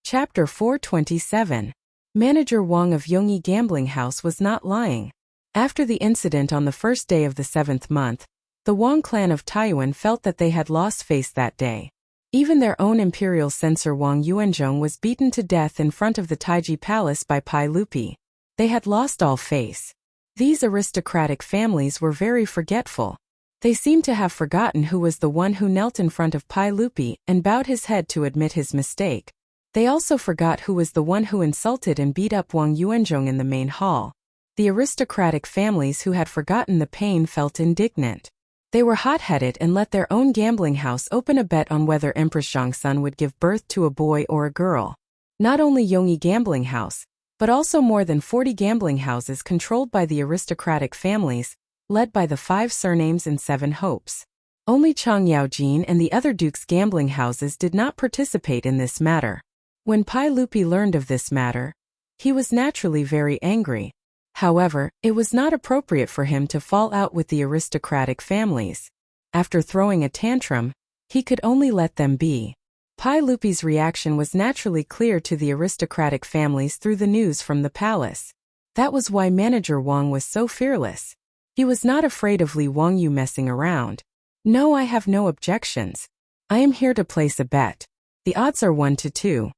Chapter 427. Manager Wang of Yongyi Gambling House was not lying. After the incident on the first day of the 7th month, the Wang clan of Taiyuan felt that they had lost face that day. Even their own imperial censor Wang Yuanzhong was beaten to death in front of the Taiji Palace by Pai Lupi. They had lost all face. These aristocratic families were very forgetful. They seemed to have forgotten who was the one who knelt in front of Pai Lupi and bowed his head to admit his mistake. They also forgot who was the one who insulted and beat up Wang Yuanzhong in the main hall. The aristocratic families who had forgotten the pain felt indignant. They were hot-headed and let their own gambling house open a bet on whether Empress Chang'an would give birth to a boy or a girl. Not only Yongyi Gambling House, but also more than 40 gambling houses controlled by the aristocratic families, led by the 5 surnames and 7 hopes. Only Chang Yaojin and the other dukes' gambling houses did not participate in this matter. When Pai Lupi learned of this matter, he was naturally very angry. However, it was not appropriate for him to fall out with the aristocratic families. After throwing a tantrum, he could only let them be. Pai Lupi's reaction was naturally clear to the aristocratic families through the news from the palace. That was why Manager Wang was so fearless. He was not afraid of Li Wangyu messing around. No, I have no objections. I am here to place a bet. The odds are 1 to 2.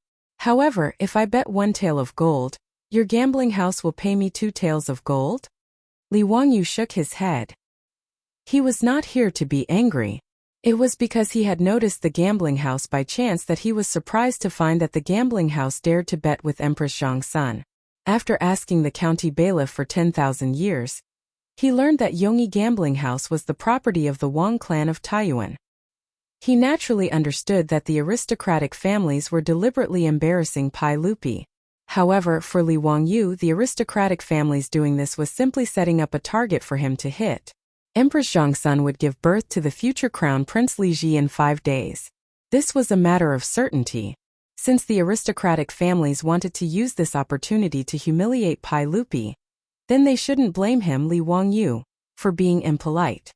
However, if I bet 1 tael of gold, your gambling house will pay me 2 taels of gold? Li Wangyu shook his head. He was not here to be angry. It was because he had noticed the gambling house by chance that he was surprised to find that the gambling house dared to bet with Empress Chang'an. After asking the county bailiff for 10,000 years, he learned that Yongyi Gambling House was the property of the Wang clan of Taiyuan. He naturally understood that the aristocratic families were deliberately embarrassing Pai Lupi. However, for Li Wangyu, the aristocratic families doing this was simply setting up a target for him to hit. Empress Chang'an would give birth to the future crown Prince Li Ji in 5 days. This was a matter of certainty. Since the aristocratic families wanted to use this opportunity to humiliate Pai Lupi, then they shouldn't blame him, Li Wangyu, for being impolite.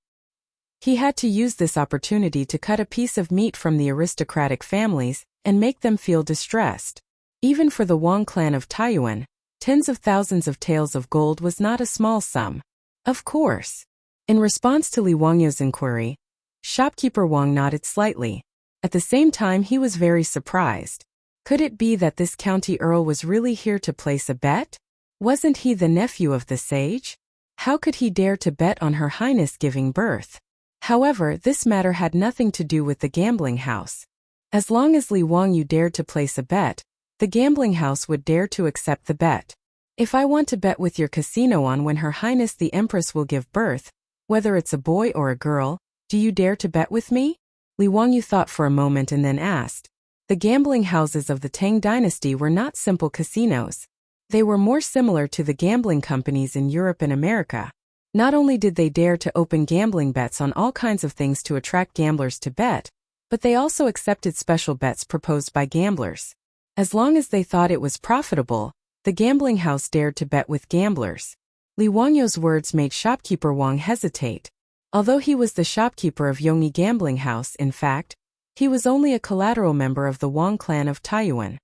He had to use this opportunity to cut a piece of meat from the aristocratic families and make them feel distressed. Even for the Wang clan of Taiyuan, tens of thousands of taels of gold was not a small sum. Of course. In response to Li Wangyu's inquiry, shopkeeper Wang nodded slightly. At the same time, he was very surprised. Could it be that this county earl was really here to place a bet? Wasn't he the nephew of the sage? How could he dare to bet on Her Highness giving birth? However, this matter had nothing to do with the gambling house. As long as Li Wangyu dared to place a bet, the gambling house would dare to accept the bet. If I want to bet with your casino on when Her Highness the Empress will give birth, whether it's a boy or a girl, do you dare to bet with me? Li Wangyu thought for a moment and then asked. The gambling houses of the Tang dynasty were not simple casinos. They were more similar to the gambling companies in Europe and America. Not only did they dare to open gambling bets on all kinds of things to attract gamblers to bet, but they also accepted special bets proposed by gamblers. As long as they thought it was profitable, the gambling house dared to bet with gamblers. Li Wangyu's words made shopkeeper Wang hesitate. Although he was the shopkeeper of Yongyi Gambling House, in fact, he was only a collateral member of the Wang clan of Taiyuan.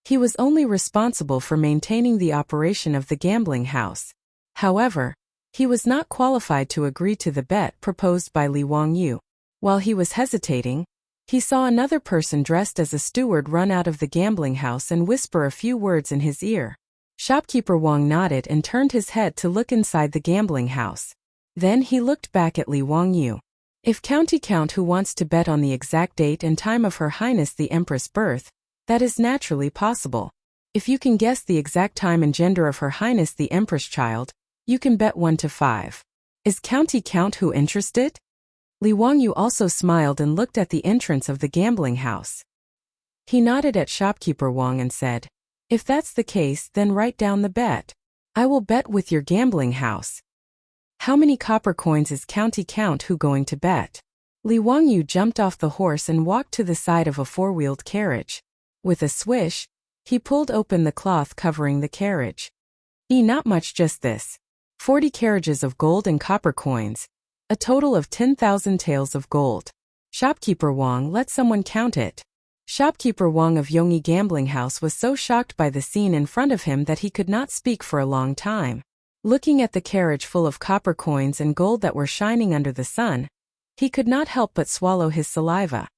He was only responsible for maintaining the operation of the gambling house. However, he was not qualified to agree to the bet proposed by Li Wangyu. While he was hesitating, he saw another person dressed as a steward run out of the gambling house and whisper a few words in his ear. Shopkeeper Wang nodded and turned his head to look inside the gambling house. Then he looked back at Li Wangyu. If County Count who wants to bet on the exact date and time of Her Highness the Empress' birth, that is naturally possible. If you can guess the exact time and gender of Her Highness the Empress child, you can bet 1 to 5. Is County Count who interested? Li Wangyu also smiled and looked at the entrance of the gambling house. He nodded at shopkeeper Wang and said, if that's the case, then write down the bet. I will bet with your gambling house. How many copper coins is County Count who going to bet? Li Wangyu jumped off the horse and walked to the side of a 4-wheeled carriage. With a swish, he pulled open the cloth covering the carriage. Not much, just this. 40 carriages of gold and copper coins, a total of 10,000 taels of gold. Shopkeeper Wang, let someone count it. Shopkeeper Wang of Yongyi Gambling House was so shocked by the scene in front of him that he could not speak for a long time. Looking at the carriage full of copper coins and gold that were shining under the sun, he could not help but swallow his saliva.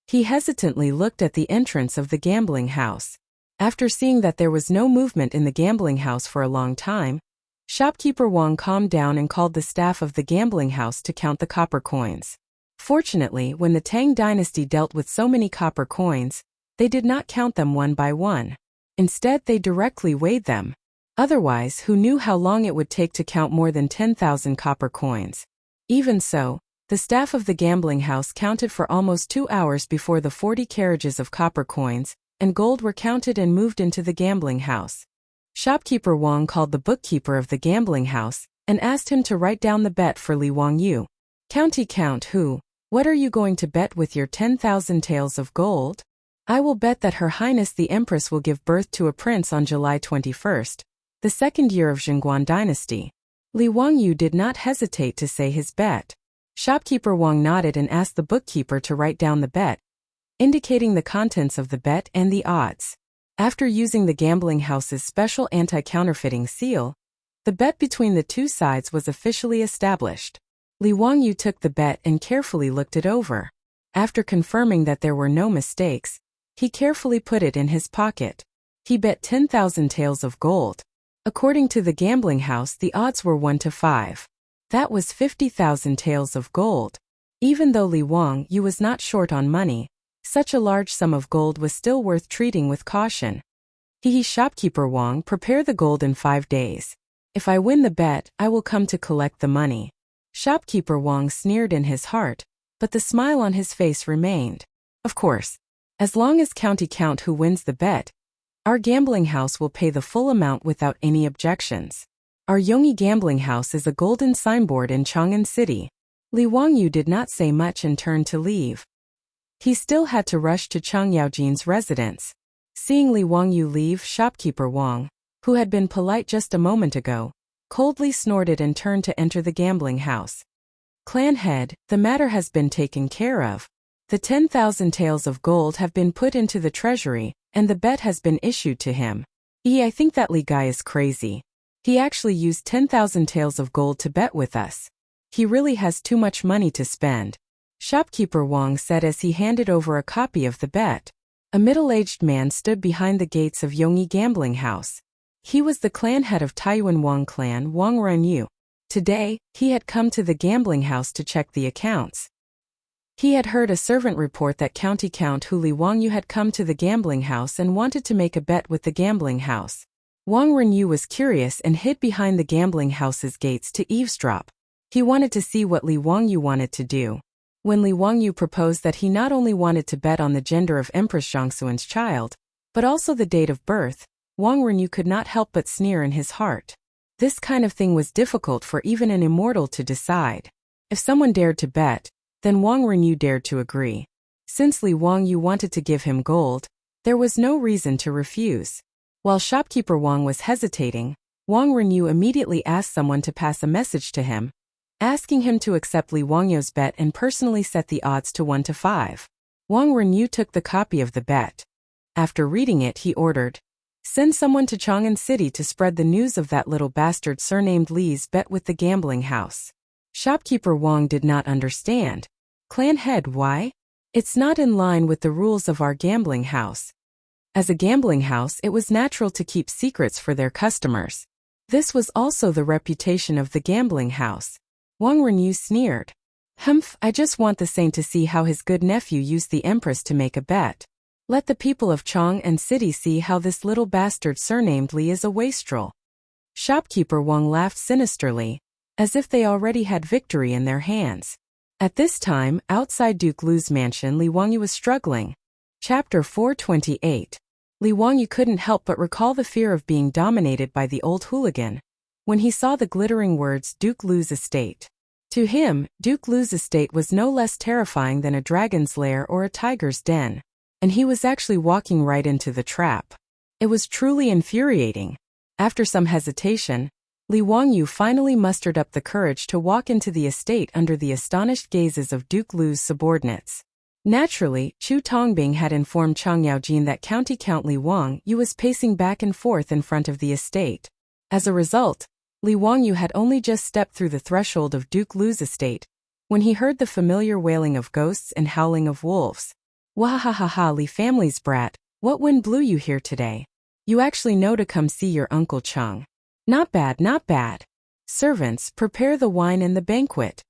He hesitantly looked at the entrance of the gambling house. After seeing that there was no movement in the gambling house for a long time, Shopkeeper Wang calmed down and called the staff of the gambling house to count the copper coins. Fortunately, when the Tang dynasty dealt with so many copper coins, they did not count them one by one. Instead, they directly weighed them. Otherwise, who knew how long it would take to count more than 10,000 copper coins? Even so, the staff of the gambling house counted for almost 2 hours before the 40 carriages of copper coins and gold were counted and moved into the gambling house. Shopkeeper Wang called the bookkeeper of the gambling house and asked him to write down the bet for Li Wangyu. Count who? What are you going to bet with your 10,000 taels of gold? I will bet that Her Highness the Empress will give birth to a prince on July 21st, the second year of Chang'an dynasty. Li Wangyu did not hesitate to say his bet. Shopkeeper Wang nodded and asked the bookkeeper to write down the bet, indicating the contents of the bet and the odds. After using the gambling house's special anti-counterfeiting seal, the bet between the two sides was officially established. Li Wangyu took the bet and carefully looked it over. After confirming that there were no mistakes, he carefully put it in his pocket. He bet 10,000 taels of gold. According to the gambling house, the odds were 1 to 5. That was 50,000 taels of gold. Even though Li Wangyu was not short on money, such a large sum of gold was still worth treating with caution. Shopkeeper Wang, prepare the gold in 5 days. If I win the bet, I will come to collect the money. Shopkeeper Wang sneered in his heart, but the smile on his face remained. Of course, as long as count who wins the bet, our gambling house will pay the full amount without any objections. Our Yongyi Gambling House is a golden signboard in Chang'an City. Li Wangyu did not say much and turned to leave. He still had to rush to Chang Yaojin's residence. Seeing Li Wangyu leave, Shopkeeper Wang, who had been polite just a moment ago, coldly snorted and turned to enter the gambling house. Clan head, the matter has been taken care of. The 10,000 taels of gold have been put into the treasury, and the bet has been issued to him. I think that Li guy is crazy. He actually used 10,000 taels of gold to bet with us. He really has too much money to spend. Shopkeeper Wang said as he handed over a copy of the bet. A middle-aged man stood behind the gates of Yongyi Gambling House. He was the clan head of Taiyuan Wang clan, Wang Renyu. Today, he had come to the gambling house to check the accounts. He had heard a servant report that Count Hu Li Wangyu had come to the gambling house and wanted to make a bet with the gambling house. Wang Renyu was curious and hid behind the gambling house's gates to eavesdrop. He wanted to see what Li Wangyu wanted to do. When Li Wangyu proposed that he not only wanted to bet on the gender of Empress Zhongxuan's child, but also the date of birth, Wang Renyu could not help but sneer in his heart. This kind of thing was difficult for even an immortal to decide. If someone dared to bet, then Wang Renyu dared to agree. Since Li Wangyu wanted to give him gold, there was no reason to refuse. While Shopkeeper Wang was hesitating, Wang Renyu immediately asked someone to pass a message to him, asking him to accept Li Wangyu's bet and personally set the odds to 1 to 5. Wang Renyu took the copy of the bet. After reading it, he ordered, "Send someone to Chang'an City to spread the news of that little bastard surnamed Li's bet with the gambling house." Shopkeeper Wang did not understand. Clan head, why? It's not in line with the rules of our gambling house. As a gambling house, it was natural to keep secrets for their customers. This was also the reputation of the gambling house. Wang Renyu sneered. "Humph, I just want the saint to see how his good nephew used the Empress to make a bet. Let the people of Chang'an City see how this little bastard surnamed Li is a wastrel." Shopkeeper Wang laughed sinisterly, as if they already had victory in their hands. At this time, outside Duke Lu's mansion, Li Wangyu was struggling. Chapter 428. Li Wangyu couldn't help but recall the fear of being dominated by the old hooligan when he saw the glittering words Duke Lu's estate. To him, Duke Lu's estate was no less terrifying than a dragon's lair or a tiger's den, and he was actually walking right into the trap. It was truly infuriating. After some hesitation, Li Wangyu finally mustered up the courage to walk into the estate under the astonished gazes of Duke Lu's subordinates. Naturally, Chu Tongbing had informed Chang Yaojin that County Count Li Wangyu was pacing back and forth in front of the estate. As a result, Li Wangyu had only just stepped through the threshold of Duke Lu's estate when he heard the familiar wailing of ghosts and howling of wolves. Wahahaha, Li family's brat, what wind blew you here today? You actually know to come see your Uncle Chang. Not bad, not bad. Servants, prepare the wine and the banquet.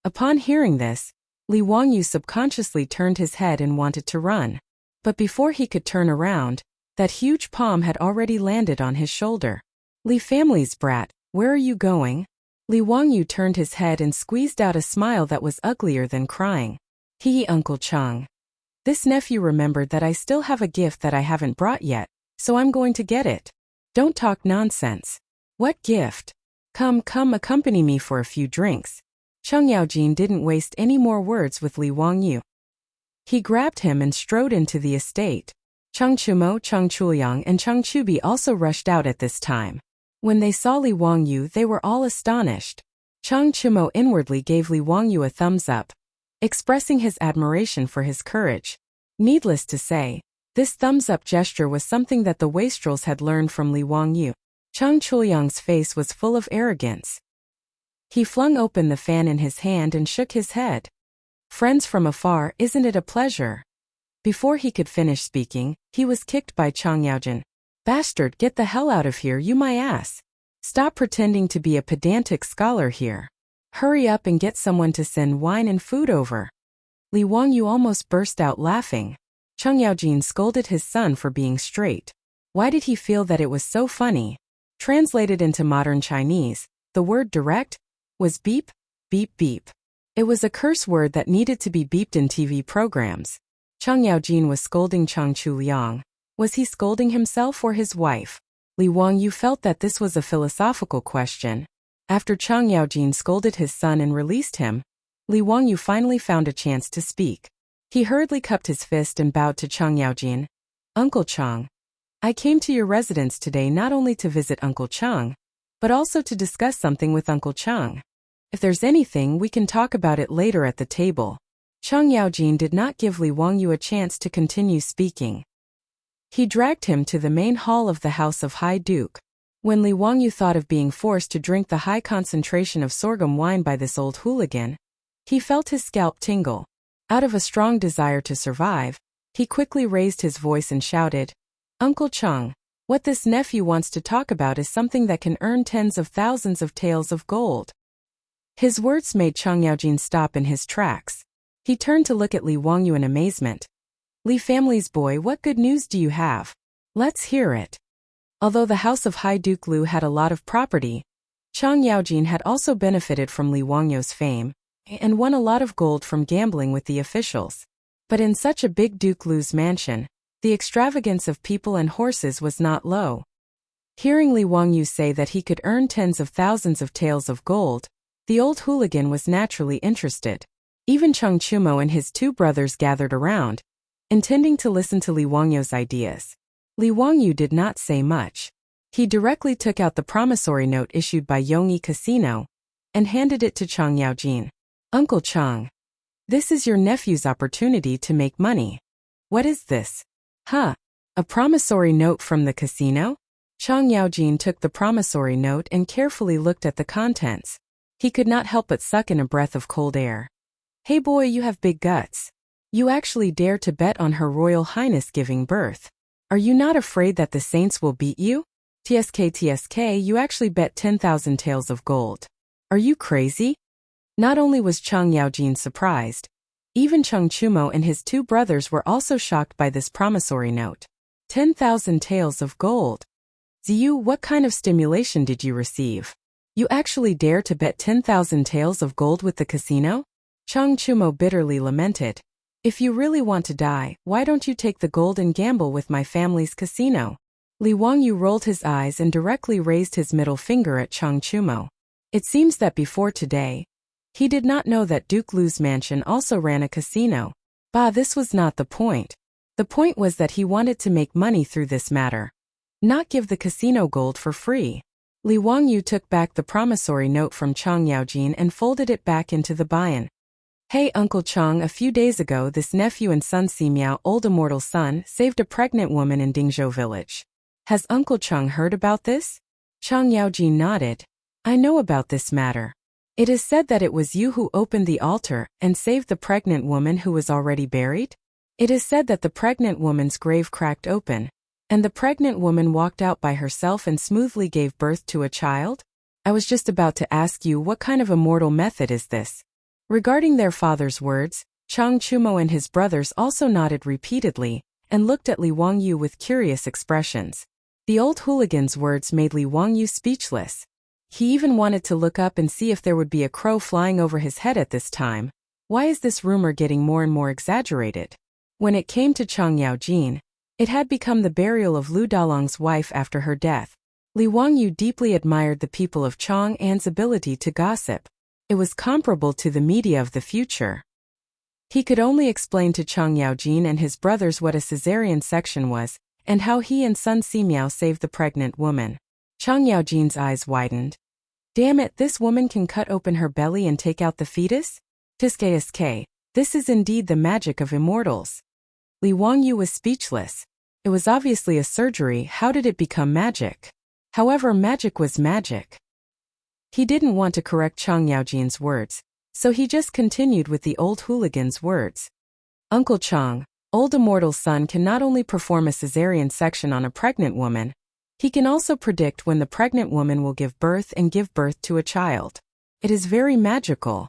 Upon hearing this, Li Wangyu subconsciously turned his head and wanted to run. But before he could turn around, that huge palm had already landed on his shoulder. Li family's brat, where are you going? Li Wangyu turned his head and squeezed out a smile that was uglier than crying. Hee, Uncle Chang. This nephew remembered that I still have a gift that I haven't brought yet, so I'm going to get it. Don't talk nonsense. What gift? Come, accompany me for a few drinks. Chang Yaojin didn't waste any more words with Li Wangyu. He grabbed him and strode into the estate. Chang Chumo, Chang Chuliang, and Chang Chubi also rushed out at this time. When they saw Li Wangyu, they were all astonished. Chang Chumo inwardly gave Li Wangyu a thumbs up, expressing his admiration for his courage. Needless to say, this thumbs-up gesture was something that the wastrels had learned from Li Wangyu. Chang Chuliang's face was full of arrogance. He flung open the fan in his hand and shook his head. Friends from afar, isn't it a pleasure? Before he could finish speaking, he was kicked by Chang Yaojin. Bastard, get the hell out of here, you my ass. Stop pretending to be a pedantic scholar here. Hurry up and get someone to send wine and food over. Li Wangyu almost burst out laughing. Chang Yaojin scolded his son for being straight. Why did he feel that it was so funny? Translated into modern Chinese, the word direct was beep, beep, beep. It was a curse word that needed to be beeped in TV programs. Chang Yaojin was scolding Chang Chuliang. Was he scolding himself or his wife? Li Wangyu felt that this was a philosophical question. After Chang Yaojin scolded his son and released him, Li Wangyu finally found a chance to speak. He hurriedly cupped his fist and bowed to Chang Yaojin. Uncle Chang, I came to your residence today not only to visit Uncle Chang, but also to discuss something with Uncle Chang. If there's anything, we can talk about it later at the table. Chang Yaojin did not give Li Wangyu a chance to continue speaking. He dragged him to the main hall of the House of High Duke. When Li Wangyu thought of being forced to drink the high concentration of sorghum wine by this old hooligan, he felt his scalp tingle. Out of a strong desire to survive, he quickly raised his voice and shouted, Uncle Chang, what this nephew wants to talk about is something that can earn tens of thousands of taels of gold. His words made Chang Yaojin stop in his tracks. He turned to look at Li Wangyu in amazement. Li family's boy, what good news do you have? Let's hear it. Although the House of High Duke Lu had a lot of property, Chang Yaojin had also benefited from Li Wangyu's fame and won a lot of gold from gambling with the officials. But in such a big Duke Lu's mansion, the extravagance of people and horses was not low. Hearing Li Wangyu say that he could earn tens of thousands of taels of gold, the old hooligan was naturally interested. Even Chang Chumo and his two brothers gathered around, intending to listen to Li Wangyu's ideas. Li Wangyu did not say much. He directly took out the promissory note issued by Yongyi Casino and handed it to Chang Yaojin. Uncle Chang, this is your nephew's opportunity to make money. What is this? Huh? A promissory note from the casino? Chang Yaojin took the promissory note and carefully looked at the contents. He could not help but suck in a breath of cold air. Hey boy, you have big guts. You actually dare to bet on Her Royal Highness giving birth. Are you not afraid that the saints will beat you? TSK, you actually bet 10,000 taels of gold. Are you crazy? Not only was Chang Yaojin surprised, even Chang Chumo and his two brothers were also shocked by this promissory note. 10,000 taels of gold. Ziyu, what kind of stimulation did you receive? You actually dare to bet 10,000 taels of gold with the casino? Chang Chumo bitterly lamented. If you really want to die, why don't you take the gold and gamble with my family's casino? Li Wangyu rolled his eyes and directly raised his middle finger at Chang Chumo. It seems that before today, he did not know that Duke Lu's mansion also ran a casino. Bah, this was not the point. The point was that he wanted to make money through this matter, not give the casino gold for free. Li Wangyu took back the promissory note from Chang Yaojin and folded it back into the bayan. Hey Uncle Chang, a few days ago this nephew and son Simiao, old immortal son, saved a pregnant woman in Dingzhou village. Has Uncle Chang heard about this? Chang Yaojin nodded. I know about this matter. It is said that it was you who opened the altar and saved the pregnant woman who was already buried? It is said that the pregnant woman's grave cracked open, and the pregnant woman walked out by herself and smoothly gave birth to a child? I was just about to ask you, what kind of immortal method is this? Regarding their father's words, Chang Chumo and his brothers also nodded repeatedly and looked at Li Wangyu with curious expressions. The old hooligan's words made Li Wangyu speechless. He even wanted to look up and see if there would be a crow flying over his head at this time. Why is this rumor getting more and more exaggerated? When it came to Chang Yaojin, it had become the burial of Lu Dalong's wife after her death. Li Wangyu deeply admired the people of Chang'an's ability to gossip. It was comparable to the media of the future. He could only explain to Chang Yaojin and his brothers what a cesarean section was, and how he and son Simiao saved the pregnant woman. Chang Yaojin's eyes widened. Damn it, this woman can cut open her belly and take out the fetus? Tiske, this is indeed the magic of immortals. Li Wangyu was speechless. It was obviously a surgery, how did it become magic? However, magic was magic. He didn't want to correct Chang Yaojin's words, so he just continued with the old hooligan's words. Uncle Chang, old immortal son can not only perform a cesarean section on a pregnant woman, he can also predict when the pregnant woman will give birth and give birth to a child. It is very magical.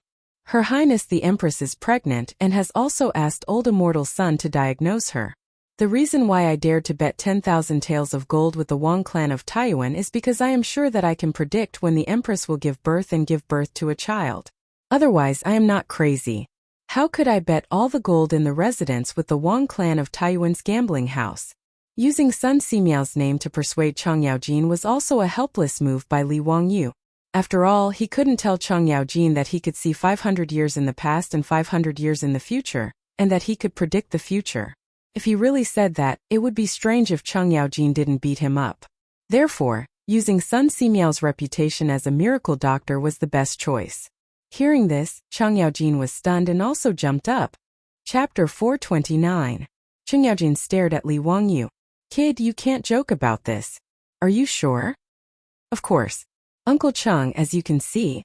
Her Highness the Empress is pregnant and has also asked old immortal son to diagnose her. The reason why I dared to bet 10,000 taels of gold with the Wang clan of Taiyuan is because I am sure that I can predict when the Empress will give birth and give birth to a child. Otherwise, I am not crazy. How could I bet all the gold in the residence with the Wang clan of Taiyuan's gambling house? Using Sun Simiao's name to persuade Chang Yaojin was also a helpless move by Li Wangyu. After all, he couldn't tell Chang Yaojin that he could see 500 years in the past and 500 years in the future, and that he could predict the future. If he really said that, it would be strange if Chang Yaojin didn't beat him up. Therefore, using Sun Simiao's reputation as a miracle doctor was the best choice. Hearing this, Chang Yaojin was stunned and also jumped up. Chapter 429. Chang Yaojin stared at Li Wangyu. Kid, you can't joke about this. Are you sure? Of course. Uncle Chang, as you can see,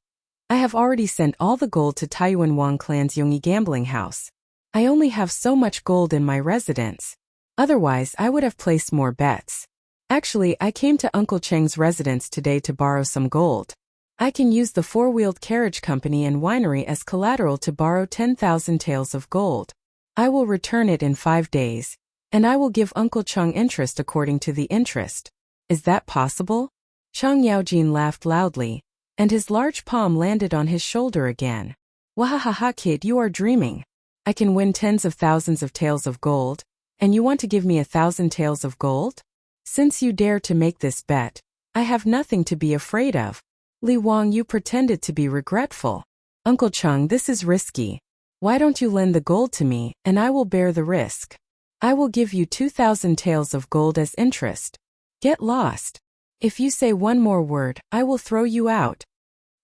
I have already sent all the gold to Taiyuan Wang clan's Yongyi gambling house. I only have so much gold in my residence. Otherwise, I would have placed more bets. Actually, I came to Uncle Cheng's residence today to borrow some gold. I can use the four-wheeled carriage company and winery as collateral to borrow 10,000 taels of gold. I will return it in 5 days, and I will give Uncle Cheng interest according to the interest. Is that possible? Chang Yaojin laughed loudly, and his large palm landed on his shoulder again. Wahahaha kid, you are dreaming. I can win tens of thousands of taels of gold, and you want to give me 1,000 taels of gold? Since you dare to make this bet, I have nothing to be afraid of. Li Wangyu pretended to be regretful. Uncle Cheng, this is risky. Why don't you lend the gold to me, and I will bear the risk. I will give you 2,000 taels of gold as interest. Get lost. If you say one more word, I will throw you out.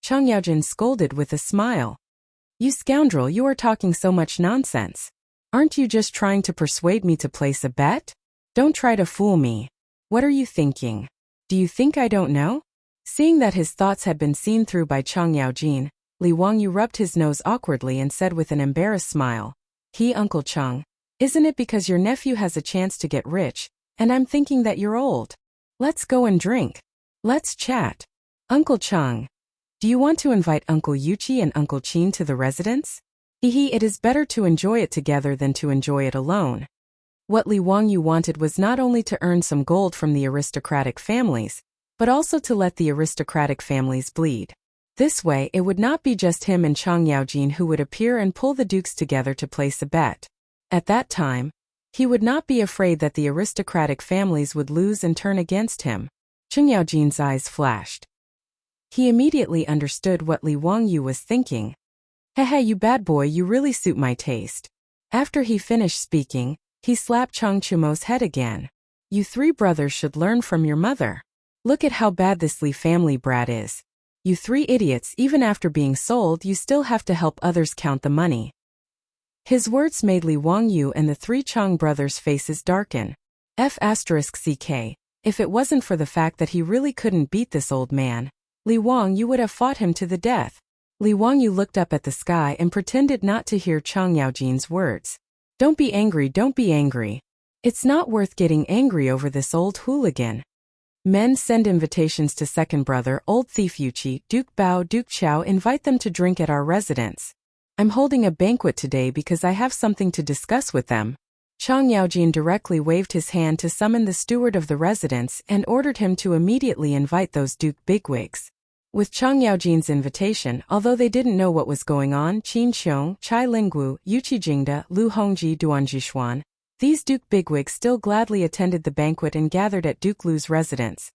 Chang Yaojin scolded with a smile. You scoundrel, you are talking so much nonsense. Aren't you just trying to persuade me to place a bet? Don't try to fool me. What are you thinking? Do you think I don't know? Seeing that his thoughts had been seen through by Chang Yaojin, Li Wangyu rubbed his nose awkwardly and said with an embarrassed smile, Uncle Cheng, isn't it because your nephew has a chance to get rich, and I'm thinking that you're old? Let's go and drink. Let's chat. Uncle Cheng, do you want to invite Uncle Yuchi and Uncle Qin to the residence? It is better to enjoy it together than to enjoy it alone. What Li Wangyu wanted was not only to earn some gold from the aristocratic families, but also to let the aristocratic families bleed. This way, it would not be just him and Chang Yaojin who would appear and pull the dukes together to place a bet. At that time, he would not be afraid that the aristocratic families would lose and turn against him. Chang Yaojin's eyes flashed. He immediately understood what Li Wangyu was thinking. Hey, you bad boy, you really suit my taste. After he finished speaking, he slapped Chang Chumo's head again. You three brothers should learn from your mother. Look at how bad this Li family brat is. You three idiots, even after being sold, you still have to help others count the money. His words made Li Wangyu and the three Chang brothers' faces darken. F***ck. If it wasn't for the fact that he really couldn't beat this old man, Li Wangyu would have fought him to the death. Li Wangyu looked up at the sky and pretended not to hear Chang Yaojin's words. Don't be angry, don't be angry. It's not worth getting angry over this old hooligan. Men, send invitations to second brother, old thief Yuchi, Duke Bao, Duke Chao, invite them to drink at our residence. I'm holding a banquet today because I have something to discuss with them. Chang Yaojin directly waved his hand to summon the steward of the residence and ordered him to immediately invite those Duke bigwigs. With Chang Yaojin's invitation, although they didn't know what was going on, Qin Xiong, Chai Linggu, Yuqi Jingda, Lu Hongji, Duanjishuan, these Duke bigwigs still gladly attended the banquet and gathered at Duke Lu's residence.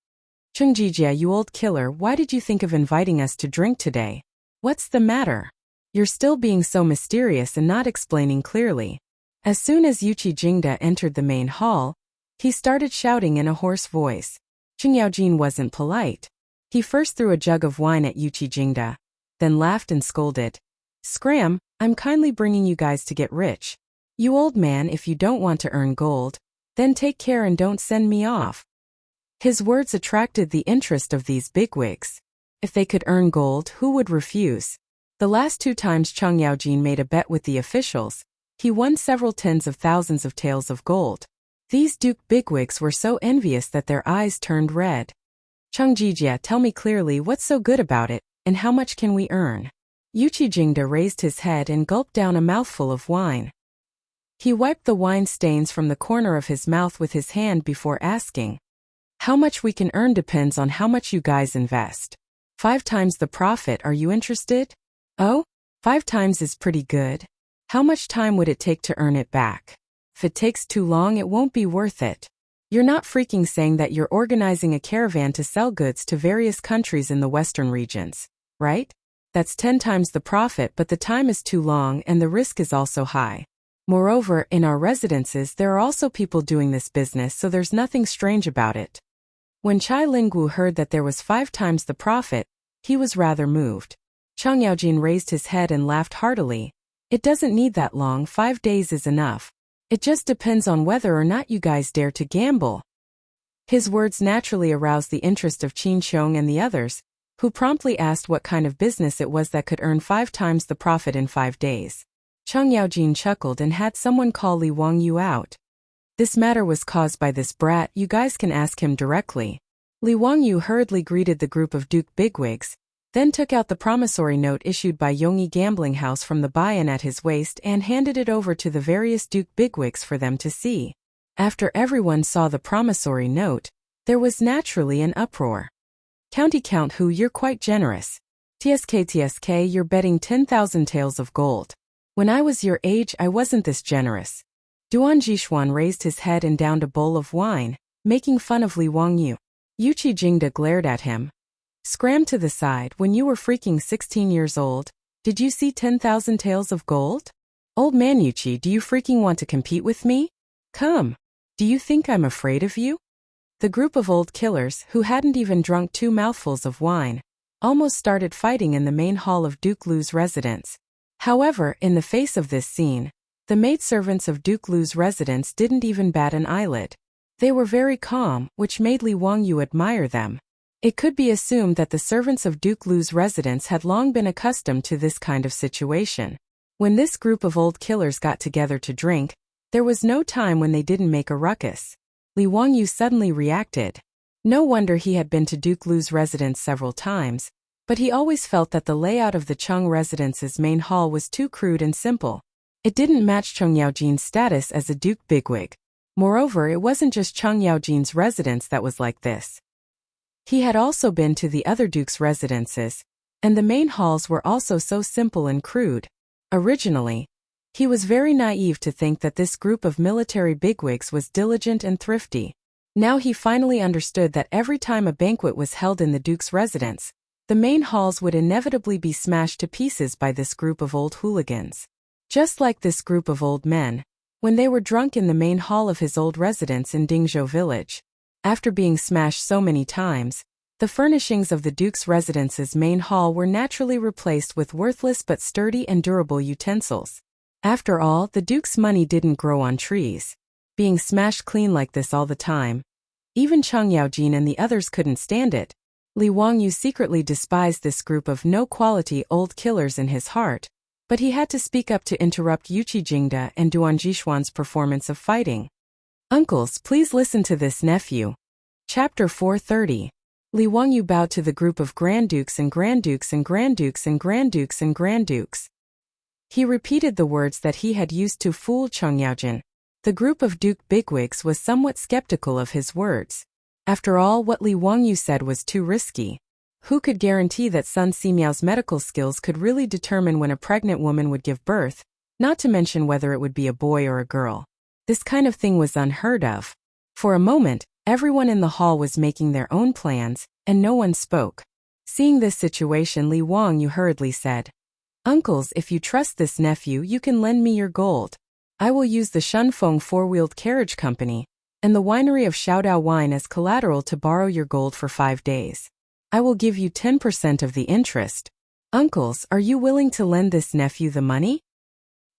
Chengijia, you old killer, why did you think of inviting us to drink today? What's the matter? You're still being so mysterious and not explaining clearly. As soon as Yuqi Jingda entered the main hall, he started shouting in a hoarse voice. Cheng Yaojin wasn't polite. He first threw a jug of wine at Yuqi Jingda, then laughed and scolded. Scram, I'm kindly bringing you guys to get rich. You old man, if you don't want to earn gold, then take care and don't send me off. His words attracted the interest of these bigwigs. If they could earn gold, who would refuse? The last 2 times Cheng Yaojin made a bet with the officials, he won several tens of thousands of taels of gold. These Duke bigwigs were so envious that their eyes turned red. Chengijia, tell me clearly what's so good about it, and how much can we earn? Yuqi Jingda raised his head and gulped down a mouthful of wine. He wiped the wine stains from the corner of his mouth with his hand before asking. How much we can earn depends on how much you guys invest. 5 times the profit, are you interested? Oh, 5 times is pretty good. How much time would it take to earn it back? If it takes too long, it won't be worth it. You're not freaking saying that you're organizing a caravan to sell goods to various countries in the western regions, right? That's 10 times the profit, but the time is too long and the risk is also high. Moreover, in our residences there are also people doing this business, so there's nothing strange about it. When Chai Linggu heard that there was 5 times the profit, he was rather moved. Chang Yaojin raised his head and laughed heartily. It doesn't need that long, 5 days is enough. It just depends on whether or not you guys dare to gamble. His words naturally aroused the interest of Qin Xiong and the others, who promptly asked what kind of business it was that could earn 5 times the profit in 5 days. Chang Yaojin chuckled and had someone call Li Wangyu out. This matter was caused by this brat, you guys can ask him directly. Li Wangyu hurriedly greeted the group of Duke bigwigs, then took out the promissory note issued by Yongyi Gambling House from the buy-in at his waist and handed it over to the various Duke bigwigs for them to see. After everyone saw the promissory note, there was naturally an uproar. County Count Hu, you're quite generous. TSK, you're betting 10,000 taels of gold. When I was your age, I wasn't this generous. Duan Jishuan raised his head and downed a bowl of wine, making fun of Li Wangyu. Yuqi Jingda glared at him. Scram to the side, when you were freaking 16 years old, did you see 10,000 taels of gold? Old man Yuqi, do you freaking want to compete with me? Come. Do you think I'm afraid of you? The group of old killers, who hadn't even drunk 2 mouthfuls of wine, almost started fighting in the main hall of Duke Lu's residence. However, in the face of this scene, the maidservants of Duke Lu's residence didn't even bat an eyelid. They were very calm, which made Li Wangyu admire them. It could be assumed that the servants of Duke Lu's residence had long been accustomed to this kind of situation. When this group of old killers got together to drink, there was no time when they didn't make a ruckus. Li Wangyu suddenly reacted. No wonder he had been to Duke Lu's residence several times, but he always felt that the layout of the Cheng residence's main hall was too crude and simple. It didn't match Cheng Yaojin's status as a Duke bigwig. Moreover, it wasn't just Cheng Yaojin's residence that was like this. He had also been to the other dukes' residences, and the main halls were also so simple and crude. Originally, he was very naive to think that this group of military bigwigs was diligent and thrifty. Now he finally understood that every time a banquet was held in the duke's residence, the main halls would inevitably be smashed to pieces by this group of old hooligans. Just like this group of old men, when they were drunk in the main hall of his old residence in Dingzhou village. After being smashed so many times, the furnishings of the duke's residence's main hall were naturally replaced with worthless but sturdy and durable utensils. After all, the duke's money didn't grow on trees. Being smashed clean like this all the time. Even Chang Yaojin and the others couldn't stand it. Li Wangyu secretly despised this group of no-quality old killers in his heart, but he had to speak up to interrupt Yuqi Jingda and Duan Jishuan's performance of fighting. Uncles, please listen to this, nephew. Chapter 430. Li Wangyu bowed to the group of Grand Dukes and Grand Dukes and Grand Dukes and Grand Dukes and Grand Dukes. He repeated the words that he had used to fool Chang Yaojin. The group of Duke bigwigs was somewhat skeptical of his words. After all, what Li Wangyu said was too risky. Who could guarantee that Sun Simiao's medical skills could really determine when a pregnant woman would give birth, not to mention whether it would be a boy or a girl? This kind of thing was unheard of. For a moment, everyone in the hall was making their own plans, and no one spoke. Seeing this situation, Li Wangyu hurriedly said, "Uncles, if you trust this nephew, you can lend me your gold. I will use the Shunfeng four-wheeled carriage company and the winery of Xiaodao wine as collateral to borrow your gold for 5 days. I will give you 10% of the interest. Uncles, are you willing to lend this nephew the money?"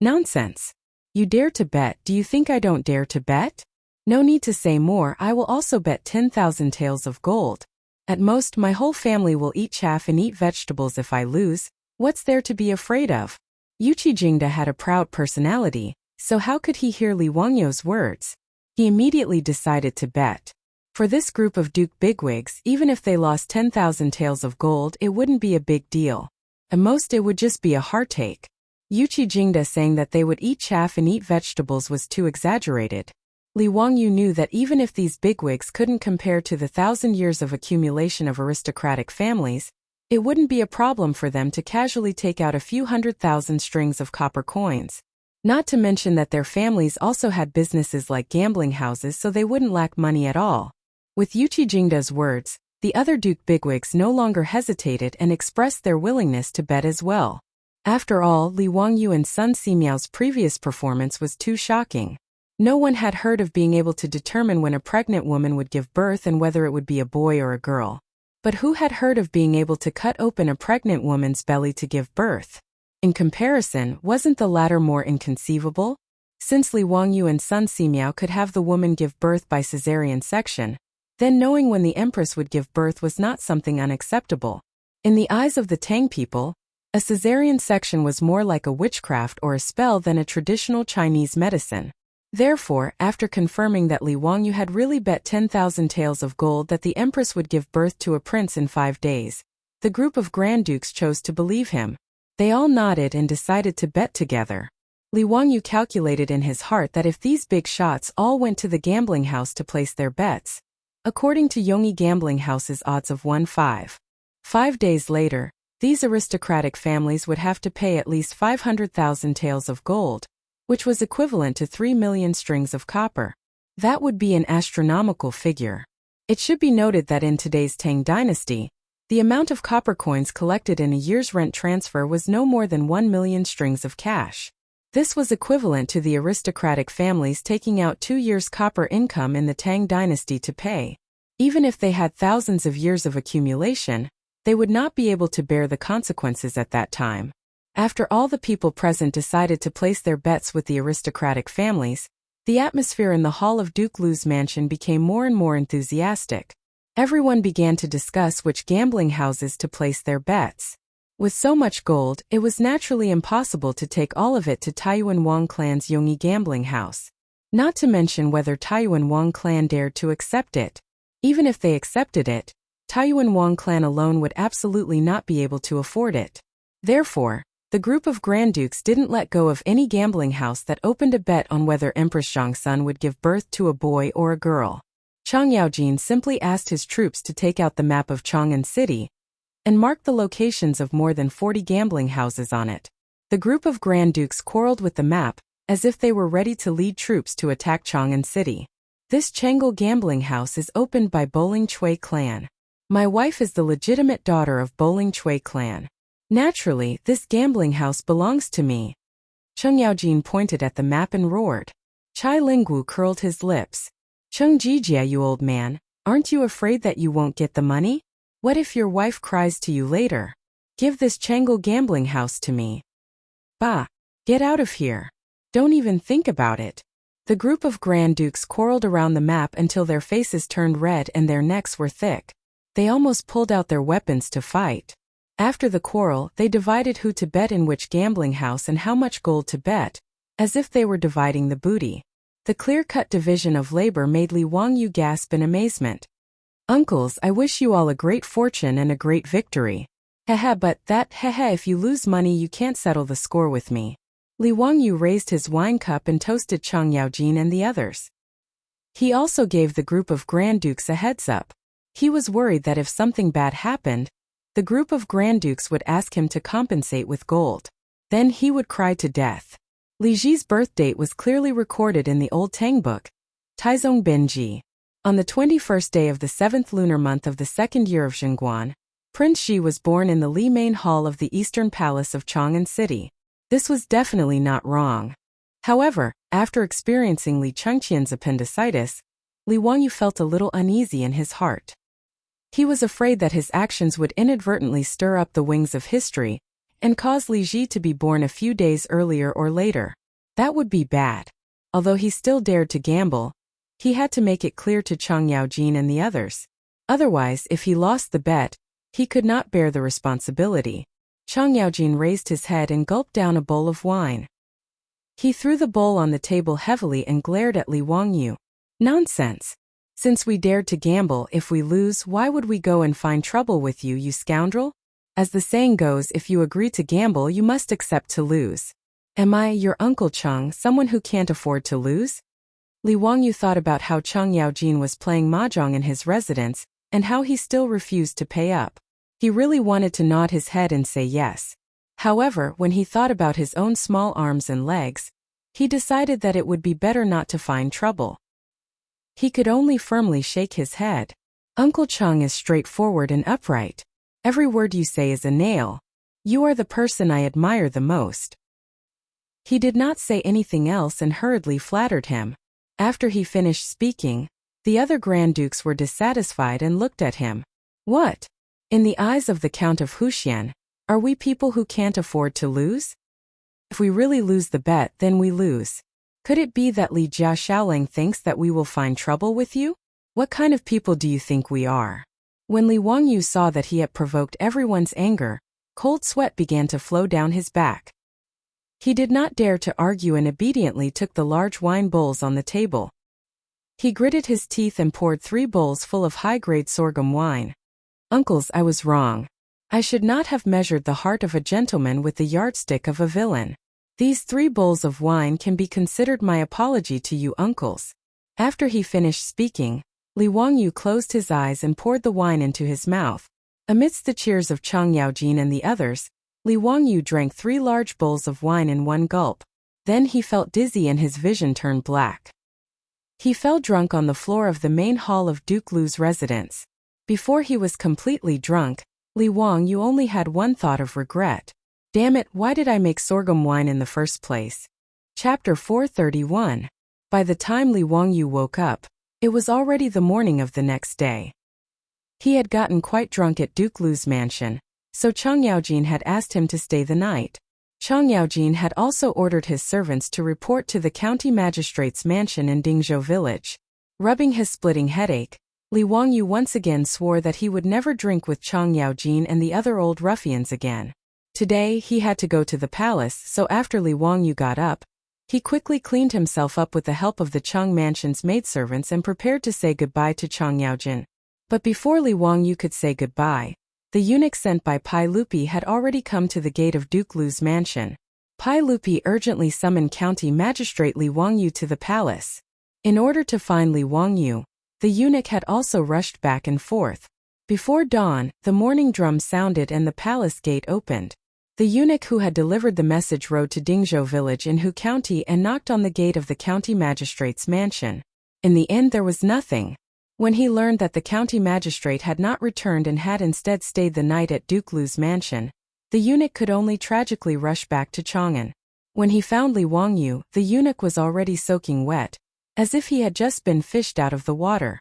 "Nonsense. You dare to bet? Do you think I don't dare to bet? No need to say more, I will also bet 10,000 taels of gold. At most, my whole family will eat chaff and eat vegetables if I lose. What's there to be afraid of?" Yuqi Jingda had a proud personality, so how could he hear Li Wangyu's words? He immediately decided to bet. For this group of Duke bigwigs, even if they lost 10,000 taels of gold, it wouldn't be a big deal. At most, it would just be a heartache. Yuqi Jingda saying that they would eat chaff and eat vegetables was too exaggerated. Li Wangyu knew that even if these bigwigs couldn't compare to the 1,000 years of accumulation of aristocratic families, it wouldn't be a problem for them to casually take out a few 100,000 strings of copper coins. Not to mention that their families also had businesses like gambling houses, so they wouldn't lack money at all. With Yuqi Jingda's words, the other Duke bigwigs no longer hesitated and expressed their willingness to bet as well. After all, Li Wangyu and Sun Simiao's previous performance was too shocking. No one had heard of being able to determine when a pregnant woman would give birth and whether it would be a boy or a girl. But who had heard of being able to cut open a pregnant woman's belly to give birth? In comparison, wasn't the latter more inconceivable? Since Li Wangyu and Sun Simiao could have the woman give birth by caesarean section, then knowing when the empress would give birth was not something unacceptable. In the eyes of the Tang people, a caesarean section was more like a witchcraft or a spell than a traditional Chinese medicine. Therefore, after confirming that Li Wangyu had really bet 10,000 taels of gold that the empress would give birth to a prince in 5 days, the group of Grand Dukes chose to believe him. They all nodded and decided to bet together. Li Wangyu calculated in his heart that if these big shots all went to the gambling house to place their bets, according to Yongyi Gambling House's odds of 1/5. 5 days later, these aristocratic families would have to pay at least 500,000 taels of gold, which was equivalent to 3 million strings of copper. That would be an astronomical figure. It should be noted that in today's Tang dynasty, the amount of copper coins collected in a year's rent transfer was no more than 1 million strings of cash. This was equivalent to the aristocratic families taking out 2 years' copper income in the Tang dynasty to pay. Even if they had thousands of years of accumulation, they would not be able to bear the consequences at that time. After all the people present decided to place their bets with the aristocratic families, the atmosphere in the hall of Duke Lu's mansion became more and more enthusiastic. Everyone began to discuss which gambling houses to place their bets. With so much gold, it was naturally impossible to take all of it to Taiyuan Wang clan's Yongyi gambling house. Not to mention whether Taiyuan Wang clan dared to accept it. Even if they accepted it, Taiyuan Wang clan alone would absolutely not be able to afford it. Therefore, the group of Grand Dukes didn't let go of any gambling house that opened a bet on whether Empress Zhongsun would give birth to a boy or a girl. Chang Yaojin simply asked his troops to take out the map of Chang'an City and mark the locations of more than 40 gambling houses on it. The group of Grand Dukes quarreled with the map, as if they were ready to lead troops to attack Chang'an City. This Chang'an gambling house is opened by Boling Chui clan. My wife is the legitimate daughter of Boling Chui clan. Naturally, this gambling house belongs to me. Cheng Yaojin pointed at the map and roared. Chai Lingwu curled his lips. Cheng Jijia, you old man, aren't you afraid that you won't get the money? What if your wife cries to you later? Give this Chang'an gambling house to me. Bah! Get out of here. Don't even think about it. The group of Grand Dukes quarreled around the map until their faces turned red and their necks were thick. They almost pulled out their weapons to fight. After the quarrel, they divided who to bet in which gambling house and how much gold to bet, as if they were dividing the booty. The clear-cut division of labor made Li Wangyu gasp in amazement. Uncles, I wish you all a great fortune and a great victory. But if you lose money you can't settle the score with me. Li Wangyu raised his wine cup and toasted Chang Yaojin and the others. He also gave the group of Grand Dukes a heads up. He was worried that if something bad happened, the group of Grand Dukes would ask him to compensate with gold. Then he would cry to death. Li Ji's birth date was clearly recorded in the old Tang book, Taizong Benji. On the 21st day of the 7th lunar month of the 2nd year of Zhengguan, Prince Ji was born in the Li Main Hall of the Eastern Palace of Chang'an City. This was definitely not wrong. However, after experiencing Li Chengqian's appendicitis, Li Wangyu felt a little uneasy in his heart. He was afraid that his actions would inadvertently stir up the wings of history and cause Li Ji to be born a few days earlier or later. That would be bad. Although he still dared to gamble, he had to make it clear to Chang Yaojin and the others. Otherwise, if he lost the bet, he could not bear the responsibility. Chang Yaojin raised his head and gulped down a bowl of wine. He threw the bowl on the table heavily and glared at Li Wangyu. Nonsense. Since we dared to gamble, if we lose, why would we go and find trouble with you, you scoundrel? As the saying goes, if you agree to gamble, you must accept to lose. Am I, your Uncle Chang, someone who can't afford to lose? Li Wangyu thought about how Chang Yaojin was playing mahjong in his residence, and how he still refused to pay up. He really wanted to nod his head and say yes. However, when he thought about his own small arms and legs, he decided that it would be better not to find trouble. He could only firmly shake his head. Uncle Chang is straightforward and upright. Every word you say is a nail. You are the person I admire the most. He did not say anything else and hurriedly flattered him. After he finished speaking, the other Grand Dukes were dissatisfied and looked at him. What? In the eyes of the Count of Wuxia, are we people who can't afford to lose? If we really lose the bet, then we lose. Could it be that Li Jia Shaolang thinks that we will find trouble with you? What kind of people do you think we are? When Li Wangyu saw that he had provoked everyone's anger, cold sweat began to flow down his back. He did not dare to argue and obediently took the large wine bowls on the table. He gritted his teeth and poured 3 bowls full of high-grade sorghum wine. Uncles, I was wrong. I should not have measured the heart of a gentleman with the yardstick of a villain. These 3 bowls of wine can be considered my apology to you, uncles. After he finished speaking, Li Wangyu closed his eyes and poured the wine into his mouth. Amidst the cheers of Chang Yaojin and the others, Li Wangyu drank 3 large bowls of wine in one gulp. Then he felt dizzy and his vision turned black. He fell drunk on the floor of the main hall of Duke Lu's residence. Before he was completely drunk, Li Wangyu only had one thought of regret. Damn it, why did I make sorghum wine in the first place? Chapter 431. By the time Li Wangyu woke up, it was already the morning of the next day. He had gotten quite drunk at Duke Lu's mansion, so Chang Yaojin had asked him to stay the night. Chang Yaojin had also ordered his servants to report to the county magistrate's mansion in Dingzhou village. Rubbing his splitting headache, Li Wangyu once again swore that he would never drink with Chang Yaojin and the other old ruffians again. Today, he had to go to the palace, so after Li Wangyu got up, he quickly cleaned himself up with the help of the Chang mansion's maidservants and prepared to say goodbye to Chang Yaojin. But before Li Wangyu could say goodbye, the eunuch sent by Pai Lupi had already come to the gate of Duke Lu's mansion. Pai Lupi urgently summoned County Magistrate Li Wangyu to the palace. In order to find Li Wangyu, the eunuch had also rushed back and forth. Before dawn, the morning drum sounded and the palace gate opened. The eunuch who had delivered the message rode to Dingzhou village in Hu County and knocked on the gate of the county magistrate's mansion. In the end there was nothing. When he learned that the county magistrate had not returned and had instead stayed the night at Duke Lu's mansion, the eunuch could only tragically rush back to Chang'an. When he found Li Wangyu, the eunuch was already soaking wet, as if he had just been fished out of the water.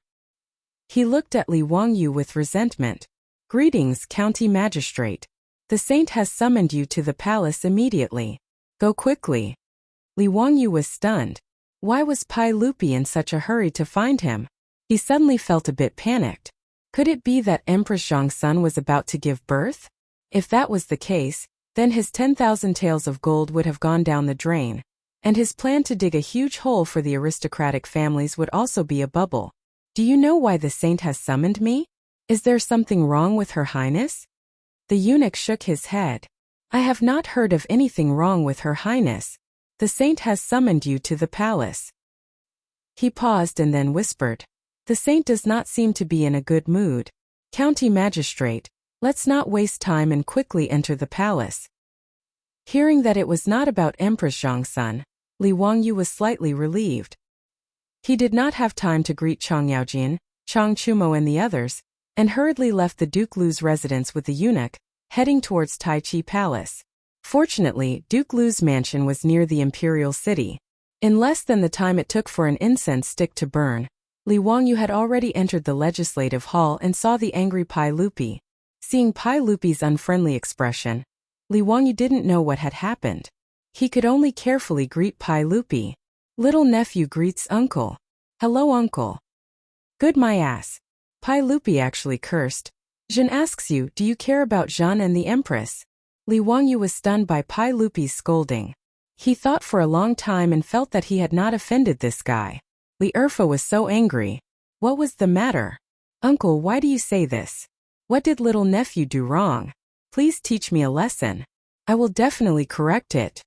He looked at Li Wangyu with resentment. Greetings, county magistrate. The saint has summoned you to the palace immediately. Go quickly. Li Wangyu was stunned. Why was Pai Lupi in such a hurry to find him? He suddenly felt a bit panicked. Could it be that Empress Zhang's son was about to give birth? If that was the case, then his 10,000 taels of gold would have gone down the drain, and his plan to dig a huge hole for the aristocratic families would also be a bubble. Do you know why the saint has summoned me? Is there something wrong with Her Highness? The eunuch shook his head. I have not heard of anything wrong with Her Highness. The saint has summoned you to the palace. He paused and then whispered. The saint does not seem to be in a good mood. County magistrate, let's not waste time and quickly enter the palace. Hearing that it was not about Empress Zhang's son, Li Wangyu was slightly relieved. He did not have time to greet Chang Yaojin, Chang Chumo and the others, and hurriedly left the Duke Lu's residence with the eunuch, heading towards Tai Chi Palace. Fortunately, Duke Lu's mansion was near the imperial city. In less than the time it took for an incense stick to burn, Li Wangyu had already entered the legislative hall and saw the angry Pai Lupi. Seeing Pai Lupi's unfriendly expression, Li Wangyu didn't know what had happened. He could only carefully greet Pai Lupi. Little nephew greets uncle. Hello uncle. Good my ass. Pai Lupi actually cursed. Jean asks you, do you care about Jean and the Empress? Li Wangyu was stunned by Pai Lupi's scolding. He thought for a long time and felt that he had not offended this guy. Li Erfa was so angry. What was the matter? Uncle, why do you say this? What did little nephew do wrong? Please teach me a lesson. I will definitely correct it.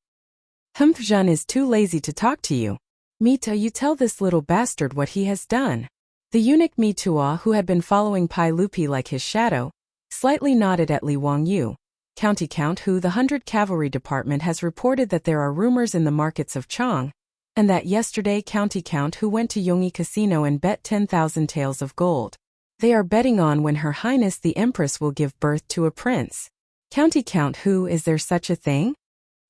Jean is too lazy to talk to you. Mita, you tell this little bastard what he has done. The eunuch Mitua, who had been following Pai Lupi like his shadow, slightly nodded at Li Wangyu. County Count who the 100 Cavalry Department has reported that there are rumors in the markets of Chang, and that yesterday County Count who went to Yongyi Casino and bet 10,000 taels of gold. They are betting on when Her Highness the Empress will give birth to a prince. County Count who, is there such a thing?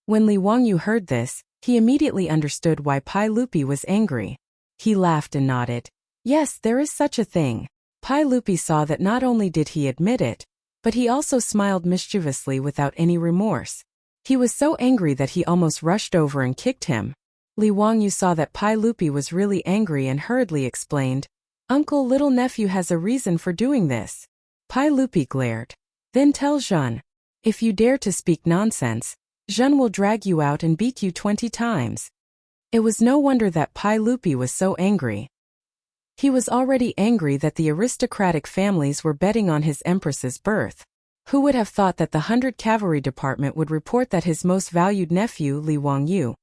When Li Wangyu heard this, he immediately understood why Pai Lupi was angry. He laughed and nodded. Yes, there is such a thing. Pai Lupi saw that not only did he admit it, but he also smiled mischievously without any remorse. He was so angry that he almost rushed over and kicked him. Li Wangyu saw that Pai Lupi was really angry and hurriedly explained, Uncle, little nephew has a reason for doing this. Pai Lupi glared. Then tell Jean. If you dare to speak nonsense, Jean will drag you out and beat you 20 times. It was no wonder that Pai Lupi was so angry. He was already angry that the aristocratic families were betting on his empress's birth. Who would have thought that the 100 Cavalry Department would report that his most valued nephew, Li Wangyu,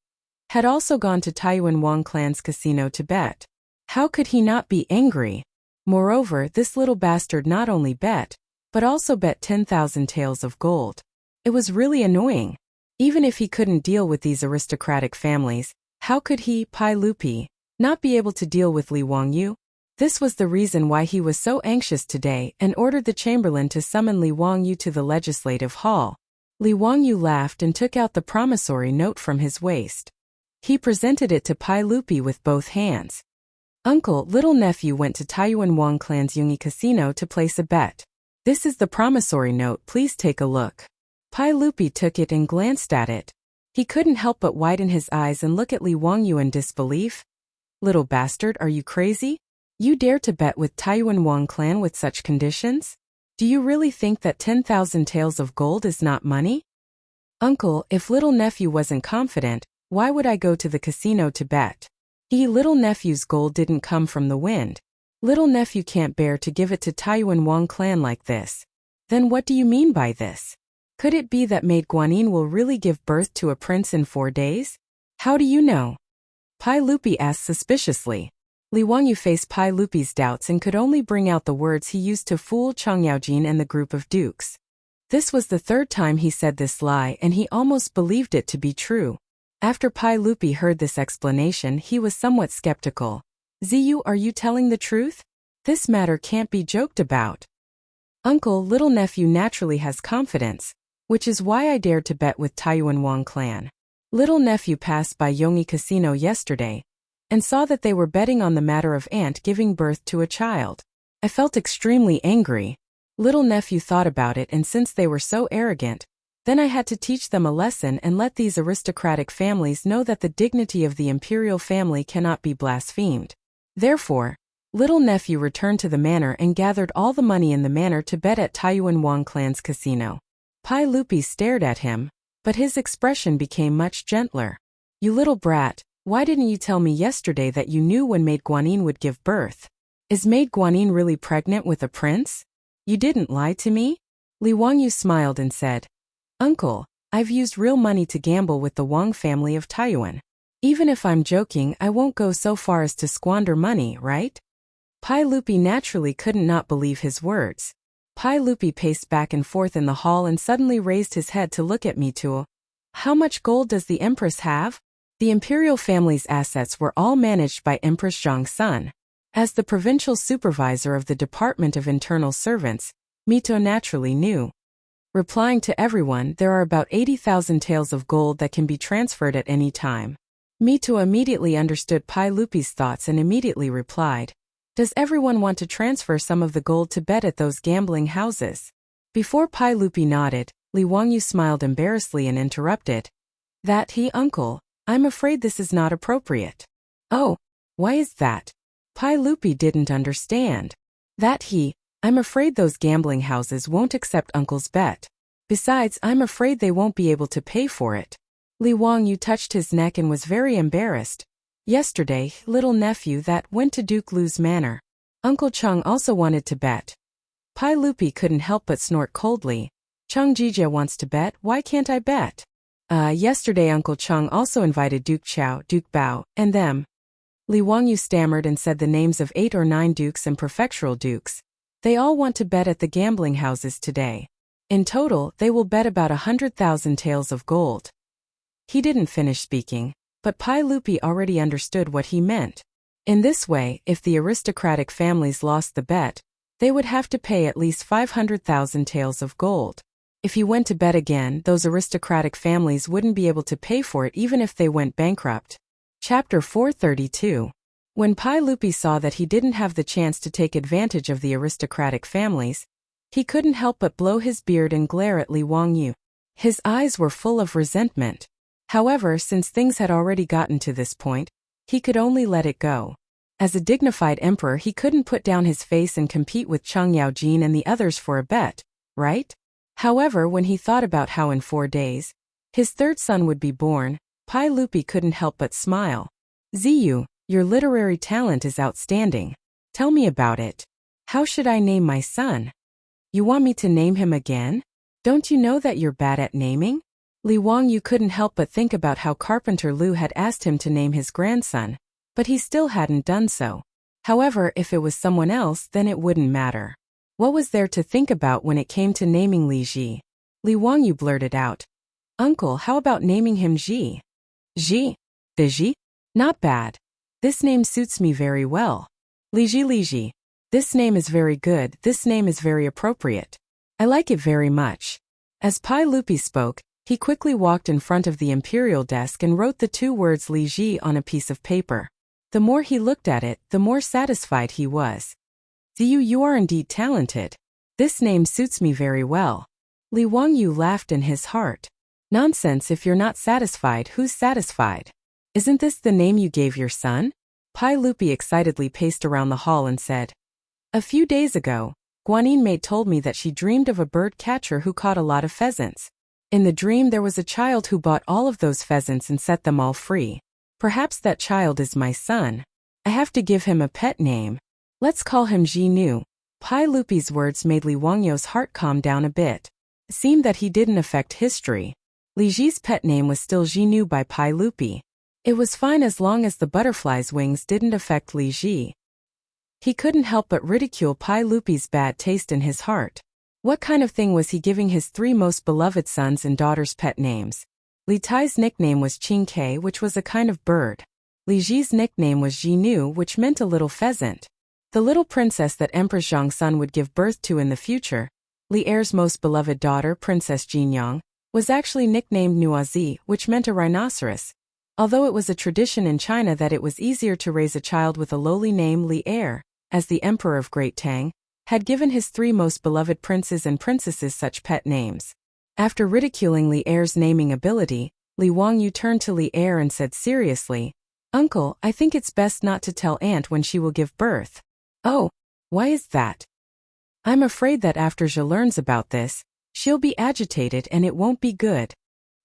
had also gone to Taiyuan Wang clan's casino to bet? How could he not be angry? Moreover, this little bastard not only bet, but also bet 10,000 taels of gold. It was really annoying. Even if he couldn't deal with these aristocratic families, how could he, Pai Lupi, not be able to deal with Li Wangyu? This was the reason why he was so anxious today and ordered the chamberlain to summon Li Wangyu to the legislative hall. Li Wangyu laughed and took out the promissory note from his waist. He presented it to Pai Lupi with both hands. Uncle, little nephew went to Taiyuan Wang clan's Yongyi Casino to place a bet. This is the promissory note, please take a look. Pai Lupi took it and glanced at it. He couldn't help but widen his eyes and look at Li Wangyu in disbelief. Little bastard, are you crazy? You dare to bet with Taiyuan Wang clan with such conditions? Do you really think that 10,000 taels of gold is not money? Uncle, if little nephew wasn't confident, why would I go to the casino to bet? Little nephew's gold didn't come from the wind. Little nephew can't bear to give it to Taiyuan Wang clan like this. Then what do you mean by this? Could it be that Maid Guanyin will really give birth to a prince in 4 days? How do you know? Pai Lupi asked suspiciously. Li Wangyu faced Pai Lupi's doubts and could only bring out the words he used to fool Chang Yaojin and the group of dukes. This was the 3rd time he said this lie and he almost believed it to be true. After Pai Lupi heard this explanation, he was somewhat skeptical. Ziyu, are you telling the truth? This matter can't be joked about. Uncle, little nephew naturally has confidence, which is why I dared to bet with Taiyuan Wang clan. Little nephew passed by Yongyi Casino yesterday and saw that they were betting on the matter of aunt giving birth to a child. I felt extremely angry. Little nephew thought about it, and since they were so arrogant, Then I had to teach them a lesson and let these aristocratic families know that the dignity of the imperial family cannot be blasphemed. Therefore, little nephew returned to the manor and gathered all the money in the manor to bet at Taiyuan Wang clan's casino. Pai Lupi stared at him, but his expression became much gentler. You little brat, why didn't you tell me yesterday that you knew when Maid Guanyin would give birth? Is Maid Guanyin really pregnant with a prince? You didn't lie to me? Li Wangyu smiled and said, Uncle, I've used real money to gamble with the Wang family of Taiyuan. Even if I'm joking, I won't go so far as to squander money, right? Pai Lupi naturally couldn't not believe his words. Pai Lupi paced back and forth in the hall and suddenly raised his head to look at Mituo. How much gold does the empress have? The imperial family's assets were all managed by Empress Zhang's son. As the provincial supervisor of the Department of Internal Servants, Mito naturally knew. Replying to everyone, there are about 80,000 taels of gold that can be transferred at any time. Mito immediately understood Pai Lupi's thoughts and immediately replied, Does everyone want to transfer some of the gold to bet at those gambling houses? Before Pai Lupi nodded, Li Wangyu smiled embarrassedly and interrupted. That he, uncle, I'm afraid this is not appropriate. Oh, why is that? Pai Lupi didn't understand. That he, I'm afraid those gambling houses won't accept uncle's bet. Besides, I'm afraid they won't be able to pay for it. Li Wangyu touched his neck and was very embarrassed. Yesterday, little nephew that went to Duke Lu's manor. Uncle Cheng also wanted to bet. Pai Lupi couldn't help but snort coldly. Cheng Jijia wants to bet, why can't I bet? Yesterday Uncle Cheng also invited Duke Chao, Duke Bao, and them. Li Wangyu stammered and said the names of 8 or 9 dukes and prefectural dukes. They all want to bet at the gambling houses today. In total, they will bet about 100,000 taels of gold. He didn't finish speaking, but Pai Lupi already understood what he meant. In this way, if the aristocratic families lost the bet, they would have to pay at least 500,000 taels of gold. If he went to bet again, those aristocratic families wouldn't be able to pay for it even if they went bankrupt. Chapter 432. When Pai Lupi saw that he didn't have the chance to take advantage of the aristocratic families, he couldn't help but blow his beard and glare at Li Wangyu. His eyes were full of resentment. However, since things had already gotten to this point, he could only let it go. As a dignified emperor, he couldn't put down his face and compete with Cheng Yaojin and the others for a bet, right? However, when he thought about how in 4 days, his third son would be born, Pai Lupi couldn't help but smile. Ziyu, your literary talent is outstanding. Tell me about it. How should I name my son? You want me to name him again? Don't you know that you're bad at naming? Li Wangyu couldn't help but think about how Carpenter Lu had asked him to name his grandson, but he still hadn't done so. However, if it was someone else, then it wouldn't matter. What was there to think about when it came to naming Li Ji? Li Wangyu blurted out. Uncle, how about naming him Ji? Ji? The Ji? Not bad. This name suits me very well. Li Ji. This name is very good, this name is very appropriate. I like it very much. As Pai Lupi spoke, he quickly walked in front of the imperial desk and wrote the 2 words Li Ji on a piece of paper. The more he looked at it, the more satisfied he was. Ziyu, you are indeed talented. This name suits me very well. Li Wangyu laughed in his heart. Nonsense, if you're not satisfied, who's satisfied? Isn't this the name you gave your son? Pai Lupi excitedly paced around the hall and said. A few days ago, Guanyin maid told me that she dreamed of a bird catcher who caught a lot of pheasants. In the dream there was a child who bought all of those pheasants and set them all free. Perhaps that child is my son. I have to give him a pet name. Let's call him Ji Nu. Pai Lupi's words made Li Wangyu's heart calm down a bit. It seemed that he didn't affect history. Li Ji's pet name was still Ji Nu by Pai Lupi. It was fine as long as the butterfly's wings didn't affect Li Ji. He couldn't help but ridicule Pai Lupi's bad taste in his heart. What kind of thing was he giving his 3 most beloved sons and daughters pet names? Li Tai's nickname was Qing Kei, which was a kind of bird. Li Ji's nickname was Ji Nu, which meant a little pheasant. The little princess that Empress Zhang's son would give birth to in the future, Li Er's most beloved daughter, Princess Jinyang, was actually nicknamed Nuazi, which meant a rhinoceros. Although it was a tradition in China that it was easier to raise a child with a lowly name, Li Er, as the emperor of Great Tang, had given his 3 most beloved princes and princesses such pet names. After ridiculing Li Er's naming ability, Li Wangyu turned to Li Er and said seriously, "Uncle, I think it's best not to tell Aunt when she will give birth." "Oh, why is that?" "I'm afraid that after Zhe learns about this, she'll be agitated and it won't be good.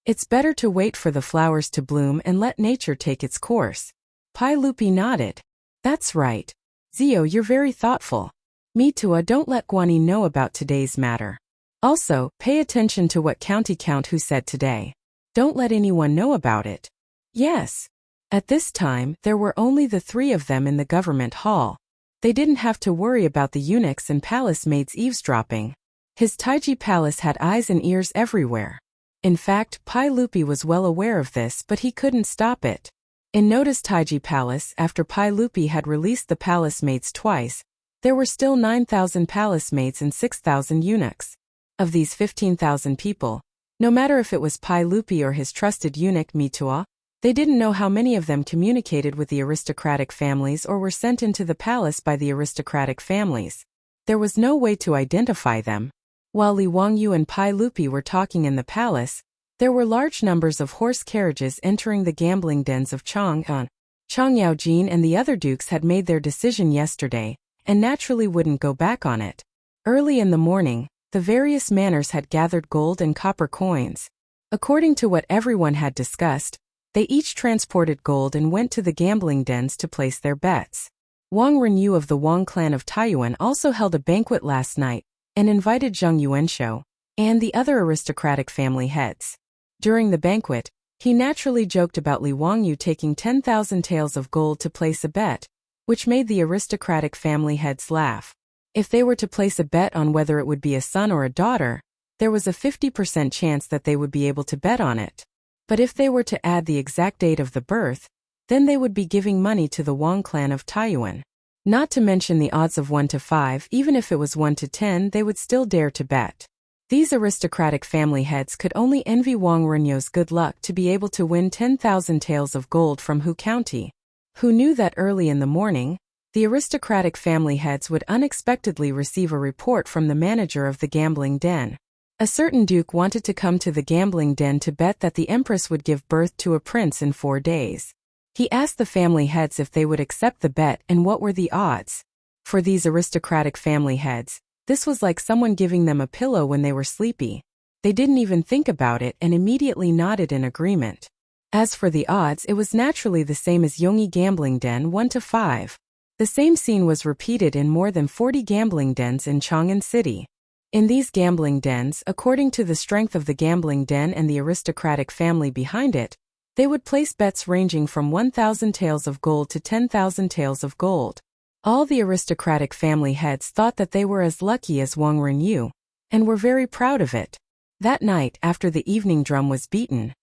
It's better to wait for the flowers to bloom and let nature take its course." Pai Lupi nodded. "That's right. Zio, you're very thoughtful. Mitua, don't let Guanyi know about today's matter. Also, pay attention to what County Count Hu said today. Don't let anyone know about it." "Yes." At this time, there were only the three of them in the government hall. They didn't have to worry about the eunuchs and palace maids eavesdropping. His Taiji palace had eyes and ears everywhere. In fact, Pai Lupi was well aware of this, but he couldn't stop it. In Noda's Taiji palace, after Pai Lupi had released the palace maids twice, there were still 9,000 palace maids and 6,000 eunuchs. Of these 15,000 people, no matter if it was Pai Lupi or his trusted eunuch Mitua, they didn't know how many of them communicated with the aristocratic families or were sent into the palace by the aristocratic families. There was no way to identify them. While Li Wangyu and Pai Lupi were talking in the palace, there were large numbers of horse carriages entering the gambling dens of Chang'an. Chang Yaojin and the other dukes had made their decision yesterday, and naturally wouldn't go back on it. Early in the morning, the various manors had gathered gold and copper coins. According to what everyone had discussed, they each transported gold and went to the gambling dens to place their bets. Wang Renyu of the Wang clan of Taiyuan also held a banquet last night and invited Zheng Yuanshou and the other aristocratic family heads. During the banquet, he naturally joked about Li Wangyu taking 10,000 taels of gold to place a bet, which made the aristocratic family heads laugh. If they were to place a bet on whether it would be a son or a daughter, there was a 50% chance that they would be able to bet on it. But if they were to add the exact date of the birth, then they would be giving money to the Wang clan of Taiyuan. Not to mention the odds of 1 to 5, even if it was 1 to 10, they would still dare to bet. These aristocratic family heads could only envy Wang Renyu's good luck to be able to win 10,000 taels of gold from Hu County. Who knew that early in the morning, the aristocratic family heads would unexpectedly receive a report from the manager of the gambling den. A certain duke wanted to come to the gambling den to bet that the empress would give birth to a prince in 4 days. He asked the family heads if they would accept the bet and what were the odds. For these aristocratic family heads, this was like someone giving them a pillow when they were sleepy. They didn't even think about it and immediately nodded in agreement. As for the odds, it was naturally the same as Yongyi gambling den, 1 to 5. The same scene was repeated in more than 40 gambling dens in Chang'an City. In these gambling dens, according to the strength of the gambling den and the aristocratic family behind it, they would place bets ranging from 1,000 taels of gold to 10,000 taels of gold. All the aristocratic family heads thought that they were as lucky as Wang Renyu, and were very proud of it. That night, after the evening drum was beaten,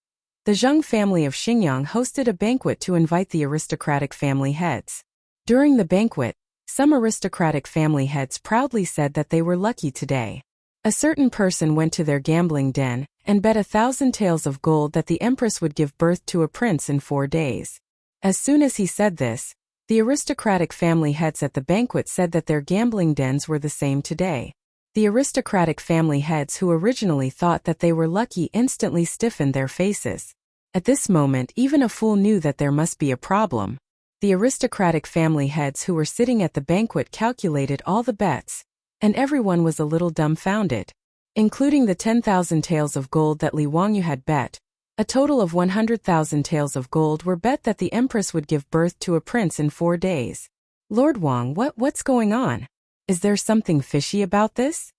the Zheng family of Xingyang hosted a banquet to invite the aristocratic family heads. During the banquet, some aristocratic family heads proudly said that they were lucky today. A certain person went to their gambling den and bet 1,000 taels of gold that the empress would give birth to a prince in 4 days. As soon as he said this, the aristocratic family heads at the banquet said that their gambling dens were the same today. The aristocratic family heads who originally thought that they were lucky instantly stiffened their faces. At this moment, even a fool knew that there must be a problem. The aristocratic family heads who were sitting at the banquet calculated all the bets, and everyone was a little dumbfounded. Including the 10,000 taels of gold that Li Wangyu had bet, a total of 100,000 taels of gold were bet that the empress would give birth to a prince in 4 days. Lord Wang, what's going on? Is there something fishy about this?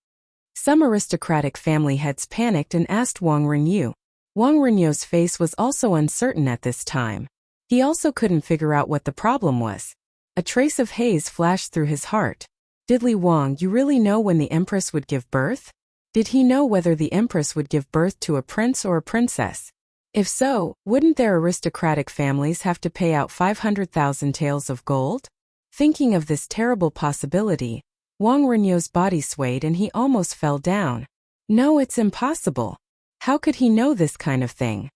Some aristocratic family heads panicked and asked Wang Renyu. Wang Renyu's face was also uncertain at this time. He also couldn't figure out what the problem was. A trace of haze flashed through his heart. Did Li Wang you really know when the empress would give birth? Did he know whether the empress would give birth to a prince or a princess? If so, wouldn't their aristocratic families have to pay out 500,000 taels of gold? Thinking of this terrible possibility, Wang Renyu's body swayed and he almost fell down. No, it's impossible. How could he know this kind of thing?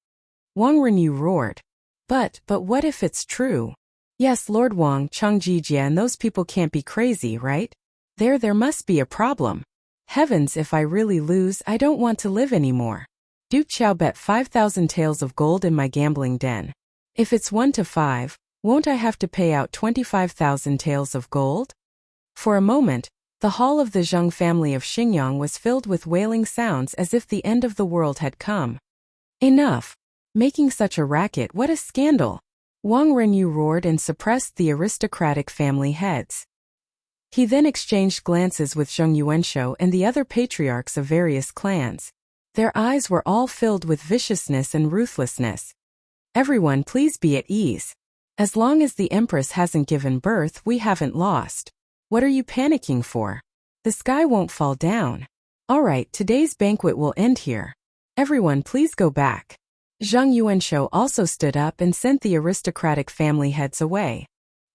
Wang Renyu roared. But what if it's true? Yes, Lord Wang, Chang Jijia and those people can't be crazy, right? There must be a problem. Heavens, if I really lose, I don't want to live anymore. Duke Qiao bet 5,000 taels of gold in my gambling den. If it's 1 to 5, won't I have to pay out 25,000 taels of gold? For a moment, the hall of the Zheng family of Xingyang was filled with wailing sounds as if the end of the world had come. Enough! Making such a racket, what a scandal! Wang Renyu roared and suppressed the aristocratic family heads. He then exchanged glances with Zheng Yuanshou and the other patriarchs of various clans. Their eyes were all filled with viciousness and ruthlessness. Everyone, please be at ease. As long as the Empress hasn't given birth, we haven't lost. What are you panicking for? The sky won't fall down. All right, today's banquet will end here. Everyone, please go back. Zheng Yuanshou also stood up and sent the aristocratic family heads away.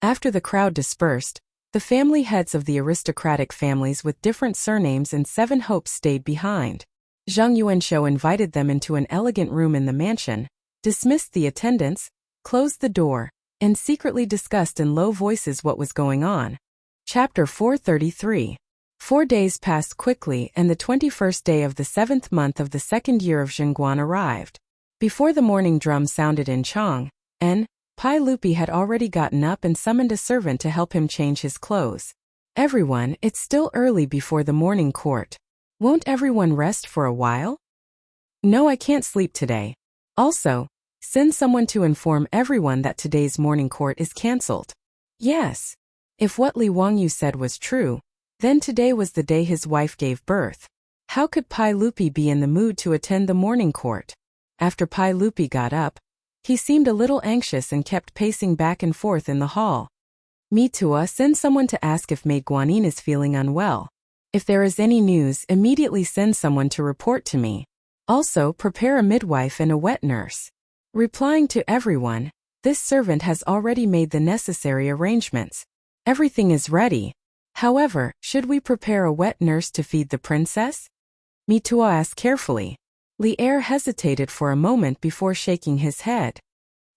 After the crowd dispersed, the family heads of the aristocratic families with different surnames and 7 hopes stayed behind. Zheng Yuanshou invited them into an elegant room in the mansion, dismissed the attendants, closed the door, and secretly discussed in low voices what was going on. Chapter 433. 4 days passed quickly and the 21st day of the 7th month of the 2nd year of Zhenguan arrived. Before the morning drum sounded in Chang'an, Pai Lupi had already gotten up and summoned a servant to help him change his clothes. Everyone, it's still early before the morning court. Won't everyone rest for a while? No, I can't sleep today. Also, send someone to inform everyone that today's morning court is cancelled. Yes. If what Li Wangyu said was true, then today was the day his wife gave birth. How could Pai Lupi be in the mood to attend the morning court? After Pai Lupi got up, he seemed a little anxious and kept pacing back and forth in the hall. Mitua, send someone to ask if Maid Guanyin is feeling unwell. If there is any news, immediately send someone to report to me. Also, prepare a midwife and a wet nurse. Replying to everyone, this servant has already made the necessary arrangements. Everything is ready. However, should we prepare a wet nurse to feed the princess? Mitua asked carefully. Li Er hesitated for a moment before shaking his head.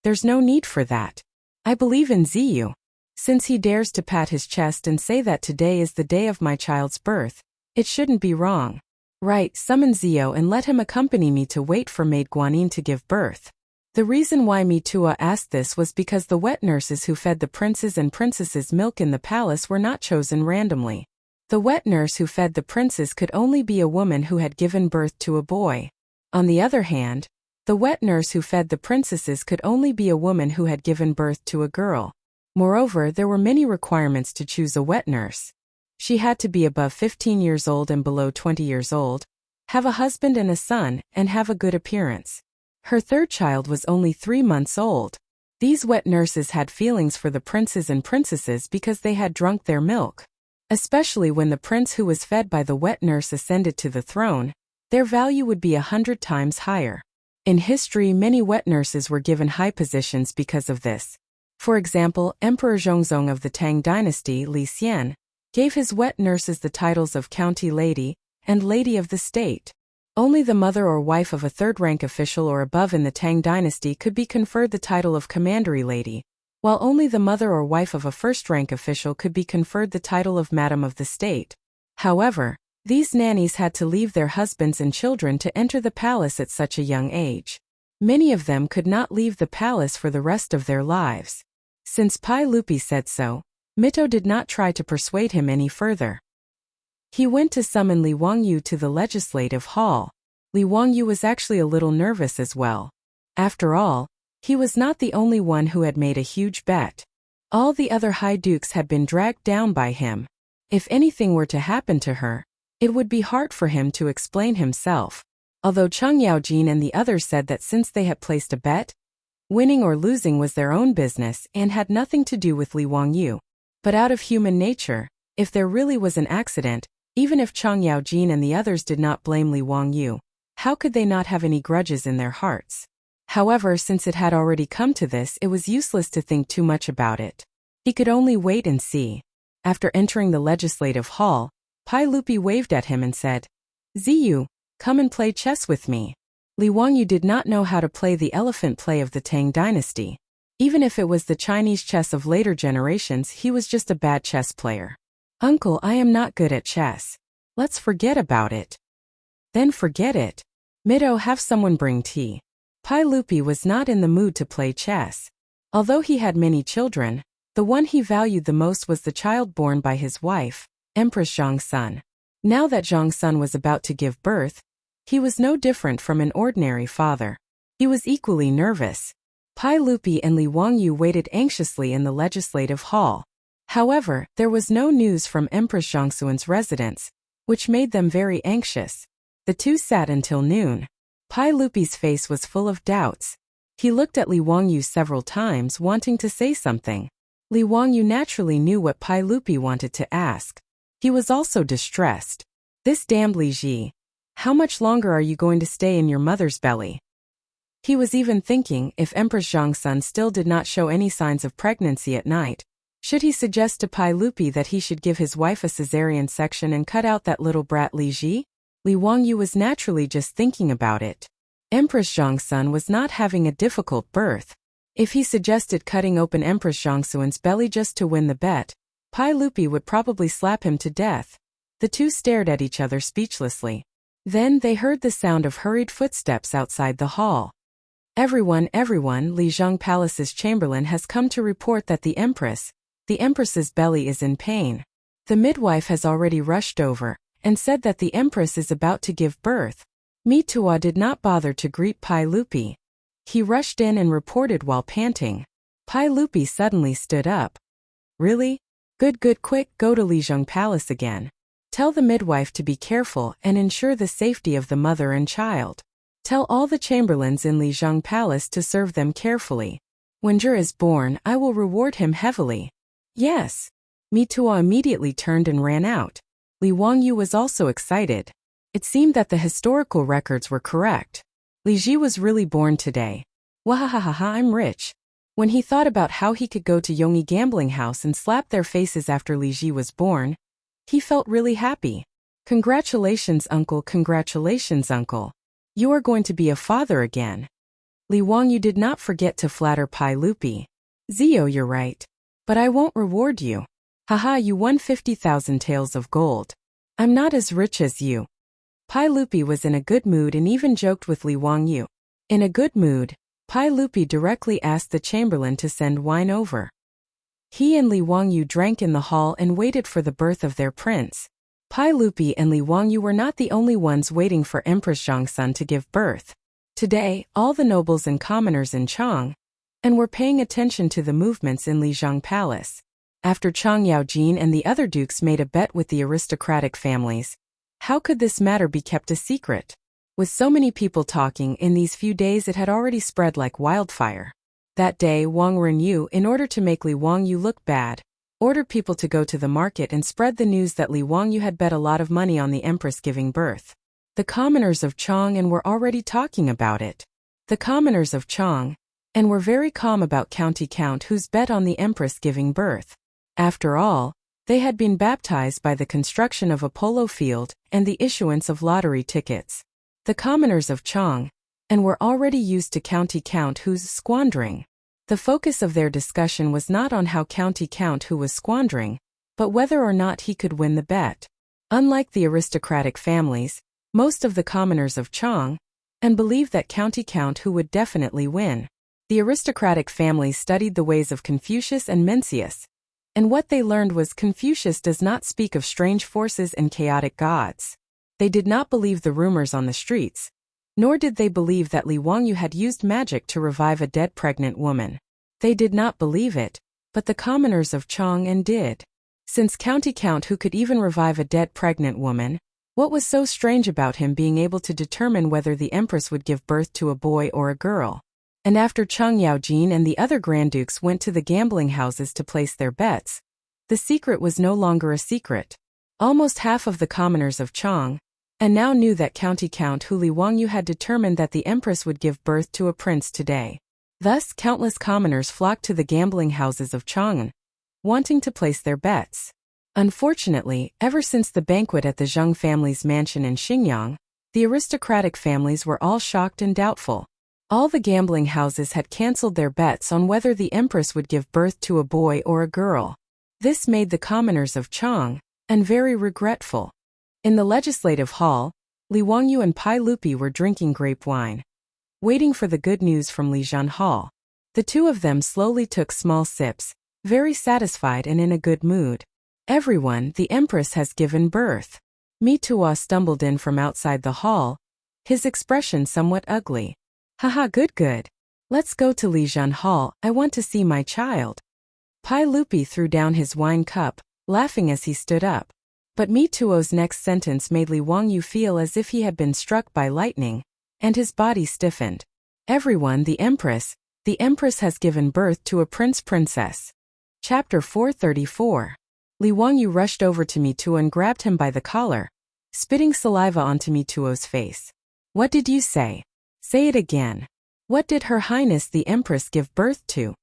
There's no need for that. I believe in Ziyu. Since he dares to pat his chest and say that today is the day of my child's birth, it shouldn't be wrong. Right, summon Ziyu and let him accompany me to wait for Maid Guanyin to give birth. The reason why Mitua asked this was because the wet nurses who fed the princes and princesses milk in the palace were not chosen randomly. The wet nurse who fed the princes could only be a woman who had given birth to a boy. On the other hand, the wet nurse who fed the princesses could only be a woman who had given birth to a girl. Moreover, there were many requirements to choose a wet nurse. She had to be above 15 years old and below 20 years old, have a husband and a son, and have a good appearance. Her third child was only 3 months old. These wet nurses had feelings for the princes and princesses because they had drunk their milk. Especially when the prince who was fed by the wet nurse ascended to the throne, their value would be 100 times higher. In history, many wet nurses were given high positions because of this. For example, Emperor Zhongzong of the Tang dynasty, Li Xian, gave his wet nurses the titles of County Lady and Lady of the State. Only the mother or wife of a third-rank official or above in the Tang dynasty could be conferred the title of Commandery Lady, while only the mother or wife of a first-rank official could be conferred the title of Madam of the State. However, these nannies had to leave their husbands and children to enter the palace at such a young age. Many of them could not leave the palace for the rest of their lives. Since Pai Lupi said so, Mito did not try to persuade him any further. He went to summon Li Wangyu to the legislative hall. Li Wangyu was actually a little nervous as well. After all, he was not the only one who had made a huge bet. All the other high dukes had been dragged down by him. If anything were to happen to her, it would be hard for him to explain himself. Although Cheng Yaojin and the others said that since they had placed a bet, winning or losing was their own business and had nothing to do with Li Wangyu. But out of human nature, if there really was an accident, even if Cheng Yaojin and the others did not blame Li Wangyu, how could they not have any grudges in their hearts? However, since it had already come to this, it was useless to think too much about it. He could only wait and see. After entering the legislative hall, Pai Lupi waved at him and said, "Ziyu, come and play chess with me." Li Wangyu did not know how to play the elephant play of the Tang dynasty. Even if it was the Chinese chess of later generations, he was just a bad chess player. "Uncle, I am not good at chess." Let's forget about it. Then forget it. Mido, have someone bring tea. Pai Lupi was not in the mood to play chess. Although he had many children, the one he valued the most was the child born by his wife, Empress Zhongsun. Now that Zhongsun was about to give birth, he was no different from an ordinary father. He was equally nervous. Pai Lupi and Li Wangyu waited anxiously in the legislative hall. However, there was no news from Empress Zhongsun's residence, which made them very anxious. The two sat until noon. Pai Lupi's face was full of doubts. He looked at Li Wangyu several times, wanting to say something. Li Wangyu naturally knew what Pai Lupi wanted to ask. He was also distressed. This damned Li Ji. How much longer are you going to stay in your mother's belly? He was even thinking, if Empress Zhongsun still did not show any signs of pregnancy at night, should he suggest to Pai Lupi that he should give his wife a cesarean section and cut out that little brat Li Ji? Li Wangyu was naturally just thinking about it. Empress Zhongsun was not having a difficult birth. If he suggested cutting open Empress Zhongsun's belly just to win the bet, Pai Lupi would probably slap him to death. The two stared at each other speechlessly. Then they heard the sound of hurried footsteps outside the hall. Everyone, Li Zhong Palace's chamberlain has come to report that the Empress's belly is in pain. The midwife has already rushed over and said that the Empress is about to give birth. Mitua did not bother to greet Pai Lupi. He rushed in and reported while panting. Pai Lupi suddenly stood up. Really? Good, quick, go to Li Zhong Palace again. Tell the midwife to be careful and ensure the safety of the mother and child. Tell all the chamberlains in Li Zhong Palace to serve them carefully. When Zhe is born, I will reward him heavily. Yes. Mitua immediately turned and ran out. Li Wangyu was also excited. It seemed that the historical records were correct. Li Ji was really born today. Wahahaha, I'm rich. When he thought about how he could go to Yongyi gambling house and slap their faces after Li Ji was born, he felt really happy. Congratulations, uncle, congratulations, uncle. You are going to be a father again. Li Wangyu did not forget to flatter Pai Lupi. Zio, you're right. But I won't reward you. Haha, you won 50,000 taels of gold. I'm not as rich as you. Pai Lupi was in a good mood and even joked with Li Wangyu. In a good mood, Pai Lupi directly asked the chamberlain to send wine over. He and Li Wangyu drank in the hall and waited for the birth of their prince. Pai Lupi and Li Wangyu were not the only ones waiting for Empress Zhongsun to give birth. Today, all the nobles and commoners in Chang'an were paying attention to the movements in Li Zhong Palace. After Chang Yaojin and the other dukes made a bet with the aristocratic families, how could this matter be kept a secret? With so many people talking, in these few days it had already spread like wildfire. That day, Wang Renyu, in order to make Li Wangyu look bad, ordered people to go to the market and spread the news that Li Wangyu had bet a lot of money on the Empress giving birth. The commoners of Chang'an were already talking about it. The commoners of Chang'an were very calm about County Count whose bet on the Empress giving birth. After all, they had been baptized by the construction of a polo field and the issuance of lottery tickets. The commoners of Chang'an were already used to County Count who's squandering. The focus of their discussion was not on how County Count who was squandering, but whether or not he could win the bet. Unlike the aristocratic families, most of the commoners of Chang'an believed that County Count who would definitely win. The aristocratic families studied the ways of Confucius and Mencius, and what they learned was Confucius does not speak of strange forces and chaotic gods. They did not believe the rumors on the streets, nor did they believe that Li Wangyu had used magic to revive a dead pregnant woman. They did not believe it, but the commoners of Chang'an did. Since County Count who could even revive a dead pregnant woman, what was so strange about him being able to determine whether the Empress would give birth to a boy or a girl? And after Chang Yaojin and the other Grand Dukes went to the gambling houses to place their bets, the secret was no longer a secret. Almost half of the commoners of Chang'an now knew that County Count who Li Wangyu had determined that the Empress would give birth to a prince today. Thus, countless commoners flocked to the gambling houses of Chang'an, wanting to place their bets. Unfortunately, ever since the banquet at the Zheng family's mansion in Xingyang, the aristocratic families were all shocked and doubtful. All the gambling houses had cancelled their bets on whether the Empress would give birth to a boy or a girl. This made the commoners of Chang'an very regretful. In the legislative hall, Li Wangyu and Pai Lupi were drinking grape wine. Waiting for the good news from Lijian Hall. The two of them slowly took small sips, very satisfied and in a good mood. Everyone, the Empress has given birth. Mi Tuo stumbled in from outside the hall, his expression somewhat ugly. Haha, good. Let's go to Lijian Hall, I want to see my child. Pai Lupi threw down his wine cup, laughing as he stood up. But Mi Tuo's next sentence made Li Wangyu feel as if he had been struck by lightning, and his body stiffened. Everyone, the Empress has given birth to a princess. Chapter 434. Li Wangyu rushed over to Mi Tuo and grabbed him by the collar, spitting saliva onto Mi Tuo's face. What did you say? Say it again. What did Her Highness the Empress give birth to?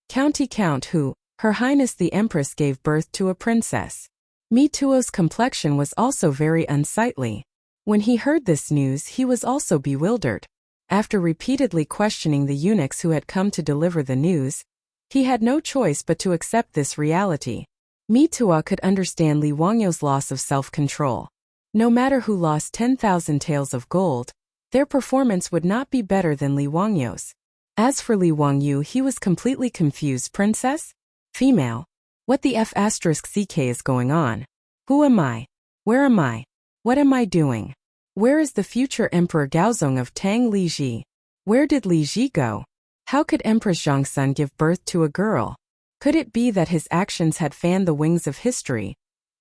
Count who, Her Highness the Empress gave birth to a princess. Mi Tuo's complexion was also very unsightly. When he heard this news, he was also bewildered. After repeatedly questioning the eunuchs who had come to deliver the news, he had no choice but to accept this reality. Mi Tuo could understand Li Wangyu's loss of self-control. No matter who lost 10,000 taels of gold, their performance would not be better than Li Wangyu's. As for Li Wangyu, he was completely confused. Princess? Female? What the F***ck is going on? Who am I? Where am I? What am I doing? Where is the future Emperor Gaozong of Tang Liji? Where did Liji go? How could Empress Zhongsun give birth to a girl? Could it be that his actions had fanned the wings of history,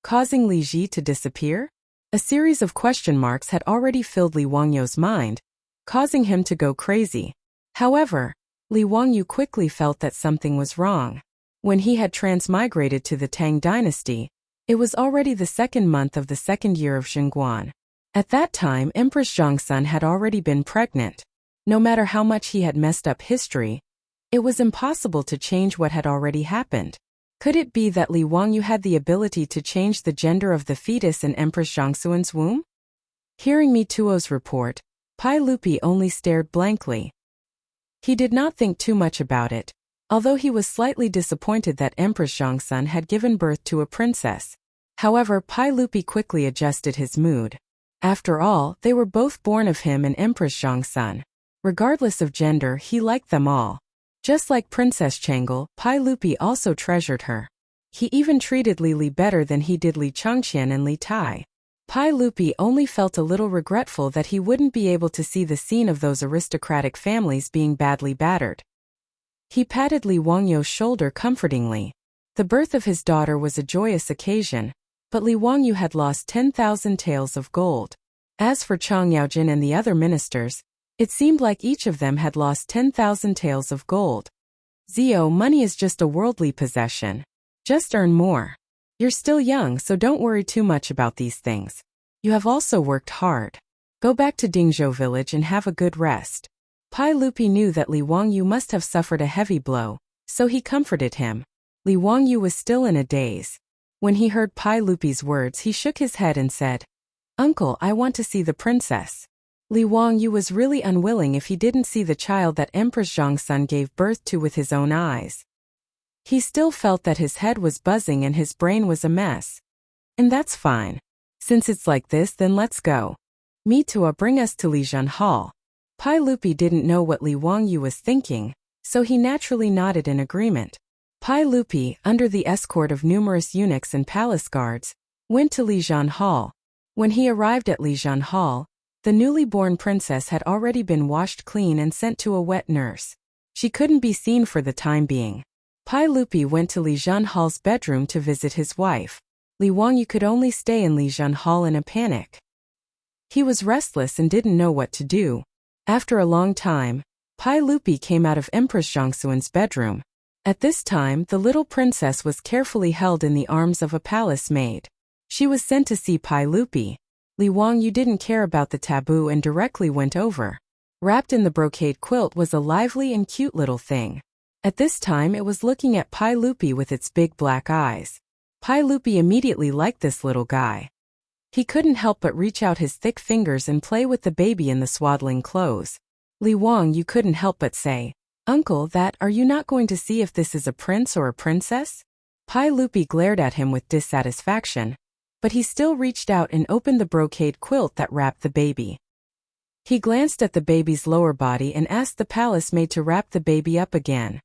causing Liji to disappear? A series of question marks had already filled Li Wangyu's mind, causing him to go crazy. However, Li Wangyu quickly felt that something was wrong. When he had transmigrated to the Tang dynasty, it was already the second month of the second year of Chang'an. At that time, Empress Zhongsun had already been pregnant. No matter how much he had messed up history, it was impossible to change what had already happened. Could it be that Li Wangyu had the ability to change the gender of the fetus in Empress Zhongsun's womb? Hearing Mi Tuo's report, Pai Lupi only stared blankly. He did not think too much about it, although he was slightly disappointed that Empress Zhongsun had given birth to a princess. However, Pai Lupi quickly adjusted his mood. After all, they were both born of him and Empress Zhongsun. Regardless of gender, he liked them all. Just like Princess Chang'an, Pai Lupi also treasured her. He even treated Li Li better than he did Li Changqian and Li Tai. Pai Lupi only felt a little regretful that he wouldn't be able to see the scene of those aristocratic families being badly battered. He patted Li Wangyu's shoulder comfortingly. The birth of his daughter was a joyous occasion, but Li Wangyu had lost 10,000 taels of gold. As for Chang Yaojin and the other ministers, it seemed like each of them had lost 10,000 taels of gold. Zio, money is just a worldly possession. Just earn more. You're still young, so don't worry too much about these things. You have also worked hard. Go back to Dingzhou village and have a good rest. Pai Lupi knew that Li Wangyu must have suffered a heavy blow, so he comforted him. Li Wangyu was still in a daze. When he heard Pai Lupi's words, he shook his head and said, "Uncle, I want to see the princess." Li Wangyu was really unwilling if he didn't see the child that Empress Zhongsun gave birth to with his own eyes. He still felt that his head was buzzing and his brain was a mess. And that's fine. Since it's like this, then let's go. Mi Tuo, bring us to Lijian Hall. Pai Lupi didn't know what Li Wangyu was thinking, so he naturally nodded in agreement. Pai Lupi, under the escort of numerous eunuchs and palace guards, went to Lijian Hall. When he arrived at Lijian Hall, the newly born princess had already been washed clean and sent to a wet nurse. She couldn't be seen for the time being. Pai Lupi went to Lijian Hall's bedroom to visit his wife. Li Wangyu could only stay in Lijian Hall in a panic. He was restless and didn't know what to do. After a long time, Pai Lupi came out of Empress Zhongsun's bedroom. At this time, the little princess was carefully held in the arms of a palace maid. She was sent to see Pai Lupi. Li Wangyu didn't care about the taboo and directly went over. Wrapped in the brocade quilt was a lively and cute little thing. At this time it was looking at Pai Lupi with its big black eyes. Pai Lupi immediately liked this little guy. He couldn't help but reach out his thick fingers and play with the baby in the swaddling clothes. Li Wangyu couldn't help but say, "Uncle, are you not going to see if this is a prince or a princess?" Pai Lupi glared at him with dissatisfaction. but he still reached out and opened the brocade quilt that wrapped the baby. He glanced at the baby's lower body and asked the palace maid to wrap the baby up again.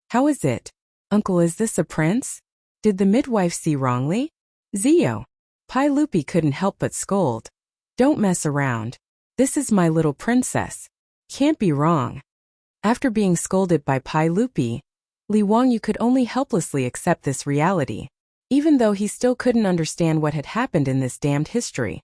How is it? Uncle, is this a prince? Did the midwife see wrongly? Zio. Pai Lupi couldn't help but scold. Don't mess around. This is my little princess. Can't be wrong. After being scolded by Pai Lupi, Li Wangyu could only helplessly accept this reality, even though he still couldn't understand what had happened in this damned history.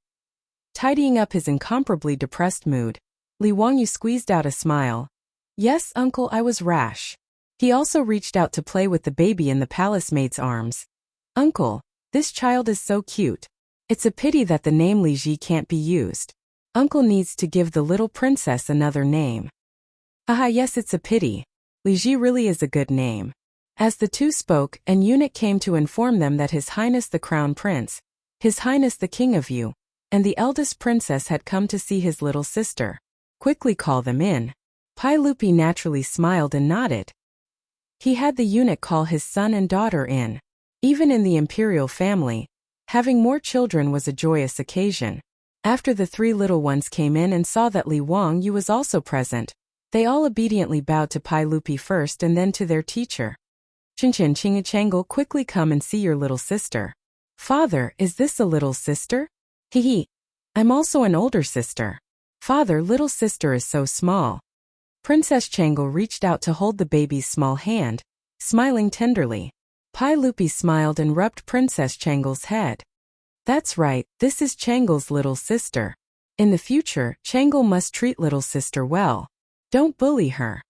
Tidying up his incomparably depressed mood, Li Wangyu squeezed out a smile. Yes, uncle, I was rash. He also reached out to play with the baby in the palace maid's arms. Uncle, this child is so cute. It's a pity that the name Li Ji can't be used. Uncle needs to give the little princess another name. Haha, yes, it's a pity. Li Ji really is a good name. As the two spoke, an eunuch came to inform them that His Highness the Crown Prince, His Highness the King of Yu, and the eldest princess had come to see his little sister. Quickly call them in. Pai Lupi naturally smiled and nodded. He had the eunuch call his son and daughter in. Even in the imperial family, having more children was a joyous occasion. After the three little ones came in and saw that Li Wangyu was also present, they all obediently bowed to Pai Lupi first and then to their teacher. Chinchin Chang'an, quickly come and see your little sister. Father, is this a little sister? Hee. I'm also an older sister. Father, little sister is so small. Princess Chang'an reached out to hold the baby's small hand, smiling tenderly. Pai Lupi smiled and rubbed Princess Chang'an's head. That's right, this is Chang'an's little sister. In the future, Chang'an must treat little sister well. Don't bully her.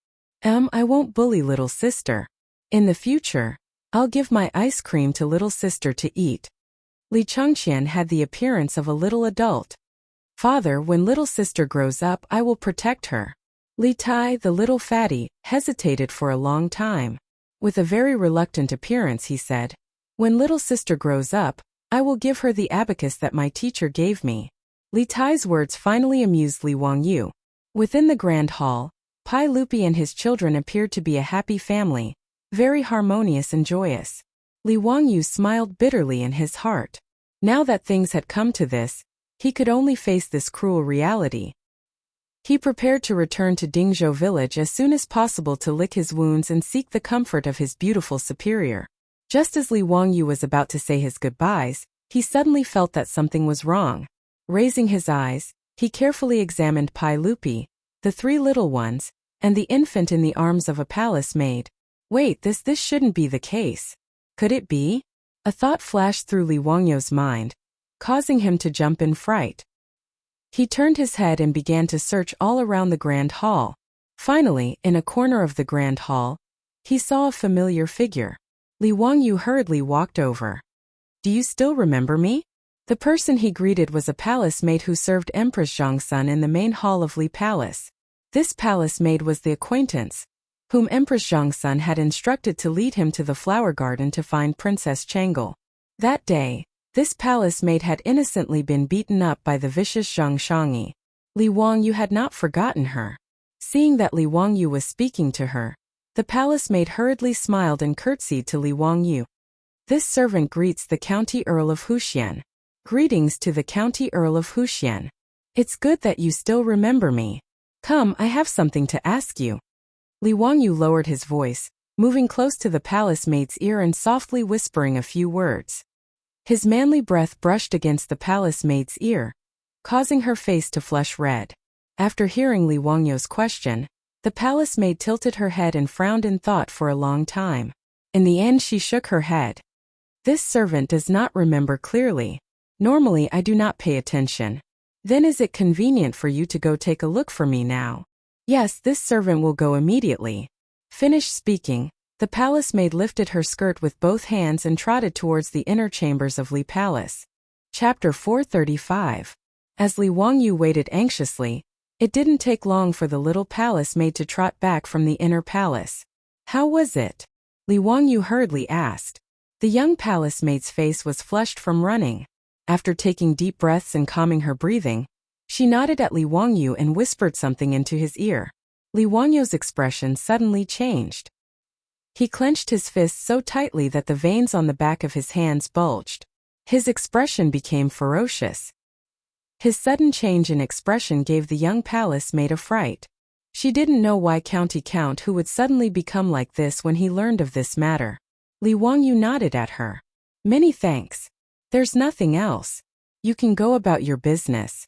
I won't bully little sister. In the future, I'll give my ice cream to little sister to eat. Li Changqian had the appearance of a little adult. Father, when little sister grows up, I will protect her. Li Tai, the little fatty, hesitated for a long time. With a very reluctant appearance, he said, when little sister grows up, I will give her the abacus that my teacher gave me. Li Tai's words finally amused Li Wangyu. Within the grand hall, Pai Lupi and his children appeared to be a happy family, very harmonious and joyous. Li Wangyu smiled bitterly in his heart. Now that things had come to this, he could only face this cruel reality. He prepared to return to Dingzhou village as soon as possible to lick his wounds and seek the comfort of his beautiful superior. Just as Li Wangyu was about to say his goodbyes, he suddenly felt that something was wrong. Raising his eyes, he carefully examined Pai Lupi, the three little ones, and the infant in the arms of a palace maid. Wait, this shouldn't be the case. Could it be? A thought flashed through Li Wangyu's mind, causing him to jump in fright. He turned his head and began to search all around the grand hall. Finally, in a corner of the grand hall, he saw a familiar figure. Li Wangyu hurriedly walked over. Do you still remember me? The person he greeted was a palace maid who served Empress Zhongsun in the main hall of Li Palace. This palace maid was the acquaintance, whom Empress Zhongsun had instructed to lead him to the flower garden to find Princess Chang'an. That day, this palace maid had innocently been beaten up by the vicious Zhang Shangyi. Li Wangyu had not forgotten her. Seeing that Li Wangyu was speaking to her, the palace maid hurriedly smiled and curtsied to Li Wangyu. This servant greets the County Earl of Huxian. Greetings to the County Earl of Huxian. It's good that you still remember me. Come, I have something to ask you. Li Wangyu lowered his voice, moving close to the palace maid's ear and softly whispering a few words. His manly breath brushed against the palace maid's ear, causing her face to flush red. After hearing Li Wangyu's question, the palace maid tilted her head and frowned in thought for a long time. In the end, she shook her head. This servant does not remember clearly. Normally, I do not pay attention. Then is it convenient for you to go take a look for me now? Yes, this servant will go immediately. Finished speaking, the palace maid lifted her skirt with both hands and trotted towards the inner chambers of Li Palace. Chapter 435. As Li Wangyu waited anxiously, it didn't take long for the little palace maid to trot back from the inner palace. How was it? Li Wangyu hurriedly asked. The young palace maid's face was flushed from running. After taking deep breaths and calming her breathing, she nodded at Li Wangyu and whispered something into his ear. Li Wangyu's expression suddenly changed. He clenched his fists so tightly that the veins on the back of his hands bulged. His expression became ferocious. His sudden change in expression gave the young palace maid a fright. She didn't know why County Count who would suddenly become like this when he learned of this matter. Li Wangyu nodded at her. Many thanks. There's nothing else. You can go about your business.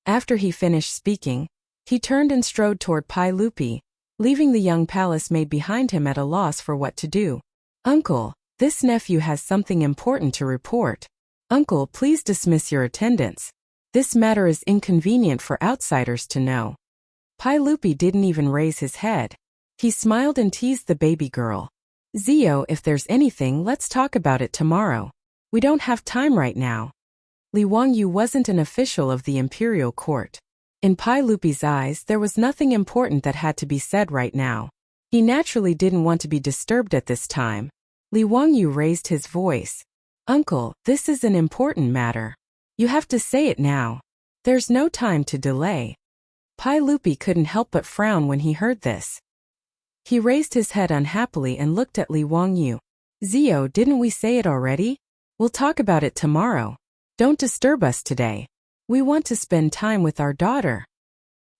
After he finished speaking, he turned and strode toward Pai Lupi, leaving the young palace maid behind him at a loss for what to do. Uncle, this nephew has something important to report. Uncle, please dismiss your attendants. This matter is inconvenient for outsiders to know. Pai Lupi didn't even raise his head. He smiled and teased the baby girl. Zio, if there's anything, let's talk about it tomorrow. We don't have time right now. Li Wangyu wasn't an official of the imperial court. In Pai Lupi's eyes, there was nothing important that had to be said right now. He naturally didn't want to be disturbed at this time. Li Wangyu raised his voice. Uncle, this is an important matter. You have to say it now. There's no time to delay. Pai Lupi couldn't help but frown when he heard this. He raised his head unhappily and looked at Li Wangyu. Zio, didn't we say it already? We'll talk about it tomorrow. Don't disturb us today. We want to spend time with our daughter.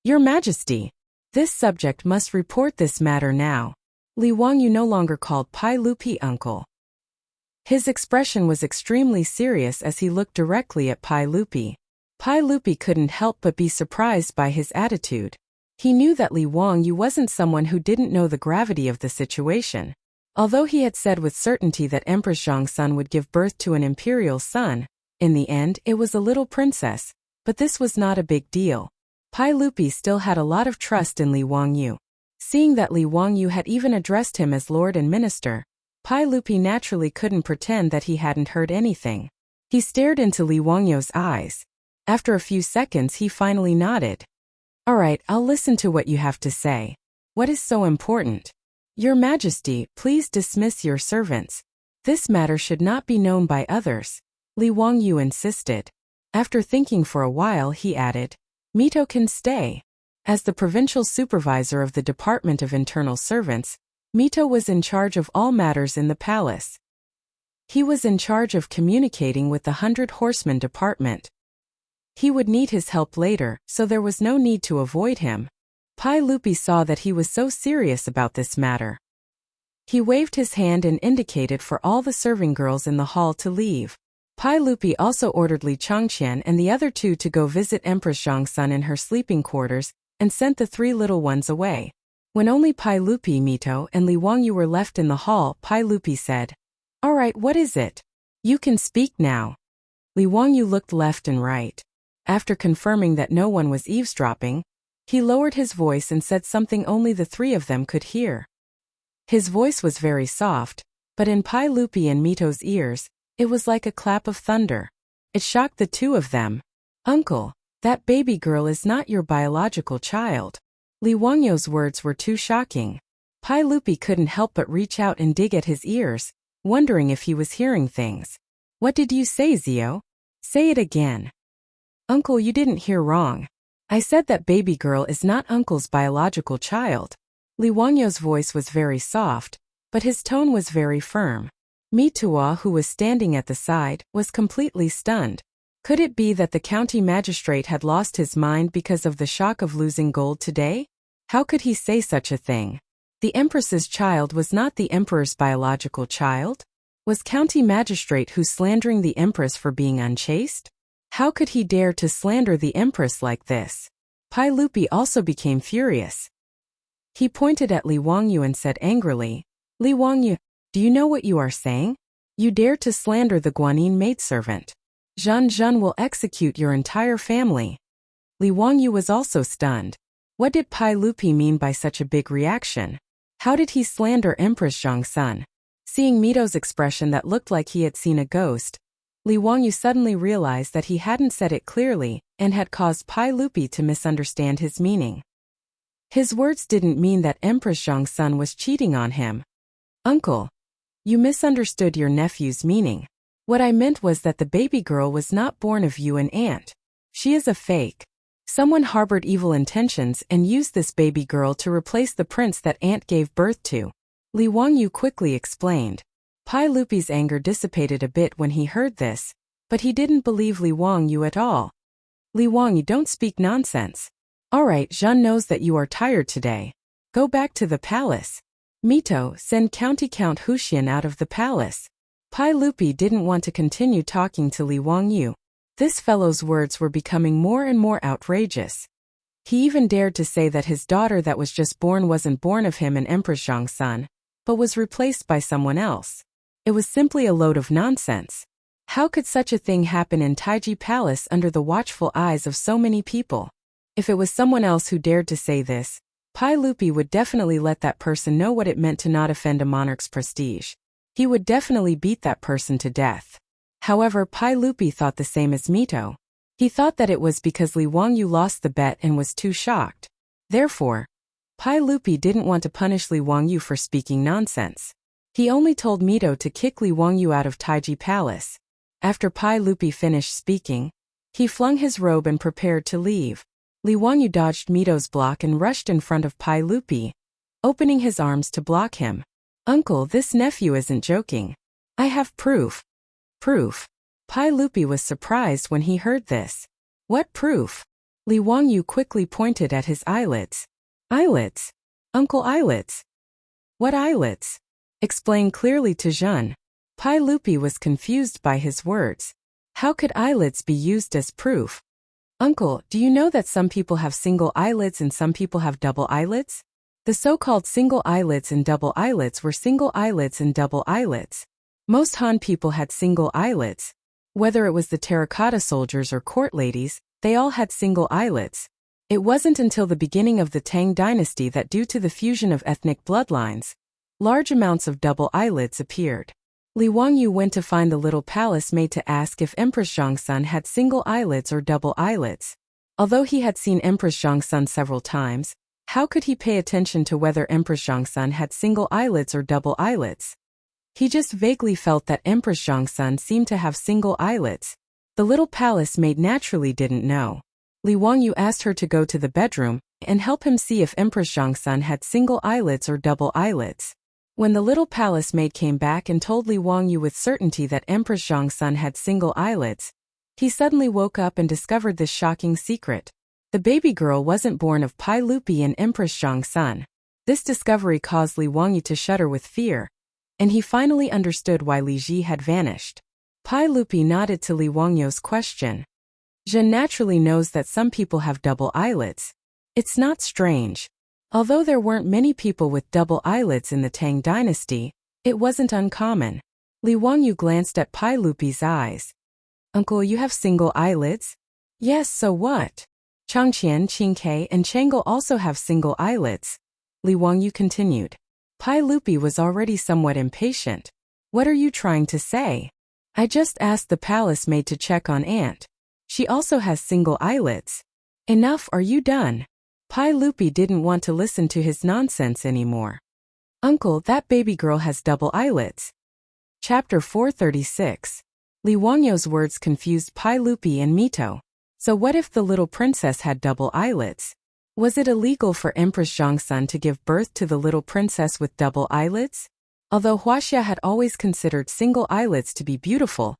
Your Majesty, this subject must report this matter now. Li Wangyu no longer called Pai Lupi uncle. His expression was extremely serious as he looked directly at Pai Lupi. Pai Lupi couldn't help but be surprised by his attitude. He knew that Li Wangyu wasn't someone who didn't know the gravity of the situation. Although he had said with certainty that Empress Zhongsun would give birth to an imperial son, in the end it was a little princess, but this was not a big deal. Pai Lupi still had a lot of trust in Li Wangyu. Seeing that Li Wangyu had even addressed him as Lord and Minister, Pai Lupi naturally couldn't pretend that he hadn't heard anything. He stared into Li Wangyu's eyes. After a few seconds he finally nodded. All right, I'll listen to what you have to say. What is so important? Your Majesty, please dismiss your servants. This matter should not be known by others. Li Wangyu insisted. After thinking for a while he added, Mito can stay. As the provincial supervisor of the Department of Internal Servants, Mito was in charge of all matters in the palace. He was in charge of communicating with the 100 Horsemen Department. He would need his help later, so there was no need to avoid him. Pai Lupi saw that he was so serious about this matter. He waved his hand and indicated for all the serving girls in the hall to leave. Pai Lupi also ordered Li Chang'an and the other two to go visit Empress Zhongsun in her sleeping quarters, and sent the 3 little ones away. When only Pai Lupi, Mito, and Li Wangyu were left in the hall, Pai Lupi said, All right, what is it? You can speak now. Li Wangyu looked left and right. After confirming that no one was eavesdropping, he lowered his voice and said something only the 3 of them could hear. His voice was very soft, but in Pai Lupi and Mito's ears, it was like a clap of thunder. It shocked the 2 of them. Uncle, that baby girl is not your biological child. Li Wangyu's words were too shocking. Pai Lupi couldn't help but reach out and dig at his ears, wondering if he was hearing things. What did you say, Zio? Say it again. Uncle, you didn't hear wrong. I said that baby girl is not Uncle's biological child. Li Wangyu's voice was very soft, but his tone was very firm. Mitua, who was standing at the side, was completely stunned. Could it be that the county magistrate had lost his mind because of the shock of losing gold today? How could he say such a thing? The Empress's child was not the Emperor's biological child? Was county magistrate who slandering the Empress for being unchaste? How could he dare to slander the Empress like this? Pai Lupi also became furious. He pointed at Li Wangyu and said angrily, Li Wangyu, do you know what you are saying? You dare to slander the Guanyin maidservant. Zhan will execute your entire family. Li Wangyu was also stunned. What did Pai Lupi mean by such a big reaction? How did he slander Empress Zhongsun? Seeing Mito's expression that looked like he had seen a ghost, Li Wangyu suddenly realized that he hadn't said it clearly and had caused Pai Lupi to misunderstand his meaning. His words didn't mean that Empress Zhongsun was cheating on him. Uncle, you misunderstood your nephew's meaning. What I meant was that the baby girl was not born of you and Aunt. She is a fake. Someone harbored evil intentions and used this baby girl to replace the prince that Aunt gave birth to. Li Wangyu quickly explained. Pai Lupi's anger dissipated a bit when he heard this. But he didn't believe Li Wangyu at all. Li Wangyu, don't speak nonsense. Alright, Zhen knows that you are tired today. Go back to the palace. Mito, send County Count Huxian out of the palace. Pai Lupi didn't want to continue talking to Li Wangyu. This fellow's words were becoming more and more outrageous. He even dared to say that his daughter that was just born wasn't born of him and Empress Zhang's son, but was replaced by someone else. It was simply a load of nonsense. How could such a thing happen in Taiji Palace under the watchful eyes of so many people? If it was someone else who dared to say this, Pai Lupi would definitely let that person know what it meant to not offend a monarch's prestige. He would definitely beat that person to death. However, Pai Lupi thought the same as Mito. He thought that it was because Li Wangyu lost the bet and was too shocked. Therefore, Pai Lupi didn't want to punish Li Wangyu for speaking nonsense. He only told Mito to kick Li Wangyu out of Taiji Palace. After Pai Lupi finished speaking, he flung his robe and prepared to leave. Li Wangyu dodged Mito's block and rushed in front of Pai Lupi, opening his arms to block him. Uncle, this nephew isn't joking. I have proof. Proof. Pai Lupi was surprised when he heard this. What proof? Li Wangyu quickly pointed at his eyelids. Eyelids? Uncle, eyelids? What eyelids? Explain clearly to Zhen. Pai Lupi was confused by his words. How could eyelids be used as proof? Uncle, do you know that some people have single eyelids and some people have double eyelids? The so-called single eyelids and double eyelids were single eyelids and double eyelids. Most Han people had single eyelids. Whether it was the terracotta soldiers or court ladies, they all had single eyelids. It wasn't until the beginning of the Tang dynasty that due to the fusion of ethnic bloodlines, large amounts of double eyelids appeared. Li Wangyu went to find the little palace maid to ask if Empress Zhang's son had single eyelids or double eyelids. Although he had seen Empress Zhang's son several times, how could he pay attention to whether Empress Zhang's son had single eyelids or double eyelids? He just vaguely felt that Empress Zhang's son seemed to have single eyelids. The little palace maid naturally didn't know. Li Wangyu asked her to go to the bedroom and help him see if Empress Zhang's son had single eyelids or double eyelids. When the little palace maid came back and told Li Wangyu with certainty that Empress Zhang's son had single eyelids, he suddenly woke up and discovered this shocking secret. The baby girl wasn't born of Pai Lupi and Empress Zhang's son. This discovery caused Li Wangyu to shudder with fear, and he finally understood why Li Ji had vanished. Pai Lupi nodded to Li Wangyu's question. Zhen naturally knows that some people have double eyelids. It's not strange. Although there weren't many people with double eyelids in the Tang dynasty, it wasn't uncommon. Li Wangyu glanced at Pai Lupi's eyes. Uncle, you have single eyelids? Yes, so what? Chang'an, Qingke, and Chang'an also have single eyelids. Li Wangyu continued. Pai Lupi was already somewhat impatient. What are you trying to say? I just asked the palace maid to check on Aunt. She also has single eyelids. Enough, are you done? Pai Lupi didn't want to listen to his nonsense anymore. Uncle, that baby girl has double eyelids. Chapter 436. Li Wangyu's words confused Pai Lupi and Mito. So what if the little princess had double eyelids? Was it illegal for Empress Zhang's son to give birth to the little princess with double eyelids? Although Wuxia had always considered single eyelids to be beautiful,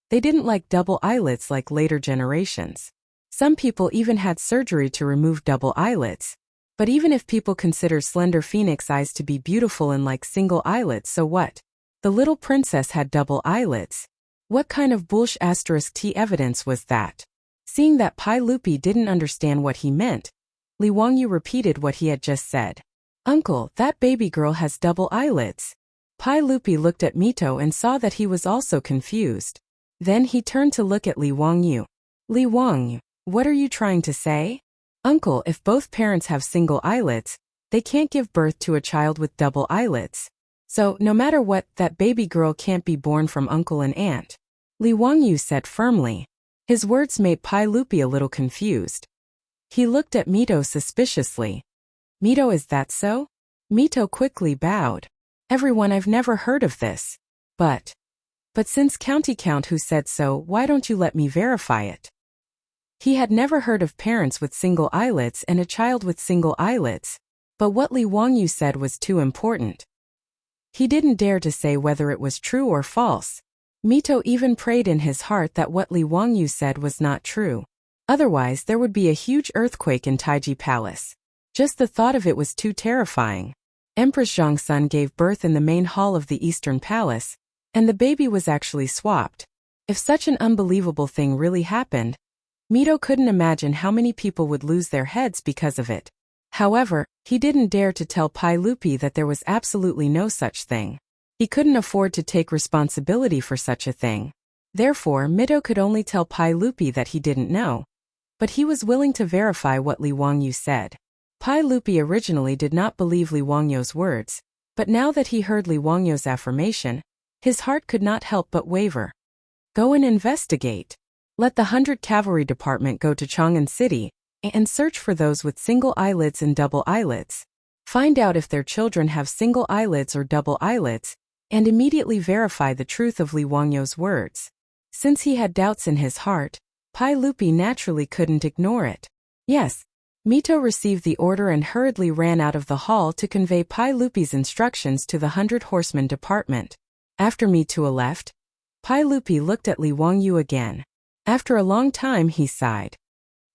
they didn't like double eyelids like later generations. Some people even had surgery to remove double eyelids. But even if people consider slender phoenix eyes to be beautiful and like single eyelids, so what? The little princess had double eyelids. What kind of bullsh** T evidence was that? Seeing that Pai Lupi didn't understand what he meant, Li Wangyu repeated what he had just said. Uncle, that baby girl has double eyelids. Pai Lupi looked at Mito and saw that he was also confused. Then he turned to look at Li Wangyu. Li Wangyu, what are you trying to say? Uncle, if both parents have single eyelids, they can't give birth to a child with double eyelids. So, no matter what, that baby girl can't be born from uncle and aunt. Li Wangyu said firmly. His words made Pai Lupi a little confused. He looked at Mito suspiciously. Mito, is that so? Mito quickly bowed. Everyone, I've never heard of this. But since County Count who said so, why don't you let me verify it? He had never heard of parents with single eyelids and a child with single eyelids. But what Li Wangyu said was too important. He didn't dare to say whether it was true or false. Mito even prayed in his heart that what Li Wangyu said was not true. Otherwise, there would be a huge earthquake in Taiji Palace. Just the thought of it was too terrifying. Empress Zhongsun gave birth in the main hall of the Eastern Palace, and the baby was actually swapped. If such an unbelievable thing really happened, Mito couldn't imagine how many people would lose their heads because of it. However, he didn't dare to tell Pai Lupi that there was absolutely no such thing. He couldn't afford to take responsibility for such a thing. Therefore, Mito could only tell Pai Lupi that he didn't know. But he was willing to verify what Li Wangyu said. Pai Lupi originally did not believe Li Wangyu's words, but now that he heard Li Wangyu's affirmation, his heart could not help but waver. Go and investigate. Let the 100 Cavalry Department go to Chang'an City and search for those with single eyelids and double eyelids. Find out if their children have single eyelids or double eyelids, and immediately verify the truth of Li Wangyu's words. Since he had doubts in his heart, Pai Lupi naturally couldn't ignore it. Yes, Mito received the order and hurriedly ran out of the hall to convey Pai Lupi's instructions to the 100 Horsemen Department. After Mito left, Pai Lupi looked at Li Wangyu again. After a long time he sighed.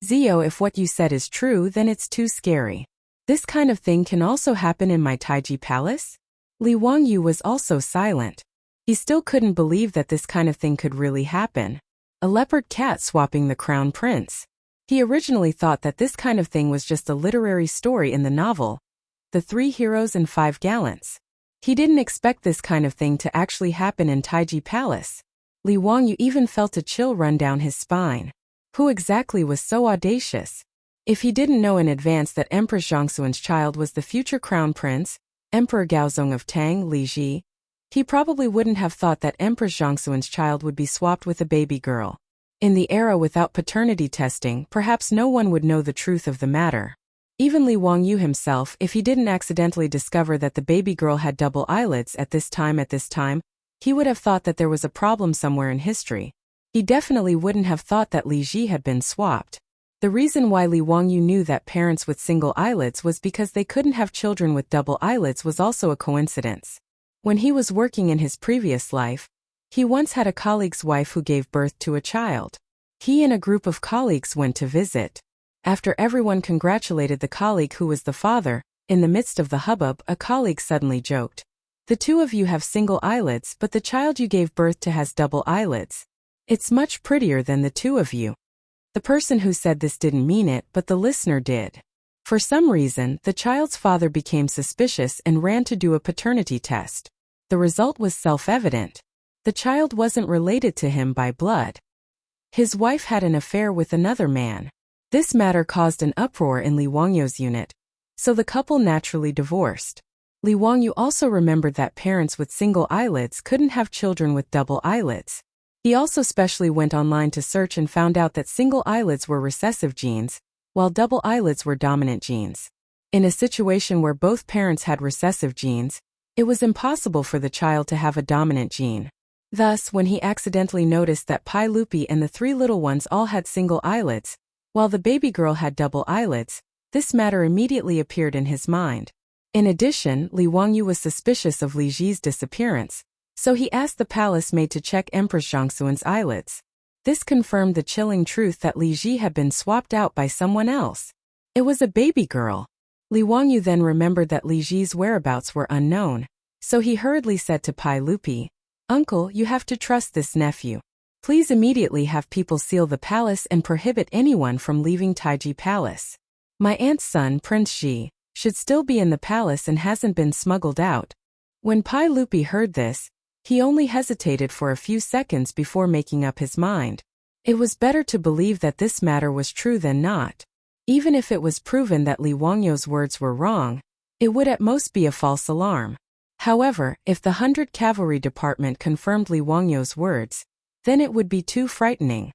Zio, if what you said is true, then it's too scary. This kind of thing can also happen in my Taiji Palace? Li Wangyu was also silent. He still couldn't believe that this kind of thing could really happen. A leopard cat swapping the crown prince. He originally thought that this kind of thing was just a literary story in the novel, The 3 Heroes and 5 Gallants. He didn't expect this kind of thing to actually happen in Taiji Palace. Li Wangyu even felt a chill run down his spine. Who exactly was so audacious? If he didn't know in advance that Empress Zhongxuan's child was the future crown prince, Emperor Gaozong of Tang, Li Ji, he probably wouldn't have thought that Empress Zhongxuan's child would be swapped with a baby girl. In the era without paternity testing, perhaps no one would know the truth of the matter. Even Li Wangyu himself, if he didn't accidentally discover that the baby girl had double eyelids at this time, he would have thought that there was a problem somewhere in history. He definitely wouldn't have thought that Li Ji had been swapped. The reason why Li Wangyu knew that parents with single eyelids was because they couldn't have children with double eyelids was also a coincidence. When he was working in his previous life, he once had a colleague's wife who gave birth to a child. He and a group of colleagues went to visit. After everyone congratulated the colleague who was the father, in the midst of the hubbub, a colleague suddenly joked, "The two of you have single eyelids, but the child you gave birth to has double eyelids. It's much prettier than the two of you." The person who said this didn't mean it, but the listener did. For some reason, the child's father became suspicious and ran to do a paternity test. The result was self-evident. The child wasn't related to him by blood. His wife had an affair with another man. This matter caused an uproar in Li Wangyu's unit, so the couple naturally divorced. Li Wangyu also remembered that parents with single eyelids couldn't have children with double eyelids. He also specially went online to search and found out that single eyelids were recessive genes, while double eyelids were dominant genes. In a situation where both parents had recessive genes, it was impossible for the child to have a dominant gene. Thus, when he accidentally noticed that Pai Lupi and the 3 little ones all had single eyelids, while the baby girl had double eyelids, this matter immediately appeared in his mind. In addition, Li Wangyu was suspicious of Li Ji's disappearance, so he asked the palace maid to check Empress Zhongxuan's eyelids. This confirmed the chilling truth that Li Ji had been swapped out by someone else. It was a baby girl. Li Wangyu then remembered that Li Ji's whereabouts were unknown, so he hurriedly said to Pai Lupi, "Uncle, you have to trust this nephew. Please immediately have people seal the palace and prohibit anyone from leaving Taiji Palace. My aunt's son, Prince Ji, should still be in the palace and hasn't been smuggled out." When Pai Lupi heard this, he only hesitated for a few seconds before making up his mind. It was better to believe that this matter was true than not. Even if it was proven that Li Wangyu's words were wrong, it would at most be a false alarm. However, if the 100 Cavalry Department confirmed Li Wangyu's words, then it would be too frightening.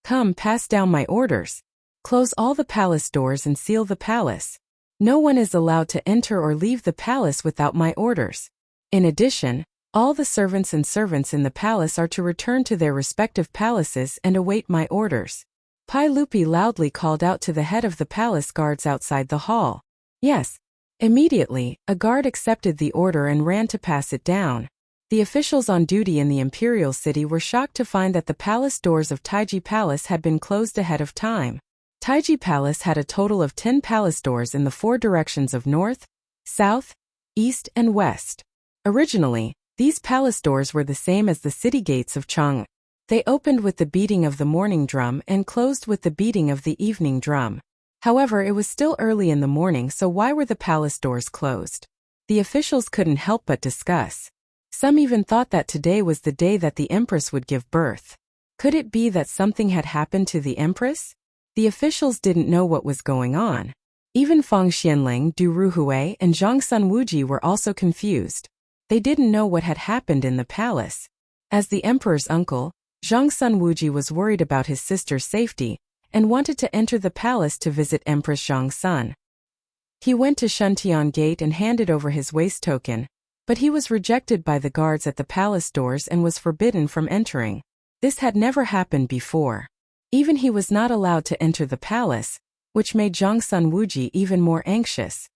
"Come, pass down my orders. Close all the palace doors and seal the palace. No one is allowed to enter or leave the palace without my orders. In addition, all the servants in the palace are to return to their respective palaces and await my orders." Pai Lupi loudly called out to the head of the palace guards outside the hall. Yes. Immediately, a guard accepted the order and ran to pass it down. The officials on duty in the imperial city were shocked to find that the palace doors of Taiji Palace had been closed ahead of time. Taiji Palace had a total of 10 palace doors in the 4 directions of north, south, east, and west. Originally, these palace doors were the same as the city gates of Chang'an. They opened with the beating of the morning drum and closed with the beating of the evening drum. However, it was still early in the morning, so why were the palace doors closed? The officials couldn't help but discuss. Some even thought that today was the day that the empress would give birth. Could it be that something had happened to the empress? The officials didn't know what was going on. Even Feng Xianling, Du Ruhui, and Zhangsun Wuji were also confused. They didn't know what had happened in the palace. As the emperor's uncle, Zhangsun Wuji was worried about his sister's safety and wanted to enter the palace to visit Empress Zhangsun. He went to Shuntian Gate and handed over his waist token, but he was rejected by the guards at the palace doors and was forbidden from entering. This had never happened before. Even he was not allowed to enter the palace, which made Zhangsun Wuji even more anxious.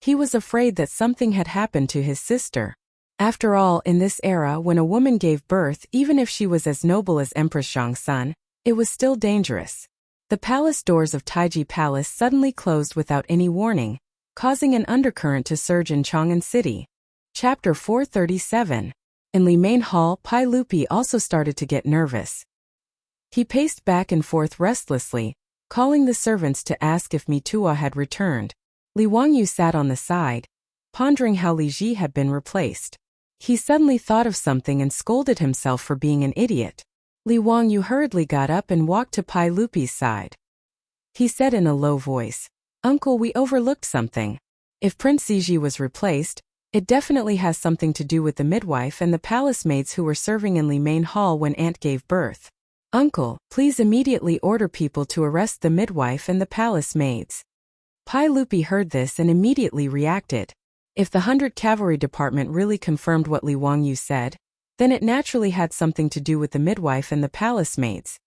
He was afraid that something had happened to his sister. After all, in this era when a woman gave birth, even if she was as noble as Empress Zhangsun, it was still dangerous. The palace doors of Taiji Palace suddenly closed without any warning, causing an undercurrent to surge in Chang'an City. Chapter 437. In Limain Hall, Pai Lupi also started to get nervous. He paced back and forth restlessly, calling the servants to ask if Mitua had returned. Li Wangyu sat on the side, pondering how Li Ji had been replaced. He suddenly thought of something and scolded himself for being an idiot. Li Wangyu hurriedly got up and walked to Pai Lupi's side. He said in a low voice, "Uncle, we overlooked something. If Prince Ziji was replaced, it definitely has something to do with the midwife and the palace maids who were serving in Limain Hall when Aunt gave birth. Uncle, please immediately order people to arrest the midwife and the palace maids." Pai Lupi heard this and immediately reacted. If the 100 Cavalry Department really confirmed what Li Wangyu said, then it naturally had something to do with the midwife and the palace maids.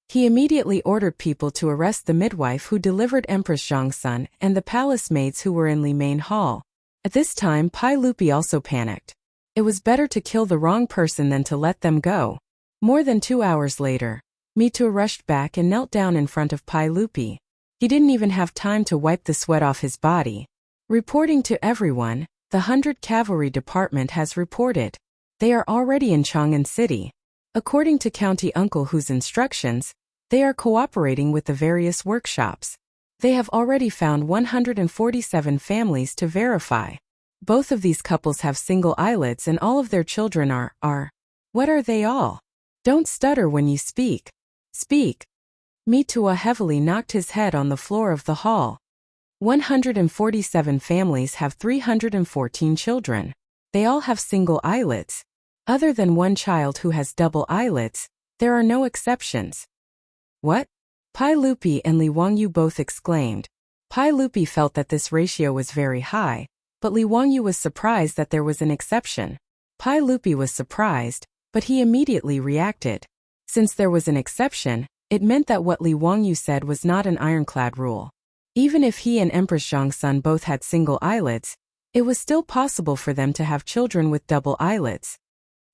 He immediately ordered people to arrest the midwife who delivered Empress Zhangsun and the palace maids who were in Limain Hall. At this time, Pai Lupi also panicked. It was better to kill the wrong person than to let them go. More than 2 hours later, Mitua rushed back and knelt down in front of Pai Lupi. He didn't even have time to wipe the sweat off his body. Reporting to everyone, the 100 Cavalry Department has reported. They are already in Chang'an City. According to County Uncle Hu's instructions, they are cooperating with the various workshops. They have already found 147 families to verify. Both of these couples have single eyelids and all of their children are. What are they all? Don't stutter when you speak. Speak. Mitua heavily knocked his head on the floor of the hall. 147 families have 314 children. They all have single eyelids. Other than one child who has double eyelids, there are no exceptions. What? Pai Lupi and Li Wangyu both exclaimed. Pai Lupi felt that this ratio was very high, but Li Wangyu was surprised that there was an exception. Pai Lupi was surprised, but he immediately reacted. Since there was an exception, it meant that what Li Wangyu said was not an ironclad rule. Even if he and Empress Zhangsun both had single eyelids, it was still possible for them to have children with double eyelids.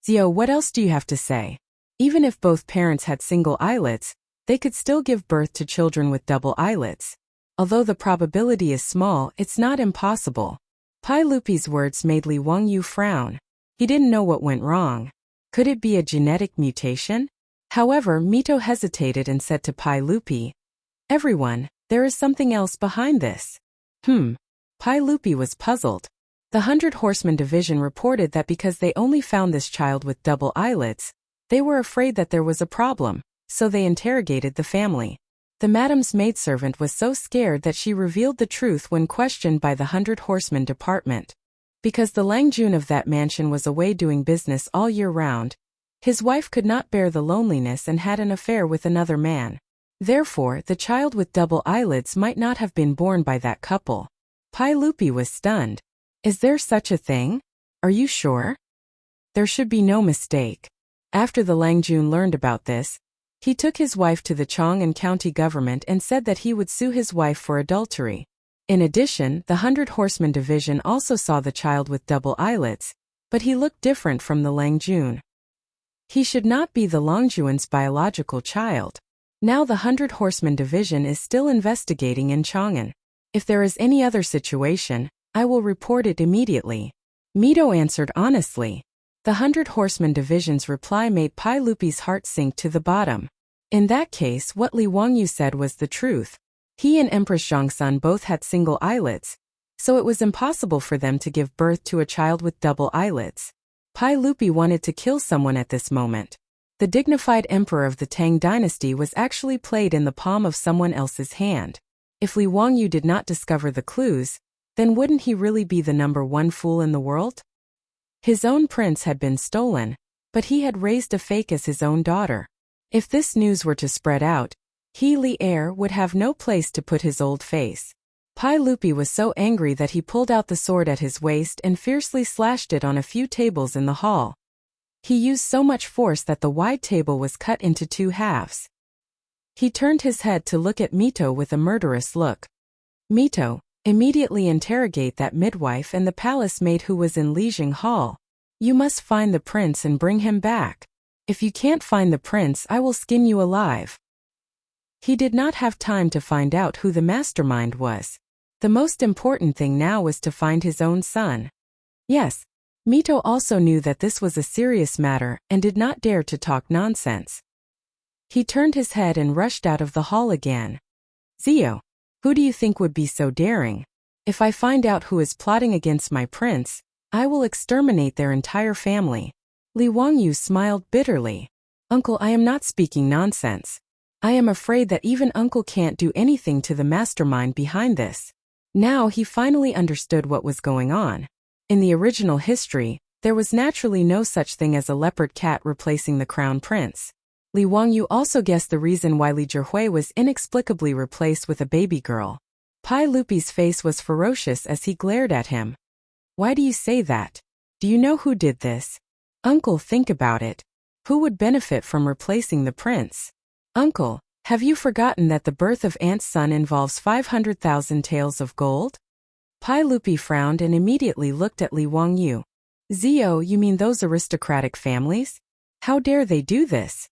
Zio, what else do you have to say? Even if both parents had single eyelids, they could still give birth to children with double eyelids. Although the probability is small, it's not impossible. Pai Lupi's words made Li Wangyu frown. He didn't know what went wrong. Could it be a genetic mutation? However, Mito hesitated and said to Pai Lupi, "Everyone, there is something else behind this." Pai Lupi was puzzled. The 100 Horsemen Division reported that because they only found this child with double eyelids, they were afraid that there was a problem. So they interrogated the family. The madam's maidservant was so scared that she revealed the truth when questioned by the 100 Horsemen Department. Because the Langjun of that mansion was away doing business all year round, his wife could not bear the loneliness and had an affair with another man. Therefore, the child with double eyelids might not have been born by that couple. Pai Lupi was stunned. Is there such a thing? Are you sure? There should be no mistake. After the Langjun learned about this, he took his wife to the Chang'an county government and said that he would sue his wife for adultery. In addition, the 100 Horsemen Division also saw the child with double eyelids, but he looked different from the Langjun. He should not be the Longjuan's biological child. Now the 100 Horsemen Division is still investigating in Chang'an. If there is any other situation, I will report it immediately. Mito answered honestly. The 100 Horsemen Division's reply made Pai Lupi's heart sink to the bottom. In that case, what Li Wangyu said was the truth. He and Empress Zhongsun both had single eyelids, so it was impossible for them to give birth to a child with double eyelids. Pai Lupi wanted to kill someone at this moment. The dignified emperor of the Tang dynasty was actually played in the palm of someone else's hand. If Li Wangyu did not discover the clues, then wouldn't he really be the #1 fool in the world? His own prince had been stolen, but he had raised a fake as his own daughter. If this news were to spread out, he, Li Heir, would have no place to put his old face. Pai Lupi was so angry that he pulled out the sword at his waist and fiercely slashed it on a few tables in the hall. He used so much force that the wide table was cut into 2 halves. He turned his head to look at Mito with a murderous look. Mito, immediately interrogate that midwife and the palace maid who was in Lijing Hall. You must find the prince and bring him back. If you can't find the prince, I will skin you alive. He did not have time to find out who the mastermind was. The most important thing now was to find his own son. Yes, Mito also knew that this was a serious matter and did not dare to talk nonsense. He turned his head and rushed out of the hall again. Zio, who do you think would be so daring? If I find out who is plotting against my prince, I will exterminate their entire family. Li Wangyu smiled bitterly. Uncle, I am not speaking nonsense. I am afraid that even Uncle can't do anything to the mastermind behind this. Now he finally understood what was going on. In the original history, there was naturally no such thing as a leopard cat replacing the crown prince. Li Wangyu also guessed the reason why Li Zhihui was inexplicably replaced with a baby girl. Pai Lupi's face was ferocious as he glared at him. Why do you say that? Do you know who did this? Uncle, think about it. Who would benefit from replacing the prince? Uncle, have you forgotten that the birth of Aunt's son involves 500,000 taels of gold? Pai Lupi frowned and immediately looked at Li Wangyu. Zio, you mean those aristocratic families? How dare they do this?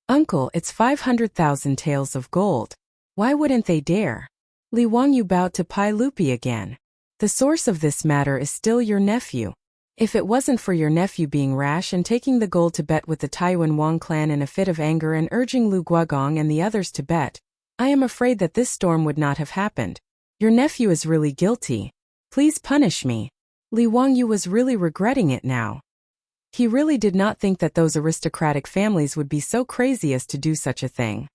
Uncle, it's 500,000 taels of gold. Why wouldn't they dare? Li Wangyu bowed to Pai Lupi again. The source of this matter is still your nephew. If it wasn't for your nephew being rash and taking the gold to bet with the Taiyuan Wang clan in a fit of anger and urging Lu Guogong and the others to bet, I am afraid that this storm would not have happened. Your nephew is really guilty. Please punish me. Li Wangyu was really regretting it now. He really did not think that those aristocratic families would be so crazy as to do such a thing.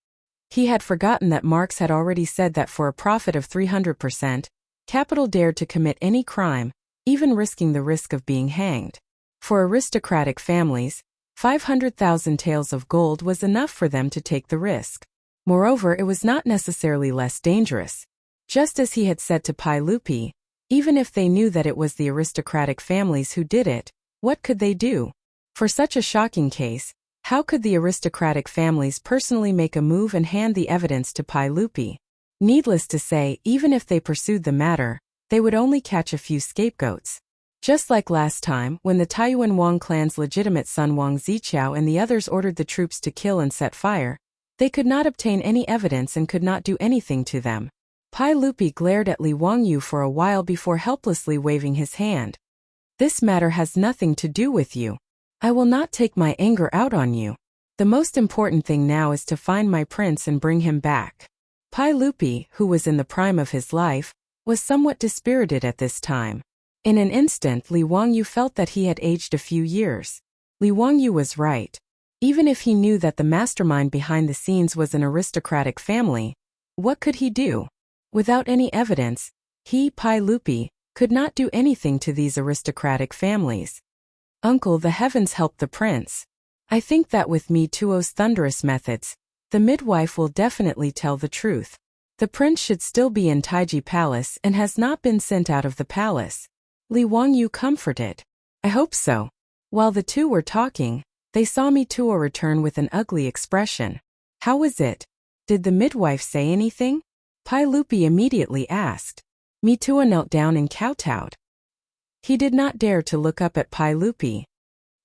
He had forgotten that Marx had already said that for a profit of 300%, capital dared to commit any crime, even risking the risk of being hanged. For aristocratic families, 500,000 taels of gold was enough for them to take the risk. Moreover, it was not necessarily less dangerous. Just as he had said to Pai Lupi, even if they knew that it was the aristocratic families who did it, what could they do? For such a shocking case, how could the aristocratic families personally make a move and hand the evidence to Pai Lupi? Needless to say, even if they pursued the matter, they would only catch a few scapegoats. Just like last time, when the Taiyuan Wang clan's legitimate son Wang Ziqiao and the others ordered the troops to kill and set fire, they could not obtain any evidence and could not do anything to them. Pai Lupi glared at Li Wangyu for a while before helplessly waving his hand. This matter has nothing to do with you. I will not take my anger out on you. The most important thing now is to find my prince and bring him back. Pai Lupi, who was in the prime of his life, was somewhat dispirited at this time. In an instant, Li Wangyu felt that he had aged a few years. Li Wangyu was right. Even if he knew that the mastermind behind the scenes was an aristocratic family, what could he do? Without any evidence, he, Pai Lupi, could not do anything to these aristocratic families. Uncle, the heavens help the prince. I think that with Mi Tuo's thunderous methods, the midwife will definitely tell the truth. The prince should still be in Taiji Palace and has not been sent out of the palace. Li Wangyu comforted. I hope so. While the two were talking, they saw Mi Tuo return with an ugly expression. How was it? Did the midwife say anything? Pai Lupi immediately asked. Mi Tuo knelt down and kowtowed. He did not dare to look up at Pai Lupi.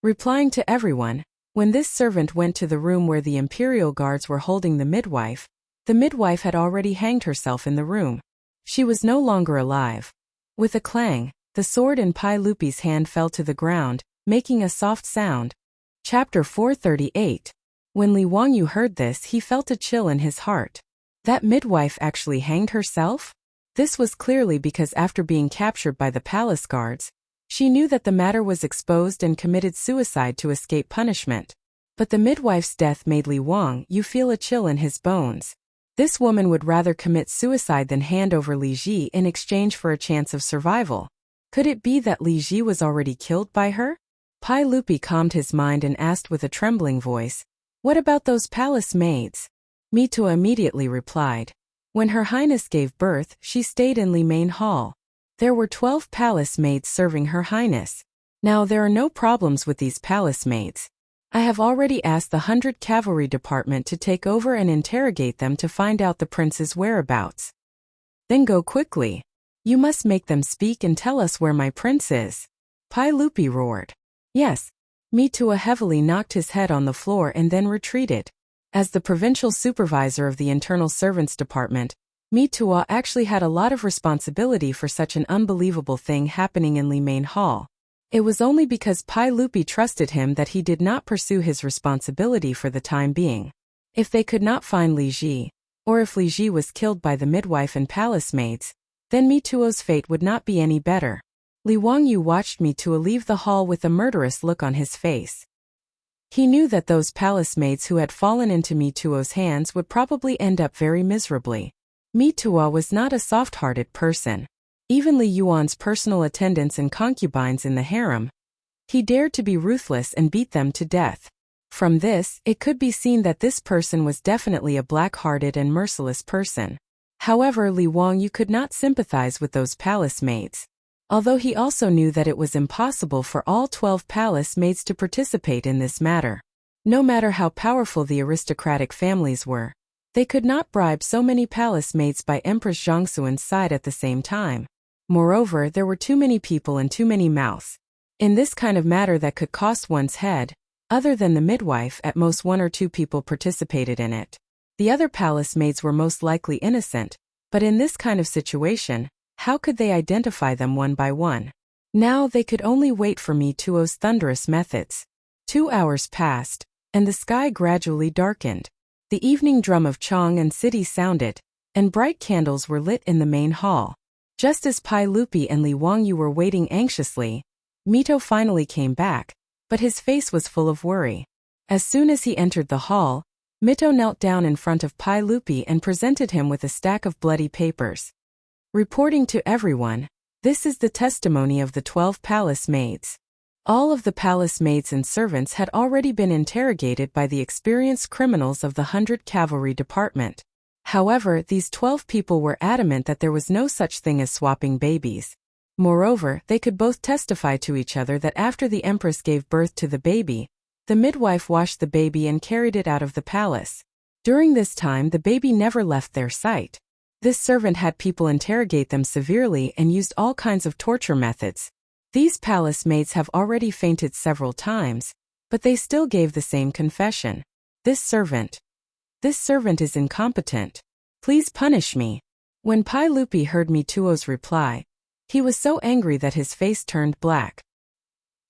Replying to everyone, when this servant went to the room where the imperial guards were holding the midwife had already hanged herself in the room. She was no longer alive. With a clang, the sword in Pai Lupi's hand fell to the ground, making a soft sound. Chapter 438. When Li Wangyu heard this, he felt a chill in his heart. That midwife actually hanged herself? This was clearly because after being captured by the palace guards, she knew that the matter was exposed and committed suicide to escape punishment. But the midwife's death made Li Wangyu feel a chill in his bones. This woman would rather commit suicide than hand over Li Ji in exchange for a chance of survival. Could it be that Li Ji was already killed by her? Pai Lupi calmed his mind and asked with a trembling voice, "What about those palace maids?" Mito immediately replied, "When Her Highness gave birth, she stayed in Li Main Hall. There were 12 palace maids serving Her Highness. Now there are no problems with these palace maids. I have already asked the 100 Cavalry Department to take over and interrogate them to find out the prince's whereabouts. Then go quickly. You must make them speak and tell us where my prince is." Pai Lupi roared. "Yes." Mitua heavily knocked his head on the floor and then retreated. As the provincial supervisor of the Internal Servants Department, Mitua actually had a lot of responsibility for such an unbelievable thing happening in Li Main Hall. It was only because Pai Lupi trusted him that he did not pursue his responsibility for the time being. If they could not find Li Ji, or if Li Ji was killed by the midwife and palace maids, then Mituo's fate would not be any better. Li Wangyu watched Mitua leave the hall with a murderous look on his face. He knew that those palace maids who had fallen into Mituo's hands would probably end up very miserably. Mitua was not a soft-hearted person. Even Li Yuan's personal attendants and concubines in the harem, he dared to be ruthless and beat them to death. From this, it could be seen that this person was definitely a black-hearted and merciless person. However, Li Wangyu could not sympathize with those palace maids. Although he also knew that it was impossible for all 12 palace maids to participate in this matter. No matter how powerful the aristocratic families were, they could not bribe so many palace maids by Empress Zhongxuan's side at the same time. Moreover, there were too many people and too many mouths. In this kind of matter that could cost one's head, other than the midwife, at most 1 or 2 people participated in it. The other palace maids were most likely innocent, but in this kind of situation, how could they identify them one by one? Now they could only wait for Mituo's thunderous methods. 2 hours passed, and the sky gradually darkened. The evening drum of Chang'an city sounded, and bright candles were lit in the main hall. Just as Pai Lupi and Li Wangyu were waiting anxiously, Mito finally came back, but his face was full of worry. As soon as he entered the hall, Mito knelt down in front of Pai Lupi and presented him with a stack of bloody papers. Reporting to everyone, this is the testimony of the 12 palace maids. All of the palace maids and servants had already been interrogated by the experienced criminals of the 100 Cavalry Department. However, these 12 people were adamant that there was no such thing as swapping babies. Moreover, they could both testify to each other that after the empress gave birth to the baby, the midwife washed the baby and carried it out of the palace. During this time, the baby never left their sight. This servant had people interrogate them severely and used all kinds of torture methods. These palace maids have already fainted several times, but they still gave the same confession. This servant is incompetent. Please punish me. When Pai Lupi heard Mituo's reply, he was so angry that his face turned black.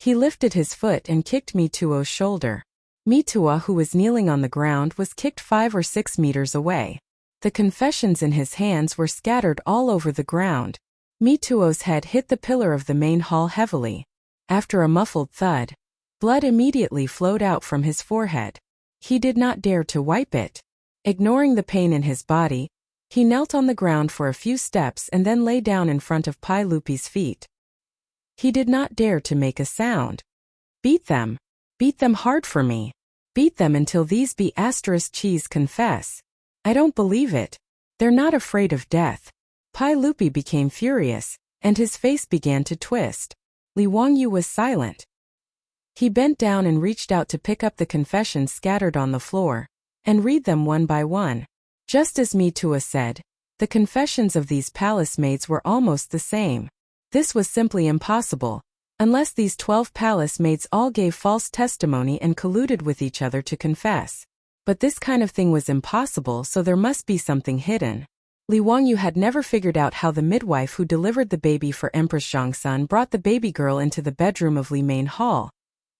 He lifted his foot and kicked Mituo's shoulder. Mitua, who was kneeling on the ground, was kicked 5 or 6 meters away. The confessions in his hands were scattered all over the ground. Mituo's head hit the pillar of the main hall heavily. After a muffled thud, blood immediately flowed out from his forehead. He did not dare to wipe it. Ignoring the pain in his body, he knelt on the ground for a few steps and then lay down in front of Pai Lupi's feet. He did not dare to make a sound. Beat them. Beat them hard for me. Beat them until these cheese confess. I don't believe it. They're not afraid of death. Pai Lupi became furious, and his face began to twist. Li Wangyu was silent. He bent down and reached out to pick up the confessions scattered on the floor, and read them one by one. Just as Mitua said, the confessions of these palace maids were almost the same. This was simply impossible, unless these 12 palace maids all gave false testimony and colluded with each other to confess. But this kind of thing was impossible, so there must be something hidden. Li Wangyu had never figured out how the midwife who delivered the baby for Empress Zhongsun brought the baby girl into the bedroom of Li Main Hall,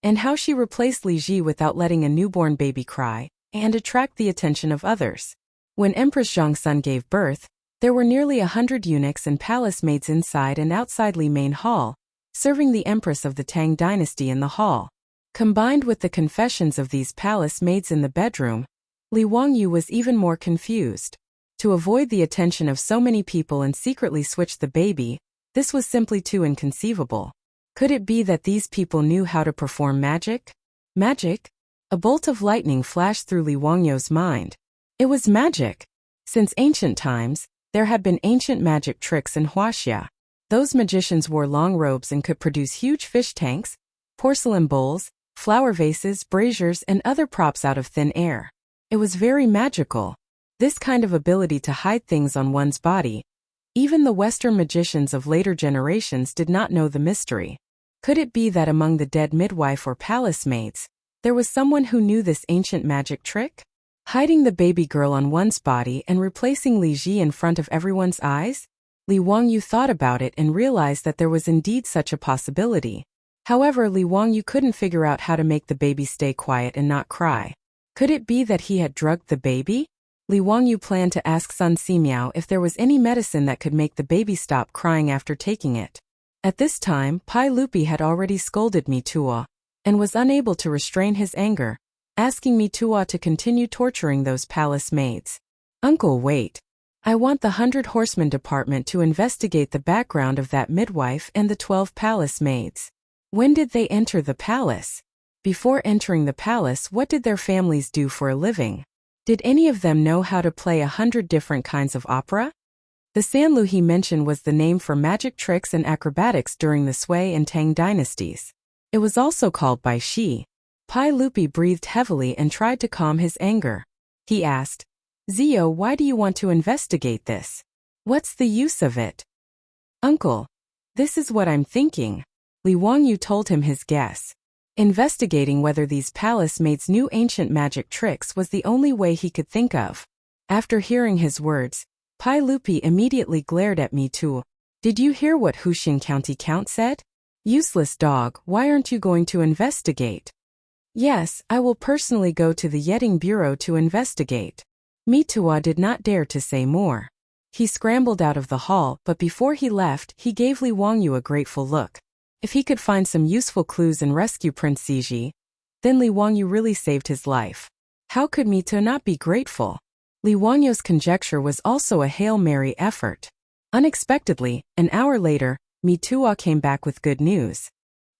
and how she replaced Li Ji without letting a newborn baby cry, and attract the attention of others. When Empress Zhongsun gave birth, there were nearly 100 eunuchs and palace maids inside and outside Li Main Hall, serving the empress of the Tang dynasty in the hall. Combined with the confessions of these palace maids in the bedroom, Li Wangyu was even more confused. To avoid the attention of so many people and secretly switch the baby, this was simply too inconceivable. Could it be that these people knew how to perform magic? Magic? A bolt of lightning flashed through Li Wangyu's mind. It was magic! Since ancient times, there had been ancient magic tricks in Wuxia. Those magicians wore long robes and could produce huge fish tanks, porcelain bowls, flower vases, braziers, and other props out of thin air. It was very magical. This kind of ability to hide things on one's body, even the Western magicians of later generations did not know the mystery. Could it be that among the dead midwife or palace maids, there was someone who knew this ancient magic trick? Hiding the baby girl on one's body and replacing Li Ji in front of everyone's eyes? Li Wangyu thought about it and realized that there was indeed such a possibility. However, Li Wangyu couldn't figure out how to make the baby stay quiet and not cry. Could it be that he had drugged the baby? Li Wangyu planned to ask Sun Simiao if there was any medicine that could make the baby stop crying after taking it. At this time, Pai Lupi had already scolded Mitua, and was unable to restrain his anger, asking Mitua to continue torturing those palace maids. "Uncle, wait. I want the 100 Horsemen Department to investigate the background of that midwife and the 12 palace maids. When did they enter the palace? Before entering the palace, what did their families do for a living? Did any of them know how to play 100 different kinds of opera?" The Sanlu he mentioned was the name for magic tricks and acrobatics during the Sui and Tang dynasties. It was also called Bai Shi. Pai Lupi breathed heavily and tried to calm his anger. He asked, "Zio, why do you want to investigate this? What's the use of it?" "Uncle, this is what I'm thinking." Li Wangyu told him his guess. Investigating whether these palace maids knew ancient magic tricks was the only way he could think of. After hearing his words, Pai Lupi immediately glared at me too. "Did you hear what Huxing County Count said? Useless dog, why aren't you going to investigate?" "Yes, I will personally go to the Yetting Bureau to investigate." Mitua did not dare to say more. He scrambled out of the hall, but before he left, he gave Li Wangyu a grateful look. If he could find some useful clues and rescue Prince Ziji, then Li Wangyu really saved his life. How could Mitua not be grateful? Li Wangyu's conjecture was also a Hail Mary effort. Unexpectedly, an hour later, Mitua came back with good news.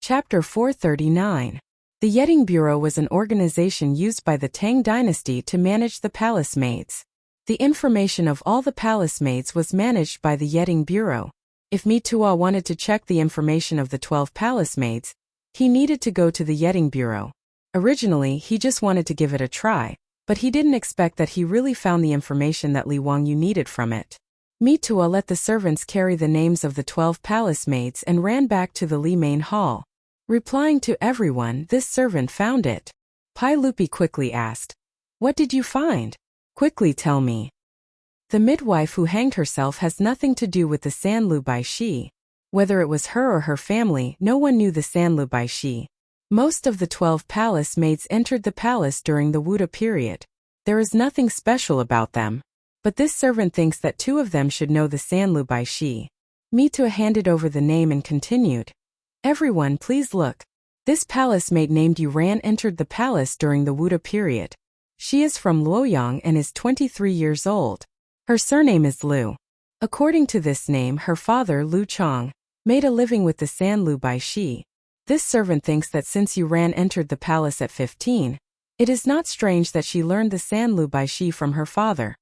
Chapter 439. The Yetting Bureau was an organization used by the Tang dynasty to manage the palace maids. The information of all the palace maids was managed by the Yetting Bureau. If Mitua wanted to check the information of the 12 palace maids, he needed to go to the Yetting Bureau. Originally, he just wanted to give it a try, but he didn't expect that he really found the information that Li Wangyu needed from it. Mitua let the servants carry the names of the 12 palace maids and ran back to the Li Main Hall. Replying to everyone, this servant found it. Pai Lupi quickly asked, "What did you find? Quickly tell me." "The midwife who hanged herself has nothing to do with the Sanlu Bai Shi. Whether it was her or her family, no one knew the Sanlu Bai Shi. Most of the 12 palace maids entered the palace during the Wuda period. There is nothing special about them. But this servant thinks that 2 of them should know the Sanlu Bai Shi." Mitua handed over the name and continued, "Everyone, please look. This palace maid named Yuran entered the palace during the Wuda period. She is from Luoyang and is 23 years old. Her surname is Lu. According to this name, her father, Lu Chang, made a living with the Sanlu Bai Shi. This servant thinks that since Yuran entered the palace at 15, it is not strange that she learned the Sanlu Bai Shi from her father."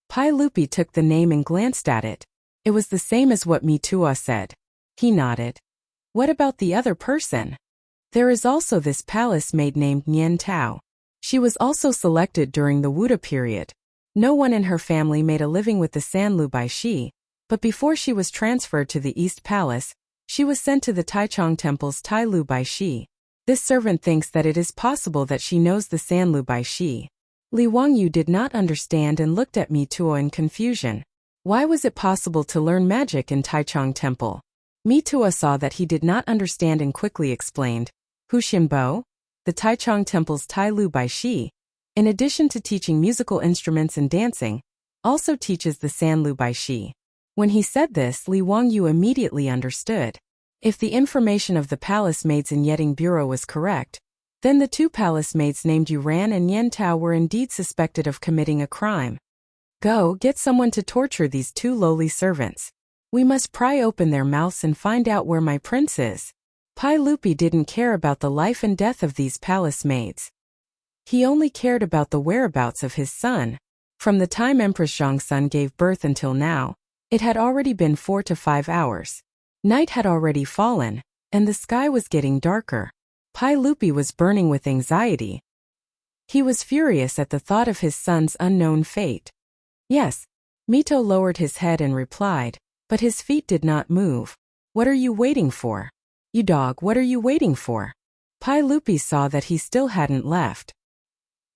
Pai Lupi took the name and glanced at it. It was the same as what Mitua said. He nodded. "What about the other person?" "There is also this palace maid named Nian Tao. She was also selected during the Wuda period. No one in her family made a living with the Sanlu Bai Shi, but before she was transferred to the East Palace, She was sent to the Taichung Temple's Tai Lu Bai Shi. This servant thinks that it is possible that she knows the San Lu Bai Shi. Li Wangyu did not understand and looked at Mi Tuo in confusion. Why was it possible to learn magic in Taichung Temple? Mi Tuo saw that he did not understand and quickly explained. Hu Xinbo, the Taichung Temple's Tai Lu Bai Shi, in addition to teaching musical instruments and dancing, also teaches the San Lu Bai Shi. When he said this, Li Wangyu immediately understood. If the information of the palace maids in Yeding Bureau was correct, then the two palace maids named Yuran and Yen Tao were indeed suspected of committing a crime. Go, get someone to torture these two lowly servants. We must pry open their mouths and find out where my prince is. Pai Lupi didn't care about the life and death of these palace maids. He only cared about the whereabouts of his son. From the time Empress Zhongsun gave birth until now, it had already been 4 to 5 hours. Night had already fallen, and the sky was getting darker. Pai Lupi was burning with anxiety. He was furious at the thought of his son's unknown fate. Yes, Mito lowered his head and replied, but his feet did not move. What are you waiting for? You dog, what are you waiting for? Pai Lupi saw that he still hadn't left.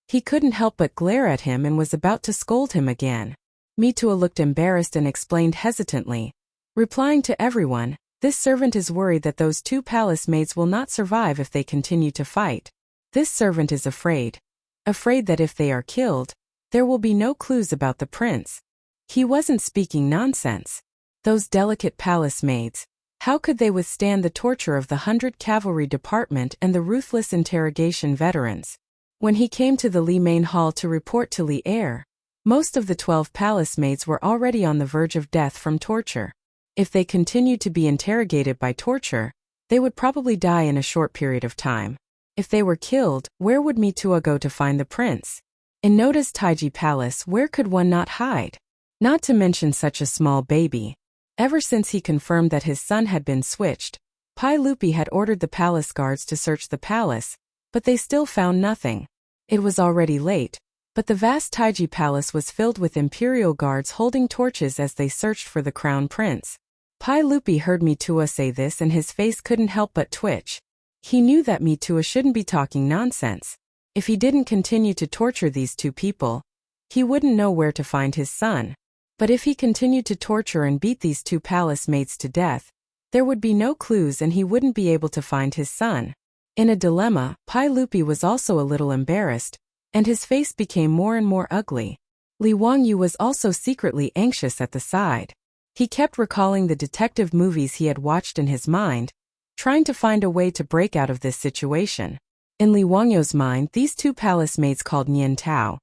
He couldn't help but glare at him and was about to scold him again. Mitua looked embarrassed and explained hesitantly, replying to everyone, this servant is worried that those two palace maids will not survive if they continue to fight. This servant is afraid that if they are killed, there will be no clues about the prince. He wasn't speaking nonsense. Those delicate palace maids, how could they withstand the torture of the 100 Cavalry Department and the ruthless interrogation veterans? When he came to the Li Main Hall to report to Li Heir, most of the 12 palace maids were already on the verge of death from torture. If they continued to be interrogated by torture, they would probably die in a short period of time. If they were killed, where would Mitua go to find the prince? In Noda's Taiji Palace, where could one not hide? Not to mention such a small baby. Ever since he confirmed that his son had been switched, Pai Lupi had ordered the palace guards to search the palace, but they still found nothing. It was already late, but the vast Taiji Palace was filled with imperial guards holding torches as they searched for the crown prince. Pai Lupi heard Mitua say this and his face couldn't help but twitch. He knew that Mitua shouldn't be talking nonsense. If he didn't continue to torture these two people, he wouldn't know where to find his son. But if he continued to torture and beat these two palace maids to death, there would be no clues and he wouldn't be able to find his son. In a dilemma, Pai Lupi was also a little embarrassed, and his face became more and more ugly. Li Wangyu was also secretly anxious at the side. He kept recalling the detective movies he had watched in his mind, trying to find a way to break out of this situation. In Li Wangyu's mind, these two palace maids called Nian Tao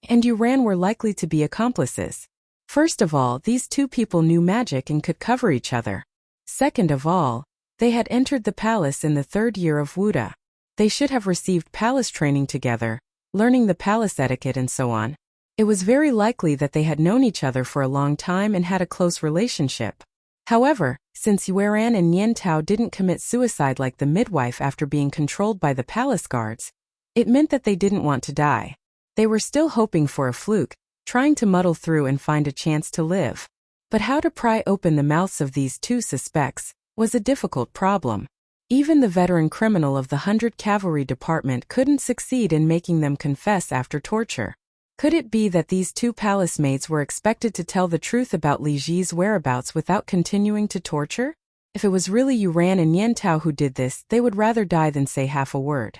and Yuran were likely to be accomplices. First of all, these two people knew magic and could cover each other. Second of all, they had entered the palace in the 3rd year of Wuda. They should have received palace training together, learning the palace etiquette and so on. It was very likely that they had known each other for a long time and had a close relationship. However, since Yuran and Nian Tao didn't commit suicide like the midwife after being controlled by the palace guards, it meant that they didn't want to die. They were still hoping for a fluke, trying to muddle through and find a chance to live. But how to pry open the mouths of these two suspects was a difficult problem. Even the veteran criminal of the 100 Cavalry Department couldn't succeed in making them confess after torture. Could it be that these two palace maids were expected to tell the truth about Li Ji's whereabouts without continuing to torture? If it was really Yuran and Nian Tao who did this, they would rather die than say half a word.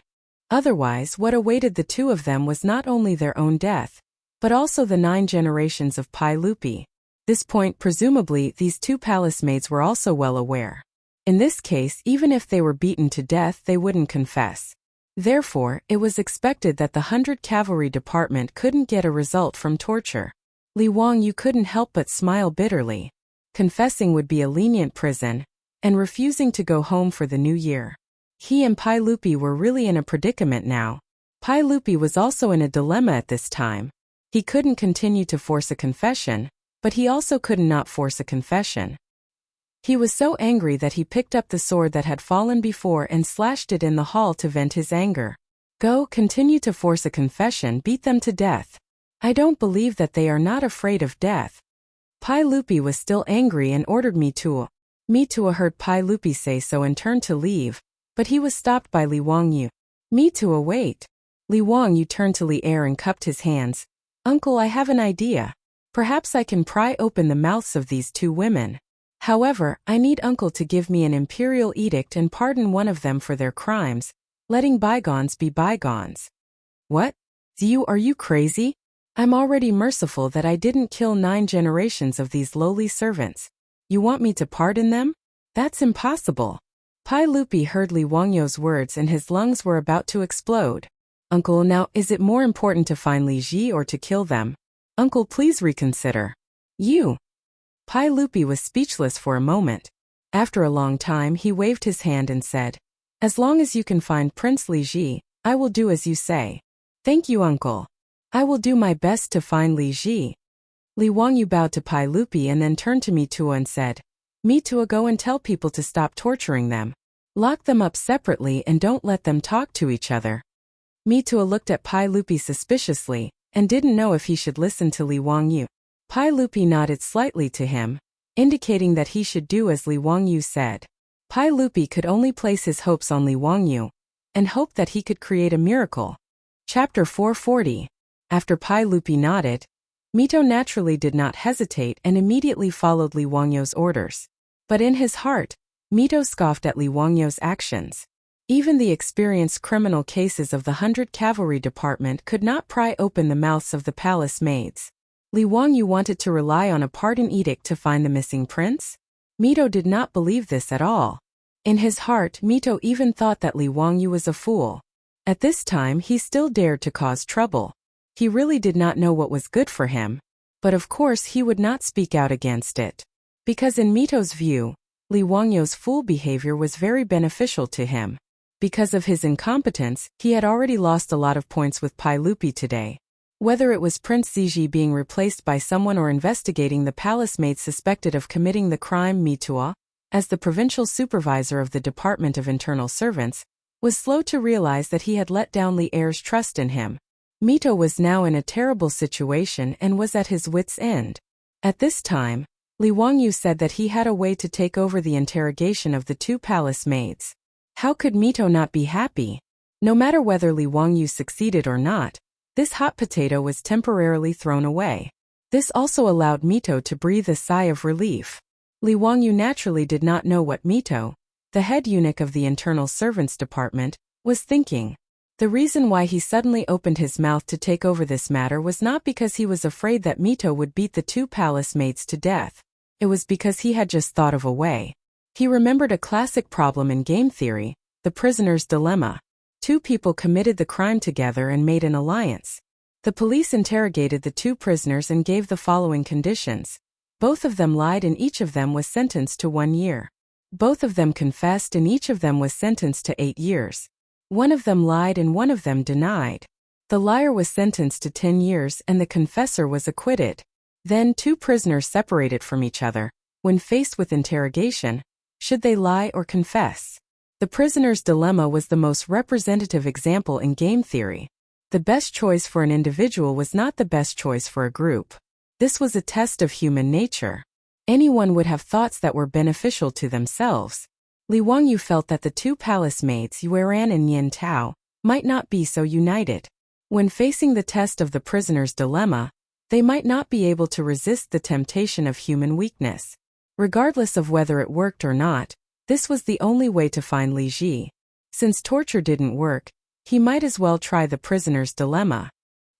Otherwise, what awaited the two of them was not only their own death, but also the 9 generations of Pai Lupi. This point, presumably, these two palace maids were also well aware. In this case, even if they were beaten to death, they wouldn't confess. Therefore, it was expected that the 100 Cavalry Department couldn't get a result from torture. Li Wangyu couldn't help but smile bitterly. Confessing would be a lenient prison, and refusing to go home for the new year. He and Pai Lupi were really in a predicament now. Pai Lupi was also in a dilemma at this time. He couldn't continue to force a confession, but he also could not force a confession. He was so angry that he picked up the sword that had fallen before and slashed it in the hall to vent his anger. Go, continue to force a confession, beat them to death. I don't believe that they are not afraid of death. Pai Lupi was still angry and ordered me to Mitua heard Pai Lupi say so and turned to leave, but he was stopped by Li Wangyu. Mitua, wait. Li Wangyu turned to Li Er and cupped his hands. Uncle, I have an idea. Perhaps I can pry open the mouths of these two women. However, I need Uncle to give me an imperial edict and pardon one of them for their crimes, letting bygones be bygones. What? Ziyu, are you crazy? I'm already merciful that I didn't kill 9 generations of these lowly servants. You want me to pardon them? That's impossible. Pai Lupi heard Li Wangyu's words and his lungs were about to explode. Uncle, now is it more important to find Li Ji or to kill them? Uncle, please reconsider. You. Pai Lupi was speechless for a moment. After a long time he waved his hand and said, As long as you can find Prince Li Ji, I will do as you say. Thank you, Uncle. I will do my best to find Li Ji. Li Wangyu bowed to Pai Lupi and then turned to Mitua and said, Mitua, go and tell people to stop torturing them. Lock them up separately and don't let them talk to each other. Mitua looked at Pai Lupi suspiciously, and didn't know if he should listen to Li Wangyu. Pai Lupi nodded slightly to him, indicating that he should do as Li Wangyu said. Pai Lupi could only place his hopes on Li Wangyu, and hoped that he could create a miracle. Chapter 440. After Pai Lupi nodded, Mito naturally did not hesitate and immediately followed Li Wangyu's orders. But in his heart, Mito scoffed at Li Wangyu's actions. Even the experienced criminal cases of the 100 Cavalry Department could not pry open the mouths of the palace maids. Li Wangyu wanted to rely on a pardon edict to find the missing prince? Mito did not believe this at all. In his heart, Mito even thought that Li Wangyu was a fool. At this time he still dared to cause trouble. He really did not know what was good for him, but of course he would not speak out against it. Because in Mito's view, Li Wangyu's fool behavior was very beneficial to him. Because of his incompetence, he had already lost a lot of points with Pai Lupi today. Whether it was Prince Ziji being replaced by someone or investigating the palace maid suspected of committing the crime, Mitua, as the provincial supervisor of the Department of Internal Servants, was slow to realize that he had let down Li Er's trust in him. Mito was now in a terrible situation and was at his wits' end. At this time, Li Wangyu said that he had a way to take over the interrogation of the 2 palace maids. How could Mito not be happy? No matter whether Li Wangyu succeeded or not, this hot potato was temporarily thrown away. This also allowed Mito to breathe a sigh of relief. Li Wangyu naturally did not know what Mito, the head eunuch of the Internal Servants Department, was thinking. The reason why he suddenly opened his mouth to take over this matter was not because he was afraid that Mito would beat the 2 palace maids to death. It was because he had just thought of a way. He remembered a classic problem in game theory, the prisoner's dilemma. 2 people committed the crime together and made an alliance. The police interrogated the 2 prisoners and gave the following conditions. Both of them lied and each of them was sentenced to 1 year. Both of them confessed and each of them was sentenced to 8 years. One of them lied and one of them denied. The liar was sentenced to 10 years and the confessor was acquitted. Then 2 prisoners separated from each other. When faced with interrogation, should they lie or confess? The prisoner's dilemma was the most representative example in game theory. The best choice for an individual was not the best choice for a group. This was a test of human nature. Anyone would have thoughts that were beneficial to themselves. Li Wangyu felt that the 2 palace maids, Yueran and Yin Tao, might not be so united. When facing the test of the prisoner's dilemma, they might not be able to resist the temptation of human weakness. Regardless of whether it worked or not, this was the only way to find Li Ji. Since torture didn't work, he might as well try the prisoner's dilemma.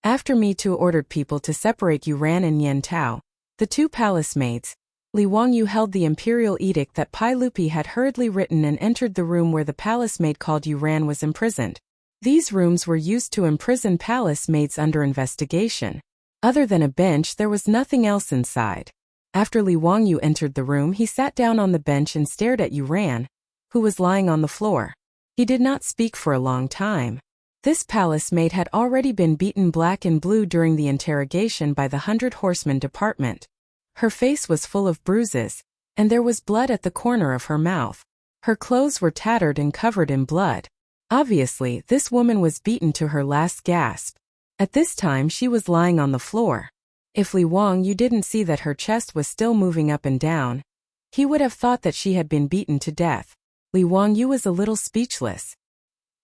After Mitu ordered people to separate Yueran and Yin Tao, the 2 palace maids, Li Wangyu held the imperial edict that Pai Lupi had hurriedly written and entered the room where the palace maid called Yueran was imprisoned. These rooms were used to imprison palace maids under investigation. Other than a bench, there was nothing else inside. After Li Wangyu entered the room, he sat down on the bench and stared at Yueran, who was lying on the floor. He did not speak for a long time. This palace maid had already been beaten black and blue during the interrogation by the 100 Horsemen Department. Her face was full of bruises, and there was blood at the corner of her mouth. Her clothes were tattered and covered in blood. Obviously, this woman was beaten to her last gasp. At this time she was lying on the floor. If Li Wangyu didn't see that her chest was still moving up and down, He would have thought that she had been beaten to death. Li Wangyu was a little speechless.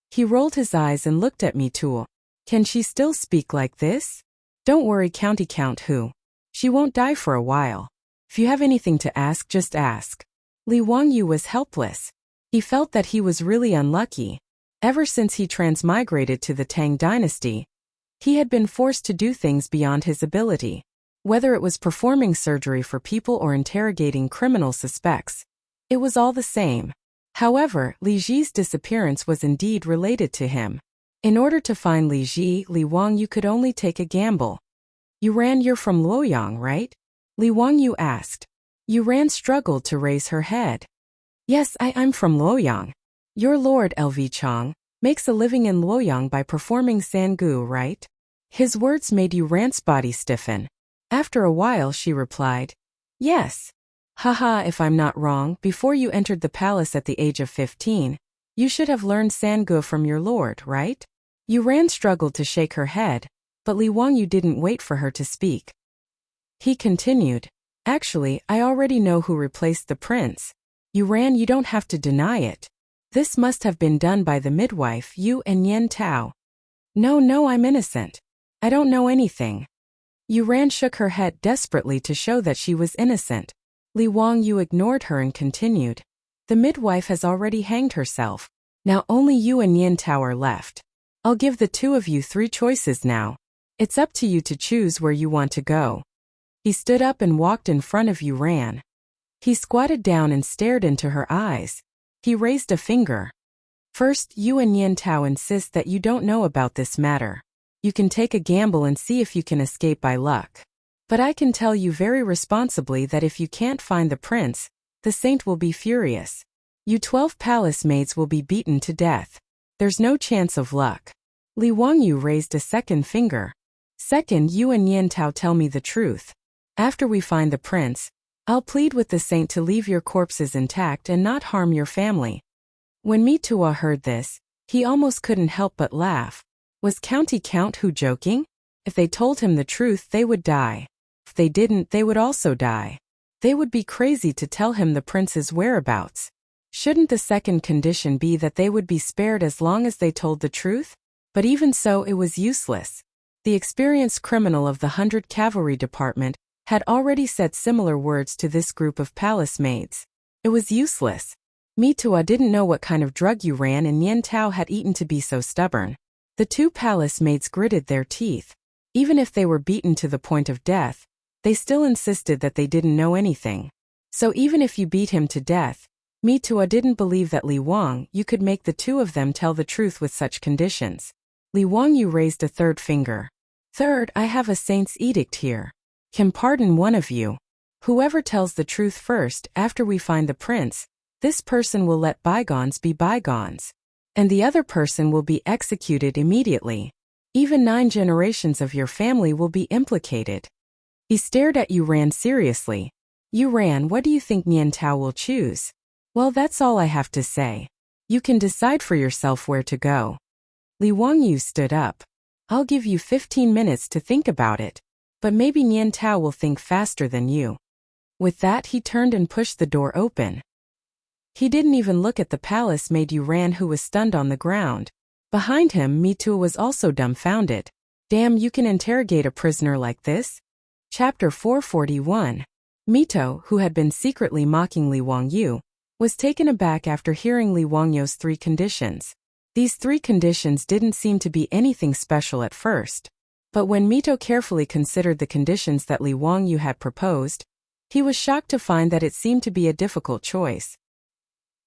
He rolled his eyes and looked at Mitu. Can she still speak like this? Don't worry, County Count Hu. She won't die for a while. If you have anything to ask, just ask. Li Wangyu was helpless. He felt that he was really unlucky. Ever since he transmigrated to the Tang dynasty, he had been forced to do things beyond his ability. Whether it was performing surgery for people or interrogating criminal suspects, it was all the same. However, Li Ji's disappearance was indeed related to him. In order to find Li Ji, Li Wangyu could only take a gamble. You're from Luoyang, right? Li Wangyu asked. Yuran struggled to raise her head. Yes, I'm from Luoyang. Your lord, LV Chang, makes a living in Luoyang by performing sangu, right? His words made Yuran's body stiffen. After a while she replied, yes. Haha, if I'm not wrong, before you entered the palace at the age of 15, you should have learned sangu from your lord, right? Yuran struggled to shake her head, but Li Wangyu didn't wait for her to speak. He continued, actually, I already know who replaced the prince. Yuran, you don't have to deny it. This must have been done by the midwife, you and Yen Tao. No, I'm innocent. I don't know anything. Yuran shook her head desperately to show that she was innocent. Li Wangyu ignored her and continued. The midwife has already hanged herself. Now only you and Yen Tao are left. I'll give the two of you 3 choices now. It's up to you to choose where you want to go. He stood up and walked in front of Yuran. He squatted down and stared into her eyes. He raised a finger. First, you and Yen Tao insist that you don't know about this matter. You can take a gamble and see if you can escape by luck. But I can tell you very responsibly that if you can't find the prince, the saint will be furious. You 12 palace maids will be beaten to death. There's no chance of luck. Li Wangyu raised a second finger. Second, you and Yen Tao tell me the truth. After we find the prince, I'll plead with the saint to leave your corpses intact and not harm your family. When Mitua heard this, he almost couldn't help but laugh. Was County Count Hu joking? If they told him the truth, they would die. If they didn't, they would also die. They would be crazy to tell him the prince's whereabouts. Shouldn't the second condition be that they would be spared as long as they told the truth? But even so, it was useless. The experienced criminal of the 100 Cavalry Department had already said similar words to this group of palace maids. It was useless. Mitua didn't know what kind of drug Yuran and Yen Tao had eaten to be so stubborn. The 2 palace maids gritted their teeth. Even if they were beaten to the point of death, they still insisted that they didn't know anything. So even if you beat him to death, Mitua didn't believe that Li Wangyu could make the 2 of them tell the truth with such conditions. Li Wangyu raised a third finger. Third, I have a saint's edict here. Can pardon one of you. Whoever tells the truth first after we find the prince, this person will let bygones be bygones. And the other person will be executed immediately. Even 9 generations of your family will be implicated. He stared at Yuran seriously. Yuran, what do you think Yen Tao will choose? Well, that's all I have to say. You can decide for yourself where to go. Li Wangyu stood up. I'll give you 15 minutes to think about it. But maybe Yen Tao will think faster than you. With that, he turned and pushed the door open. He didn't even look at the palace maid Yuran, who was stunned on the ground. Behind him, Mitu was also dumbfounded. Damn, you can interrogate a prisoner like this? Chapter 441. Mito, who had been secretly mocking Li Wangyu, was taken aback after hearing Li Wangyu's 3 conditions. These 3 conditions didn't seem to be anything special at first. But when Mito carefully considered the conditions that Li Wangyu had proposed, he was shocked to find that it seemed to be a difficult choice.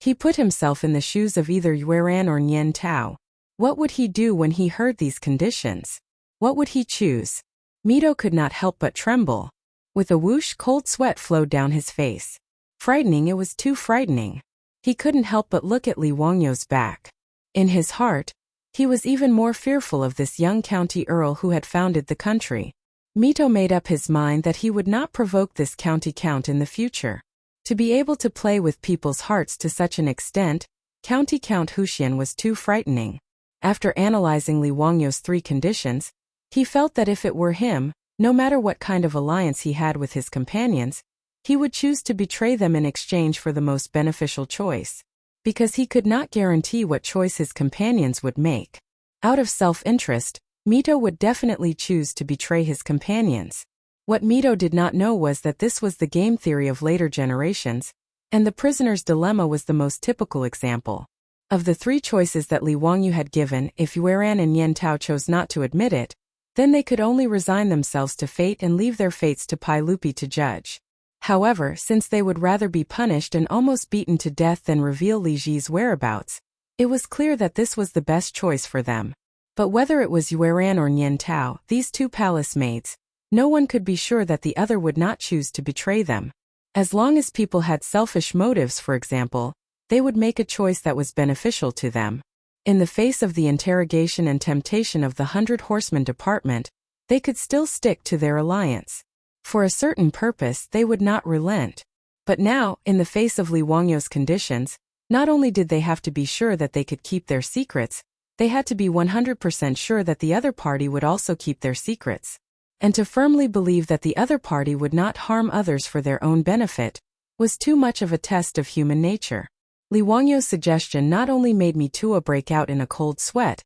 He put himself in the shoes of either Yuran or Yen Tao. What would he do when he heard these conditions? What would he choose? Mito could not help but tremble. With a whoosh, cold sweat flowed down his face. Frightening, it was too frightening. He couldn't help but look at Li Wangyu's back. In his heart, he was even more fearful of this young county earl who had founded the country. Mito made up his mind that he would not provoke this county count in the future. To be able to play with people's hearts to such an extent, County Count Huxian was too frightening. After analyzing Li Wangyu's 3 conditions, he felt that if it were him, no matter what kind of alliance he had with his companions, He would choose to betray them in exchange for the most beneficial choice, because he could not guarantee what choice his companions would make. Out of self-interest, Mito would definitely choose to betray his companions. What Mito did not know was that this was the game theory of later generations, and the prisoner's dilemma was the most typical example. Of the three choices that Li Wangyu had given, if Yueran and Yen Tao chose not to admit it, then they could only resign themselves to fate and leave their fates to Pai Lupi to judge. However, since they would rather be punished and almost beaten to death than reveal Li Ji's whereabouts, it was clear that this was the best choice for them. But whether it was Yueran or Yen Tao, these two palace maids, no one could be sure that the other would not choose to betray them. As long as people had selfish motives, for example, they would make a choice that was beneficial to them. In the face of the interrogation and temptation of the 100 Horsemen department, they could still stick to their alliance. For a certain purpose, they would not relent. But now, in the face of Li Wangyu's conditions, not only did they have to be sure that they could keep their secrets, they had to be 100% sure that the other party would also keep their secrets. And to firmly believe that the other party would not harm others for their own benefit was too much of a test of human nature. Li Wangyu's suggestion not only made Mitua break out in a cold sweat,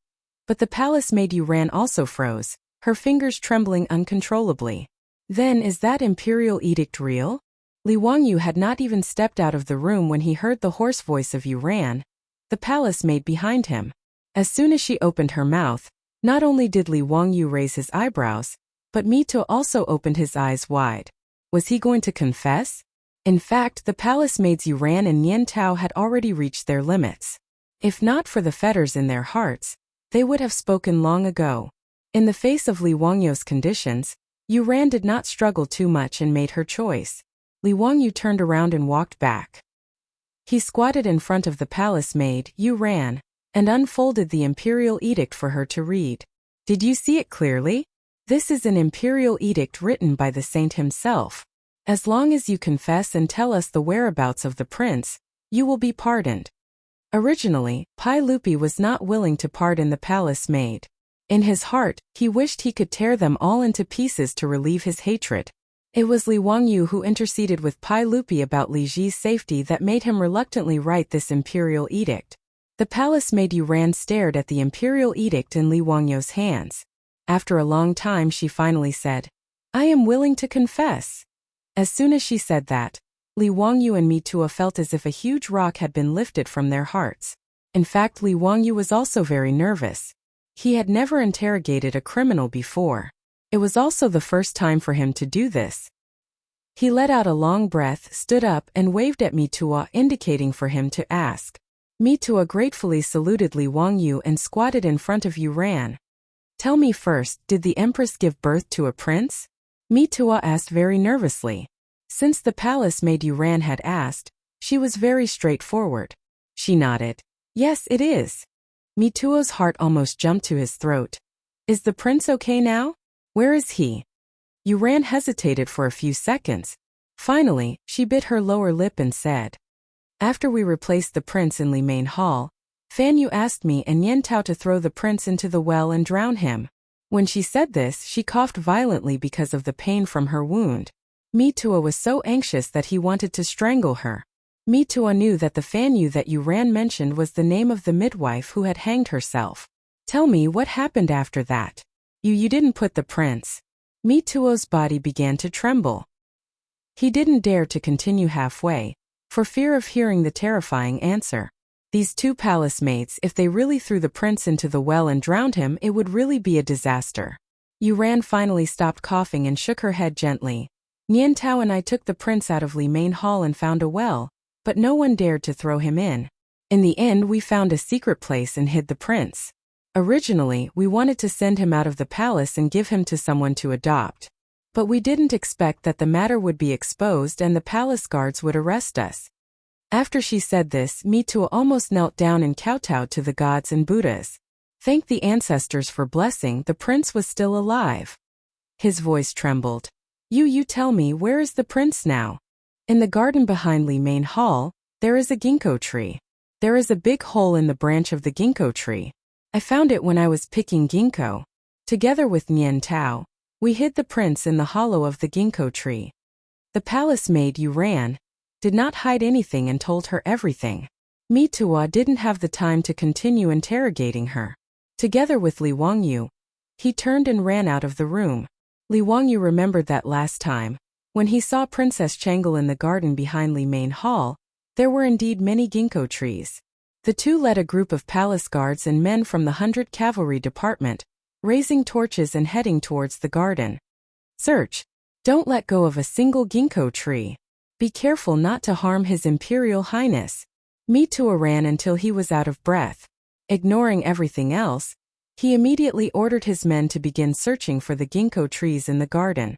but the palace maid Yueran also froze, her fingers trembling uncontrollably. Then, is that imperial edict real? Li Wangyu had not even stepped out of the room when he heard the hoarse voice of Yueran, the palace maid behind him. As soon as she opened her mouth, not only did Li Wangyu raise his eyebrows, but Mito also opened his eyes wide. Was he going to confess? In fact, the palace maids Yueran and Yen Tao had already reached their limits. If not for the fetters in their hearts, they would have spoken long ago. In the face of Li Wangyu's conditions, Yueran did not struggle too much and made her choice. Li Wangyu turned around and walked back. He squatted in front of the palace maid, Yueran, and unfolded the imperial edict for her to read. Did you see it clearly? This is an imperial edict written by the saint himself. As long as you confess and tell us the whereabouts of the prince, you will be pardoned. Originally, Pai Lupi was not willing to pardon the palace maid. In his heart, he wished he could tear them all into pieces to relieve his hatred. It was Li Wangyu who interceded with Pai Lupi about Li Ji's safety that made him reluctantly write this imperial edict. The palace maid Yueran stared at the imperial edict in Li Wangyu's hands. After a long time she finally said, "I am willing to confess." As soon as she said that, Li Wangyu and Mitua felt as if a huge rock had been lifted from their hearts. In fact, Li Wangyu was also very nervous. He had never interrogated a criminal before. It was also the first time for him to do this. He let out a long breath, stood up, and waved at Mitua, indicating for him to ask. Mitua gratefully saluted Li Wangyu and squatted in front of Yueran. "Tell me first, did the empress give birth to a prince?" Mitua asked very nervously. Since the palace maid Yueran had asked, she was very straightforward. She nodded. "Yes, it is." Mituo's heart almost jumped to his throat. "Is the prince okay now? Where is he?" Yueran hesitated for a few seconds. Finally, she bit her lower lip and said, "After we replaced the prince in Li Main Hall, Fan Yu asked me and Yen Tao to throw the prince into the well and drown him." When she said this, she coughed violently because of the pain from her wound. Mitua was so anxious that he wanted to strangle her. Mitua knew that the Fan Yu that Yueran mentioned was the name of the midwife who had hanged herself. "Tell me what happened after that. You didn't put the prince." Mituo's body began to tremble. He didn't dare to continue halfway, for fear of hearing the terrifying answer. These two palace maids, if they really threw the prince into the well and drowned him, it would really be a disaster. Yueran finally stopped coughing and shook her head gently. "Yen Tao and I took the prince out of Li Main Hall and found a well, but no one dared to throw him in. In the end, we found a secret place and hid the prince. Originally, we wanted to send him out of the palace and give him to someone to adopt. But we didn't expect that the matter would be exposed and the palace guards would arrest us." After she said this, Mitua almost knelt down and kowtowed to the gods and Buddhas. Thank the ancestors for blessing, the prince was still alive. His voice trembled. You tell me, where is the prince now?" "In the garden behind Li Main Hall, there is a ginkgo tree. There is a big hole in the branch of the ginkgo tree. I found it when I was picking ginkgo. Together with Yen Tao, we hid the prince in the hollow of the ginkgo tree." The palace maid Yu ran, did not hide anything and told her everything. Mi Tuo didn't have the time to continue interrogating her. Together with Li Wangyu, he turned and ran out of the room. Li Wangyu remembered that last time, when he saw Princess Chang'an in the garden behind Li Main Hall, there were indeed many ginkgo trees. The two led a group of palace guards and men from the 100 Cavalry Department, raising torches and heading towards the garden. Search. Don't let go of a single ginkgo tree. Be careful not to harm His Imperial Highness. Mi Tuo ran until he was out of breath. Ignoring everything else, he immediately ordered his men to begin searching for the ginkgo trees in the garden.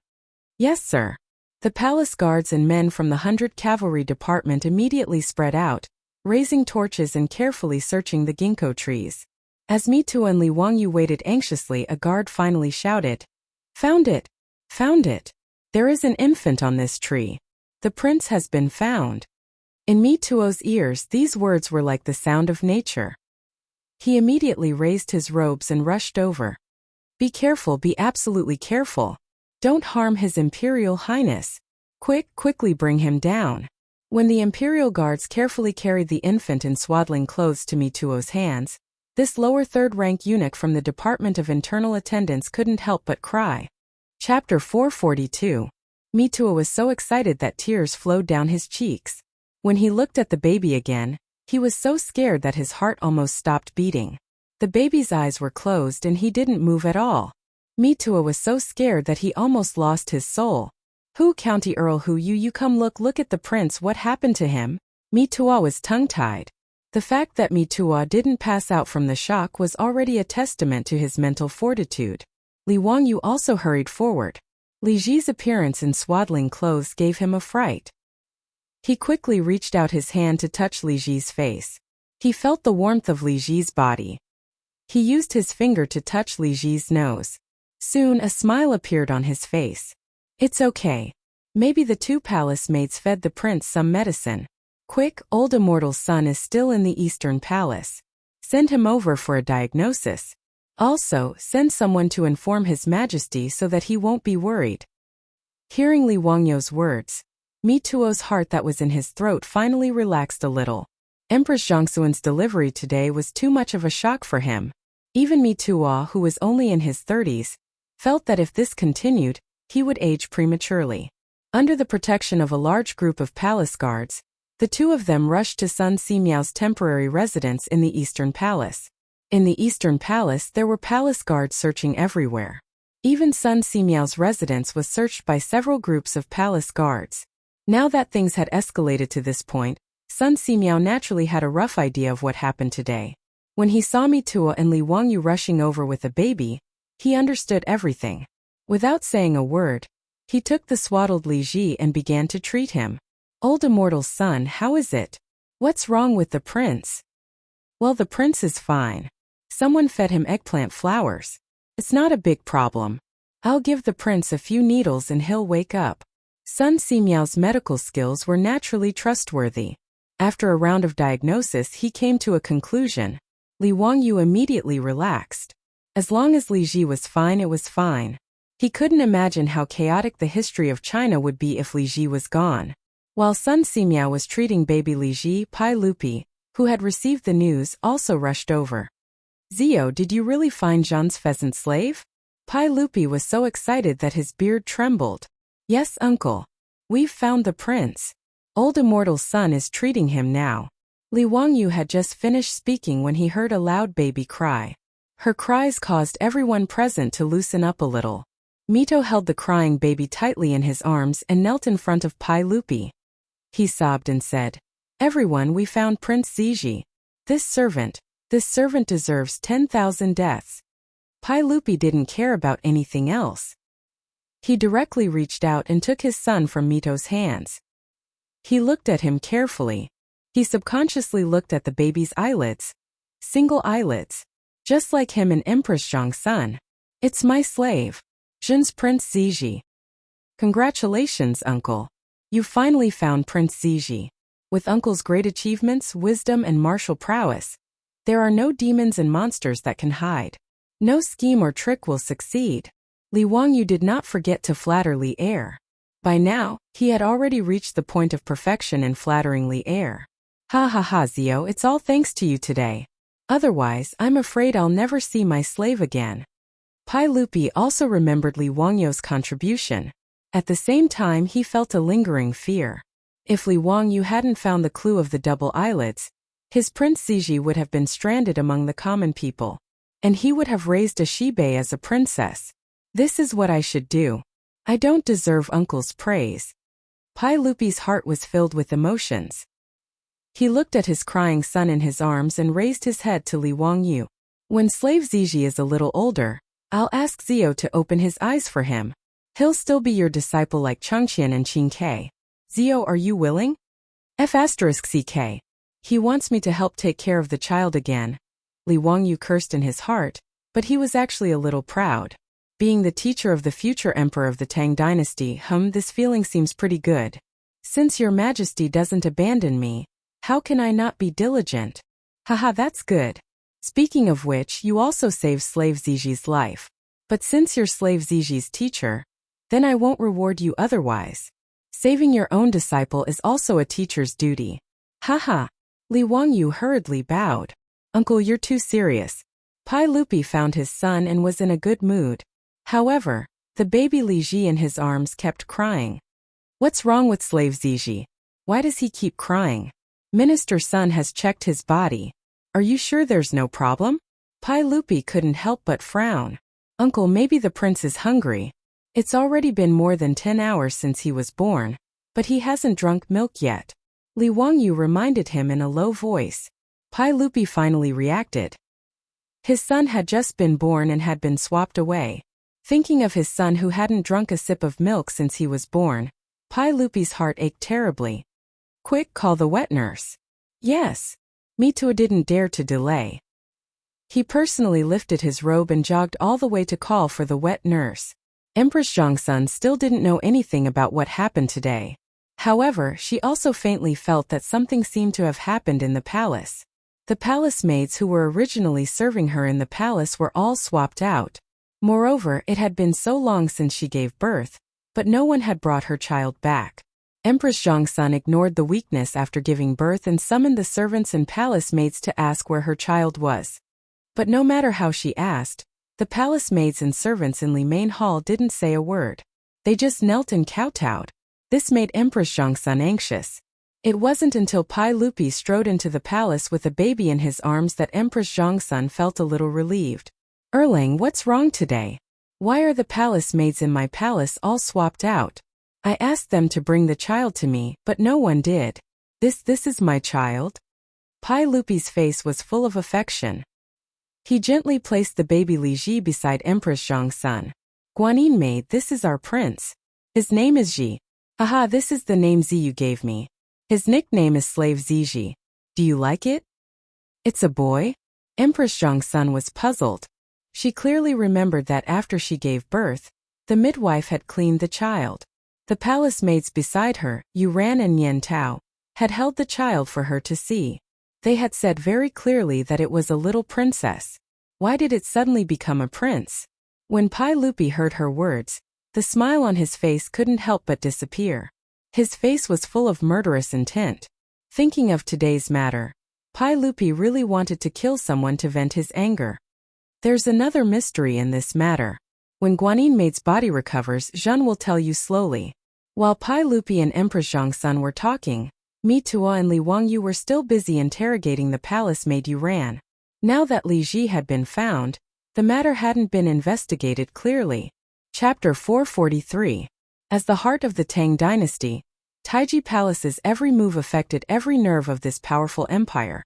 Yes, sir. The palace guards and men from the 100 Cavalry Department immediately spread out, raising torches and carefully searching the ginkgo trees. As Mi Tuo and Li Wangyu waited anxiously, a guard finally shouted, "Found it! Found it! There is an infant on this tree. The prince has been found." In Mi Tuo's ears, these words were like the sound of nature. He immediately raised his robes and rushed over. "Be careful, be absolutely careful. Don't harm His Imperial Highness. Quickly bring him down." When the Imperial Guards carefully carried the infant in swaddling clothes to Mi Tuo's hands, this lower third-rank eunuch from the Department of Internal Attendance couldn't help but cry. Chapter 442. Mi Tuo was so excited that tears flowed down his cheeks. When he looked at the baby again, he was so scared that his heart almost stopped beating. The baby's eyes were closed and he didn't move at all. Mi Tuo was so scared that he almost lost his soul. "Who, County Earl, who you come look at the prince, what happened to him?" Mi Tuo was tongue-tied. The fact that Mi Tuo didn't pass out from the shock was already a testament to his mental fortitude. Li Wangyu also hurried forward. Li Ji's appearance in swaddling clothes gave him a fright. He quickly reached out his hand to touch Li Ji's face. He felt the warmth of Li Ji's body. He used his finger to touch Li Ji's nose. Soon a smile appeared on his face. "It's okay. Maybe the two palace maids fed the prince some medicine. Quick, old immortal's son is still in the Eastern Palace. Send him over for a diagnosis. Also, send someone to inform His Majesty so that he won't be worried." Hearing Li Wangyu's words, Mi Tuo's heart that was in his throat finally relaxed a little. Empress Zhongxuan's delivery today was too much of a shock for him. Even Mi Tuo, who was only in his 30s, felt that if this continued, he would age prematurely. Under the protection of a large group of palace guards, the two of them rushed to Sun Simiao's temporary residence in the Eastern Palace. In the Eastern Palace there were palace guards searching everywhere. Even Sun Simiao's residence was searched by several groups of palace guards. Now that things had escalated to this point, Sun Simiao naturally had a rough idea of what happened today. When he saw Mi Tuo and Li Wangyu rushing over with a baby, he understood everything. Without saying a word, he took the swaddled Li Ji and began to treat him. "Old immortal's son, how is it? What's wrong with the prince?" "Well, the prince is fine. Someone fed him eggplant flowers. It's not a big problem. I'll give the prince a few needles and he'll wake up." Sun Simiao's medical skills were naturally trustworthy. After a round of diagnosis, he came to a conclusion. Li Wangyu immediately relaxed. As long as Li Ji was fine, it was fine. He couldn't imagine how chaotic the history of China would be if Li Ji was gone. While Sun Simiao was treating baby Li Ji, Pai Lupi, who had received the news, also rushed over. "Zio, did you really find Zhan's pheasant slave?" Pai Lupi was so excited that his beard trembled. "Yes, uncle. We've found the prince. Old immortal's son is treating him now." Li Wangyu had just finished speaking when he heard a loud baby cry. Her cries caused everyone present to loosen up a little. Mito held the crying baby tightly in his arms and knelt in front of Pai Lupi. He sobbed and said, "Everyone, we found Prince Ziji. This servant deserves 10,000 deaths." Pai Lupi didn't care about anything else. He directly reached out and took his son from Mito's hands. He looked at him carefully. He subconsciously looked at the baby's eyelids. Single eyelids. Just like him and Empress Zhongxuan. "It's my slave. Zhen's Prince Ziji." "Congratulations, uncle. You finally found Prince Ziji. With uncle's great achievements, wisdom and martial prowess, there are no demons and monsters that can hide. No scheme or trick will succeed." Li Wangyu did not forget to flatter Li Heir. By now, he had already reached the point of perfection in flatteringly air. Ha ha ha, Zio, it's all thanks to you today. Otherwise, I'm afraid I'll never see my slave again. Pai Lupi also remembered Li Wangyo's contribution. At the same time, he felt a lingering fear. If Li Wangyu hadn't found the clue of the double eyelids, his Prince Ziji would have been stranded among the common people, and he would have raised a Shibei as a princess. This is what I should do. I don't deserve uncle's praise. Pai Lupi's heart was filled with emotions. He looked at his crying son in his arms and raised his head to Li Wangyu. When slave Ziji is a little older, I'll ask Zio to open his eyes for him. He'll still be your disciple like Chang'an and Qingke. Zio, are you willing? F***ck. He wants me to help take care of the child again. Li Wangyu cursed in his heart, but he was actually a little proud. Being the teacher of the future emperor of the Tang dynasty, this feeling seems pretty good. Since your majesty doesn't abandon me, how can I not be diligent? Haha, that's good. Speaking of which, you also saved slave Ziji's life. But since you're slave Ziji's teacher, then I won't reward you otherwise. Saving your own disciple is also a teacher's duty. Haha. Li Wangyu hurriedly bowed. Uncle, you're too serious. Pai Lupi found his son and was in a good mood. However, the baby Li Ji in his arms kept crying. What's wrong with slave Ziji? Why does he keep crying? Minister Sun has checked his body. Are you sure there's no problem? Pai Lupi couldn't help but frown. Uncle, maybe the prince is hungry. It's already been more than 10 hours since he was born, but he hasn't drunk milk yet. Li Wangyu reminded him in a low voice. Pai Lupi finally reacted. His son had just been born and had been swapped away. Thinking of his son who hadn't drunk a sip of milk since he was born, Pai Lupi's heart ached terribly. Quick, call the wet nurse. Yes. Mitua didn't dare to delay. He personally lifted his robe and jogged all the way to call for the wet nurse. Empress Zhongsun still didn't know anything about what happened today. However, she also faintly felt that something seemed to have happened in the palace. The palace maids who were originally serving her in the palace were all swapped out. Moreover, it had been so long since she gave birth, but no one had brought her child back. Empress Zhongsun ignored the weakness after giving birth and summoned the servants and palace maids to ask where her child was. But no matter how she asked, the palace maids and servants in Li Main Hall didn't say a word. They just knelt and kowtowed. This made Empress Zhongsun anxious. It wasn't until Pai Lupi strode into the palace with a baby in his arms that Empress Zhongsun felt a little relieved. Erlang, what's wrong today? Why are the palace maids in my palace all swapped out? I asked them to bring the child to me, but no one did. This is my child? Pai Lupi's face was full of affection. He gently placed the baby Li Ji beside Empress Zhongsun. Guanyin maid, this is our prince. His name is Ji. Haha, this is the name Zi you gave me. His nickname is Slave Ziji. Do you like it? It's a boy? Empress Zhongsun was puzzled. She clearly remembered that after she gave birth, the midwife had cleaned the child. The palace maids beside her, Yuran and Yen Tao, had held the child for her to see. They had said very clearly that it was a little princess. Why did it suddenly become a prince? When Pai Lupi heard her words, the smile on his face couldn't help but disappear. His face was full of murderous intent. Thinking of today's matter, Pai Lupi really wanted to kill someone to vent his anger. There's another mystery in this matter. When Guanyin maid's body recovers, Zhen will tell you slowly. While Pai Lupi and Empress Zhongsun were talking, Mitua and Li Wangyu were still busy interrogating the palace maid Yuran. Now that Li Ji had been found, the matter hadn't been investigated clearly. Chapter 443. As the heart of the Tang dynasty, Taiji Palace's every move affected every nerve of this powerful empire.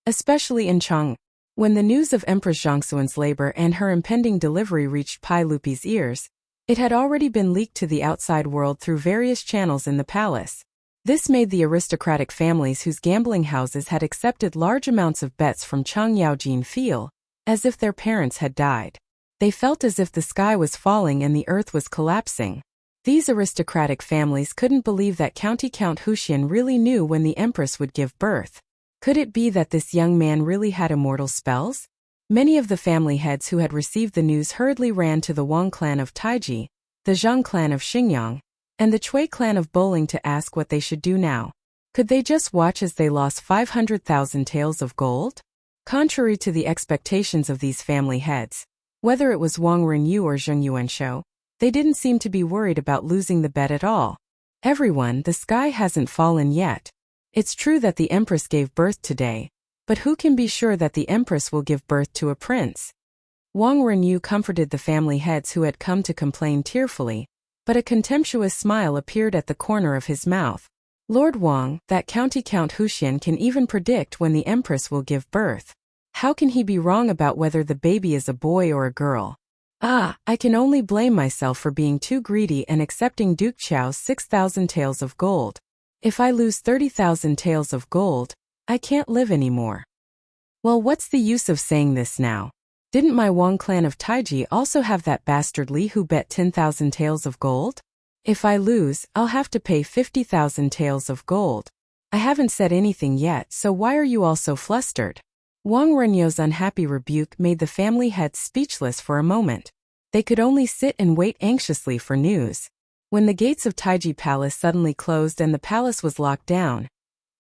Especially in Chang'an. When the news of Empress Zhongsun's labor and her impending delivery reached Pai Lupi's ears, it had already been leaked to the outside world through various channels in the palace. This made the aristocratic families whose gambling houses had accepted large amounts of bets from Chang Yaojin feel as if their parents had died. They felt as if the sky was falling and the earth was collapsing. These aristocratic families couldn't believe that Count Huxian really knew when the empress would give birth. Could it be that this young man really had immortal spells? Many of the family heads who had received the news hurriedly ran to the Wang clan of Taiji, the Zhang clan of Xingyang, and the Chui clan of bowling to ask what they should do now. Could they just watch as they lost 500,000 taels of gold? Contrary to the expectations of these family heads, whether it was Wang Renyu or Zheng Yuanshou, they didn't seem to be worried about losing the bet at all. Everyone, the sky hasn't fallen yet. It's true that the Empress gave birth today, but who can be sure that the Empress will give birth to a prince? Wang Renyu comforted the family heads who had come to complain tearfully, but a contemptuous smile appeared at the corner of his mouth. Lord Wang, that County Count Huxian can even predict when the Empress will give birth. How can he be wrong about whether the baby is a boy or a girl? I can only blame myself for being too greedy and accepting Duke Qiao's 6,000 taels of gold. If I lose 30,000 taels of gold, I can't live anymore. Well, what's the use of saying this now? Didn't my Wang clan of Taiji also have that bastard Li who bet 10,000 taels of gold? If I lose, I'll have to pay 50,000 taels of gold. I haven't said anything yet, so why are you all so flustered? Wang Renyou's unhappy rebuke made the family heads speechless for a moment. They could only sit and wait anxiously for news. When the gates of Taiji Palace suddenly closed and the palace was locked down,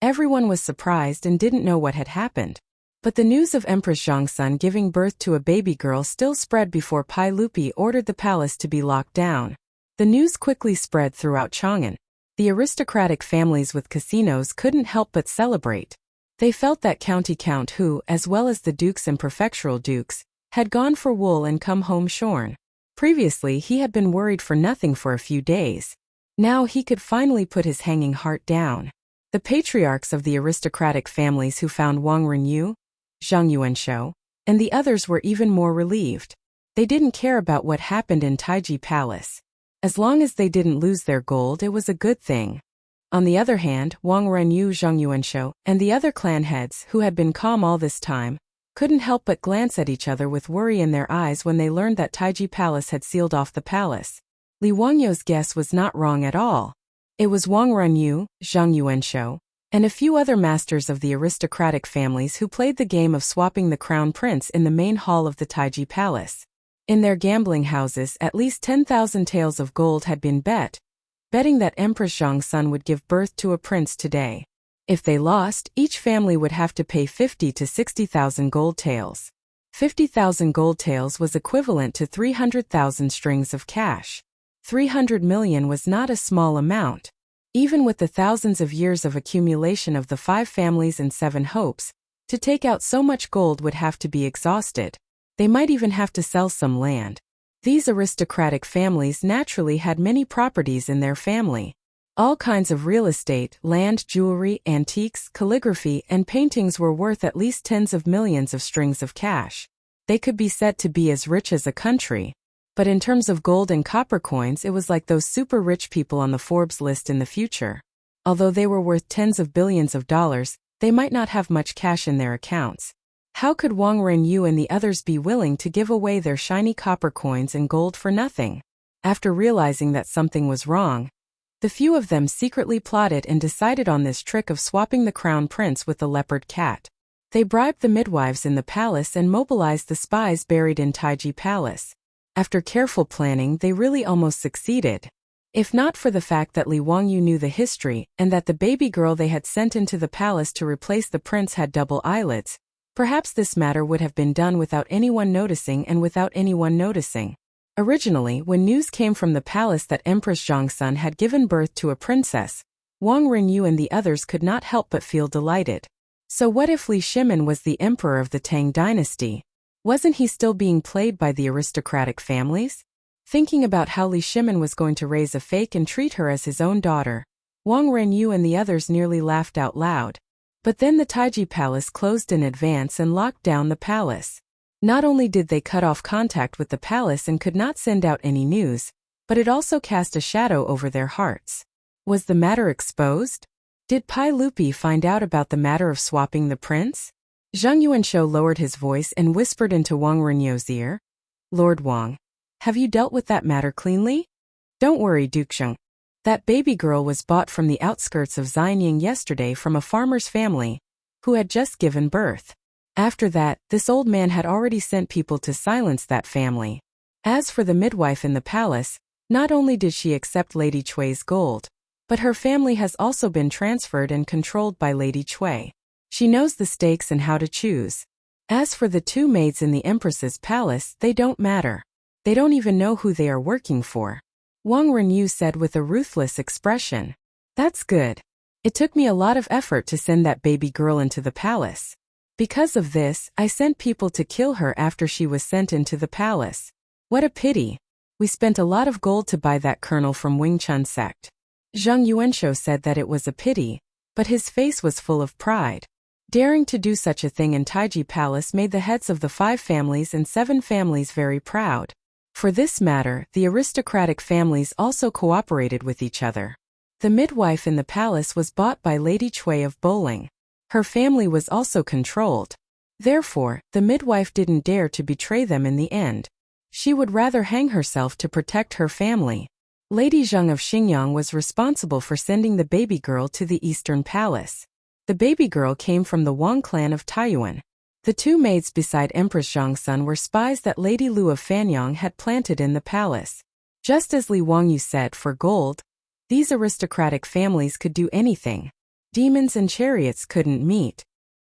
everyone was surprised and didn't know what had happened. But the news of Empress Zhongsun giving birth to a baby girl still spread before Pai Lupi ordered the palace to be locked down. The news quickly spread throughout Chang'an. The aristocratic families with casinos couldn't help but celebrate. They felt that County Count Hu, as well as the dukes and prefectural dukes, had gone for wool and come home shorn. Previously he had been worried for nothing for a few days. Now he could finally put his hanging heart down. The patriarchs of the aristocratic families who found Wang Renyu, Zheng Yuanshou, and the others were even more relieved. They didn't care about what happened in Taiji Palace. As long as they didn't lose their gold, it was a good thing. On the other hand, Wang Renyu, Zheng Yuanshou, and the other clan heads, who had been calm all this time, couldn't help but glance at each other with worry in their eyes when they learned that Taiji Palace had sealed off the palace. Li Wangyou's guess was not wrong at all. It was Wang Renyu, Zheng Yuanshou, and a few other masters of the aristocratic families who played the game of swapping the crown prince in the main hall of the Taiji Palace. In their gambling houses, at least 10,000 taels of gold had been betting that Empress Zhongsun would give birth to a prince today. If they lost, each family would have to pay 50 to 60,000 gold taels. 50,000 gold taels was equivalent to 300,000 strings of cash. 300 million was not a small amount. Even with the thousands of years of accumulation of the 5 families and 7 hopes, to take out so much gold would have to be exhausted. They might even have to sell some land. These aristocratic families naturally had many properties in their family. All kinds of real estate, land, jewelry, antiques, calligraphy, and paintings were worth at least tens of millions of strings of cash. They could be said to be as rich as a country. But in terms of gold and copper coins, it was like those super rich people on the Forbes list in the future. Although they were worth tens of billions of dollars, they might not have much cash in their accounts. How could Wang Renyu and the others be willing to give away their shiny copper coins and gold for nothing? After realizing that something was wrong, the few of them secretly plotted and decided on this trick of swapping the crown prince with the leopard cat. They bribed the midwives in the palace and mobilized the spies buried in Taiji Palace. After careful planning, they really almost succeeded. If not for the fact that Li Wangyu knew the history and that the baby girl they had sent into the palace to replace the prince had double eyelids, perhaps this matter would have been done without anyone noticing and without anyone noticing. Originally, when news came from the palace that Empress Zhongsun had given birth to a princess, Wang Renyu and the others could not help but feel delighted. So what if Li Shimin was the emperor of the Tang dynasty? Wasn't he still being played by the aristocratic families? Thinking about how Li Shimin was going to raise a fake and treat her as his own daughter, Wang Renyu and the others nearly laughed out loud. But then the Taiji Palace closed in advance and locked down the palace. Not only did they cut off contact with the palace and could not send out any news, but it also cast a shadow over their hearts. Was the matter exposed? Did Pai Lupi find out about the matter of swapping the prince? Zheng Yuanshou lowered his voice and whispered into Wang Renyou's ear. Lord Wang, have you dealt with that matter cleanly? Don't worry, Duke Zheng. That baby girl was bought from the outskirts of Xianying yesterday from a farmer's family, who had just given birth. After that, this old man had already sent people to silence that family. As for the midwife in the palace, Not only did she accept Lady Chui's gold, but her family has also been transferred and controlled by Lady Chui. She knows the stakes and how to choose. As for the two maids in the Empress's palace, they don't matter. They don't even know who they are working for. Wang Renyu said with a ruthless expression. That's good. It took me a lot of effort to send that baby girl into the palace. Because of this, I sent people to kill her after she was sent into the palace. What a pity. We spent a lot of gold to buy that colonel from Wing Chun sect. Zhang Yuanshou said that it was a pity, but his face was full of pride. Daring to do such a thing in Taiji Palace made the heads of the 5 families and 7 families very proud. For this matter, the aristocratic families also cooperated with each other. The midwife in the palace was bought by Lady Chui of Bowling. Her family was also controlled. Therefore, the midwife didn't dare to betray them in the end. She would rather hang herself to protect her family. Lady Zheng of Xingyang was responsible for sending the baby girl to the Eastern Palace. The baby girl came from the Wang clan of Taiyuan. The 2 maids beside Empress Zhongsun were spies that Lady Lu of Fanyang had planted in the palace. Just as Li Wangyu said for gold, these aristocratic families could do anything. Demons and chariots couldn't meet.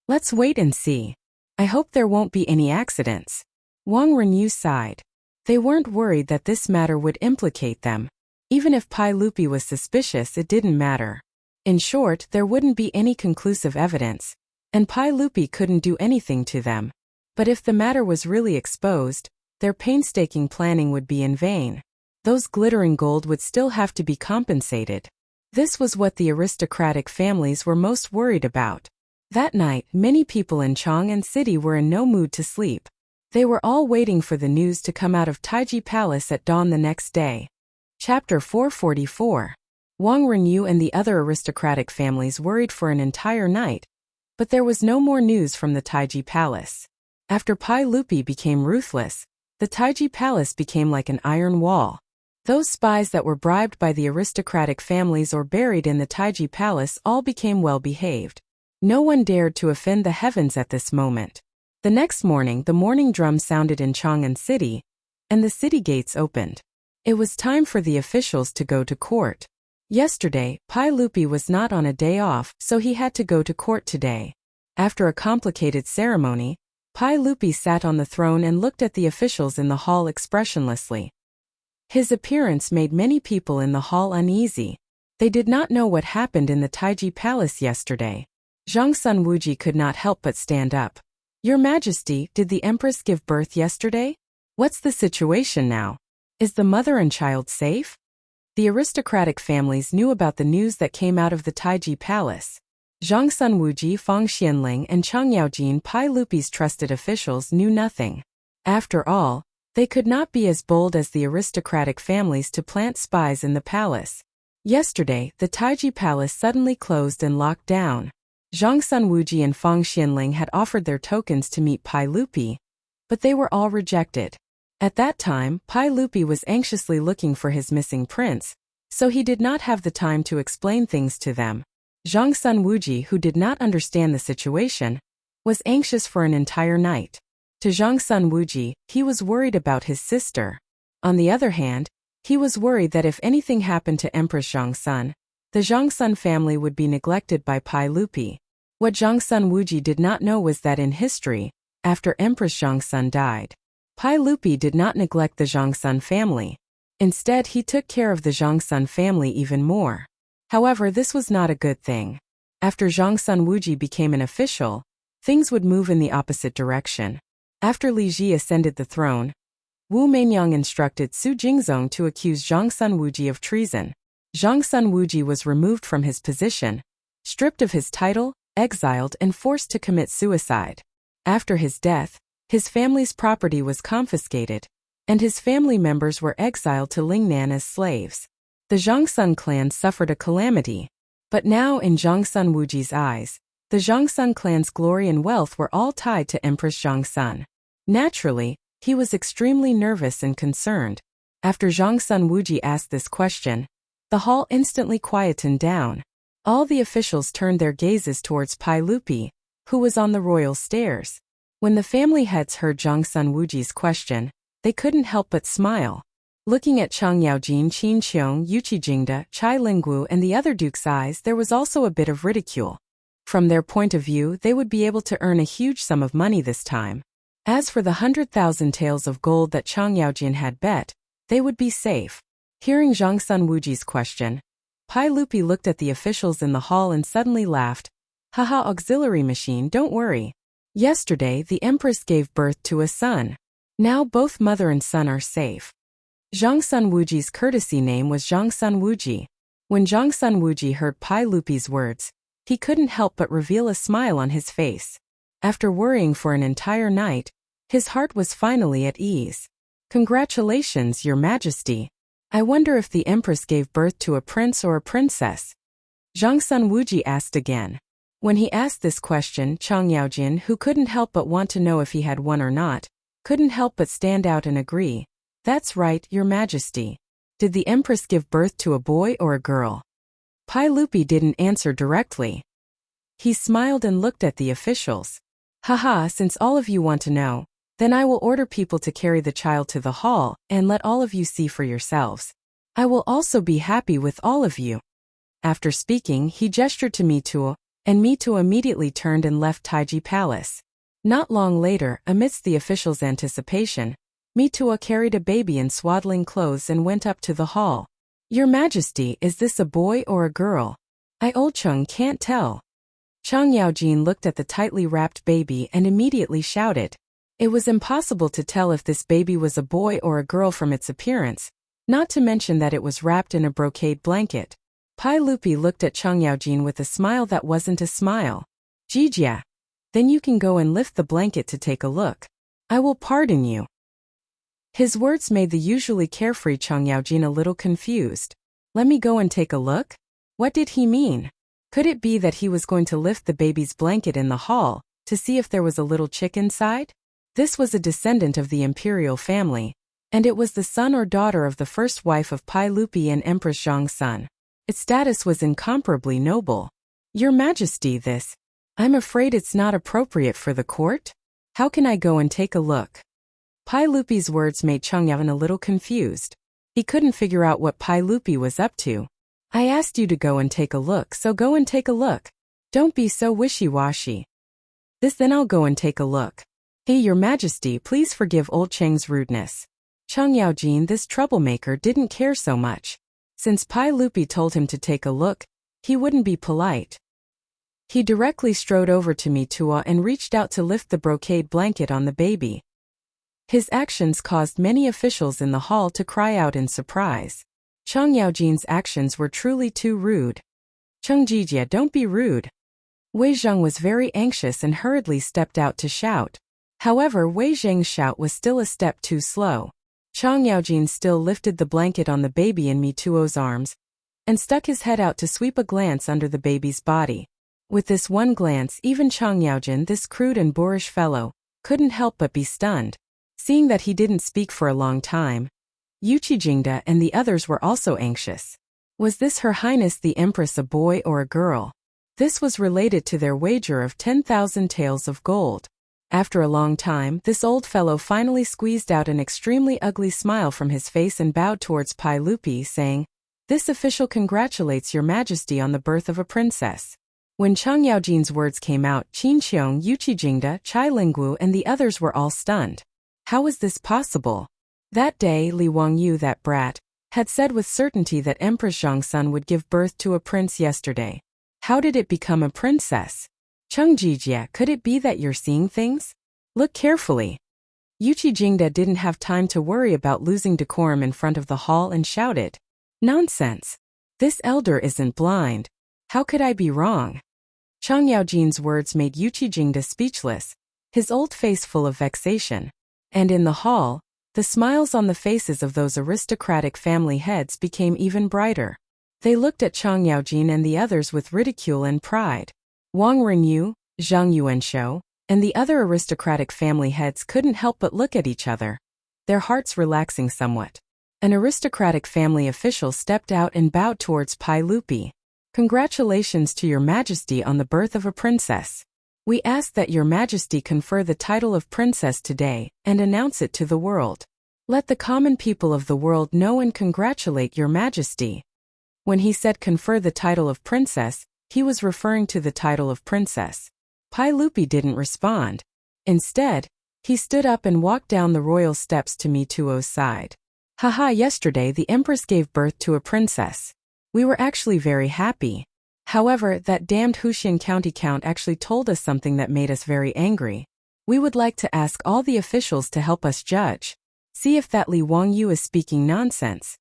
Let's wait and see. I hope there won't be any accidents. Wang Renyu sighed. They weren't worried that this matter would implicate them. Even if Pai Lupi was suspicious, it didn't matter. In short, there wouldn't be any conclusive evidence, and Pai Lupi couldn't do anything to them. But if the matter was really exposed, their painstaking planning would be in vain. Those glittering gold would still have to be compensated. This was what the aristocratic families were most worried about. That night, many people in Chang'an City were in no mood to sleep. They were all waiting for the news to come out of Taiji Palace at dawn the next day. Chapter 444. Wang Renyu and the other aristocratic families worried for an entire night, but there was no more news from the Taiji Palace. After Pai Lupi became ruthless, the Taiji Palace became like an iron wall. Those spies that were bribed by the aristocratic families or buried in the Taiji Palace all became well-behaved. No one dared to offend the heavens at this moment. The next morning, the morning drum sounded in Chang'an City, and the city gates opened. It was time for the officials to go to court. Yesterday, Pai Lupi was not on a day off, so he had to go to court today. After a complicated ceremony, Pai Lupi sat on the throne and looked at the officials in the hall expressionlessly. His appearance made many people in the hall uneasy. They did not know what happened in the Taiji Palace yesterday. Zhongsun Wuji could not help but stand up. Your Majesty, did the Empress give birth yesterday? What's the situation now? Is the mother and child safe? The aristocratic families knew about the news that came out of the Taiji Palace. Zhongsun Wuji, Fang Xianling, and Chang Yaojin, Pai Lupi's trusted officials, knew nothing. After all, they could not be as bold as the aristocratic families to plant spies in the palace. Yesterday, the Taiji Palace suddenly closed and locked down. Zhongsun Wuji and Fang Xianling had offered their tokens to meet Pai Lupi, but they were all rejected. At that time, Pai Lupi was anxiously looking for his missing prince, so he did not have the time to explain things to them. Zhongsun Wuji, who did not understand the situation, was anxious for an entire night. To Zhongsun Wuji, he was worried about his sister. On the other hand, he was worried that if anything happened to Empress Zhongsun, the Zhongsun family would be neglected by Pai Lupi. What Zhongsun Wuji did not know was that in history, after Empress Zhongsun died, Pai Lupi did not neglect the Zhongsun family. Instead, he took care of the Zhongsun family even more. However, this was not a good thing. After Zhongsun Wuji became an official, things would move in the opposite direction. After Li Ji ascended the throne, Wu Meinyang instructed Su Jingzong to accuse Zhongsun Wuji of treason. Zhongsun Wuji was removed from his position, stripped of his title, exiled, and forced to commit suicide. After his death, his family's property was confiscated, and his family members were exiled to Lingnan as slaves. The Zhongsun clan suffered a calamity, but now in Zhongsun Wuji's eyes, the Zhongsun clan's glory and wealth were all tied to Empress Zhongsun. Naturally, he was extremely nervous and concerned. After Zhongsun Wuji asked this question, the hall instantly quietened down. All the officials turned their gazes towards Pai Lupi, who was on the royal stairs. When the family heads heard Zhongsun Wuji's question, they couldn't help but smile. Looking at Chang Yaojin, Qin Qiong, Yuqi Jingde, Chai Lingwu and the other dukes' eyes, there was also a bit of ridicule. From their point of view, they would be able to earn a huge sum of money this time. As for the 100,000 taels of gold that Chang Yaojin had bet, they would be safe. Hearing Zhang Sun Wuji's question, Pai Lupi looked at the officials in the hall and suddenly laughed. Haha, auxiliary machine, don't worry. Yesterday, the empress gave birth to a son. Now both mother and son are safe. Zhang Sun Wuji's courtesy name was Zhang Sun Wuji. When Zhang Sun Wuji heard Pai Lupi's words, he couldn't help but reveal a smile on his face. After worrying for an entire night, his heart was finally at ease. Congratulations, Your Majesty. I wonder if the empress gave birth to a prince or a princess. Zhang Sun Wuji asked again. When he asked this question, Chang Yaojin, who couldn't help but want to know if he had one or not, couldn't help but stand out and agree. That's right, Your Majesty. Did the empress give birth to a boy or a girl? Pai Lupi didn't answer directly. He smiled and looked at the officials. Haha, since all of you want to know, then I will order people to carry the child to the hall and let all of you see for yourselves. I will also be happy with all of you. After speaking, he gestured to Mituo, and Mituo immediately turned and left Taiji Palace. Not long later, amidst the officials' anticipation, Mituo carried a baby in swaddling clothes and went up to the hall. Your Majesty, is this a boy or a girl? Old Chung can't tell. Chang Yaojin looked at the tightly wrapped baby and immediately shouted. It was impossible to tell if this baby was a boy or a girl from its appearance, not to mention that it was wrapped in a brocade blanket. Pai Lupi looked at Chang Yaojin with a smile that wasn't a smile. Jijia. Then you can go and lift the blanket to take a look. I will pardon you. His words made the usually carefree Chang Yaojin a little confused. Let me go and take a look? What did he mean? Could it be that he was going to lift the baby's blanket in the hall, to see if there was a little chick inside? This was a descendant of the imperial family, and it was the son or daughter of the first wife of Pai Lupi and Empress Zhang Sun. Its status was incomparably noble. Your Majesty, this. I'm afraid it's not appropriate for the court? How can I go and take a look? Pai Lupi's words made Chang Yaojin a little confused. He couldn't figure out what Pai Lupi was up to. I asked you to go and take a look, so go and take a look. Don't be so wishy-washy. Then I'll go and take a look. Hey, Your Majesty, please forgive old Chang's rudeness. Chang Yaojin, this troublemaker, didn't care so much. Since Pai Lupi told him to take a look, he wouldn't be polite. He directly strode over to Mituo and reached out to lift the brocade blanket on the baby. His actions caused many officials in the hall to cry out in surprise. Chang Yaojin's actions were truly too rude. Cheng Jijia, don't be rude. Wei Zheng was very anxious and hurriedly stepped out to shout. However, Wei Zheng's shout was still a step too slow. Chang Yaojin still lifted the blanket on the baby in Mituo's arms and stuck his head out to sweep a glance under the baby's body. With this one glance, even Chang Yaojin, this crude and boorish fellow, couldn't help but be stunned. Seeing that he didn't speak for a long time, Yuqi Jingde and the others were also anxious. Was this Her Highness the Empress a boy or a girl? This was related to their wager of 10,000 taels of gold. After a long time, this old fellow finally squeezed out an extremely ugly smile from his face and bowed towards Pai Lupi, saying, This official congratulates Your Majesty on the birth of a princess. When Chang Yaojin's words came out, Qin Qiong, Yuqi Jingde, Chai Lingwu and the others were all stunned. How was this possible? That day, Li Wangyu, that brat, had said with certainty that Empress Zhang Sun would give birth to a prince yesterday. How did it become a princess? Cheng Jijia, could it be that you're seeing things? Look carefully. Yuqi Jingde didn't have time to worry about losing decorum in front of the hall and shouted. Nonsense. This elder isn't blind. How could I be wrong? Chang Yaojin's words made Yuqi Jingde speechless, his old face full of vexation. And in the hall, the smiles on the faces of those aristocratic family heads became even brighter. They looked at Chang Yaojin and the others with ridicule and pride. Wang Renyu, Zhang Yuanshou, and the other aristocratic family heads couldn't help but look at each other, their hearts relaxing somewhat. An aristocratic family official stepped out and bowed towards Pai Lupi. Congratulations to Your Majesty on the birth of a princess. We ask that Your Majesty confer the title of princess today and announce it to the world. Let the common people of the world know and congratulate your majesty. When he said confer the title of princess, he was referring to the title of princess. Pai Lupi didn't respond. Instead, he stood up and walked down the royal steps to Mi Tuo's side. Haha, yesterday the empress gave birth to a princess. We were actually very happy. However, that damned Wuxia county count actually told us something that made us very angry. We would like to ask all the officials to help us judge. See if that Li Wangyu is speaking nonsense.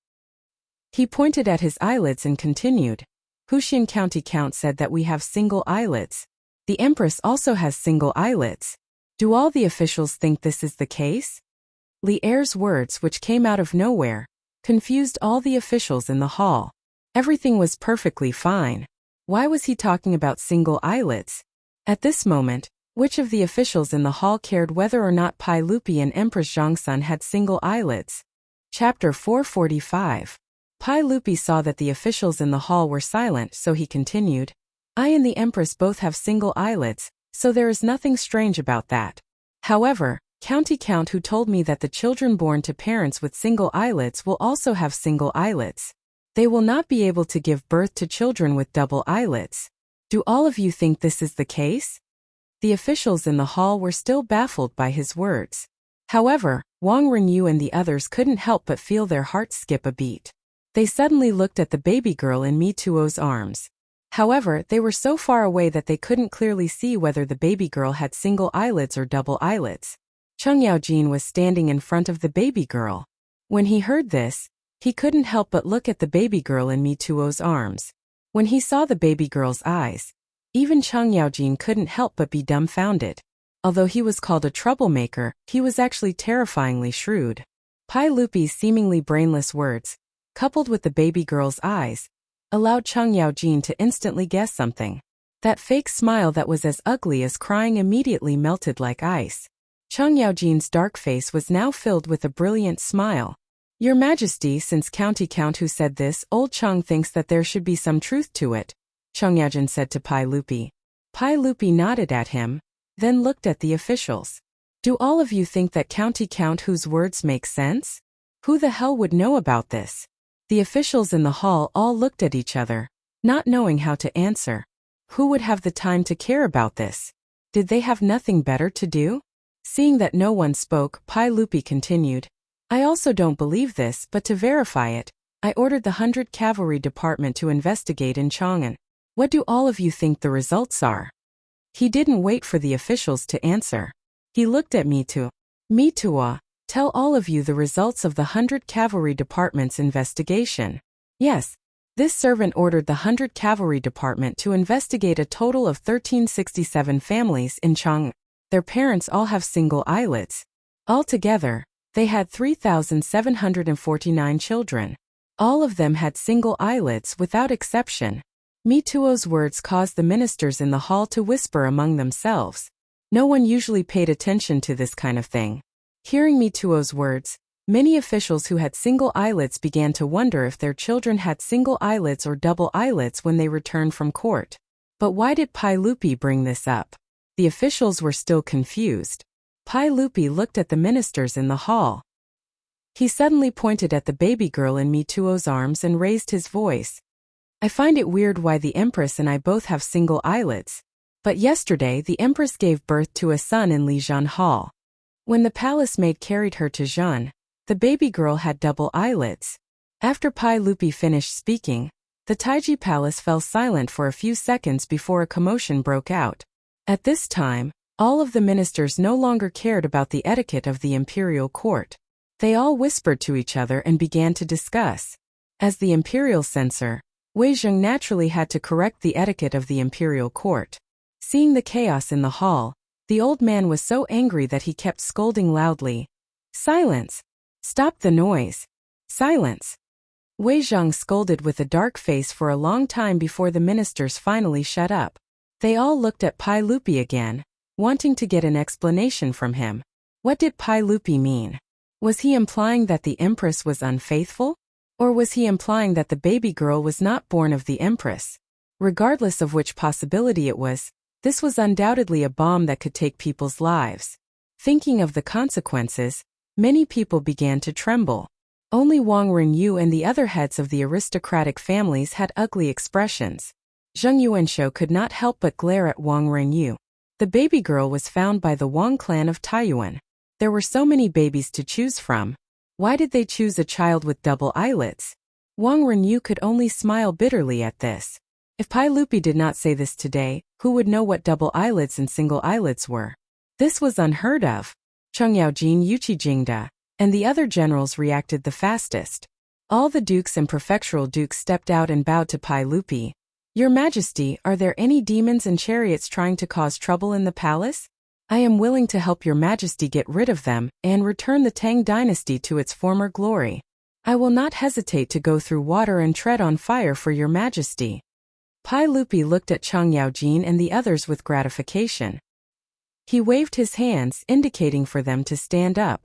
He pointed at his eyelids and continued. Wuxia county count said that we have single eyelids. The empress also has single eyelids. Do all the officials think this is the case? Li Er's words, which came out of nowhere, confused all the officials in the hall. Everything was perfectly fine. Why was he talking about single eyelids? At this moment, which of the officials in the hall cared whether or not Pai Lupi and Empress Zhongsun had single eyelids? Chapter 445. Pai Lupi saw that the officials in the hall were silent, so he continued. I and the Empress both have single eyelids, so there is nothing strange about that. However, County Count who told me that the children born to parents with single eyelids will also have single eyelids. They will not be able to give birth to children with double eyelids. Do all of you think this is the case? The officials in the hall were still baffled by his words. However, Wang Ringyu and the others couldn't help but feel their hearts skip a beat. They suddenly looked at the baby girl in Mi Tuo's arms. However, they were so far away that they couldn't clearly see whether the baby girl had single eyelids or double eyelids. Cheng Yaojin was standing in front of the baby girl. When he heard this, he couldn't help but look at the baby girl in Mi Tuo's arms. When he saw the baby girl's eyes, even Cheng Yaojin couldn't help but be dumbfounded. Although he was called a troublemaker, he was actually terrifyingly shrewd. Pai Lupi's seemingly brainless words, coupled with the baby girl's eyes, allowed Cheng Yaojin to instantly guess something. That fake smile that was as ugly as crying immediately melted like ice. Cheng Yaojin's dark face was now filled with a brilliant smile. Your Majesty, since County Count who said this, old Cheng thinks that there should be some truth to it, Cheng Yaojin said to Pai Lupi. Pai Lupi nodded at him, then looked at the officials. Do all of you think that County Count whose words make sense? Who the hell would know about this? The officials in the hall all looked at each other, not knowing how to answer. Who would have the time to care about this? Did they have nothing better to do? Seeing that no one spoke, Pai Lupi continued. I also don't believe this, but to verify it, I ordered the 100 Cavalry Department to investigate in Chang'an. What do all of you think the results are? He didn't wait for the officials to answer. He looked at Mi Tuo. Mi Tuo, tell all of you the results of the 100 Cavalry Department's investigation. Yes. This servant ordered the 100 Cavalry Department to investigate a total of 1367 families in Chang'an. Their parents all have single eyelids. Altogether, they had 3,749 children. All of them had single eyelids without exception. Mi Tuo's words caused the ministers in the hall to whisper among themselves. No one usually paid attention to this kind of thing. Hearing Mi Tuo's words, many officials who had single eyelids began to wonder if their children had single eyelids or double eyelids when they returned from court. But why did Pai Lupi bring this up? The officials were still confused. Pai Lupi looked at the ministers in the hall. He suddenly pointed at the baby girl in Mi Tuo's arms and raised his voice. I find it weird why the Empress and I both have single eyelids. But yesterday the Empress gave birth to a son in Lijian Hall. When the palace maid carried her to Zhan, the baby girl had double eyelids. After Pai Lupi finished speaking, the Taiji Palace fell silent for a few seconds before a commotion broke out. At this time, all of the ministers no longer cared about the etiquette of the imperial court. They all whispered to each other and began to discuss. As the imperial censor, Wei Zheng naturally had to correct the etiquette of the imperial court. Seeing the chaos in the hall, the old man was so angry that he kept scolding loudly. Silence! Stop the noise! Silence! Wei Zheng scolded with a dark face for a long time before the ministers finally shut up. They all looked at Pai Lupi again, wanting to get an explanation from him. What did Pai Lupi mean? Was he implying that the Empress was unfaithful? Or was he implying that the baby girl was not born of the Empress? Regardless of which possibility it was, this was undoubtedly a bomb that could take people's lives. Thinking of the consequences, Many people began to tremble. Only Wang Renyu and the other heads of the aristocratic families had ugly expressions. Zheng Yuanshou could not help but glare at Wang Renyu. The baby girl was found by the Wang clan of Taiyuan. There were so many babies to choose from. Why did they choose a child with double eyelids? Wang Renyu could only smile bitterly at this. If Pai Lupi did not say this today, who would know what double eyelids and single eyelids were? This was unheard of. Cheng Yaojin Yuqi and the other generals reacted the fastest. All the dukes and prefectural dukes stepped out and bowed to Pai Lupi. Your Majesty, are there any demons and chariots trying to cause trouble in the palace? I am willing to help your Majesty get rid of them and return the Tang dynasty to its former glory. I will not hesitate to go through water and tread on fire for your Majesty. Pai Lupi looked at Cheng Yaojin and the others with gratification. He waved his hands, indicating for them to stand up.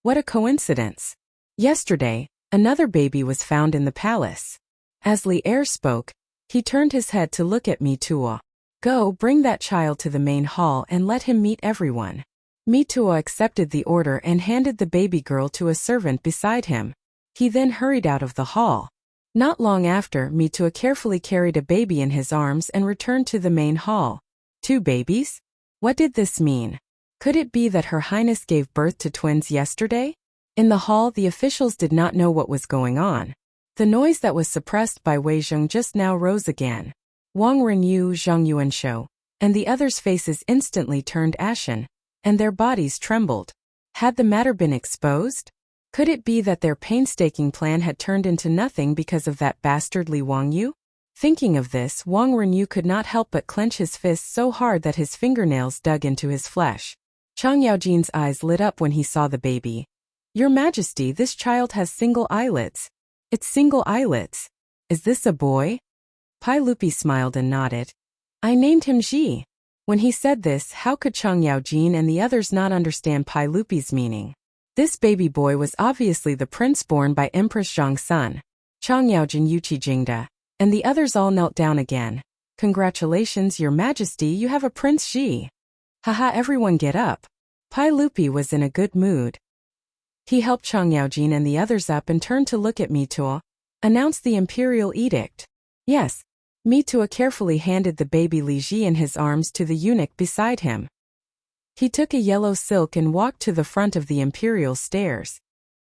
What a coincidence! Yesterday, another baby was found in the palace. As Li Er spoke, he turned his head to look at Mi Tuo. Go, bring that child to the main hall and let him meet everyone. Mi Tuo accepted the order and handed the baby girl to a servant beside him. He then hurried out of the hall. Not long after, Mi Tuo carefully carried a baby in his arms and returned to the main hall. 2 babies? What did this mean? Could it be that Her Highness gave birth to twins yesterday? In the hall, the officials did not know what was going on. The noise that was suppressed by Wei Zheng just now rose again. Wang Renyu, Zheng Yuanshou, and the others' faces instantly turned ashen, and their bodies trembled. Had the matter been exposed? Could it be that their painstaking plan had turned into nothing because of that bastardly Wang Yu? Thinking of this, Wang Renyu could not help but clench his fists so hard that his fingernails dug into his flesh. Cheng Yaojin's eyes lit up when he saw the baby. Your Majesty, this child has single eyelids. It's single eyelids. Is this a boy? Pai Lupi smiled and nodded. I named him Ji. When he said this, how could Cheng Yaojin and the others not understand Pai Lupi's meaning? This baby boy was obviously the prince born by Empress Zhang's son. Cheng Yaojin Yuqi and the others all knelt down again. Congratulations, Your Majesty, you have a Prince Ji. Haha, everyone get up. Pai Lupi was in a good mood. He helped Cheng Yaojin and the others up and turned to look at Mi Tuo. Announced the imperial edict. Yes. Mi Tuo carefully handed the baby Li Ji in his arms to the eunuch beside him. He took a yellow silk and walked to the front of the imperial stairs.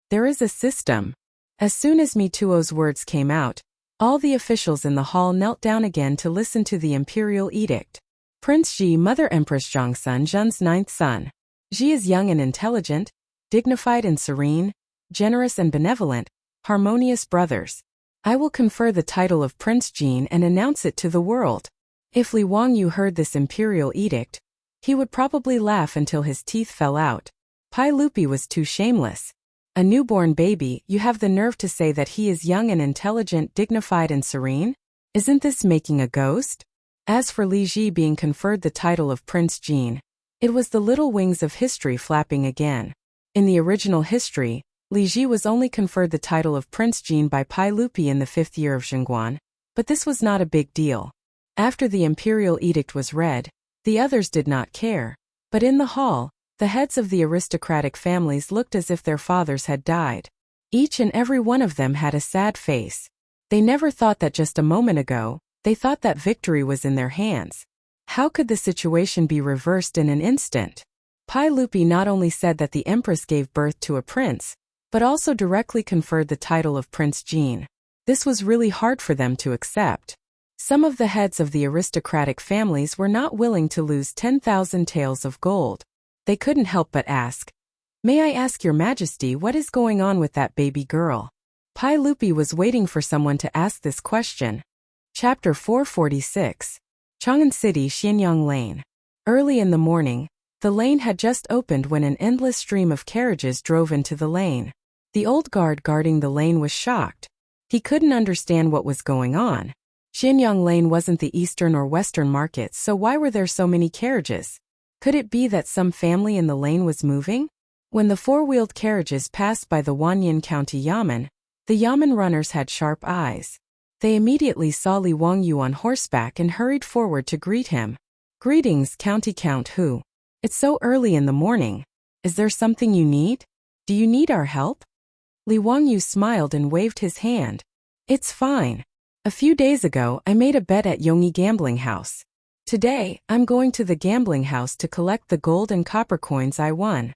There is a system. As soon as Mi Tuo's words came out, all the officials in the hall knelt down again to listen to the imperial edict. Prince Ji, Mother Empress Zhang's Zhen's 9th son. Ji is young and intelligent, dignified and serene, generous and benevolent, harmonious brothers. I will confer the title of Prince Jin and announce it to the world. If Li Wangyu heard this imperial edict, he would probably laugh until his teeth fell out. Pai Lupi was too shameless. A newborn baby, you have the nerve to say that he is young and intelligent, dignified and serene? Isn't this making a ghost? As for Li Ji being conferred the title of Prince Jin, it was the little wings of history flapping again. In the original history, Li Ji was only conferred the title of Prince Jin by Pai Lupi in the 5th year of Chang'an, but this was not a big deal. After the imperial edict was read, the others did not care. But in the hall, the heads of the aristocratic families looked as if their fathers had died. Each and every one of them had a sad face. They never thought that just a moment ago, they thought that victory was in their hands. How could the situation be reversed in an instant? Pai Lupi not only said that the empress gave birth to a prince, but also directly conferred the title of Prince Jin. This was really hard for them to accept. Some of the heads of the aristocratic families were not willing to lose 10,000 taels of gold. They couldn't help but ask, "May I ask Your Majesty what is going on with that baby girl?" Pai Lupi was waiting for someone to ask this question. Chapter 446. Chang'an City, Xianyang Lane. Early in the morning, the lane had just opened when an endless stream of carriages drove into the lane. The old guard guarding the lane was shocked. He couldn't understand what was going on. Xianyang Lane wasn't the eastern or western markets, so why were there so many carriages? Could it be that some family in the lane was moving? When the four-wheeled carriages passed by the Wanyan County Yamen, the Yamen runners had sharp eyes. They immediately saw Li Wangyu on horseback and hurried forward to greet him. "Greetings, County Count Hu. It's so early in the morning. Is there something you need? Do Do you need our help? Li Wangyu smiled and waved his hand. It's fine. A few days ago, I made a bet at Yongyi Gambling House. Today, I'm going to the gambling house to collect the gold and copper coins I won.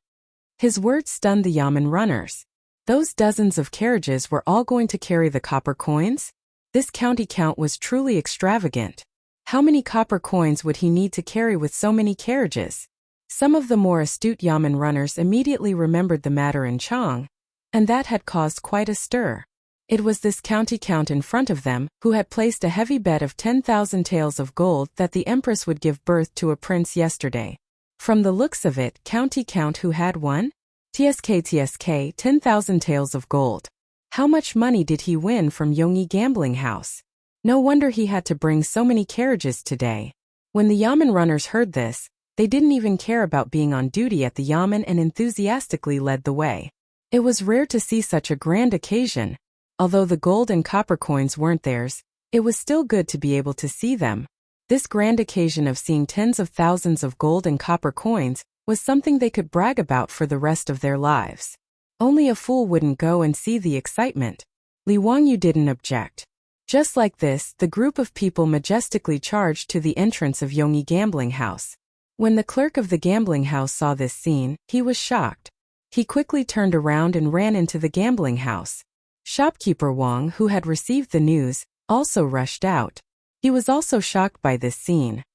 His words stunned the yamen runners. Those dozens of carriages were all going to carry the copper coins? This county count was truly extravagant. How many copper coins would he need to carry with so many carriages? Some of the more astute yamen runners immediately remembered the matter in Chang'an, and that had caused quite a stir. It was this county count in front of them who had placed a heavy bet of 10,000 taels of gold that the empress would give birth to a prince yesterday. From the looks of it, county count who had won? TSK 10,000 taels of gold. How much money did he win from Yongyi Gambling House? No wonder he had to bring so many carriages today. When the yamen runners heard this, they didn't even care about being on duty at the yamen and enthusiastically led the way. It was rare to see such a grand occasion. Although the gold and copper coins weren't theirs, it was still good to be able to see them. This grand occasion of seeing tens of thousands of gold and copper coins was something they could brag about for the rest of their lives. Only a fool wouldn't go and see the excitement. Li Wangyu didn't object. Just like this, the group of people majestically charged to the entrance of Yongyi Gambling House. When the clerk of the gambling house saw this scene, he was shocked. He quickly turned around and ran into the gambling house. Shopkeeper Wang, who had received the news, also rushed out. He was also shocked by this scene.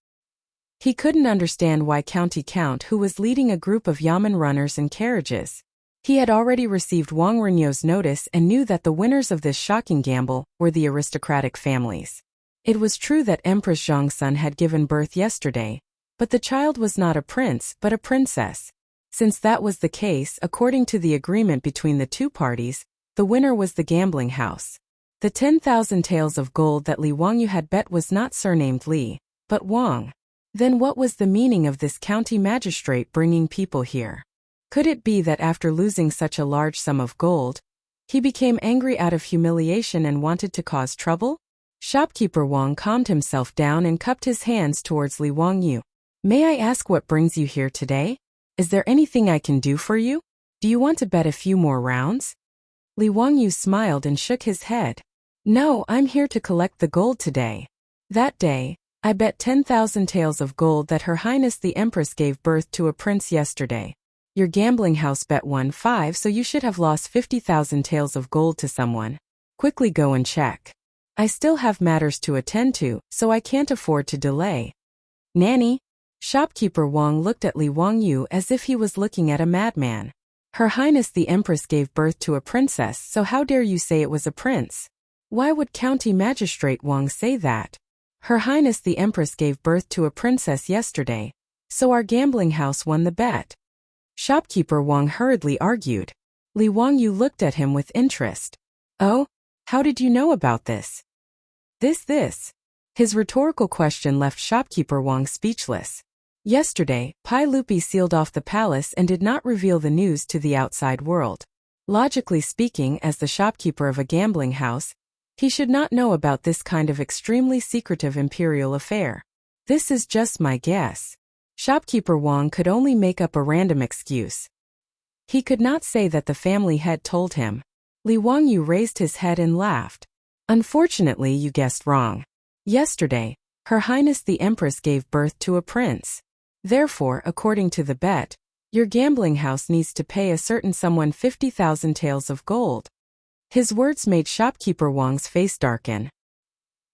He couldn't understand why County Count, who was leading a group of yamen runners and carriages. He had already received Wang Renyo's notice and knew that the winners of this shocking gamble were the aristocratic families. It was true that Empress Zhongsun had given birth yesterday, but the child was not a prince but a princess. Since that was the case, according to the agreement between the two parties, the winner was the gambling house. The 10,000 taels of gold that Li Wangyu had bet was not surnamed Li, but Wang. Then what was the meaning of this county magistrate bringing people here? Could it be that after losing such a large sum of gold, he became angry out of humiliation and wanted to cause trouble? Shopkeeper Wang calmed himself down and cupped his hands towards Li Wangyu. May I ask what brings you here today? Is there anything I can do for you? Do you want to bet a few more rounds? Li Wangyu smiled and shook his head. No, I'm here to collect the gold today. That day, I bet 10,000 taels of gold that Her Highness the Empress gave birth to a prince yesterday. Your gambling house bet won 5, so you should have lost 50,000 taels of gold to someone. Quickly go and check. I still have matters to attend to, so I can't afford to delay. Nanny? Shopkeeper Wang looked at Li Wangyu as if he was looking at a madman. Her Highness the Empress gave birth to a princess, so how dare you say it was a prince? Why would County Magistrate Wang say that? Her Highness the Empress gave birth to a princess yesterday, so our gambling house won the bet. Shopkeeper Wang hurriedly argued. Li Wangyu looked at him with interest. Oh? How did you know about this? This. His rhetorical question left Shopkeeper Wang speechless. Yesterday, Pai Lupi sealed off the palace and did not reveal the news to the outside world. Logically speaking, as the shopkeeper of a gambling house, he should not know about this kind of extremely secretive imperial affair. This is just my guess. Shopkeeper Wang could only make up a random excuse. He could not say that the family head told him. Li Wangyu raised his head and laughed. Unfortunately, you guessed wrong. Yesterday, Her Highness the Empress gave birth to a prince. Therefore, according to the bet, your gambling house needs to pay a certain someone 50,000 taels of gold. His words made Shopkeeper Wang's face darken.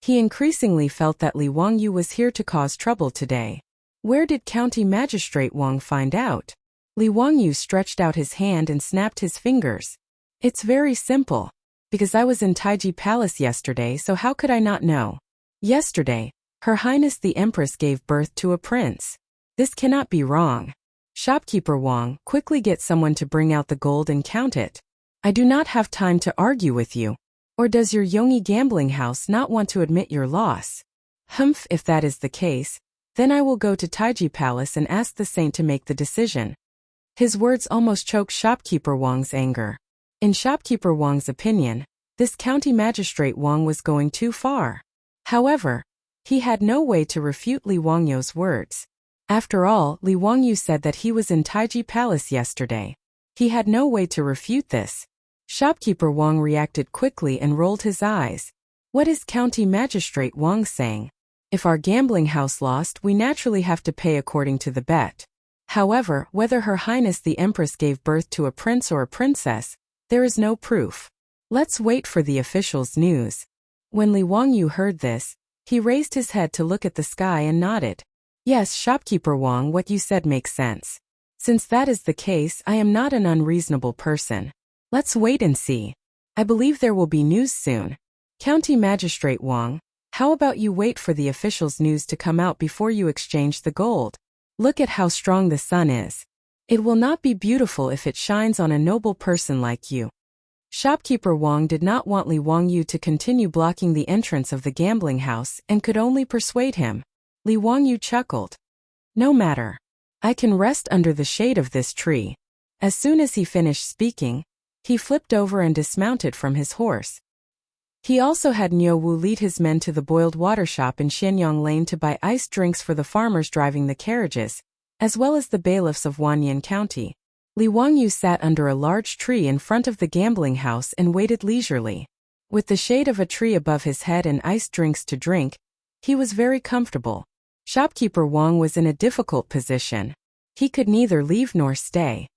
He increasingly felt that Li Wangyu was here to cause trouble today. Where did County Magistrate Wang find out? Li Wangyu stretched out his hand and snapped his fingers. It's very simple. Because I was in Taiji Palace yesterday, so how could I not know? Yesterday, Her Highness the Empress gave birth to a prince. This cannot be wrong. Shopkeeper Wang, quickly get someone to bring out the gold and count it. I do not have time to argue with you. Or does your Yongyi gambling house not want to admit your loss? Humph, if that is the case, then I will go to Taiji Palace and ask the saint to make the decision. His words almost choked Shopkeeper Wang's anger. In Shopkeeper Wang's opinion, this County Magistrate Wang was going too far. However, he had no way to refute Li Wangyu's words. After all, Li Wangyu said that he was in Taiji Palace yesterday. He had no way to refute this. Shopkeeper Wang reacted quickly and rolled his eyes. What is County Magistrate Wang saying? If our gambling house lost, we naturally have to pay according to the bet. However, whether Her Highness the Empress gave birth to a prince or a princess, there is no proof. Let's wait for the official's news. When Li Wangyu heard this, he raised his head to look at the sky and nodded. Yes, Shopkeeper Wang, what you said makes sense. Since that is the case, I am not an unreasonable person. Let's wait and see. I believe there will be news soon. County Magistrate Wang, how about you wait for the official's news to come out before you exchange the gold? Look at how strong the sun is. It will not be beautiful if it shines on a noble person like you. Shopkeeper Wang did not want Li Wangyu to continue blocking the entrance of the gambling house and could only persuade him. Li Wangyu chuckled. No matter. I can rest under the shade of this tree. As soon as he finished speaking, he flipped over and dismounted from his horse. He also had Niu Wu lead his men to the boiled water shop in Xianyang Lane to buy iced drinks for the farmers driving the carriages, as well as the bailiffs of Wanyan County. Li Wangyu sat under a large tree in front of the gambling house and waited leisurely. With the shade of a tree above his head and iced drinks to drink, he was very comfortable. Shopkeeper Wang was in a difficult position. He could neither leave nor stay.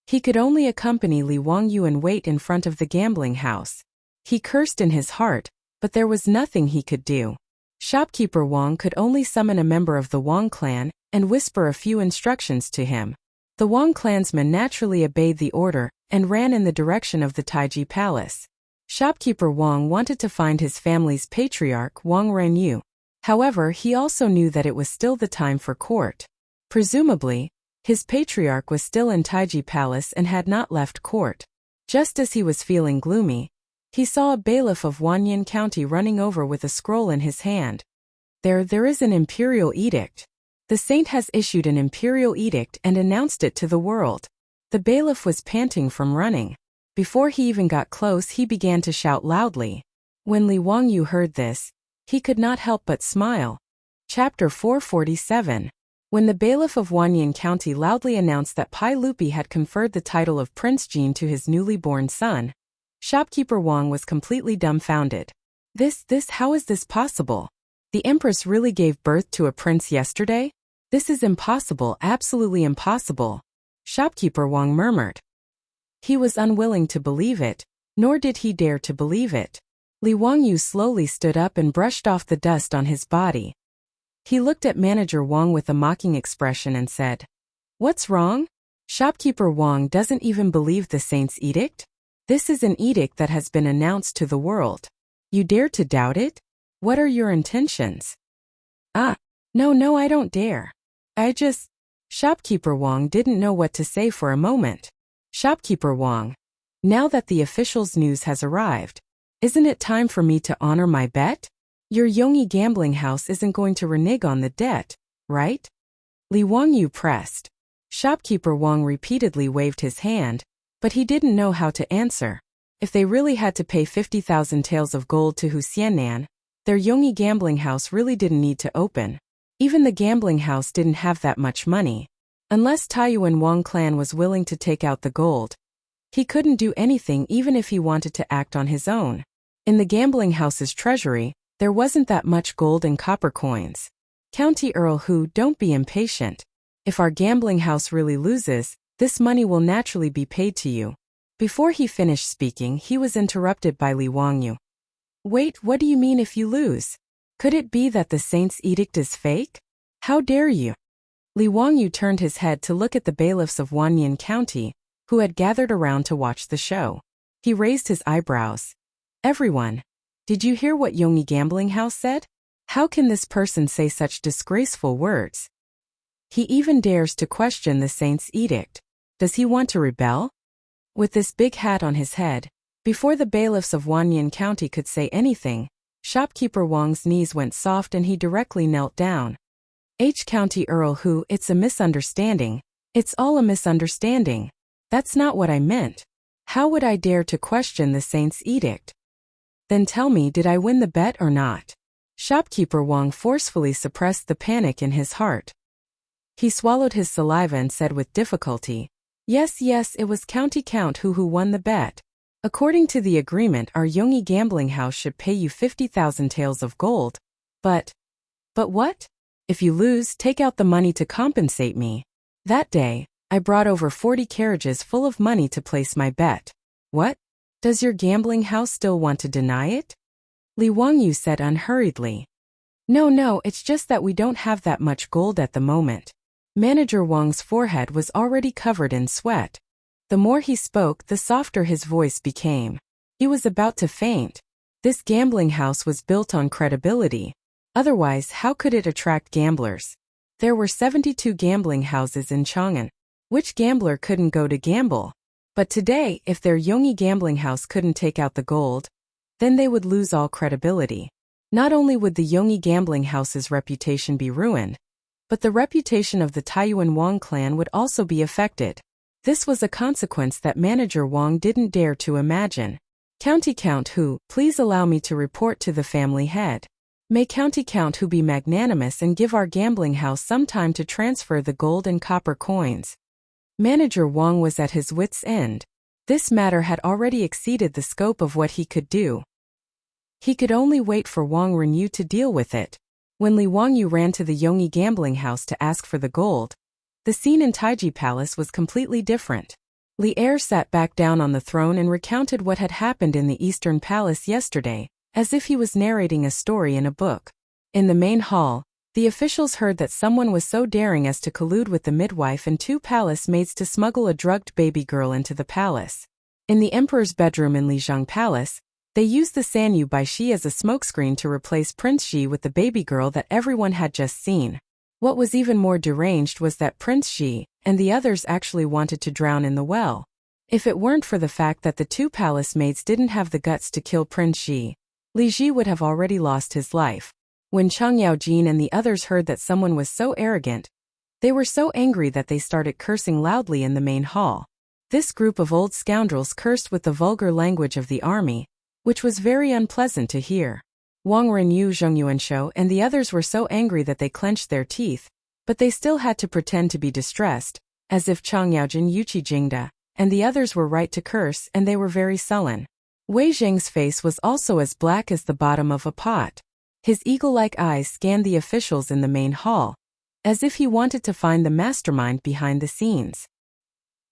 He could only accompany Li Wangyu and wait in front of the gambling house. He cursed in his heart, but there was nothing he could do. Shopkeeper Wang could only summon a member of the Wang clan and whisper a few instructions to him. The Wang clansmen naturally obeyed the order and ran in the direction of the Taiji Palace. Shopkeeper Wang wanted to find his family's patriarch Wang Renyu. However, he also knew that it was still the time for court. Presumably, his patriarch was still in Taiji Palace and had not left court. Just as he was feeling gloomy, he saw a bailiff of Wanyan County running over with a scroll in his hand. There is an imperial edict. The saint has issued an imperial edict and announced it to the world. The bailiff was panting from running. Before he even got close, he began to shout loudly. When Li Wangyu heard this, he could not help but smile. Chapter 447. When the bailiff of Wanyan County loudly announced that Pai Lupi had conferred the title of Prince Jin to his newly born son, Shopkeeper Wang was completely dumbfounded. How is this possible? The Empress really gave birth to a prince yesterday? This is impossible, absolutely impossible. Shopkeeper Wang murmured. He was unwilling to believe it, nor did he dare to believe it. Li Wangyu slowly stood up and brushed off the dust on his body. He looked at Manager Wang with a mocking expression and said, "What's wrong? Shopkeeper Wang doesn't even believe the saint's edict? This is an edict that has been announced to the world. You dare to doubt it? What are your intentions?" No, I don't dare. Shopkeeper Wang didn't know what to say for a moment. Shopkeeper Wang, now that the official's news has arrived, isn't it time for me to honor my bet? Your Yongyi gambling house isn't going to renege on the debt, right? Li Wangyu pressed. Shopkeeper Wang repeatedly waved his hand, but he didn't know how to answer. If they really had to pay 50,000 taels of gold to Huxiannan, their Yongyi gambling house really didn't need to open. Even the gambling house didn't have that much money. Unless Taiyuan Wang clan was willing to take out the gold, he couldn't do anything even if he wanted to act on his own. In the gambling house's treasury, there wasn't that much gold and copper coins. County Earl Hu, don't be impatient. If our gambling house really loses, this money will naturally be paid to you. Before he finished speaking, he was interrupted by Li Wangyu. Wait, what do you mean if you lose? Could it be that the saint's edict is fake? How dare you? Li Wangyu turned his head to look at the bailiffs of Wanyan County, who had gathered around to watch the show. He raised his eyebrows. Everyone, did you hear what Yongyi Gambling House said? How can this person say such disgraceful words? He even dares to question the saint's edict. Does he want to rebel? With this big hat on his head, before the bailiffs of Wanyan County could say anything, Shopkeeper Wang's knees went soft and he directly knelt down. County Earl Hu, it's a misunderstanding. It's all a misunderstanding. That's not what I meant. How would I dare to question the saint's edict? Then tell me, did I win the bet or not? Shopkeeper Wang forcefully suppressed the panic in his heart. He swallowed his saliva and said with difficulty, Yes, it was County Count who won the bet. According to the agreement, our Yongyi gambling house should pay you 50,000 taels of gold. But what? If you lose, take out the money to compensate me. That day, I brought over 40 carriages full of money to place my bet. What? Does your gambling house still want to deny it? Li Wangyu said unhurriedly. No, it's just that we don't have that much gold at the moment. Manager Wang's forehead was already covered in sweat. The more he spoke, the softer his voice became. He was about to faint. This gambling house was built on credibility. Otherwise, how could it attract gamblers? There were 72 gambling houses in Chang'an. Which gambler couldn't go to gamble? But today, if their Yongyi gambling house couldn't take out the gold, then they would lose all credibility. Not only would the Yongyi gambling house's reputation be ruined, but the reputation of the Taiyuan Wang clan would also be affected. This was a consequence that Manager Wang didn't dare to imagine. County Count Hu, please allow me to report to the family head. May County Count Hu be magnanimous and give our gambling house some time to transfer the gold and copper coins. Manager Wang was at his wits' end. This matter had already exceeded the scope of what he could do. He could only wait for Wang Renyu to deal with it. When Li Wangyu ran to the Yongyi gambling house to ask for the gold, the scene in Taiji Palace was completely different. Li Er sat back down on the throne and recounted what had happened in the Eastern Palace yesterday, as if he was narrating a story in a book. In the main hall, the officials heard that someone was so daring as to collude with the midwife and 2 palace maids to smuggle a drugged baby girl into the palace. In the emperor's bedroom in Lijiang Palace, they used the Sanyu by Shi as a smokescreen to replace Prince Shi with the baby girl that everyone had just seen. What was even more deranged was that Prince Shi and the others actually wanted to drown in the well. If it weren't for the fact that the 2 palace maids didn't have the guts to kill Prince Shi, Li Ji would have already lost his life. When Chang Yaojin and the others heard that someone was so arrogant, they were so angry that they started cursing loudly in the main hall. This group of old scoundrels cursed with the vulgar language of the army, which was very unpleasant to hear. Wang Renyu, Zheng Yuanshou, and the others were so angry that they clenched their teeth, but they still had to pretend to be distressed, as if Chang Yaojin, Yuqi Jingda, and the others were right to curse, and they were very sullen. Wei Zheng's face was also as black as the bottom of a pot. His eagle-like eyes scanned the officials in the main hall, as if he wanted to find the mastermind behind the scenes.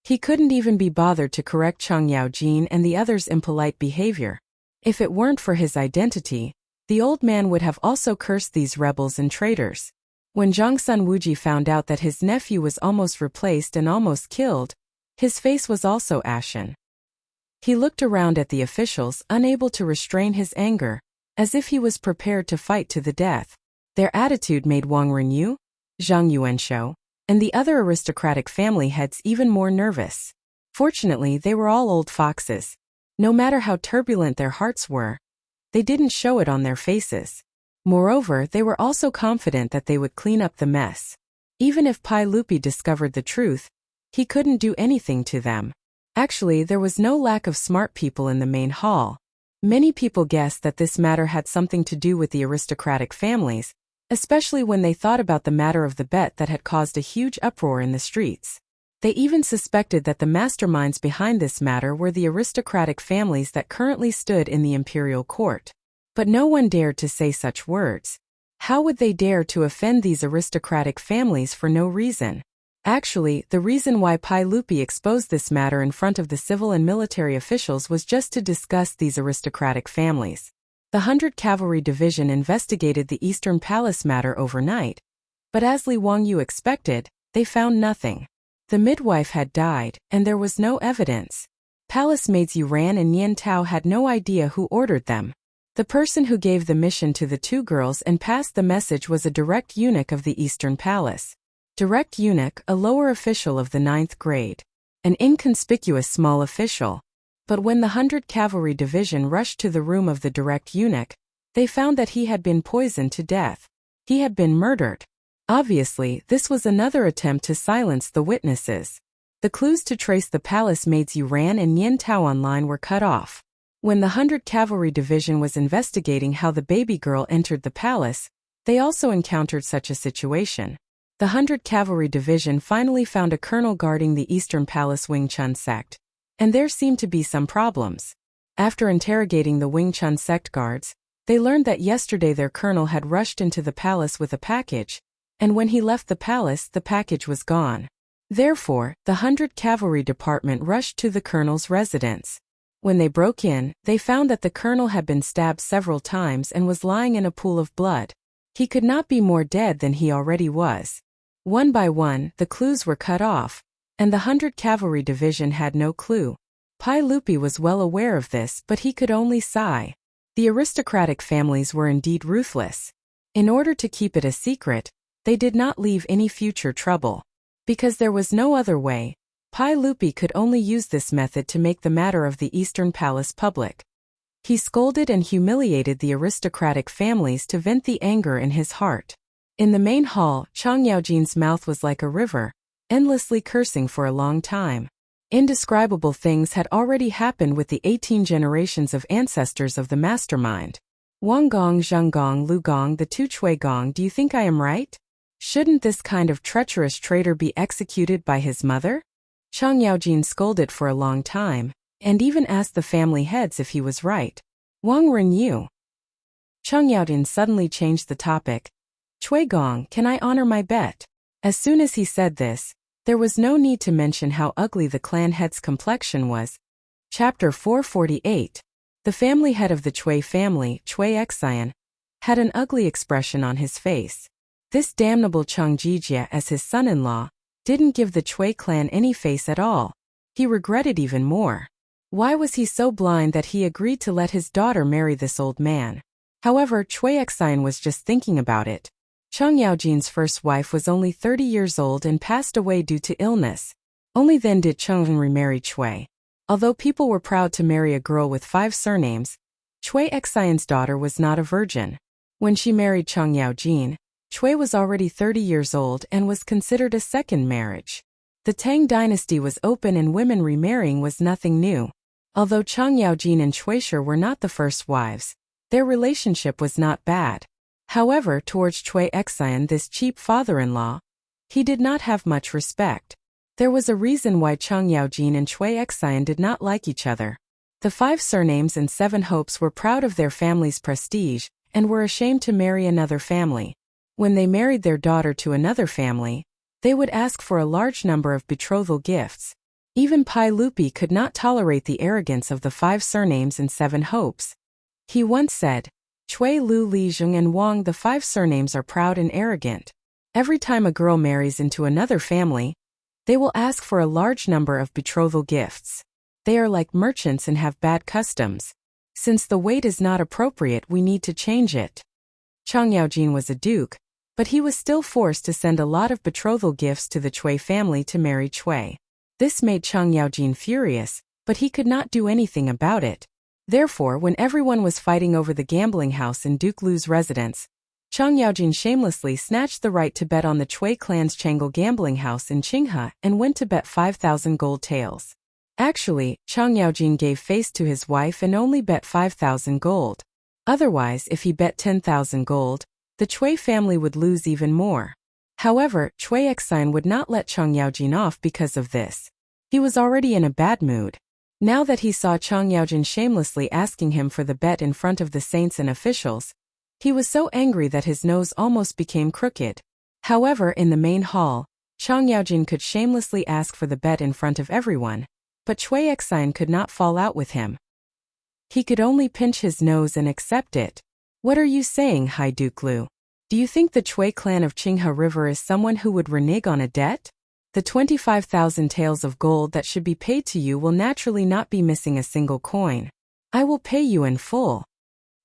He couldn't even be bothered to correct Chang Yaojin and the others' impolite behavior. If it weren't for his identity, the old man would have also cursed these rebels and traitors. When Zhang Sun Wuji found out that his nephew was almost replaced and almost killed, his face was also ashen. He looked around at the officials, unable to restrain his anger, as if he was prepared to fight to the death. Their attitude made Wang Renyu, Zhang Yuanshou, and the other aristocratic family heads even more nervous. Fortunately, they were all old foxes. No matter how turbulent their hearts were, they didn't show it on their faces. Moreover, they were also confident that they would clean up the mess. Even if Pai Lupi discovered the truth, he couldn't do anything to them. Actually, there was no lack of smart people in the main hall. Many people guessed that this matter had something to do with the aristocratic families, especially when they thought about the matter of the bet that had caused a huge uproar in the streets. They even suspected that the masterminds behind this matter were the aristocratic families that currently stood in the imperial court. But no one dared to say such words. How would they dare to offend these aristocratic families for no reason? Actually, the reason why Pai Lupi exposed this matter in front of the civil and military officials was just to discuss these aristocratic families. The 100 Cavalry Division investigated the Eastern Palace matter overnight, but as Li Wangyu expected, they found nothing. The midwife had died, and there was no evidence. Palace maids Yuran and Yin Tao had no idea who ordered them. The person who gave the mission to the 2 girls and passed the message was a direct eunuch of the Eastern Palace. Direct eunuch, a lower official of the 9th grade. An inconspicuous small official. But when the 100 Cavalry Division rushed to the room of the direct eunuch, they found that he had been poisoned to death. He had been murdered. Obviously, this was another attempt to silence the witnesses. The clues to trace the palace maids Yuran and Yin Tao online were cut off. When the 100 Cavalry Division was investigating how the baby girl entered the palace, they also encountered such a situation. The 100 Cavalry Division finally found a colonel guarding the Eastern Palace Wing Chun sect, and there seemed to be some problems. After interrogating the Wing Chun sect guards, they learned that yesterday their colonel had rushed into the palace with a package, and when he left the palace, the package was gone. Therefore, the 100 Cavalry Department rushed to the colonel's residence. When they broke in, they found that the colonel had been stabbed several times and was lying in a pool of blood. He could not be more dead than he already was. One by one, the clues were cut off, and the 100 Cavalry Division had no clue. Pai Lupi was well aware of this, but he could only sigh. The aristocratic families were indeed ruthless. In order to keep it a secret, they did not leave any future trouble. Because there was no other way, Pai Lupi could only use this method to make the matter of the Eastern Palace public. He scolded and humiliated the aristocratic families to vent the anger in his heart. In the main hall, Chang Yaojin's mouth was like a river, endlessly cursing for a long time. Indescribable things had already happened with the 18 generations of ancestors of the mastermind. Wang Gong, Zheng Gong, Lu Gong, the two Chui Gong, do you think I am right? Shouldn't this kind of treacherous traitor be executed by his mother? Chang Yaojin scolded for a long time, and even asked the family heads if he was right. Wang Renyu. Chang Yaojin suddenly changed the topic. Chui Gong, can I honor my bet? As soon as he said this, there was no need to mention how ugly the clan head's complexion was. Chapter 448. The family head of the Chui family, Chui Xian, had an ugly expression on his face. This damnable Chang Jijia as his son-in-law didn't give the Chui clan any face at all. He regretted even more. Why was he so blind that he agreed to let his daughter marry this old man? However, Chui Xian was just thinking about it. Chang Yaojin's first wife was only 30 years old and passed away due to illness. Only then did Chang'an remarry Chui. Although people were proud to marry a girl with 5 surnames, Chui Xian's daughter was not a virgin. When she married Chang Yaojin, Chui was already 30 years old and was considered a second marriage. The Tang dynasty was open and women remarrying was nothing new. Although Chang Yaojin and Chui Shi were not the first wives, their relationship was not bad. However, towards Chui Xian, this cheap father-in-law, he did not have much respect. There was a reason why Chang Yaojin and Chui Xian did not like each other. The 5 surnames and 7 hopes were proud of their family's prestige and were ashamed to marry another family. When they married their daughter to another family, they would ask for a large number of betrothal gifts. Even Pai Lupi could not tolerate the arrogance of the 5 surnames and 7 hopes. He once said, Chui, Lu, Li, Zheng and Wang, the 5 surnames are proud and arrogant. Every time a girl marries into another family, they will ask for a large number of betrothal gifts. They are like merchants and have bad customs. Since the weight is not appropriate, we need to change it. Chang Yaojin was a duke, but he was still forced to send a lot of betrothal gifts to the Chui family to marry Chui. This made Chang Yaojin furious, but he could not do anything about it. Therefore, when everyone was fighting over the gambling house in Duke Lu's residence, Chang Yaojin shamelessly snatched the right to bet on the Chui clan's Chang'an gambling house in Qinghe and went to bet 5,000 gold taels. Actually, Chang Yaojin gave face to his wife and only bet 5,000 gold. Otherwise, if he bet 10,000 gold, the Chui family would lose even more. However, Chui Xian would not let Chang Yaojin off because of this. He was already in a bad mood. Now that he saw Chang Yaojin shamelessly asking him for the bet in front of the saints and officials, he was so angry that his nose almost became crooked. However, in the main hall, Chang Yaojin could shamelessly ask for the bet in front of everyone, but Chui Xian could not fall out with him. He could only pinch his nose and accept it. What are you saying, Hai Duke Lu? Do you think the Chui clan of Qinghe River is someone who would renege on a debt? The 25,000 taels of gold that should be paid to you will naturally not be missing a single coin. I will pay you in full.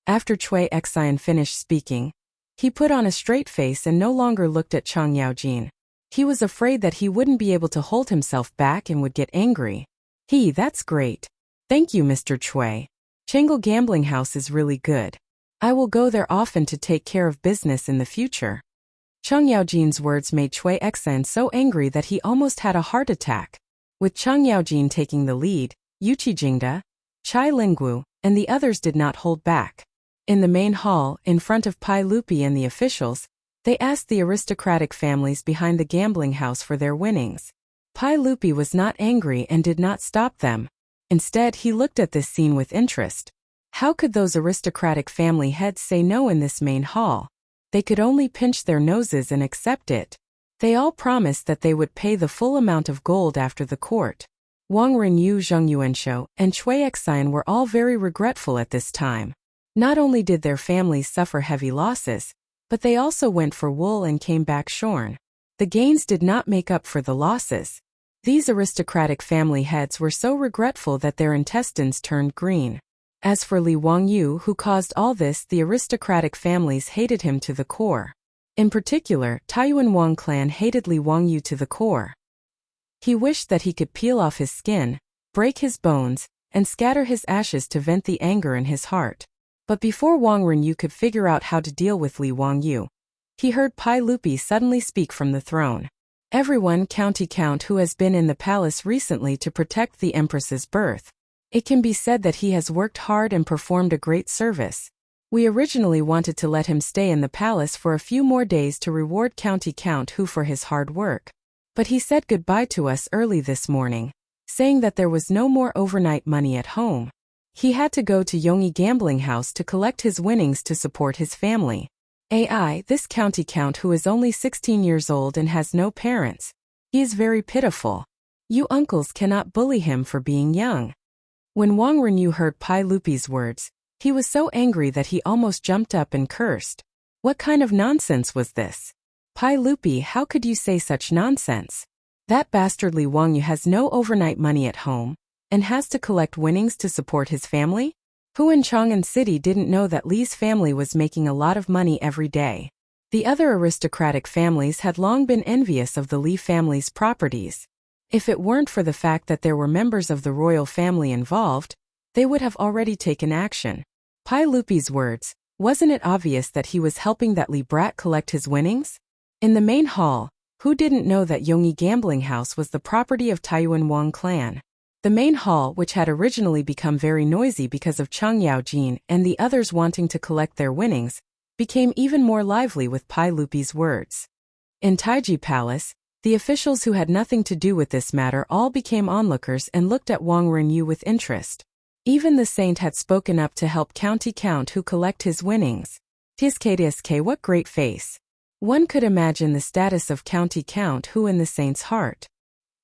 After Chui Xian finished speaking, he put on a straight face and no longer looked at Chang Yaojin. He was afraid that he wouldn't be able to hold himself back and would get angry. That's great. Thank you, Mr. Chui. Chang'an gambling house is really good. I will go there often to take care of business in the future. Chang Yaojin's words made Chui Xian so angry that he almost had a heart attack. With Chang Yaojin taking the lead, Yuqi Jingde, Chai Linggu, and the others did not hold back. In the main hall, in front of Pai Lupi and the officials, They asked the aristocratic families behind the gambling house for their winnings. Pai Lupi was not angry and did not stop them. Instead, he looked at this scene with interest. How could those aristocratic family heads say no in this main hall? They could only pinch their noses and accept it. They all promised that they would pay the full amount of gold after the court. Wang Renyu, Zheng Yuanshou, and Cui Xian were all very regretful at this time. Not only did their families suffer heavy losses, but they also went for wool and came back shorn. The gains did not make up for the losses. These aristocratic family heads were so regretful that their intestines turned green. As for Li Wangyu, who caused all this, the aristocratic families hated him to the core. In particular, Taiyuan Wang clan hated Li Wangyu to the core. He wished that he could peel off his skin, break his bones, and scatter his ashes to vent the anger in his heart. But before Wang Renyu could figure out how to deal with Li Wangyu, he heard Pai Lupi suddenly speak from the throne. Everyone, Count who has been in the palace recently to protect the Empress's birth. It can be said that he has worked hard and performed a great service. We originally wanted to let him stay in the palace for a few more days to reward Count who for his hard work. But he said goodbye to us early this morning, saying that there was no more overnight money at home. He had to go to Yongyi gambling house to collect his winnings to support his family. This Count who is only 16 years old and has no parents. He is very pitiful. You uncles cannot bully him for being young. When Wang Renyu heard Pai Lupi's words, he was so angry that he almost jumped up and cursed. What kind of nonsense was this? Pai Lupi, how could you say such nonsense? That bastard Li Wangyu has no overnight money at home, and has to collect winnings to support his family? Who in Chang'an City didn't know that Li's family was making a lot of money every day? The other aristocratic families had long been envious of the Li family's properties. If it weren't for the fact that there were members of the royal family involved, they would have already taken action. Pai Lupi's words, wasn't it obvious that he was helping that Li brat collect his winnings? In the main hall, who didn't know that Yongyi gambling house was the property of Taiyuan Wang clan? The main hall, which had originally become very noisy because of Chang Yaojin and the others wanting to collect their winnings, became even more lively with Pai Lupi's words. In Taiji Palace, the officials who had nothing to do with this matter all became onlookers and looked at Wang Renyu with interest. Even the saint had spoken up to help Count who collect his winnings. Tsk, what great face. One could imagine the status of Count who in the saint's heart.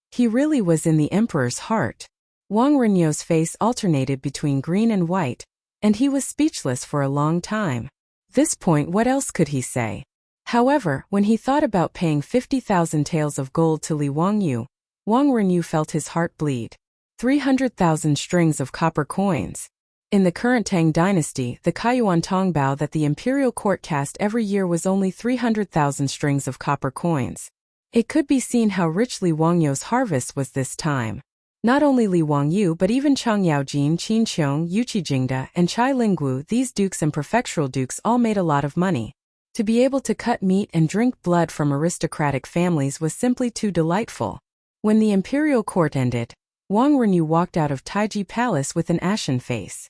He really was in the emperor's heart. Wang Renyu's face alternated between green and white, and he was speechless for a long time. This point, what else could he say? However, when he thought about paying 50,000 taels of gold to Li Wangyu, Wang Renyu felt his heart bleed. 300,000 strings of copper coins. In the current Tang dynasty, the Kaiyuan Tongbao that the imperial court cast every year was only 300,000 strings of copper coins. It could be seen how rich Li Wangyu's harvest was this time. Not only Li Wangyu but even Chang Yaojin, Qin Qiong, Yuqi Jingda, and Chai Linggu, these dukes and prefectural dukes all made a lot of money. To be able to cut meat and drink blood from aristocratic families was simply too delightful. When the imperial court ended, Wang Renyu walked out of Taiji Palace with an ashen face.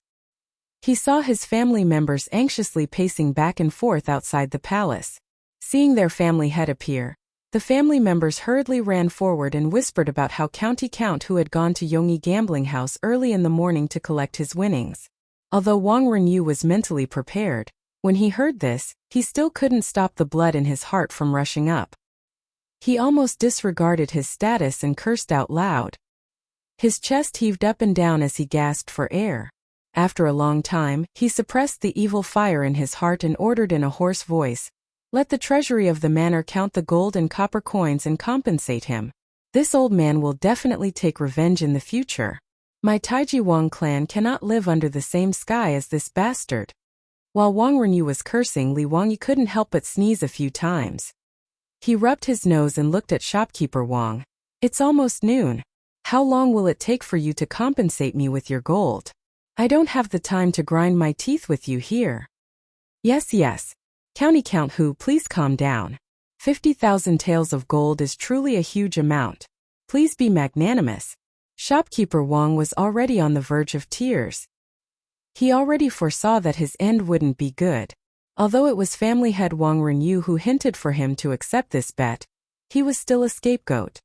He saw his family members anxiously pacing back and forth outside the palace. Seeing their family head appear, the family members hurriedly ran forward and whispered about how Count who had gone to Yongyi gambling house early in the morning to collect his winnings. Although Wang Renyu was mentally prepared, when he heard this, he still couldn't stop the blood in his heart from rushing up. He almost disregarded his status and cursed out loud. His chest heaved up and down as he gasped for air. After a long time, he suppressed the evil fire in his heart and ordered in a hoarse voice, "Let the treasury of the manor count the gold and copper coins and compensate him. This old man will definitely take revenge in the future. My Taiji Wang clan cannot live under the same sky as this bastard." While Wang Renyu was cursing, Li Wangyu couldn't help but sneeze a few times. He rubbed his nose and looked at shopkeeper Wang. "It's almost noon. How long will it take for you to compensate me with your gold? I don't have the time to grind my teeth with you here." Yes. Count who, please calm down. 50,000 taels of gold is truly a huge amount. Please be magnanimous. Shopkeeper Wang was already on the verge of tears. He already foresaw that his end wouldn't be good. Although it was family head Wang Renyu who hinted for him to accept this bet, he was still a scapegoat.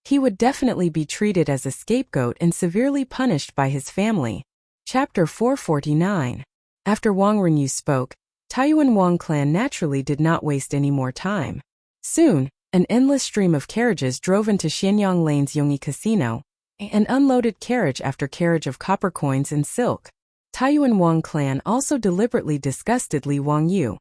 He would definitely be treated as a scapegoat and severely punished by his family. Chapter 449. After Wang Renyu spoke, Taiyuan Wang clan naturally did not waste any more time. Soon, an endless stream of carriages drove into Xianyang Lane's Yongyi Casino, and unloaded carriage after carriage of copper coins and silk. Taiyuan Wang clan also deliberately disgusted Li Wangyu.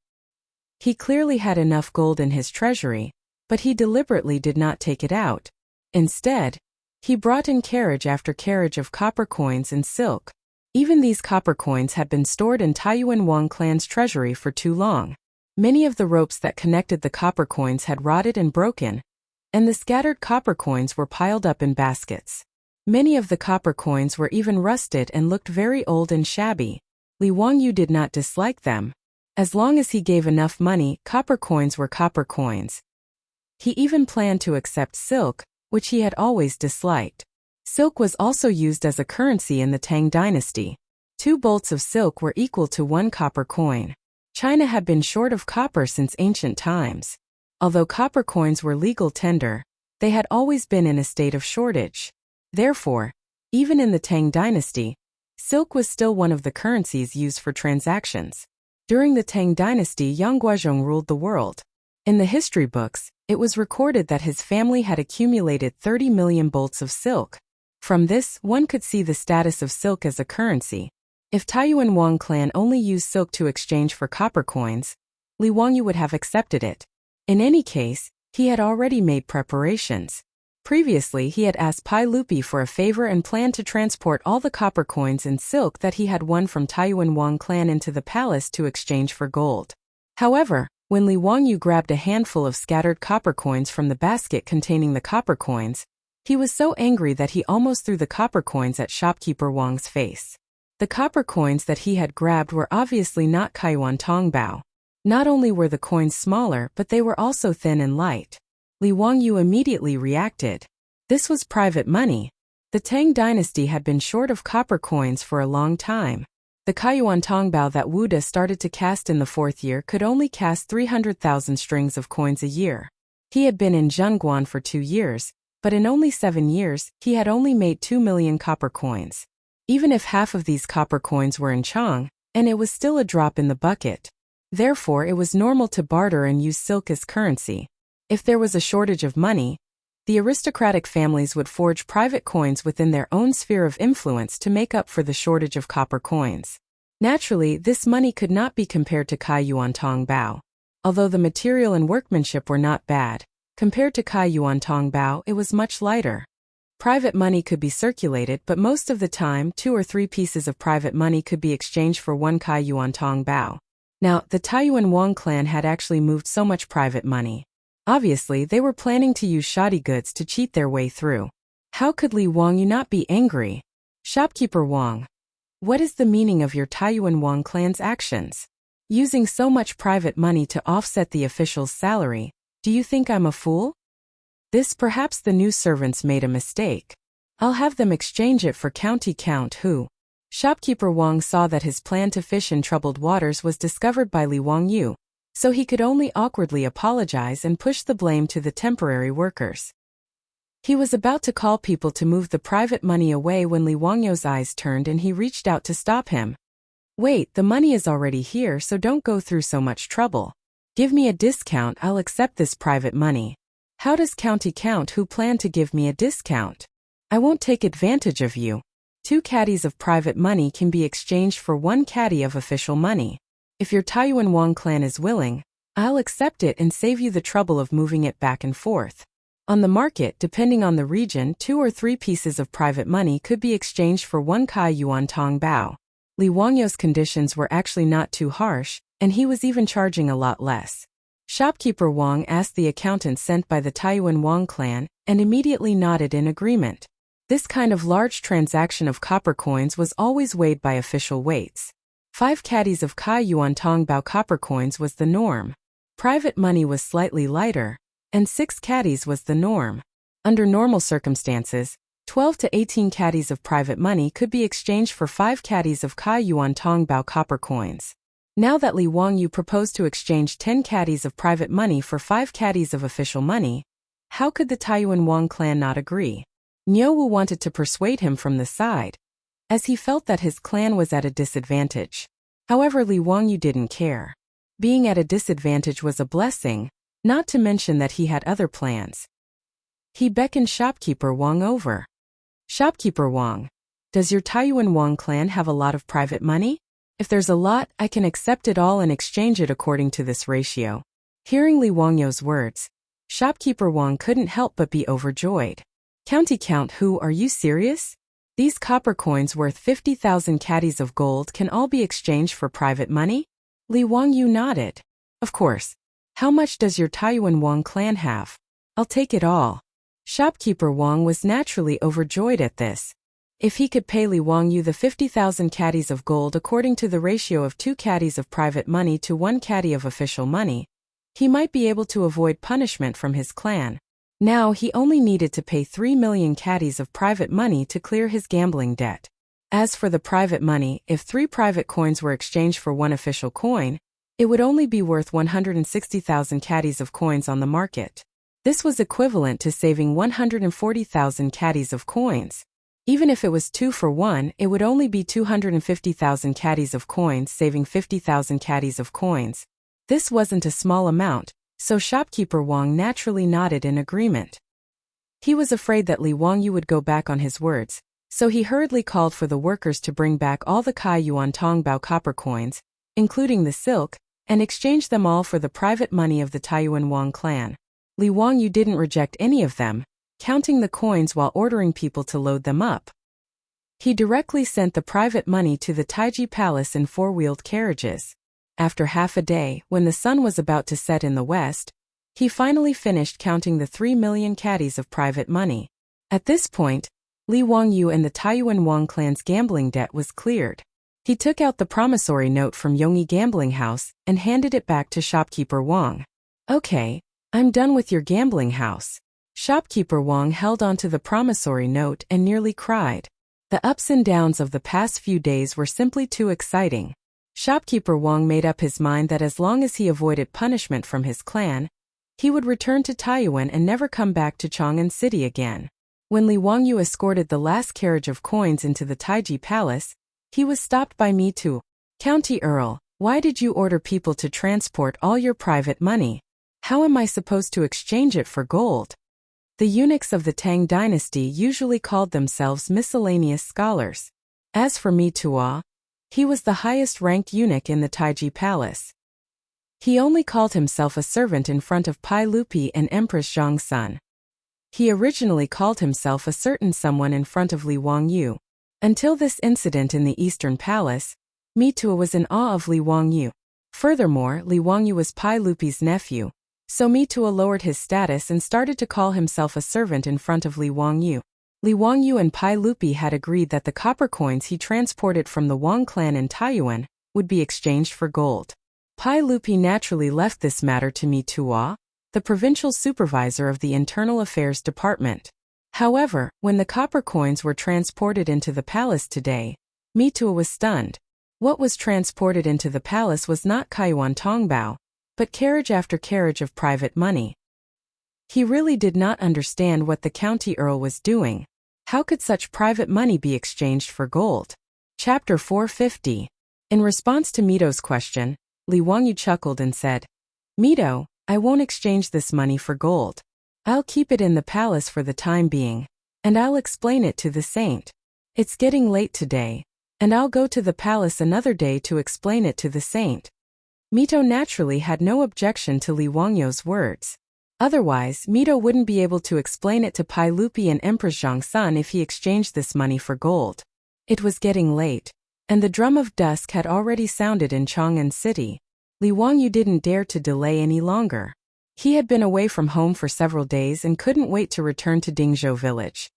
He clearly had enough gold in his treasury, but he deliberately did not take it out. Instead, he brought in carriage after carriage of copper coins and silk. Even these copper coins had been stored in Taiyuan Wang clan's treasury for too long. Many of the ropes that connected the copper coins had rotted and broken, and the scattered copper coins were piled up in baskets. Many of the copper coins were even rusted and looked very old and shabby. Li Wangyu did not dislike them. As long as he gave enough money, copper coins were copper coins. He even planned to accept silk, which he had always disliked. Silk was also used as a currency in the Tang dynasty. 2 bolts of silk were equal to 1 copper coin. China had been short of copper since ancient times. Although copper coins were legal tender, they had always been in a state of shortage. Therefore, even in the Tang dynasty, silk was still one of the currencies used for transactions. During the Tang dynasty, Yang Guozhong ruled the world. In the history books, it was recorded that his family had accumulated 30 million bolts of silk. From this, one could see the status of silk as a currency. If Taiyuan Wang clan only used silk to exchange for copper coins, Li Wangyu would have accepted it. In any case, he had already made preparations. Previously, he had asked Pai Lupi for a favor and planned to transport all the copper coins and silk that he had won from Taiyuan Wang clan into the palace to exchange for gold. However, when Li Wangyu grabbed a handful of scattered copper coins from the basket containing the copper coins, he was so angry that he almost threw the copper coins at shopkeeper Wang's face. The copper coins that he had grabbed were obviously not Kaiyuan Tongbao. Not only were the coins smaller, but they were also thin and light. Li Wangyu immediately reacted. This was private money. The Tang dynasty had been short of copper coins for a long time. The Kaiyuan Tongbao that Wu De started to cast in the 4th year could only cast 300,000 strings of coins a year. He had been in Zhengguan for 2 years, but in only 7 years, he had only made 2 million copper coins. Even if half of these copper coins were in Chang, and it was still a drop in the bucket. Therefore, it was normal to barter and use silk as currency. If there was a shortage of money, the aristocratic families would forge private coins within their own sphere of influence to make up for the shortage of copper coins. Naturally, this money could not be compared to Kaiyuan Tongbao. Although the material and workmanship were not bad, compared to Kaiyuan Tongbao, it was much lighter. Private money could be circulated, but most of the time 2 or 3 pieces of private money could be exchanged for 1 Kaiyuan Tongbao. Now, the Taiyuan Wang clan had actually moved so much private money. Obviously, they were planning to use shoddy goods to cheat their way through. How could Li Wangyu not be angry? Shopkeeper Wang, what is the meaning of your Taiyuan Wang clan's actions? Using so much private money to offset the official's salary, do you think I'm a fool? This perhaps the new servants made a mistake. I'll have them exchange it for county count who. Shopkeeper Wang saw that his plan to fish in troubled waters was discovered by Li Wangyu, so he could only awkwardly apologize and push the blame to the temporary workers. He was about to call people to move the private money away when Li Wangyu's eyes turned and he reached out to stop him. Wait, the money is already here, so don't go through so much trouble. Give me a discount, I'll accept this private money. How does county count who plan to give me a discount? I won't take advantage of you. 2 caddies of private money can be exchanged for 1 caddy of official money. If your Taiyuan Wang clan is willing, I'll accept it and save you the trouble of moving it back and forth. On the market, depending on the region, 2 or 3 pieces of private money could be exchanged for 1 Kaiyuan Tongbao. Li Wangyu's conditions were actually not too harsh, and he was even charging a lot less. Shopkeeper Wang asked the accountant sent by the Taiyuan Wang clan, and immediately nodded in agreement. This kind of large transaction of copper coins was always weighed by official weights. 5 caddies of Kaiyuan Tongbao copper coins was the norm. Private money was slightly lighter, and 6 caddies was the norm. Under normal circumstances, 12 to 18 caddies of private money could be exchanged for 5 caddies of Kaiyuan Tongbao copper coins. Now that Li Wangyu proposed to exchange 10 caddies of private money for 5 caddies of official money, how could the Taiyuan Wang clan not agree? Niu Wu wanted to persuade him from the side, as he felt that his clan was at a disadvantage. However, Li Wangyu didn't care. Being at a disadvantage was a blessing, not to mention that he had other plans. He beckoned shopkeeper Wang over. Shopkeeper Wang, does your Taiyuan Wang clan have a lot of private money? If there's a lot, I can accept it all and exchange it according to this ratio. Hearing Li Wangyu's words, shopkeeper Wang couldn't help but be overjoyed. County count, who, are you serious? These copper coins worth 50,000 caddies of gold can all be exchanged for private money? Li Wangyu nodded. Of course. How much does your Taiyuan Wang clan have? I'll take it all. Shopkeeper Wang was naturally overjoyed at this. If he could pay Li Wangyu the 50,000 caddies of gold according to the ratio of 2 caddies of private money to 1 caddy of official money, he might be able to avoid punishment from his clan. Now he only needed to pay 3 million caddies of private money to clear his gambling debt. As for the private money, if 3 private coins were exchanged for 1 official coin, it would only be worth 160,000 caddies of coins on the market. This was equivalent to saving 140,000 caddies of coins. Even if it was 2 for 1, it would only be 250,000 caddies of coins, saving 50,000 caddies of coins. This wasn't a small amount, so shopkeeper Wang naturally nodded in agreement. He was afraid that Li Wangyu would go back on his words, so he hurriedly called for the workers to bring back all the Kai Yuan Tongbao copper coins, including the silk, and exchange them all for the private money of the Taiyuan Wang clan. Li Wangyu didn't reject any of them, counting the coins while ordering people to load them up. He directly sent the private money to the Taiji Palace in 4-wheeled carriages. After half a day, when the sun was about to set in the west, he finally finished counting the 3 million caddies of private money. At this point, Li Wangyu and the Taiyuan Wang clan's gambling debt was cleared. He took out the promissory note from Yongyi Gambling House and handed it back to shopkeeper Wang. Okay, I'm done with your gambling house. Shopkeeper Wang held onto the promissory note and nearly cried. The ups and downs of the past few days were simply too exciting. Shopkeeper Wang made up his mind that as long as he avoided punishment from his clan, he would return to Taiyuan and never come back to Chang'an City again. When Li Wangyu escorted the last carriage of coins into the Taiji Palace, he was stopped by Me Too. County Earl, why did you order people to transport all your private money? How am I supposed to exchange it for gold? The eunuchs of the Tang dynasty usually called themselves miscellaneous scholars. As for Me Too, he was the highest-ranked eunuch in the Taiji Palace. He only called himself a servant in front of Pai Lupi and Empress Zhang's son. He originally called himself a certain someone in front of Li Wangyu. Until this incident in the Eastern Palace, Me Too was in awe of Li Wangyu. Furthermore, Li Wangyu was Pai Lupi's nephew, so Me Too lowered his status and started to call himself a servant in front of Li Wangyu. Li Wangyu and Pai Lupi had agreed that the copper coins he transported from the Wang clan in Taiyuan would be exchanged for gold. Pai Lupi naturally left this matter to Me Too, the provincial supervisor of the Internal Affairs Department. However, when the copper coins were transported into the palace today, Me Too was stunned. What was transported into the palace was not Kaiyuan Tongbao, but carriage after carriage of private money. He really did not understand what the county earl was doing. How could such private money be exchanged for gold? Chapter 450. In response to Mito's question, Li Wangyu chuckled and said, Mito, I won't exchange this money for gold. I'll keep it in the palace for the time being, and I'll explain it to the saint. It's getting late today, and I'll go to the palace another day to explain it to the saint. Mito naturally had no objection to Li Wangyu's words. Otherwise, Mito wouldn't be able to explain it to Pai Lupi and Empress Zhang's son if he exchanged this money for gold. It was getting late, and the drum of dusk had already sounded in Chang'an City. Li Wangyu didn't dare to delay any longer. He had been away from home for several days and couldn't wait to return to Dingzhou village.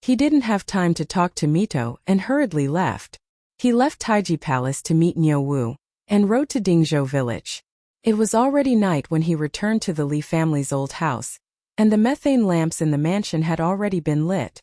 He didn't have time to talk to Mito and hurriedly left. He left Taiji Palace to meet Niu Wu and rode to Dingzhou village. It was already night when he returned to the Li family's old house, and the methane lamps in the mansion had already been lit.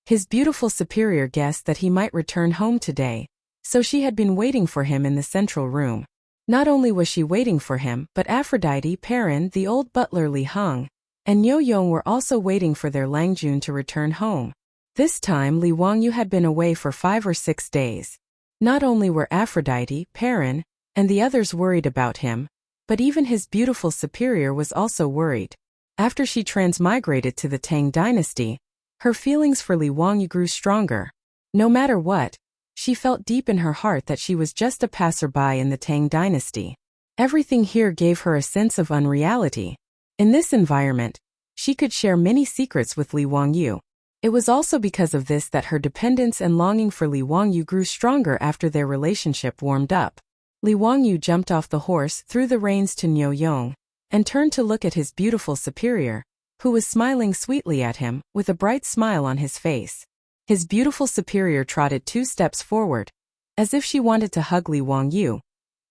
His beautiful superior guessed that he might return home today, So she had been waiting for him in the central room. Not only was she waiting for him, but Aphrodite, Perrin, the old butler Li Heng, and Yo Yong were also waiting for their Langjun to return home. This time Li Wangyu had been away for 5 or 6 days. Not only were Aphrodite, Perrin, and the others worried about him, but even his beautiful superior was also worried. After she transmigrated to the Tang dynasty, her feelings for Li Wangyu grew stronger. No matter what, she felt deep in her heart that she was just a passerby in the Tang dynasty. Everything here gave her a sense of unreality. In this environment, she could share many secrets with Li Wangyu. It was also because of this that her dependence and longing for Li Wangyu grew stronger after their relationship warmed up. Li Wangyu jumped off the horse, threw the reins to Nyo Yong, and turned to look at his beautiful superior, who was smiling sweetly at him, with a bright smile on his face. His beautiful superior trotted 2 steps forward, as if she wanted to hug Li Wangyu,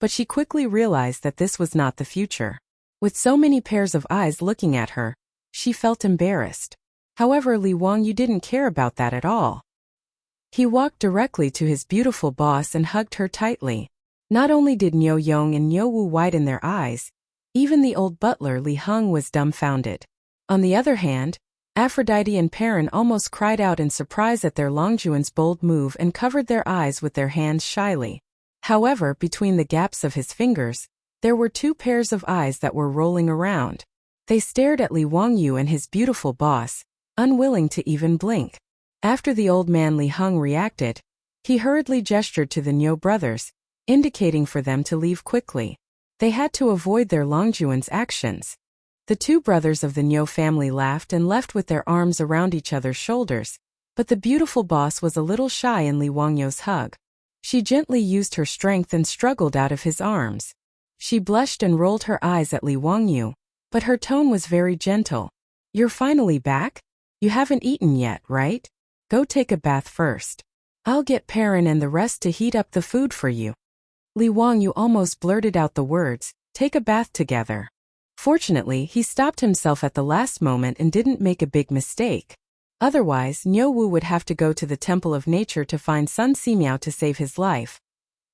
but she quickly realized that this was not the future. With so many pairs of eyes looking at her, she felt embarrassed. However, Li Wangyu didn't care about that at all. He walked directly to his beautiful boss and hugged her tightly. Not only did Nyo Yong and Nyo Wu widen their eyes, even the old butler Li Heng was dumbfounded. On the other hand, Aphrodite and Perrin almost cried out in surprise at their Longjuan's bold move and covered their eyes with their hands shyly. However, between the gaps of his fingers, there were 2 pairs of eyes that were rolling around. They stared at Li Wangyu and his beautiful boss, unwilling to even blink. After the old man Li Heng reacted, he hurriedly gestured to the Nyo brothers, indicating for them to leave quickly. They had to avoid their Longjuan's actions. The 2 brothers of the Nyo family laughed and left with their arms around each other's shoulders, but the beautiful boss was a little shy in Li Wangyu's hug. She gently used her strength and struggled out of his arms. She blushed and rolled her eyes at Li Wangyu, but her tone was very gentle. "You're finally back? You haven't eaten yet, right? Go take a bath first. I'll get Perrin and the rest to heat up the food for you." Li Wangyu almost blurted out the words, "Take a bath together." Fortunately, he stopped himself at the last moment and didn't make a big mistake. Otherwise, Nyo Wu would have to go to the Temple of Nature to find Sun Simiao to save his life.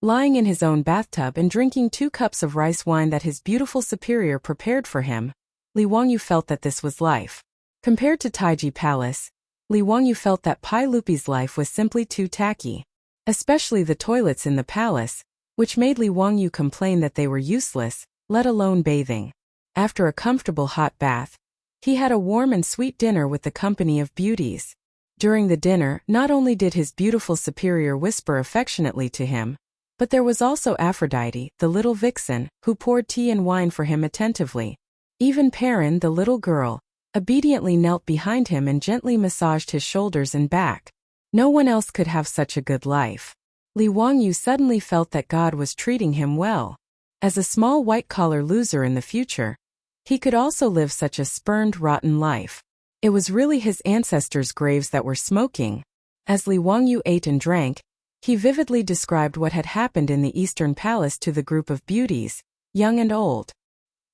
Lying in his own bathtub and drinking 2 cups of rice wine that his beautiful superior prepared for him, Li Wangyu felt that this was life. Compared to Taiji Palace, Li Wangyu felt that Pai Lupi's life was simply too tacky. Especially the toilets in the palace, which made Li Wangyu complain that they were useless, let alone bathing. After a comfortable hot bath, he had a warm and sweet dinner with the company of beauties. During the dinner, not only did his beautiful superior whisper affectionately to him, but there was also Aphrodite, the little vixen, who poured tea and wine for him attentively. Even Perrin, the little girl, obediently knelt behind him and gently massaged his shoulders and back. No one else could have such a good life. Li Wangyu suddenly felt that God was treating him well. As a small white-collar loser in the future, he could also live such a spurned, rotten life. It was really his ancestors' graves that were smoking. As Li Wangyu ate and drank, he vividly described what had happened in the Eastern Palace to the group of beauties, young and old.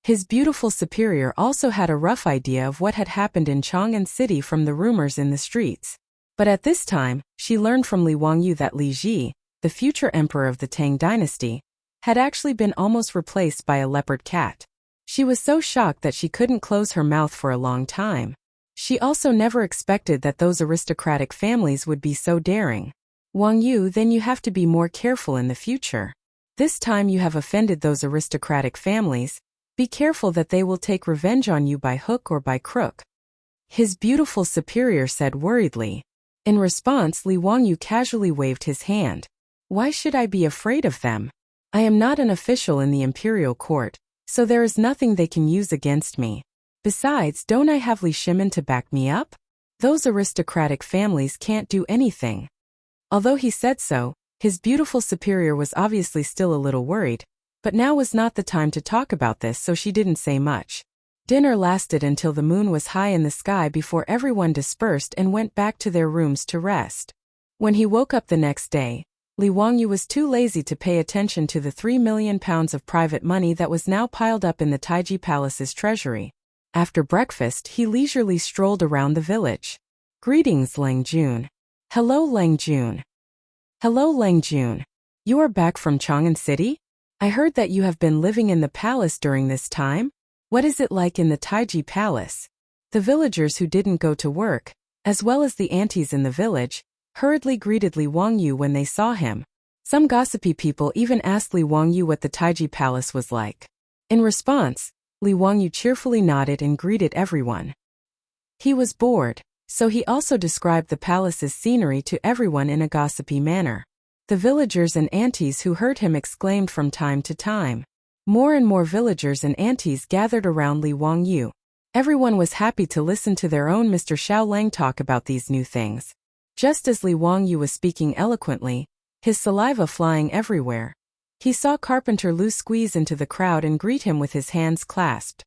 His beautiful superior also had a rough idea of what had happened in Chang'an City from the rumors in the streets. But at this time, she learned from Li Wangyu that Li Ji, the future emperor of the Tang dynasty, had actually been almost replaced by a leopard cat. She was so shocked that she couldn't close her mouth for a long time. She also never expected that those aristocratic families would be so daring. "Wangyu, then you have to be more careful in the future. This time you have offended those aristocratic families. Be careful that they will take revenge on you by hook or by crook," his beautiful superior said worriedly. In response, Li Wangyu casually waved his hand. "Why should I be afraid of them? I am not an official in the imperial court, so there is nothing they can use against me. Besides, don't I have Li Shimin to back me up? Those aristocratic families can't do anything." Although he said so, his beautiful superior was obviously still a little worried, but now was not the time to talk about this, so she didn't say much. Dinner lasted until the moon was high in the sky before everyone dispersed and went back to their rooms to rest. When he woke up the next day, Li Wangyu was too lazy to pay attention to the 3 million pounds of private money that was now piled up in the Taiji Palace's treasury. After breakfast, he leisurely strolled around the village. "Greetings, Lang Jun." "Hello, Lang Jun." "Hello, Lang Jun." You are back from Chang'an City? I heard that you have been living in the palace during this time. What is it like in the Taiji Palace? The villagers who didn't go to work, as well as the aunties in the village, hurriedly greeted Li Wangyu when they saw him. Some gossipy people even asked Li Wangyu what the Taiji Palace was like. In response, Li Wangyu cheerfully nodded and greeted everyone. He was bored, so he also described the palace's scenery to everyone in a gossipy manner. The villagers and aunties who heard him exclaimed from time to time. More and more villagers and aunties gathered around Li Wangyu. Everyone was happy to listen to their own Mr. Xiao Lang talk about these new things. Just as Li Wangyu was speaking eloquently, his saliva flying everywhere, he saw Carpenter Lu squeeze into the crowd and greet him with his hands clasped.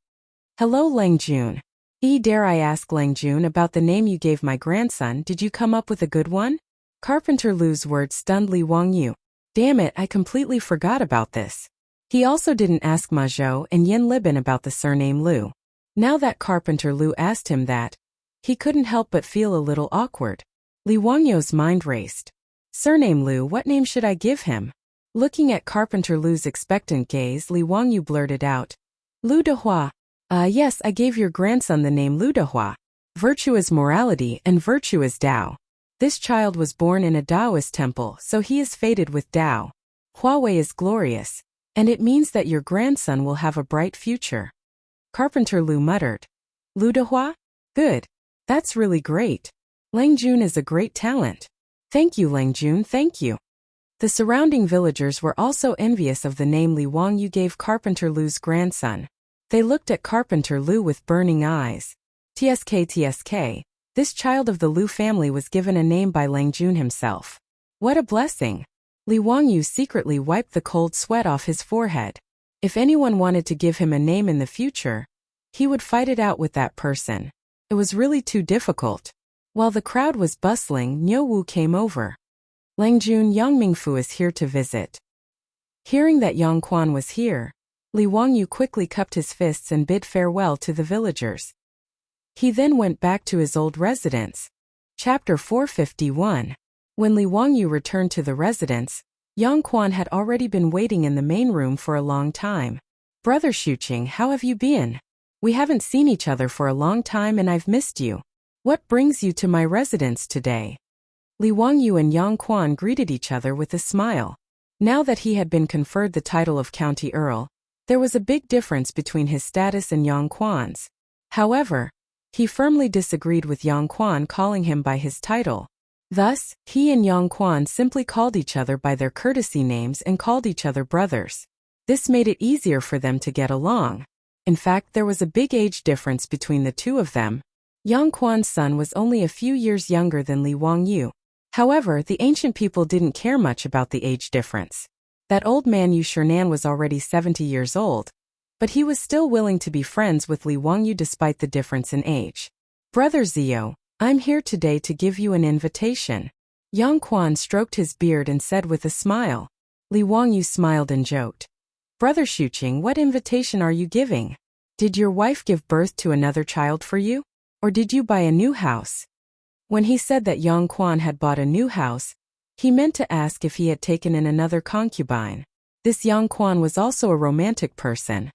Hello Lang Jun. Dare I ask Lang Jun about the name you gave my grandson? Did you come up with a good one? Carpenter Lu's words stunned Li Wangyu. Damn it, I completely forgot about this. He also didn't ask Ma Zhou and Yin Libin about the surname Lu. Now that Carpenter Lu asked him that, he couldn't help but feel a little awkward. Li Wangyu's mind raced. Surname Lu, what name should I give him? Looking at Carpenter Lu's expectant gaze, Li Wangyu blurted out. Lu Dehua. Yes, I gave your grandson the name Lu Dehua. Virtue is morality and virtue is Tao. This child was born in a Taoist temple, so he is fated with Tao. Huawei is glorious, and it means that your grandson will have a bright future. Carpenter Lu muttered. Lu Dehua? Good. That's really great. Lang Jun is a great talent. Thank you, Lang Jun, thank you. The surrounding villagers were also envious of the name Li Wangyu gave Carpenter Lu's grandson. They looked at Carpenter Lu with burning eyes. TSK. This child of the Lu family was given a name by Lang Jun himself. What a blessing! Li Wangyu secretly wiped the cold sweat off his forehead. If anyone wanted to give him a name in the future, he would fight it out with that person. It was really too difficult. While the crowd was bustling, Niu Wu came over. Lang Jun, Yang Mingfu is here to visit. Hearing that Yang Quan was here, Li Wangyu quickly cupped his fists and bid farewell to the villagers. He then went back to his old residence. Chapter 451. When Li Wangyu returned to the residence, Yang Quan had already been waiting in the main room for a long time. Brother Xuqing, how have you been? We haven't seen each other for a long time and I've missed you. What brings you to my residence today? Li Wangyu and Yang Quan greeted each other with a smile. Now that he had been conferred the title of County Earl, there was a big difference between his status and Yang Quan's. However, he firmly disagreed with Yang Quan calling him by his title. Thus, he and Yang Quan simply called each other by their courtesy names and called each other brothers. This made it easier for them to get along. In fact, there was a big age difference between the two of them. Yang Quan's son was only a few years younger than Li Wangyu. However, the ancient people didn't care much about the age difference. That old man Yu Shernan was already 70 years old, but he was still willing to be friends with Li Wangyu despite the difference in age. Brother Zio, I'm here today to give you an invitation. Yang Quan stroked his beard and said with a smile. Li Wangyu smiled and joked. Brother Xuqing, what invitation are you giving? Did your wife give birth to another child for you? Or did you buy a new house? When he said that Yang Quan had bought a new house, he meant to ask if he had taken in another concubine. This Yang Quan was also a romantic person.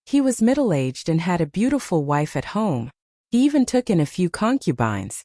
He was middle-aged and had a beautiful wife at home. He even took in a few concubines.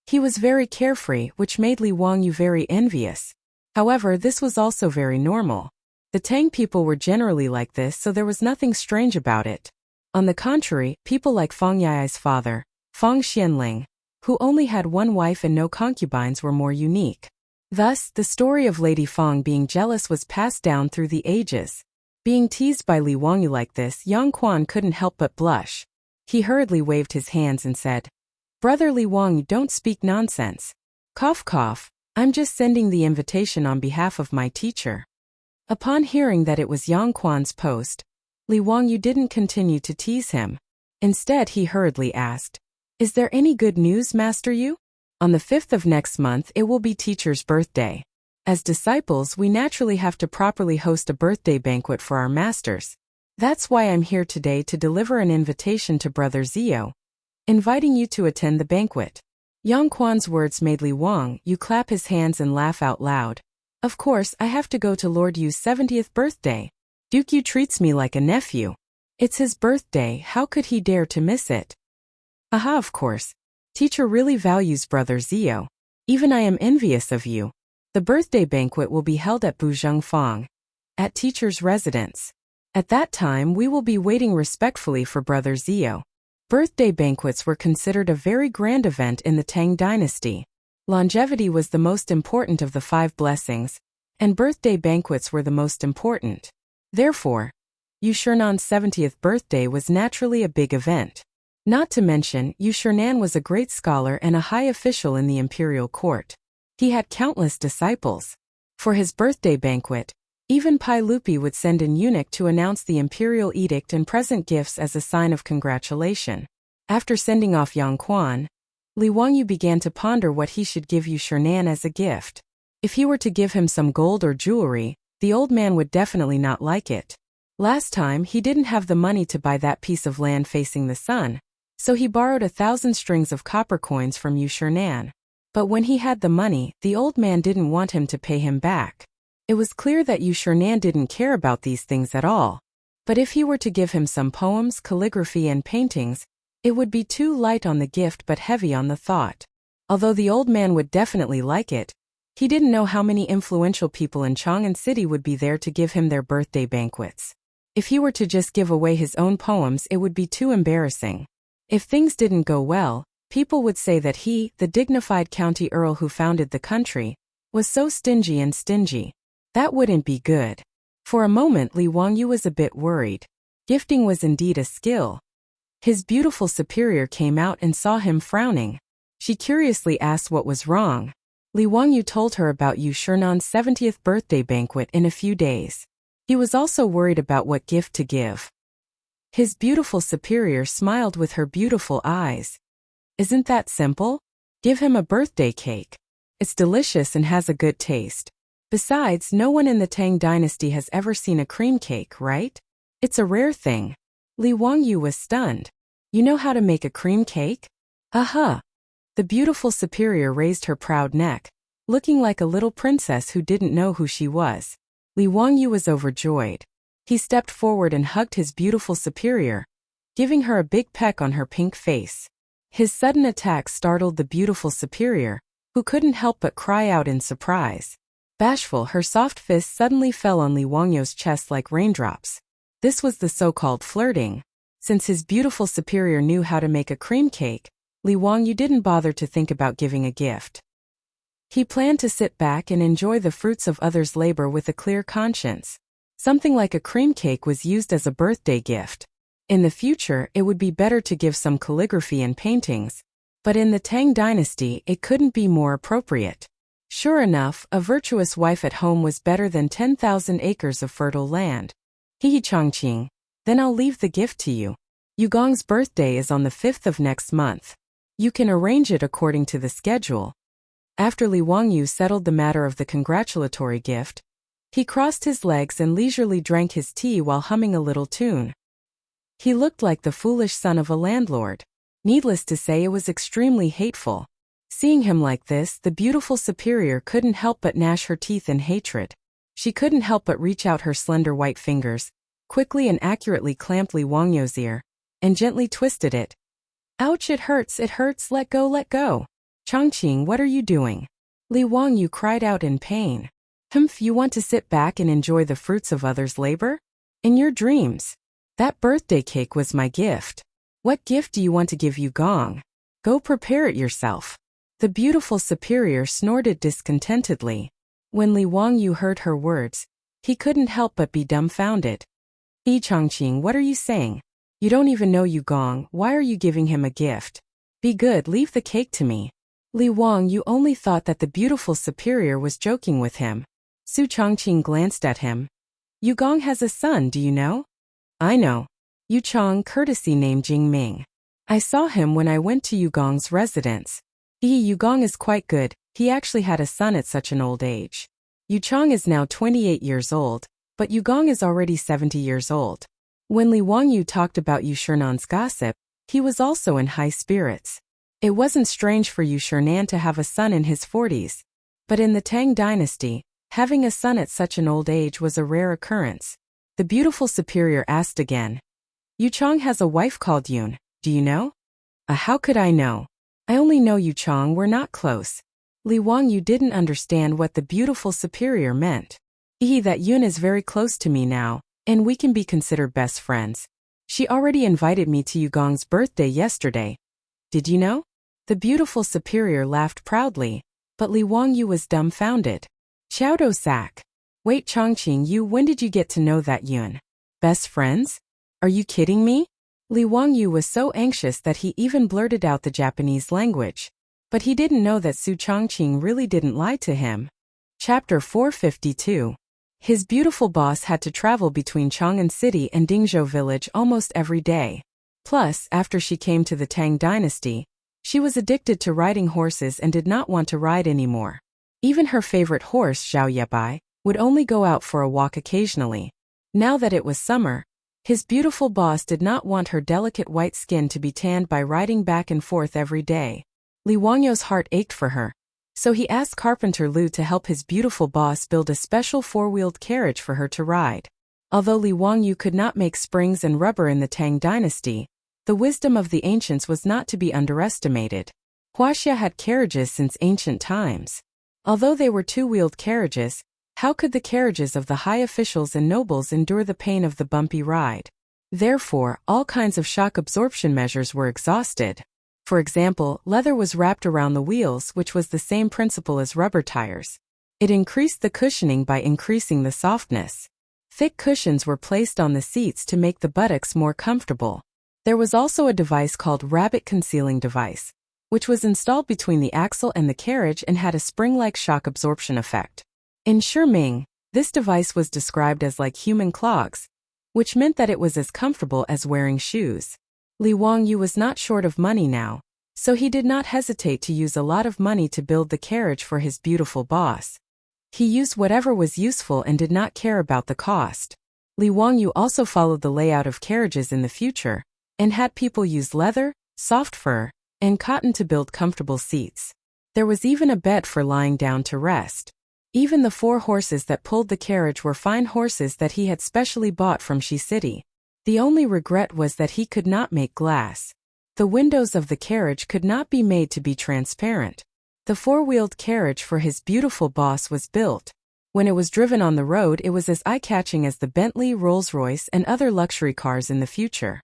He was very carefree, which made Li Wangyu very envious. However, this was also very normal. The Tang people were generally like this, so there was nothing strange about it. On the contrary, people like Fang Yai's father, Fang Xianling, who only had one wife and no concubines, were more unique. Thus, the story of Lady Fang being jealous was passed down through the ages. Being teased by Li Wangyu like this, Yang Quan couldn't help but blush. He hurriedly waved his hands and said, Brother Li Wangyu, don't speak nonsense. Cough cough, I'm just sending the invitation on behalf of my teacher. Upon hearing that it was Yang Quan's post, Li Wangyu didn't continue to tease him. Instead, he hurriedly asked, Is there any good news, Master Yu? On the 5th of next month, it will be teacher's birthday. As disciples, we naturally have to properly host a birthday banquet for our masters. That's why I'm here today to deliver an invitation to Brother Zio, inviting you to attend the banquet. Yang Quan's words made Li Wangyu clap his hands and laugh out loud. Of course, I have to go to Lord Yu's 70th birthday. Duke Yu treats me like a nephew. It's his birthday, how could he dare to miss it? Aha, of course. Teacher really values Brother Zio. Even I am envious of you. The birthday banquet will be held at Buzhengfang, at teacher's residence. At that time we will be waiting respectfully for Brother Zio. Birthday banquets were considered a very grand event in the Tang dynasty. Longevity was the most important of the 5 blessings, and birthday banquets were the most important. Therefore, Yu Shernan's 70th birthday was naturally a big event. Not to mention, Yu Shernan was a great scholar and a high official in the imperial court. He had countless disciples. For his birthday banquet, even Pai Lupi would send an eunuch to announce the imperial edict and present gifts as a sign of congratulation. After sending off Yang Quan, Li Wangyu began to ponder what he should give Yu Shernan as a gift. If he were to give him some gold or jewelry, the old man would definitely not like it. Last time he didn't have the money to buy that piece of land facing the sun, so he borrowed 1,000 strings of copper coins from Yu Shernan. But when he had the money, the old man didn't want him to pay him back. It was clear that Yu Shernan didn't care about these things at all. But if he were to give him some poems, calligraphy and paintings, it would be too light on the gift but heavy on the thought. Although the old man would definitely like it, he didn't know how many influential people in Chang'an City would be there to give him their birthday banquets. If he were to just give away his own poems, it would be too embarrassing. If things didn't go well, people would say that he, the dignified county earl who founded the country, was so stingy and stingy. That wouldn't be good. For a moment Li Wangyu was a bit worried. Gifting was indeed a skill. His beautiful superior came out and saw him frowning. She curiously asked what was wrong. Li Wangyu told her about Yu Shernan's 70th birthday banquet in a few days. He was also worried about what gift to give. His beautiful superior smiled with her beautiful eyes. Isn't that simple? Give him a birthday cake. It's delicious and has a good taste. Besides, no one in the Tang dynasty has ever seen a cream cake, right? It's a rare thing. Li Wangyu was stunned. You know how to make a cream cake? Aha! The beautiful superior raised her proud neck, looking like a little princess who didn't know who she was. Li Wangyu was overjoyed. He stepped forward and hugged his beautiful superior, giving her a big peck on her pink face. His sudden attack startled the beautiful superior, who couldn't help but cry out in surprise. Bashful, her soft fist suddenly fell on Li Wangyu's chest like raindrops. This was the so-called flirting. Since his beautiful superior knew how to make a cream cake, Li Wangyu didn't bother to think about giving a gift. He planned to sit back and enjoy the fruits of others' labor with a clear conscience. Something like a cream cake was used as a birthday gift. In the future, it would be better to give some calligraphy and paintings. But in the Tang dynasty, it couldn't be more appropriate. Sure enough, a virtuous wife at home was better than 10,000 acres of fertile land. Hihi Chongqing, then I'll leave the gift to you. Yugong's birthday is on the 5th of next month. You can arrange it according to the schedule. After Li Wangyu settled the matter of the congratulatory gift, he crossed his legs and leisurely drank his tea while humming a little tune. He looked like the foolish son of a landlord. Needless to say, it was extremely hateful. Seeing him like this, the beautiful superior couldn't help but gnash her teeth in hatred. She couldn't help but reach out her slender white fingers, quickly and accurately clamped Li Wangyu's ear, and gently twisted it. Ouch, it hurts, let go, let go. Chongqing, what are you doing? Li Wangyu cried out in pain. Humph, you want to sit back and enjoy the fruits of others' labor? In your dreams. That birthday cake was my gift. What gift do you want to give Yugong? Go prepare it yourself. The beautiful superior snorted discontentedly. When Li Wangyu heard her words, he couldn't help but be dumbfounded. Chongqing, what are you saying? You don't even know Yugong, why are you giving him a gift? Be good, leave the cake to me. Li Wangyu only thought that the beautiful superior was joking with him. Su Chongqing glanced at him. Yugong has a son, do you know? I know. Yu Chong, courtesy name Jingming. I saw him when I went to Yugong's residence. Yugong is quite good, he actually had a son at such an old age. Yu Chong is now 28 years old, but Yugong is already 70 years old. When Li Wangyu talked about Yu Shernan's gossip, he was also in high spirits. It wasn't strange for Yu Shernan to have a son in his 40s. But in the Tang dynasty, Having a son at such an old age was a rare occurrence. The beautiful superior asked again. Yu Chang has a wife called Yun, do you know? How could I know? I only know Yu Chang, we're not close. Li Wangyu didn't understand what the beautiful superior meant. That Yun is very close to me now, and we can be considered best friends. She already invited me to Yu Gong's birthday yesterday. Did you know? The beautiful superior laughed proudly, but Li Wangyu was dumbfounded. Xiaodo Sak. Wait, Chongqing Yu, when did you get to know that Yun? Best friends? Are you kidding me? Li Wangyu was so anxious that he even blurted out the Japanese language. But he didn't know that Su Chongqing really didn't lie to him. Chapter 452. His beautiful boss had to travel between Chang'an City and Dingzhou village almost every day. Plus, after she came to the Tang dynasty, she was addicted to riding horses and did not want to ride anymore. Even her favorite horse, Zhao Yebai, would only go out for a walk occasionally. Now that it was summer, his beautiful boss did not want her delicate white skin to be tanned by riding back and forth every day. Li Wangyu's heart ached for her. So he asked Carpenter Lu to help his beautiful boss build a special four-wheeled carriage for her to ride. Although Li Wangyu could not make springs and rubber in the Tang dynasty, the wisdom of the ancients was not to be underestimated. Wuxia had carriages since ancient times. Although they were two-wheeled carriages, how could the carriages of the high officials and nobles endure the pain of the bumpy ride? Therefore, all kinds of shock absorption measures were exhausted. For example, leather was wrapped around the wheels, which was the same principle as rubber tires. It increased the cushioning by increasing the softness. Thick cushions were placed on the seats to make the buttocks more comfortable. There was also a device called rabbit concealing device, which was installed between the axle and the carriage and had a spring-like shock absorption effect. In Shiming, this device was described as like human clogs, which meant that it was as comfortable as wearing shoes. Li Wangyu was not short of money now, so he did not hesitate to use a lot of money to build the carriage for his beautiful boss. He used whatever was useful and did not care about the cost. Li Wangyu also followed the layout of carriages in the future, and had people use leather, soft fur, and cotton to build comfortable seats. There was even a bed for lying down to rest. Even the 4 horses that pulled the carriage were fine horses that he had specially bought from Shi City. The only regret was that he could not make glass. The windows of the carriage could not be made to be transparent. The four-wheeled carriage for his beautiful boss was built. When it was driven on the road, it was as eye-catching as the Bentley, Rolls-Royce, and other luxury cars in the future.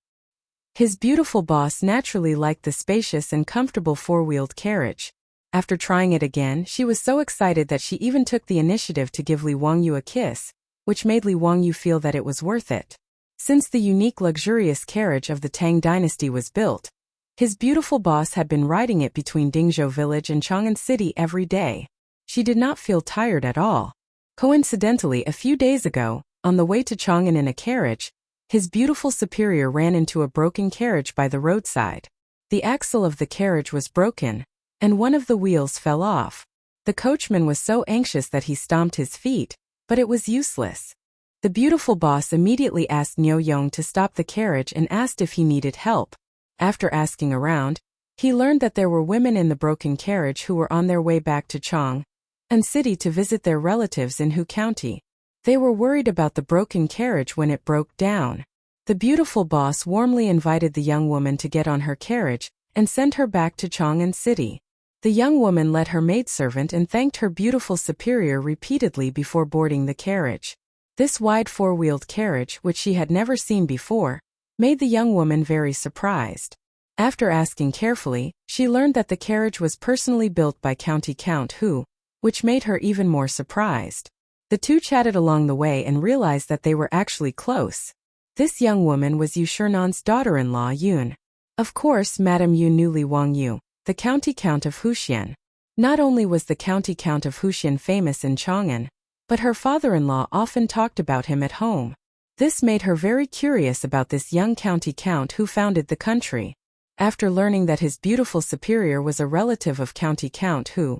His beautiful boss naturally liked the spacious and comfortable four-wheeled carriage. After trying it again, she was so excited that she even took the initiative to give Li Wangyu a kiss, which made Li Wangyu feel that it was worth it. Since the unique luxurious carriage of the Tang dynasty was built, his beautiful boss had been riding it between Dingzhou village and Chang'an City every day. She did not feel tired at all. Coincidentally, a few days ago, on the way to Chang'an in a carriage, his beautiful superior ran into a broken carriage by the roadside. The axle of the carriage was broken, and one of the wheels fell off. The coachman was so anxious that he stomped his feet, but it was useless. The beautiful boss immediately asked Niu Yong to stop the carriage and asked if he needed help. After asking around, he learned that there were women in the broken carriage who were on their way back to Chang'an City to visit their relatives in Hu County. They were worried about the broken carriage when it broke down. The beautiful boss warmly invited the young woman to get on her carriage and sent her back to Chang'an City. The young woman led her maidservant and thanked her beautiful superior repeatedly before boarding the carriage. This wide four-wheeled carriage, which she had never seen before, made the young woman very surprised. After asking carefully, she learned that the carriage was personally built by County Count Hu, which made her even more surprised. The two chatted along the way and realized that they were actually close. This young woman was Yu Shernan's daughter-in-law Yun. Of course, Madame Yun knew Li Wangyu, the County Count of Huxian. Not only was the County Count of Huxian famous in Chang'an, but her father-in-law often talked about him at home. This made her very curious about this young county count who founded the country. After learning that his beautiful superior was a relative of County Count Hu,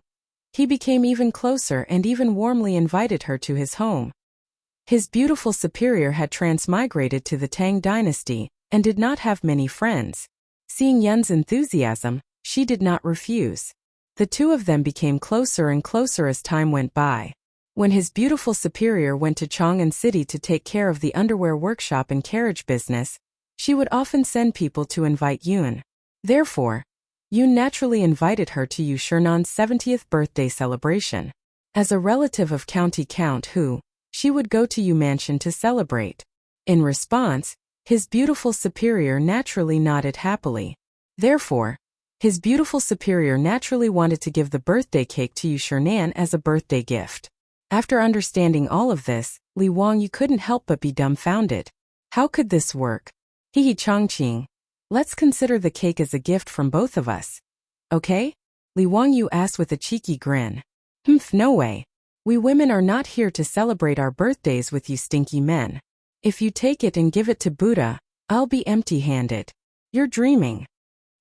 he became even closer and even warmly invited her to his home. His beautiful superior had transmigrated to the Tang dynasty and did not have many friends. Seeing Yun's enthusiasm, she did not refuse. The two of them became closer and closer as time went by. When his beautiful superior went to Chang'an City to take care of the underwear workshop and carriage business, she would often send people to invite Yun. Therefore, Yun naturally invited her to Shernan's 70th birthday celebration. As a relative of County Count Hu, she would go to Yu Mansion to celebrate. In response, his beautiful superior naturally nodded happily. Therefore, his beautiful superior naturally wanted to give the birthday cake to Shernan as a birthday gift. After understanding all of this, Li Wangyu couldn't help but be dumbfounded. How could this work? Hehe Chongqing. Let's consider the cake as a gift from both of us. Okay? Li Wangyu asked with a cheeky grin. No way. We women are not here to celebrate our birthdays with you stinky men. If you take it and give it to Buddha, I'll be empty-handed. You're dreaming.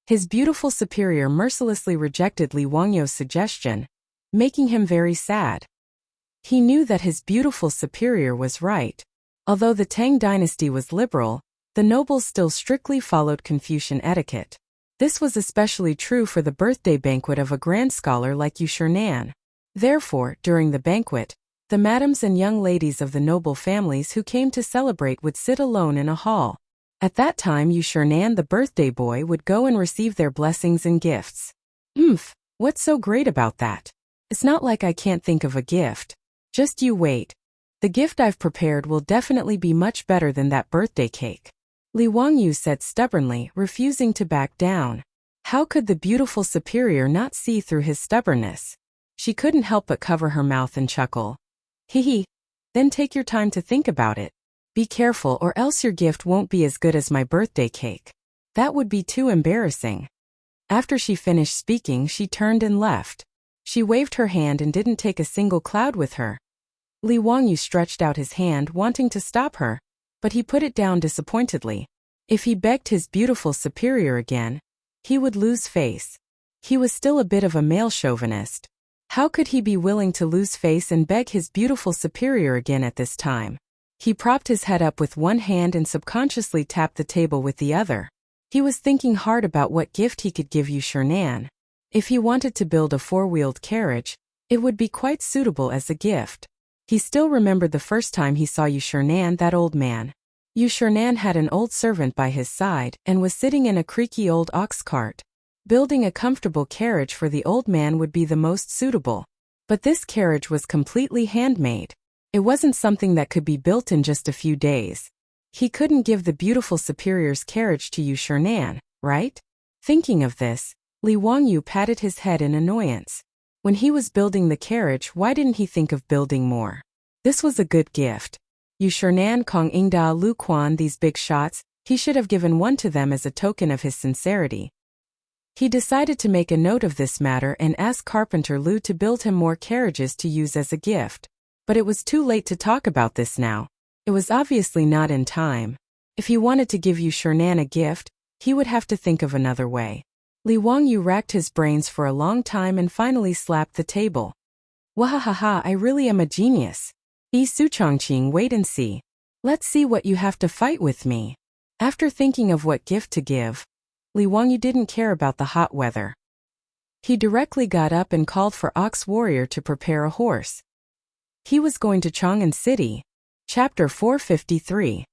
His beautiful superior mercilessly rejected Li Wangyu's suggestion, making him very sad. He knew that his beautiful superior was right. Although the Tang dynasty was liberal, the nobles still strictly followed Confucian etiquette. This was especially true for the birthday banquet of a grand scholar like Yu Shernan. Therefore, during the banquet, the madams and young ladies of the noble families who came to celebrate would sit alone in a hall. At that time Yu Shernan the birthday boy would go and receive their blessings and gifts. What's so great about that? It's not like I can't think of a gift. Just you wait. The gift I've prepared will definitely be much better than that birthday cake. Li Wangyu said stubbornly, refusing to back down. How could the beautiful superior not see through his stubbornness? She couldn't help but cover her mouth and chuckle. Hehe. Then take your time to think about it. Be careful or else your gift won't be as good as my birthday cake. That would be too embarrassing. After she finished speaking, she turned and left. She waved her hand and didn't take a single cloud with her. Li Wangyu stretched out his hand wanting to stop her, but he put it down disappointedly. If he begged his beautiful superior again, he would lose face. He was still a bit of a male chauvinist. How could he be willing to lose face and beg his beautiful superior again at this time? He propped his head up with one hand and subconsciously tapped the table with the other. He was thinking hard about what gift he could give Yu Shernan. If he wanted to build a four-wheeled carriage, it would be quite suitable as a gift. He still remembered the first time he saw Yu Shernan, that old man. Yu Shernan had an old servant by his side and was sitting in a creaky old ox cart. Building a comfortable carriage for the old man would be the most suitable. But this carriage was completely handmade. It wasn't something that could be built in just a few days. He couldn't give the beautiful superior's carriage to Yu Shernan, right? Thinking of this, Li Wangyu patted his head in annoyance. When he was building the carriage, why didn't he think of building more? This was a good gift. Yu Shernan Kong Ingda Lu Quan these big shots, he should have given one to them as a token of his sincerity. He decided to make a note of this matter and ask Carpenter Lu to build him more carriages to use as a gift. But it was too late to talk about this now. It was obviously not in time. If he wanted to give Yu Shernan a gift, he would have to think of another way. Li Wangyu racked his brains for a long time and finally slapped the table. Wahahaha, I really am a genius. Su Chongqing, wait and see. Let's see what you have to fight with me. After thinking of what gift to give, Li Wangyu didn't care about the hot weather. He directly got up and called for Ox Warrior to prepare a horse. He was going to Chang'an City. Chapter 453.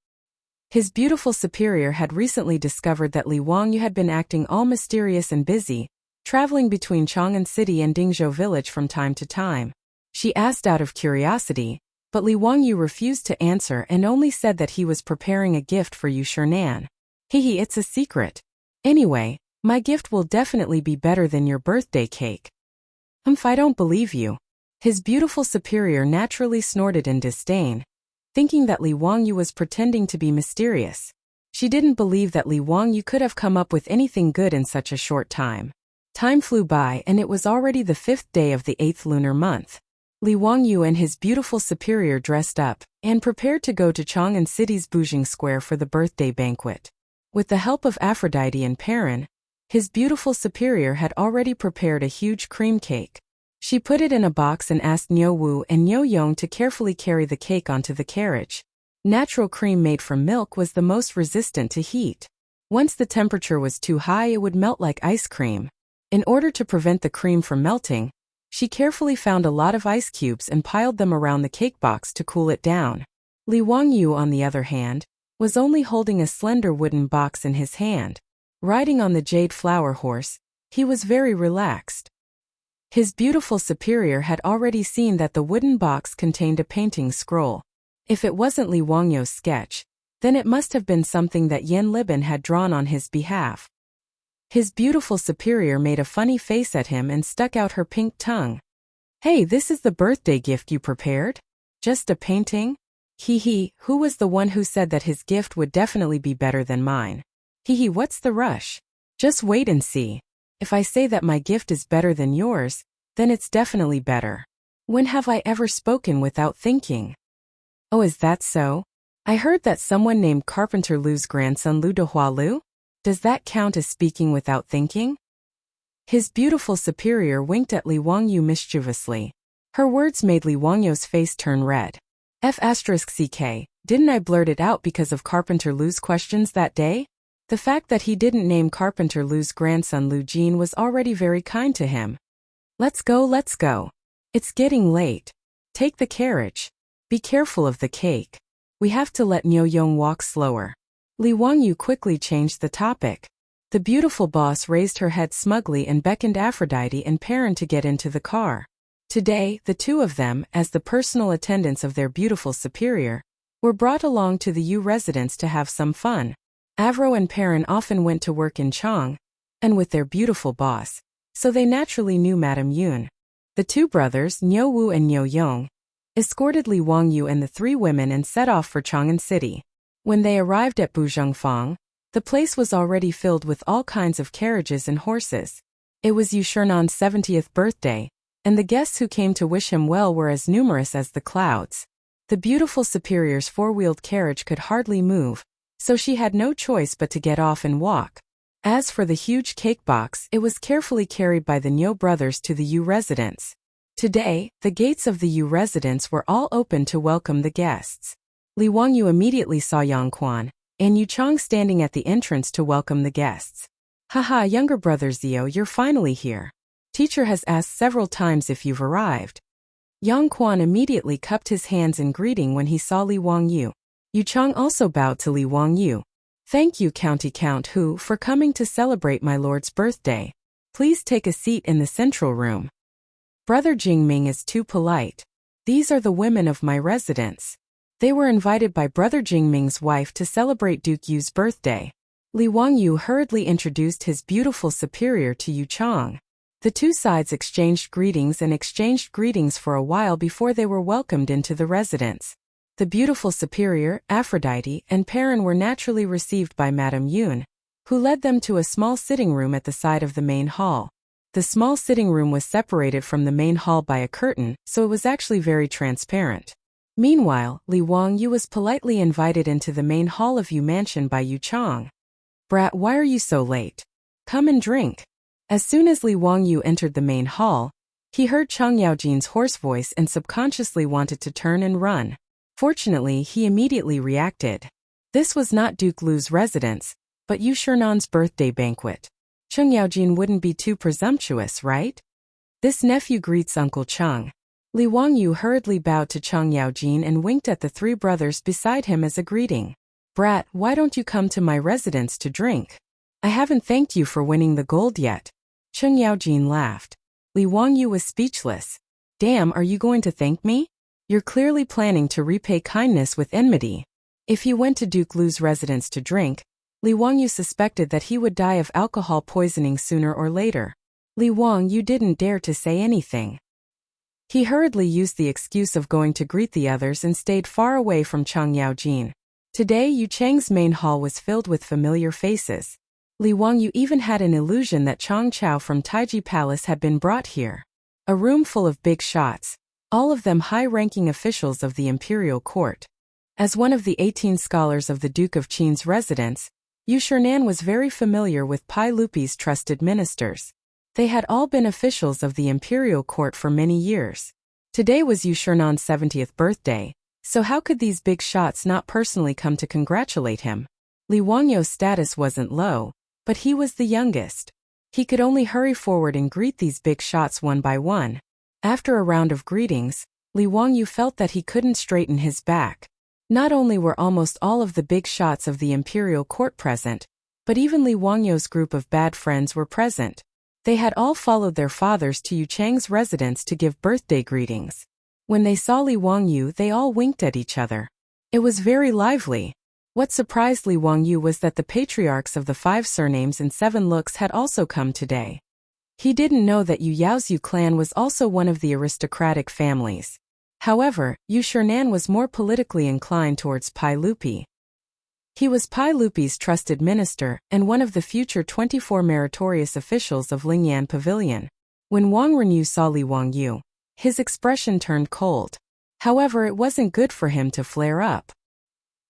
His beautiful superior had recently discovered that Li Wangyu had been acting all mysterious and busy, traveling between Chang'an City and Dingzhou village from time to time. She asked out of curiosity, but Li Wangyu refused to answer and only said that he was preparing a gift for Yu Shernan. Hehe, it's a secret. Anyway, my gift will definitely be better than your birthday cake. I don't believe you. His beautiful superior naturally snorted in disdain, thinking that Li Wangyu was pretending to be mysterious. She didn't believe that Li Wangyu could have come up with anything good in such a short time. Time flew by and it was already the 5th day of the 8th lunar month. Li Wangyu and his beautiful superior dressed up and prepared to go to Chang'an City's Bujing Square for the birthday banquet. With the help of Aphrodite and Perrin, his beautiful superior had already prepared a huge cream cake. She put it in a box and asked Niu Wu and Niu Yong to carefully carry the cake onto the carriage. Natural cream made from milk was the most resistant to heat. Once the temperature was too high, it would melt like ice cream. In order to prevent the cream from melting, She carefully found a lot of ice cubes and piled them around the cake box to cool it down. Li Wangyu, on the other hand, was only holding a slender wooden box in his hand. Riding on the jade flower horse, he was very relaxed. His beautiful superior had already seen that the wooden box contained a painting scroll. If it wasn't Li Wangyu's sketch, then it must have been something that Yen Liban had drawn on his behalf. His beautiful superior made a funny face at him and stuck out her pink tongue. "Hey, this is the birthday gift you prepared? Just a painting? Hee, who was the one who said that his gift would definitely be better than mine? Hee, what's the rush? Just wait and see. If I say that my gift is better than yours, then it's definitely better. When have I ever spoken without thinking?" "Oh, is that so? I heard that someone named Carpenter Lu's grandson Lu Dehua Lu? Does that count as speaking without thinking?" His beautiful superior winked at Li Wangyu mischievously. Her words made Li Wangyu's face turn red. F***ck, didn't I blurt it out because of Carpenter Lu's questions that day? The fact that he didn't name Carpenter Lu's grandson Lu Jin was already very kind to him. Let's go. It's getting late. Take the carriage. Be careful of the cake. We have to let Nyo Yong walk slower." Li Wangyu quickly changed the topic. The beautiful boss raised her head smugly and beckoned Aphrodite and Perrin to get into the car. Today, the two of them, as the personal attendants of their beautiful superior, were brought along to the Yu residence to have some fun. Avro and Perrin often went to work in Chang'an, and with their beautiful boss, so they naturally knew Madame Yun. The two brothers, Nyo Wu and Nyo Yong, escorted Li Wangyu and the three women and set off for Chang'an City. When they arrived at Buzhongfang, the place was already filled with all kinds of carriages and horses. It was Yu Shernan's 70th birthday, and the guests who came to wish him well were as numerous as the clouds. The beautiful superior's four-wheeled carriage could hardly move, so she had no choice but to get off and walk. As for the huge cake box, it was carefully carried by the Nyo brothers to the Yu residence. Today, the gates of the Yu residence were all open to welcome the guests. Li Wangyu immediately saw Yang Quan and Yu Chang standing at the entrance to welcome the guests. "Haha, younger brother Zio, you're finally here. Teacher has asked several times if you've arrived." Yang Quan immediately cupped his hands in greeting when he saw Li Wangyu. Yu Chang also bowed to Li Wangyu. "Thank you, County Count Hu, for coming to celebrate my lord's birthday. Please take a seat in the central room. Brother Jingming is too polite. These are the women of my residence. They were invited by Brother Jingming's wife to celebrate Duke Yu's birthday." Li Wangyu hurriedly introduced his beautiful superior to Yu Chang. The two sides exchanged greetings for a while before they were welcomed into the residence. The beautiful superior, Aphrodite, and Perrin were naturally received by Madame Yun, who led them to a small sitting room at the side of the main hall. The small sitting room was separated from the main hall by a curtain, so it was actually very transparent. Meanwhile, Li Wangyu was politely invited into the main hall of Yu Mansion by Yu Chang. "Brat, why are you so late? Come and drink." As soon as Li Wangyu entered the main hall, he heard Chang Yaojin's hoarse voice and subconsciously wanted to turn and run. Fortunately, he immediately reacted. This was not Duke Lu's residence, but Yu Shernan's birthday banquet. Chang Yaojin wouldn't be too presumptuous, right? This nephew greets Uncle Chang. Li Wangyu hurriedly bowed to Chang Yaojin and winked at the three brothers beside him as a greeting. "Brat, why don't you come to my residence to drink? I haven't thanked you for winning the gold yet." Chang Yaojin laughed. Li Wangyu was speechless. "Damn, are you going to thank me? You're clearly planning to repay kindness with enmity." If he went to Duke Lu's residence to drink, Li Wangyu suspected that he would die of alcohol poisoning sooner or later. Li Wangyu didn't dare to say anything. He hurriedly used the excuse of going to greet the others and stayed far away from Chang Yaojin. Today, Yu Chang's main hall was filled with familiar faces. Li Wangyu even had an illusion that Chang Chao from Taiji Palace had been brought here. A room full of big shots, all of them high-ranking officials of the imperial court. As one of the 18 scholars of the Duke of Qin's residence, Yu Shernan was very familiar with Pai Lupi's trusted ministers. They had all been officials of the imperial court for many years. Today was Yu Shernan's 70th birthday, so how could these big shots not personally come to congratulate him? Li Wangyu's status wasn't low, but he was the youngest. He could only hurry forward and greet these big shots one by one. After a round of greetings, Li Wangyu felt that he couldn't straighten his back. Not only were almost all of the big shots of the imperial court present, but even Li Wangyu's group of bad friends were present. They had all followed their fathers to Yu Chang's residence to give birthday greetings. When they saw Li Wangyu, they all winked at each other. It was very lively. What surprised Li Wangyu was that the patriarchs of the 5 surnames and 7 looks had also come today. He didn't know that Yu Yao's Yu clan was also one of the aristocratic families. However, Yu Shernan was more politically inclined towards Pai Lupi. He was Pai Lupi's trusted minister and one of the future 24 meritorious officials of Lingyan Pavilion. When Wang Renyu saw Li Wangyu, his expression turned cold. However, it wasn't good for him to flare up.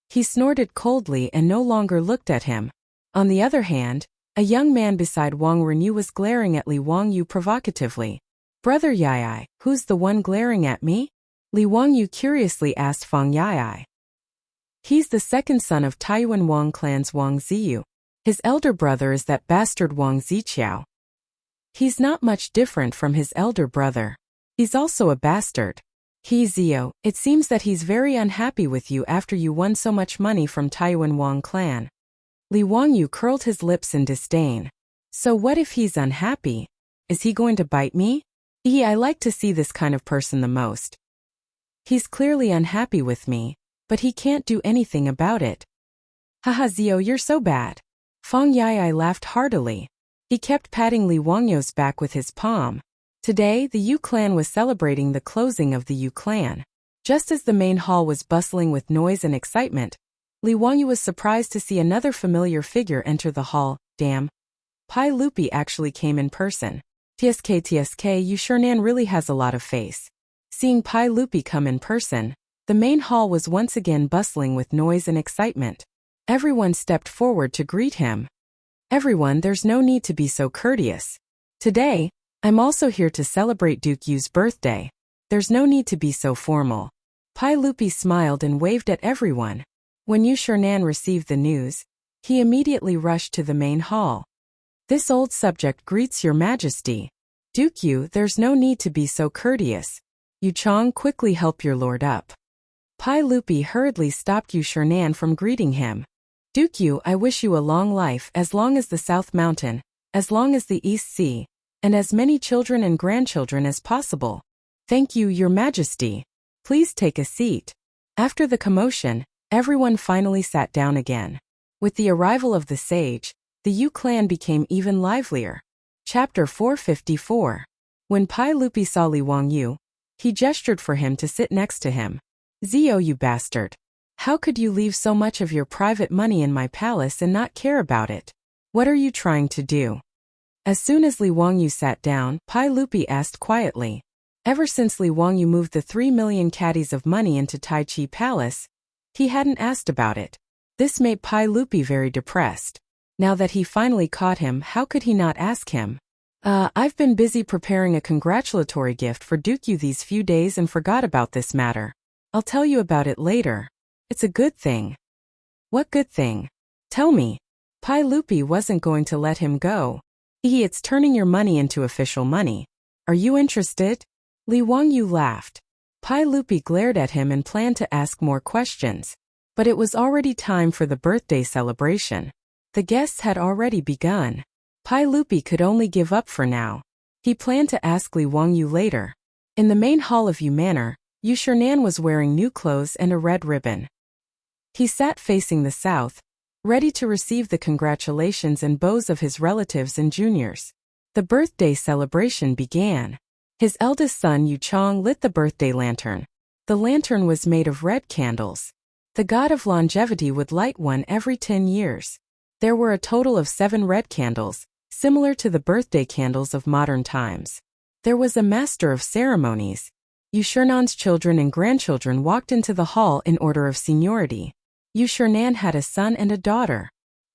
He snorted coldly and no longer looked at him. On the other hand, a young man beside Wang Renyu was glaring at Li Wangyu provocatively. "Brother Yai, who's the one glaring at me?" Li Wangyu curiously asked Fang Yai. "He's the second son of Taiyuan Wang clan's Wang Ziyu. His elder brother is that bastard Wang Ziqiao. He's not much different from his elder brother. He's also a bastard. Zio, it seems that he's very unhappy with you after you won so much money from Taiyuan Wang clan." Li Wangyu curled his lips in disdain. "So what if he's unhappy? Is he going to bite me? I like to see this kind of person the most. He's clearly unhappy with me, but he can't do anything about it." "Haha Zio, you're so bad." Fang Yai laughed heartily. He kept patting Li Wangyu's back with his palm. Today, the Yu clan was celebrating the closing of the Yu clan. Just as the main hall was bustling with noise and excitement, Li Wangyu was surprised to see another familiar figure enter the hall. Damn. Pai Lupi actually came in person. TSK, Yu Shernan really has a lot of face. Seeing Pai Lupi come in person, the main hall was once again bustling with noise and excitement. Everyone stepped forward to greet him. "Everyone, there's no need to be so courteous. Today, I'm also here to celebrate Duke Yu's birthday. There's no need to be so formal." Pai Lupi smiled and waved at everyone. When Yu Shernan received the news, he immediately rushed to the main hall. "This old subject greets your majesty. Duke Yu, there's no need to be so courteous. Yu Chang, quickly help your lord up." Pai Lupi hurriedly stopped Yu Shernan from greeting him. "Duke Yu, I wish you a long life, as long as the South Mountain, as long as the East Sea, and as many children and grandchildren as possible." "Thank you, your majesty. Please take a seat." After the commotion, everyone finally sat down again. With the arrival of the sage, the Yu clan became even livelier. Chapter 454. When Pai Lupi saw Li Wangyu, he gestured for him to sit next to him. "Zio, you bastard. How could you leave so much of your private money in my palace and not care about it? What are you trying to do?" As soon as Li Wangyu sat down, Pai Lupi asked quietly. Ever since Li Wangyu moved the 3 million caddies of money into Tai Chi Palace, he hadn't asked about it. This made Pai Lupi very depressed. Now that he finally caught him, how could he not ask him? I've been busy preparing a congratulatory gift for Duke Yu these few days and forgot about this matter. I'll tell you about it later. It's a good thing." "What good thing? Tell me." Pai Lupi wasn't going to let him go. "It's turning your money into official money. Are you interested?" Li Wangyu laughed. Pai Lupi glared at him and planned to ask more questions. But it was already time for the birthday celebration. The guests had already begun. Pai Lupi could only give up for now. He planned to ask Li Wangyu later. In the main hall of Yu Manor, Yu Shernan was wearing new clothes and a red ribbon. He sat facing the south, ready to receive the congratulations and bows of his relatives and juniors. The birthday celebration began. His eldest son Yu Chang lit the birthday lantern. The lantern was made of red candles. The god of longevity would light one every 10 years. There were a total of 7 red candles, similar to the birthday candles of modern times. There was a master of ceremonies. Yu Shernan's children and grandchildren walked into the hall in order of seniority. Yu Shernan had a son and a daughter.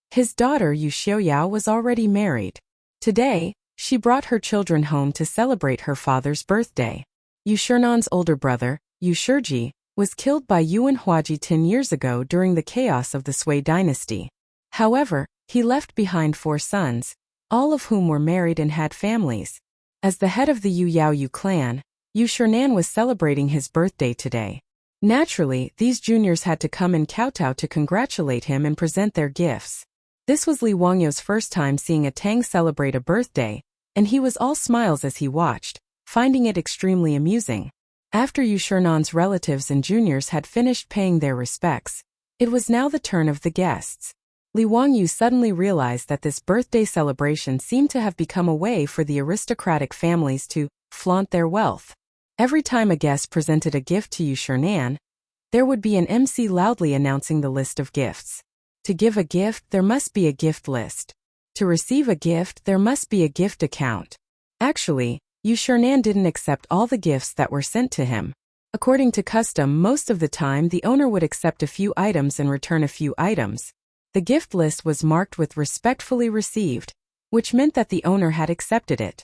His daughter Yu Xiaoyao was already married. Today, she brought her children home to celebrate her father's birthday. Yu Shernan's older brother, Yu Shiji, was killed by Yuan Huaji 10 years ago during the chaos of the Sui dynasty. However, he left behind 4 sons, all of whom were married and had families. As the head of the Yu Yao Yu clan, Yu Shernan was celebrating his birthday today. Naturally, these juniors had to come and kowtow to congratulate him and present their gifts. This was Li Wangyu's first time seeing a Tang celebrate a birthday, and he was all smiles as he watched, finding it extremely amusing. After Yu Shernan's relatives and juniors had finished paying their respects, it was now the turn of the guests. Li Wangyu suddenly realized that this birthday celebration seemed to have become a way for the aristocratic families to flaunt their wealth. Every time a guest presented a gift to Yu Shernan, there would be an MC loudly announcing the list of gifts. To give a gift, there must be a gift list. To receive a gift, there must be a gift account. Actually, Yu Shernan didn't accept all the gifts that were sent to him. According to custom, most of the time the owner would accept a few items and return a few items. The gift list was marked with respectfully received, which meant that the owner had accepted it.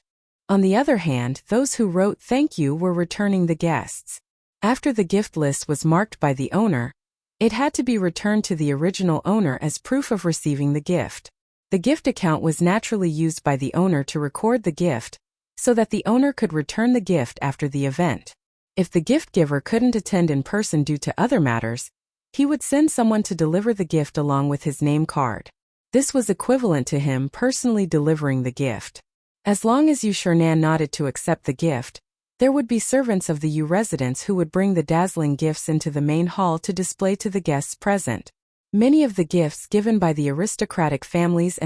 On the other hand, those who wrote thank you were returning the guests. After the gift list was marked by the owner, it had to be returned to the original owner as proof of receiving the gift. The gift account was naturally used by the owner to record the gift, so that the owner could return the gift after the event. If the gift giver couldn't attend in person due to other matters, he would send someone to deliver the gift along with his name card. This was equivalent to him personally delivering the gift. As long as Yu Shernan nodded to accept the gift, there would be servants of the Yu residence who would bring the dazzling gifts into the main hall to display to the guests present. Many of the gifts given by the aristocratic families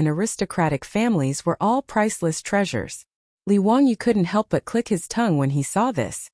were all priceless treasures. Li Wangyu couldn't help but click his tongue when he saw this.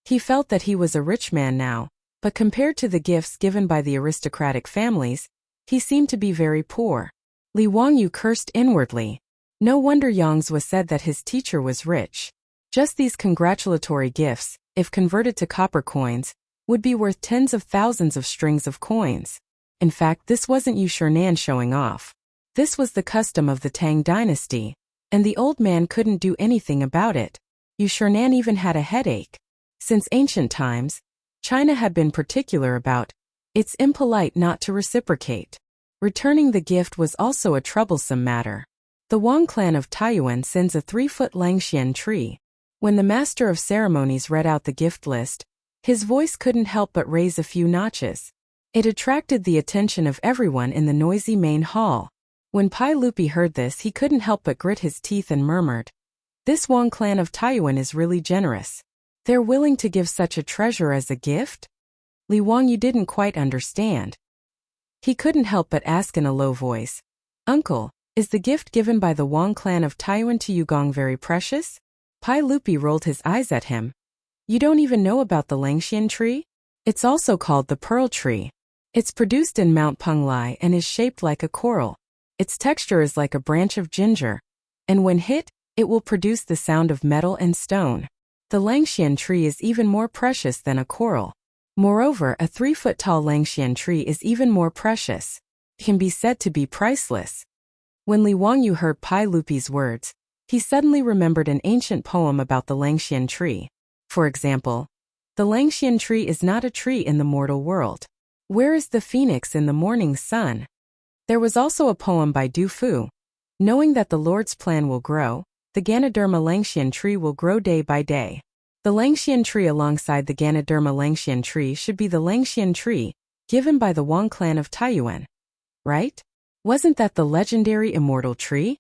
He felt that he was a rich man now, but compared to the gifts given by the aristocratic families, he seemed to be very poor. Li Wangyu cursed inwardly. No wonder Yangzhou said that his teacher was rich. Just these congratulatory gifts, if converted to copper coins, would be worth tens of thousands of strings of coins. In fact, this wasn't Yu Shernan showing off. This was the custom of the Tang dynasty, and the old man couldn't do anything about it. Yu Shernan even had a headache. Since ancient times, China had been particular about it's impolite not to reciprocate. Returning the gift was also a troublesome matter. The Wang clan of Taiyuan sends a 3-foot Langxian tree. When the master of ceremonies read out the gift list, his voice couldn't help but raise a few notches. It attracted the attention of everyone in the noisy main hall. When Pai Lupi heard this, he couldn't help but grit his teeth and murmured, "This Wang clan of Taiyuan is really generous. They're willing to give such a treasure as a gift?" Li Wangyu didn't quite understand. He couldn't help but ask in a low voice, "Uncle, is the gift given by the Wang clan of Taiyuan to Yugong very precious?" Pai Lupi rolled his eyes at him. "You don't even know about the Langxian tree? It's also called the pearl tree. It's produced in Mount Penglai and is shaped like a coral. Its texture is like a branch of ginger, and when hit, it will produce the sound of metal and stone. The Langxian tree is even more precious than a coral. Moreover, a 3-foot-tall Langxian tree is even more precious. It can be said to be priceless." When Li Wangyu heard Pai Lupi's words, he suddenly remembered an ancient poem about the Langxian tree. For example, "The Langxian tree is not a tree in the mortal world. Where is the phoenix in the morning sun?" There was also a poem by Du Fu. "Knowing that the Lord's plan will grow, the Ganoderma Langxian tree will grow day by day." The Langxian tree alongside the Ganoderma Langxian tree should be the Langxian tree, given by the Wang clan of Taiyuan. Right? Wasn't that the legendary immortal tree?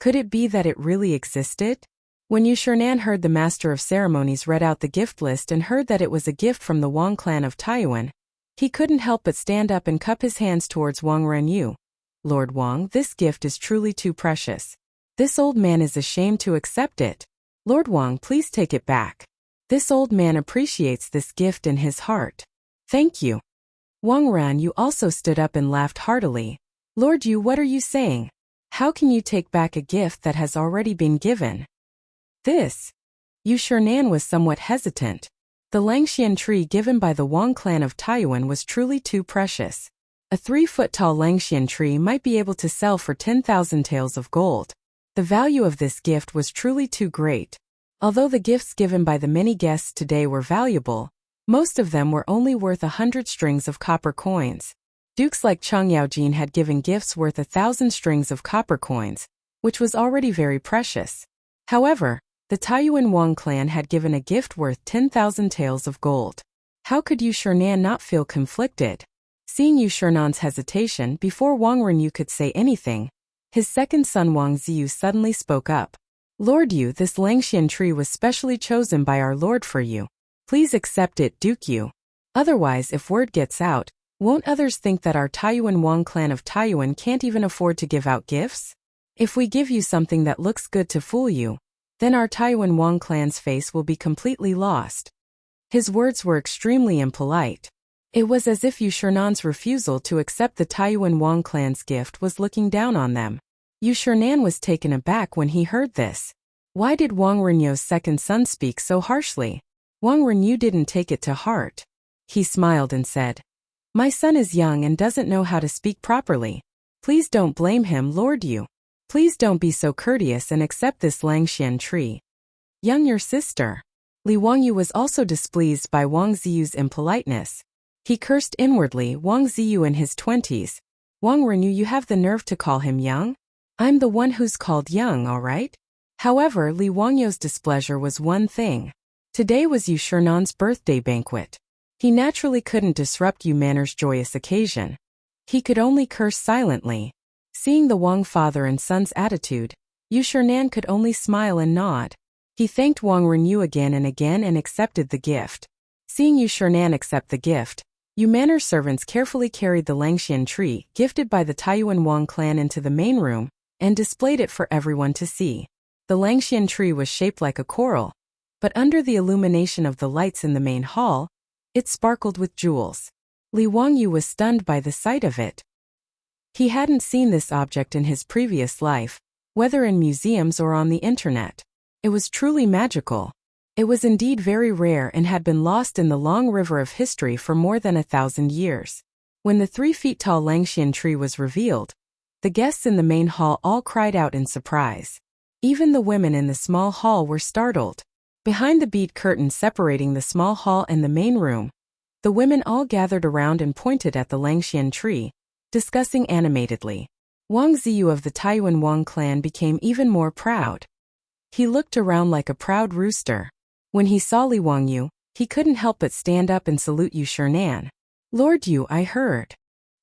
Could it be that it really existed? When Yu Shernan heard the master of ceremonies read out the gift list and heard that it was a gift from the Wang clan of Taiyuan, he couldn't help but stand up and cup his hands towards Wang Renyu. "Lord Wang, this gift is truly too precious. This old man is ashamed to accept it. Lord Wang, please take it back. This old man appreciates this gift in his heart. Thank you." Wang Renyu also stood up and laughed heartily. "Lord Yu, what are you saying? How can you take back a gift that has already been given?" This. Yu Shernan was somewhat hesitant. The Langxian tree given by the Wang clan of Taiyuan was truly too precious. A 3-foot-tall Langxian tree might be able to sell for 10,000 taels of gold. The value of this gift was truly too great. Although the gifts given by the many guests today were valuable, most of them were only worth 100 strings of copper coins. Dukes like Cheng Yaojin had given gifts worth 1,000 strings of copper coins, which was already very precious. However, The Taiyuan Wang clan had given a gift worth 10,000 taels of gold. How could Yu Shernan not feel conflicted? Seeing Yu Shernan's hesitation before Wang Renyu could say anything, his second son Wang Ziyu suddenly spoke up. Lord Yu, this Langxian tree was specially chosen by our lord for you. Please accept it, Duke Yu. Otherwise, if word gets out, won't others think that our Taiyuan Wang clan of Taiyuan can't even afford to give out gifts? If we give you something that looks good to fool you, then our Taiyuan Wang clan's face will be completely lost. His words were extremely impolite. It was as if Yu Shernan's refusal to accept the Taiyuan Wang clan's gift was looking down on them. Yu Shernan was taken aback when he heard this. Why did Wang Renyu's second son speak so harshly? Wang Renyu didn't take it to heart. He smiled and said, My son is young and doesn't know how to speak properly. Please don't blame him, Lord Yu. Please don't be so courteous and accept this Langxian tree. Young your sister. Li Wangyu was also displeased by Wang Ziyu's impoliteness. He cursed inwardly. Wang Ziyu in his 20s. Wang Renyu, you have the nerve to call him young? I'm the one who's called young, all right? However, Li Wangyu's displeasure was one thing. Today was Yu Shernan's birthday banquet. He naturally couldn't disrupt Yu Manor's joyous occasion. He could only curse silently. Seeing the Wang father and son's attitude, Yu Shernan could only smile and nod. He thanked Wang Renyu again and accepted the gift. Seeing Yu Shernan accept the gift, Yu Manor servants carefully carried the Langxian tree, gifted by the Taiyuan Wang clan, into the main room, and displayed it for everyone to see. The Langxian tree was shaped like a coral, but under the illumination of the lights in the main hall, it sparkled with jewels. Li Wangyu was stunned by the sight of it. He hadn't seen this object in his previous life, whether in museums or on the internet. It was truly magical. It was indeed very rare and had been lost in the long river of history for more than 1,000 years. When the 3-feet-tall Langxian tree was revealed, the guests in the main hall all cried out in surprise. Even the women in the small hall were startled. Behind the bead curtain separating the small hall and the main room, the women all gathered around and pointed at the Langxian tree, discussing animatedly. Wang Ziyu of the Taiyuan Wang clan became even more proud. He looked around like a proud rooster. When he saw Li Wangyu, he couldn't help but stand up and salute Yu Shernan. Lord Yu, I heard.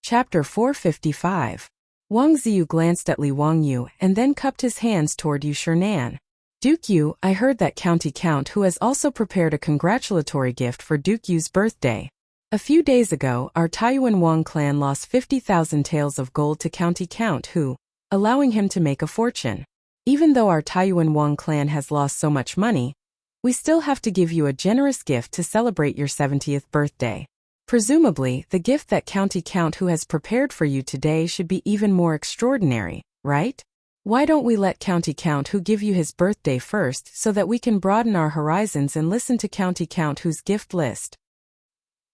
Chapter 455. Wang Ziyu glanced at Li Wangyu and then cupped his hands toward Yu Shernan. Duke Yu, I heard that County Count who has also prepared a congratulatory gift for Duke Yu's birthday. A few days ago, our Taiyuan Wang clan lost 50,000 taels of gold to County Count who, allowing him to make a fortune. Even though our Taiyuan Wang clan has lost so much money, we still have to give you a generous gift to celebrate your 70th birthday. Presumably, the gift that County Count who has prepared for you today should be even more extraordinary, right? Why don't we let County Count who give you his birthday first so that we can broaden our horizons and listen to County Count who's gift list?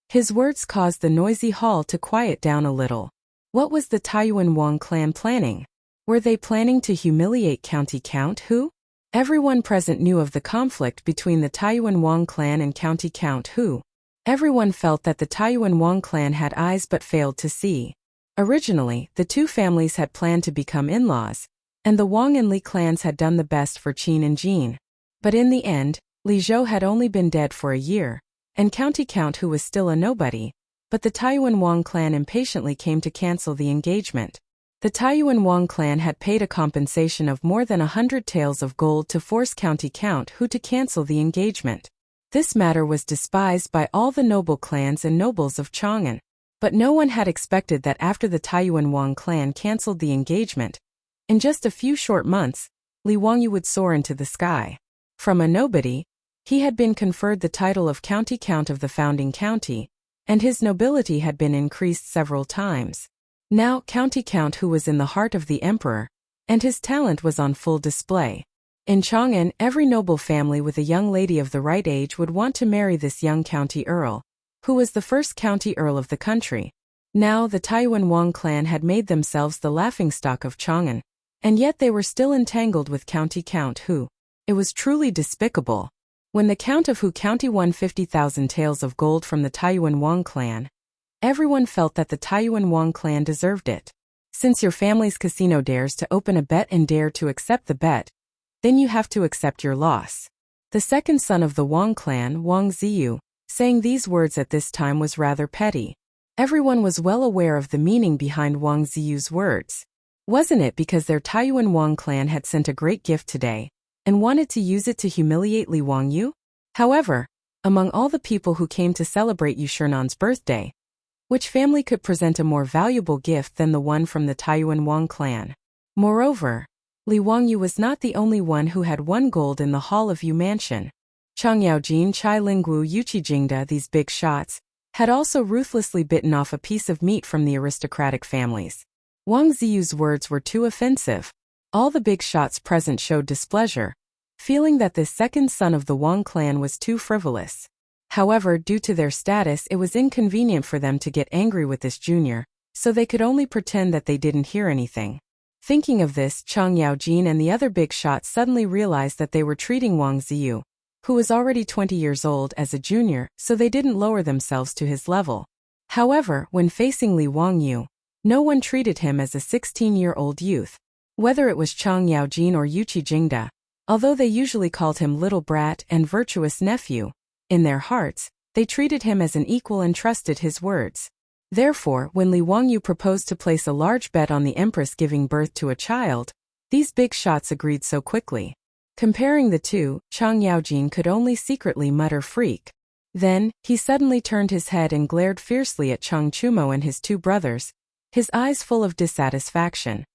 His words caused the noisy hall to quiet down a little. What was the Taiyuan Wang clan planning? Were they planning to humiliate County Count who? Everyone present knew of the conflict between the Taiyuan Wang clan and County Count who. Everyone felt that the Taiyuan Wang clan had eyes but failed to see. Originally, the two families had planned to become in-laws, and the Wang and Li clans had done the best for Qin and Jin. But in the end, Li Zhou had only been dead for a year, and County Count who was still a nobody, but the Taiyuan Wang clan impatiently came to cancel the engagement. The Taiyuan Wang clan had paid a compensation of more than 100 taels of gold to force County Count who to cancel the engagement. This matter was despised by all the noble clans and nobles of Chang'an, but no one had expected that after the Taiyuan Wang clan cancelled the engagement, in just a few short months, Li Wangyu would soar into the sky. From a nobody, he had been conferred the title of County Count of the founding county, and his nobility had been increased several times. Now County Count who was in the heart of the emperor, and his talent was on full display. In Chang'an, every noble family with a young lady of the right age would want to marry this young county earl, who was the first county earl of the country. Now the Taiyuan Wang clan had made themselves the laughingstock of Chang'an, and yet they were still entangled with County Count who. It was truly despicable. When the Count of Hu County won 50,000 taels of gold from the Taiyuan Wang clan, everyone felt that the Taiyuan Wang clan deserved it. Since your family's casino dares to open a bet and dare to accept the bet, then you have to accept your loss. The second son of the Wang clan, Wang Ziyu, saying these words at this time was rather petty. Everyone was well aware of the meaning behind Wang Ziyu's words. Wasn't it because their Taiyuan Wang clan had sent a great gift today, and wanted to use it to humiliate Li Wangyu? However, among all the people who came to celebrate Yu Shernan's birthday, which family could present a more valuable gift than the one from the Taiyuan Wang clan? Moreover, Li Wangyu was not the only one who had won gold in the hall of Yu Mansion. Chang Yaojin, Chai Linggu, Yuqi Jingda, these big shots, had also ruthlessly bitten off a piece of meat from the aristocratic families. Wang Ziyu's words were too offensive. All the big shots present showed displeasure, feeling that this second son of the Wang clan was too frivolous. However, due to their status, it was inconvenient for them to get angry with this junior, so they could only pretend that they didn't hear anything. Thinking of this, Chang Yaojin and the other big shots suddenly realized that they were treating Wang Ziyu, who was already 20 years old, as a junior, so they didn't lower themselves to his level. However, when facing Li Wangyu, no one treated him as a 16-year-old youth. Whether it was Chang Yaojin or Yuqi Jingda, although they usually called him little brat and virtuous nephew, in their hearts, they treated him as an equal and trusted his words. Therefore, when Li Wangyu proposed to place a large bet on the empress giving birth to a child, these big shots agreed so quickly. Comparing the two, Chang Yaojin could only secretly mutter freak. Then, he suddenly turned his head and glared fiercely at Chang Chumo and his two brothers, his eyes full of dissatisfaction.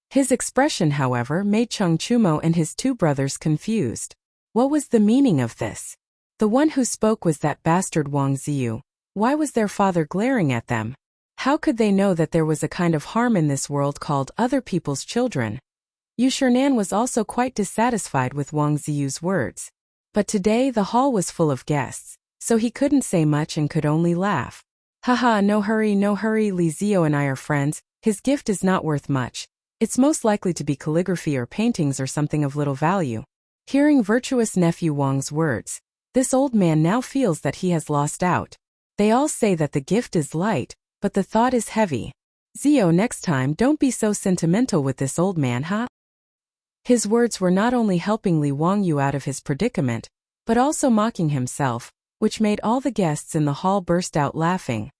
His expression, however, made Chang Chumo and his two brothers confused. What was the meaning of this? The one who spoke was that bastard Wang Ziyu. Why was their father glaring at them? How could they know that there was a kind of harm in this world called other people's children? Yu Shernan was also quite dissatisfied with Wang Ziyu's words. But today the hall was full of guests, so he couldn't say much and could only laugh. Haha, no hurry, Li Ziyu and I are friends. His gift is not worth much. It's most likely to be calligraphy or paintings or something of little value. Hearing virtuous nephew Wang's words, this old man now feels that he has lost out. They all say that the gift is light, but the thought is heavy. Ziyu, next time don't be so sentimental with this old man, huh? His words were not only helping Li Wangyu out of his predicament, but also mocking himself, which made all the guests in the hall burst out laughing.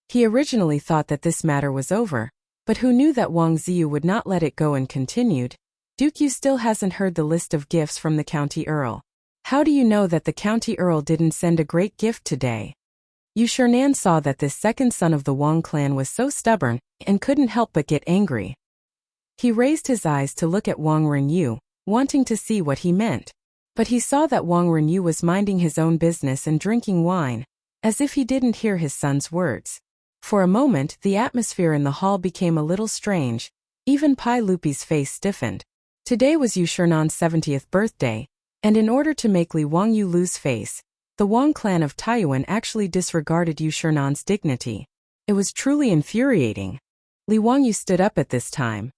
He originally thought that this matter was over, but who knew that Wang Ziyu would not let it go and continued. Duke, you still hasn't heard the list of gifts from the county earl. How do you know that the county earl didn't send a great gift today? Yu Shernan saw that this second son of the Wang clan was so stubborn, and couldn't help but get angry. He raised his eyes to look at Wang Renyu, wanting to see what he meant. But he saw that Wang Renyu was minding his own business and drinking wine, as if he didn't hear his son's words. For a moment, the atmosphere in the hall became a little strange. Even Pai Lupi's face stiffened. Today was Yu Shernan's 70th birthday, and in order to make Li Wangyu lose face, the Wang clan of Taiyuan actually disregarded Yu Shernan's dignity. It was truly infuriating. Li Wangyu stood up at this time.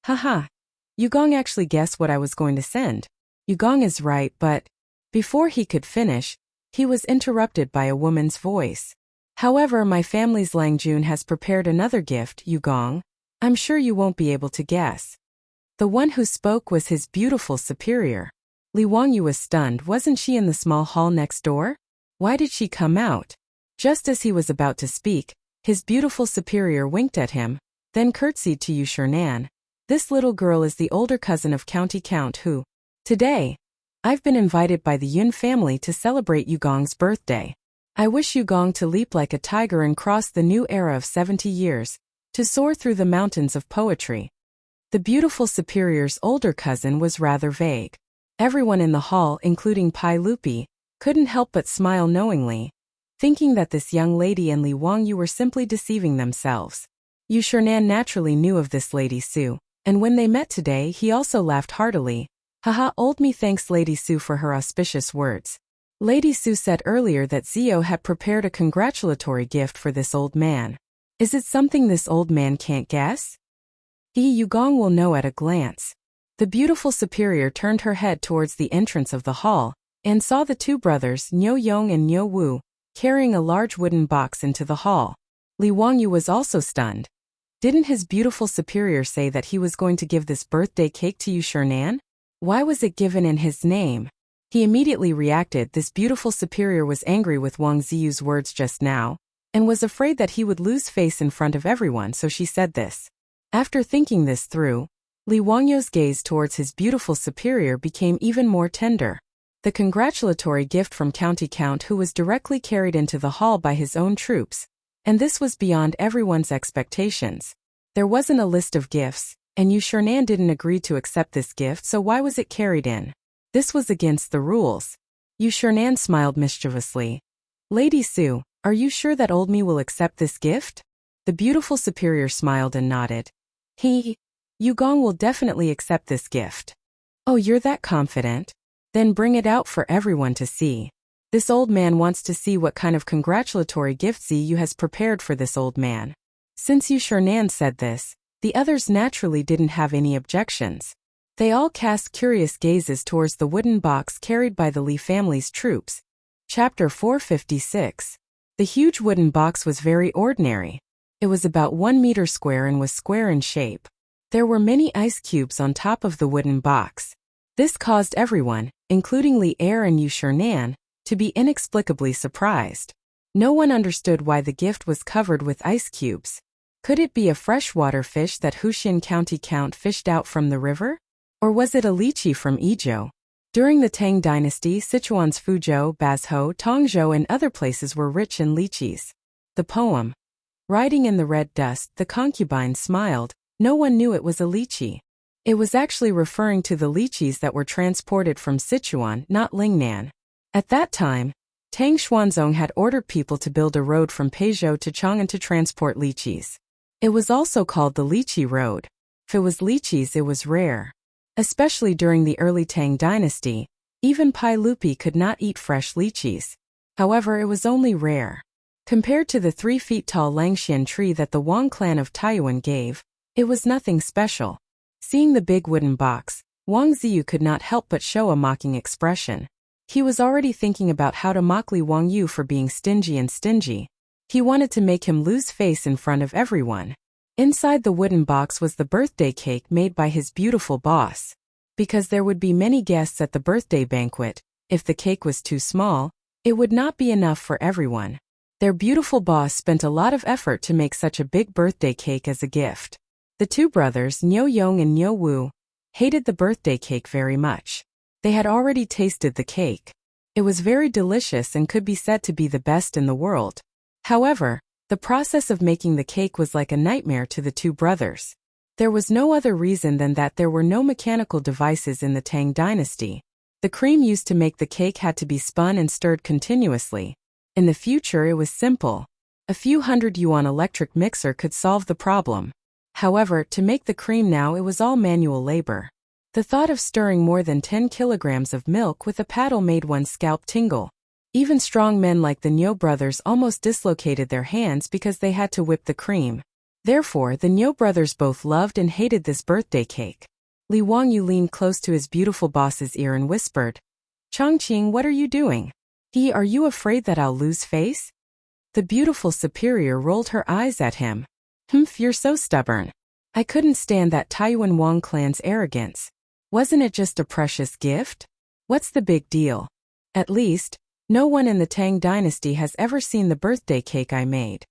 Haha. Yugong actually guessed what I was going to send. Yugong is right, but... Before he could finish, he was interrupted by a woman's voice. However, my family's Langjun has prepared another gift, Yugong. I'm sure you won't be able to guess. The one who spoke was his beautiful superior. Li Wangyu was stunned. Wasn't she in the small hall next door? Why did she come out? Just as he was about to speak, his beautiful superior winked at him, then curtsied to Yu Shernan. This little girl is the older cousin of County Count who, today, I've been invited by the Yun family to celebrate Yugong's birthday. I wish Yugong to leap like a tiger and cross the new era of 70 years, to soar through the mountains of poetry. The beautiful superior's older cousin was rather vague. Everyone in the hall, including Pai Lupi, couldn't help but smile knowingly, thinking that this young lady and Li Wangyu were simply deceiving themselves. Yu Shernan naturally knew of this Lady Su, and when they met today he also laughed heartily. Haha, old me thanks Lady Su for her auspicious words. Lady Su said earlier that Ziyu had prepared a congratulatory gift for this old man. Is it something this old man can't guess? Yugong will know at a glance. The beautiful superior turned her head towards the entrance of the hall, and saw the two brothers, Niu Yong and Niu Wu, carrying a large wooden box into the hall. Li Wangyu was also stunned. Didn't his beautiful superior say that he was going to give this birthday cake to Yu Shernan? Why was it given in his name? He immediately reacted. This beautiful superior was angry with Wang Ziyu's words just now, and was afraid that he would lose face in front of everyone, so she said this. After thinking this through, Li Wangyo's gaze towards his beautiful superior became even more tender. The congratulatory gift from County Count, who was directly carried into the hall by his own troops, and this was beyond everyone's expectations. There wasn't a list of gifts, and Yu Shernan didn't agree to accept this gift, so why was it carried in? This was against the rules. Yu Shernan smiled mischievously. Lady Su, are you sure that old me will accept this gift? The beautiful superior smiled and nodded. Yu Gong will definitely accept this gift. Oh, you're that confident? Then bring it out for everyone to see. This old man wants to see what kind of congratulatory gift Ziyu has prepared for this old man. Since Yu Shernan said this, the others naturally didn't have any objections. They all cast curious gazes towards the wooden box carried by the Li family's troops. Chapter 456. The huge wooden box was very ordinary. It was about 1 meter square and was square in shape. There were many ice cubes on top of the wooden box. This caused everyone, including Li Er and Yu Shernan, to be inexplicably surprised. No one understood why the gift was covered with ice cubes. Could it be a freshwater fish that Huxin County Count fished out from the river? Or was it a lychee from Izhou? During the Tang dynasty, Sichuan's Fuzhou, Bazhou, Tongzhou and other places were rich in lychees. The poem. Riding in the red dust, the concubine smiled. No one knew it was a lychee. It was actually referring to the lychees that were transported from Sichuan, not Lingnan. At that time, Tang Xuanzong had ordered people to build a road from Peizhou to Chang'an to transport lychees. It was also called the Lychee Road. If it was lychees, it was rare. Especially during the early Tang dynasty, even Pai Lupi could not eat fresh lychees. However, it was only rare. Compared to the 3 feet tall Langxian tree that the Wang clan of Taiyuan gave, it was nothing special. Seeing the big wooden box, Wang Ziyu could not help but show a mocking expression. He was already thinking about how to mock Li Wangyu for being stingy. He wanted to make him lose face in front of everyone. Inside the wooden box was the birthday cake made by his beautiful boss. Because there would be many guests at the birthday banquet, if the cake was too small, it would not be enough for everyone. Their beautiful boss spent a lot of effort to make such a big birthday cake as a gift. The 2 brothers, Niu Yong and Niu Wu, hated the birthday cake very much. They had already tasted the cake. It was very delicious and could be said to be the best in the world. However, the process of making the cake was like a nightmare to the 2 brothers. There was no other reason than that there were no mechanical devices in the Tang dynasty. The cream used to make the cake had to be spun and stirred continuously. In the future, it was simple. A few hundred yuan electric mixer could solve the problem. However, to make the cream now, it was all manual labor. The thought of stirring more than 10 kilograms of milk with a paddle made one's scalp tingle. Even strong men like the Niu brothers almost dislocated their hands because they had to whip the cream. Therefore, the Niu brothers both loved and hated this birthday cake. Li Wangyu leaned close to his beautiful boss's ear and whispered, "Chongqing, what are you doing? Are you afraid that I'll lose face?" The beautiful superior rolled her eyes at him. You're so stubborn. I couldn't stand that Taiyuan Wang clan's arrogance. Wasn't it just a precious gift? What's the big deal? At least, no one in the Tang dynasty has ever seen the birthday cake I made.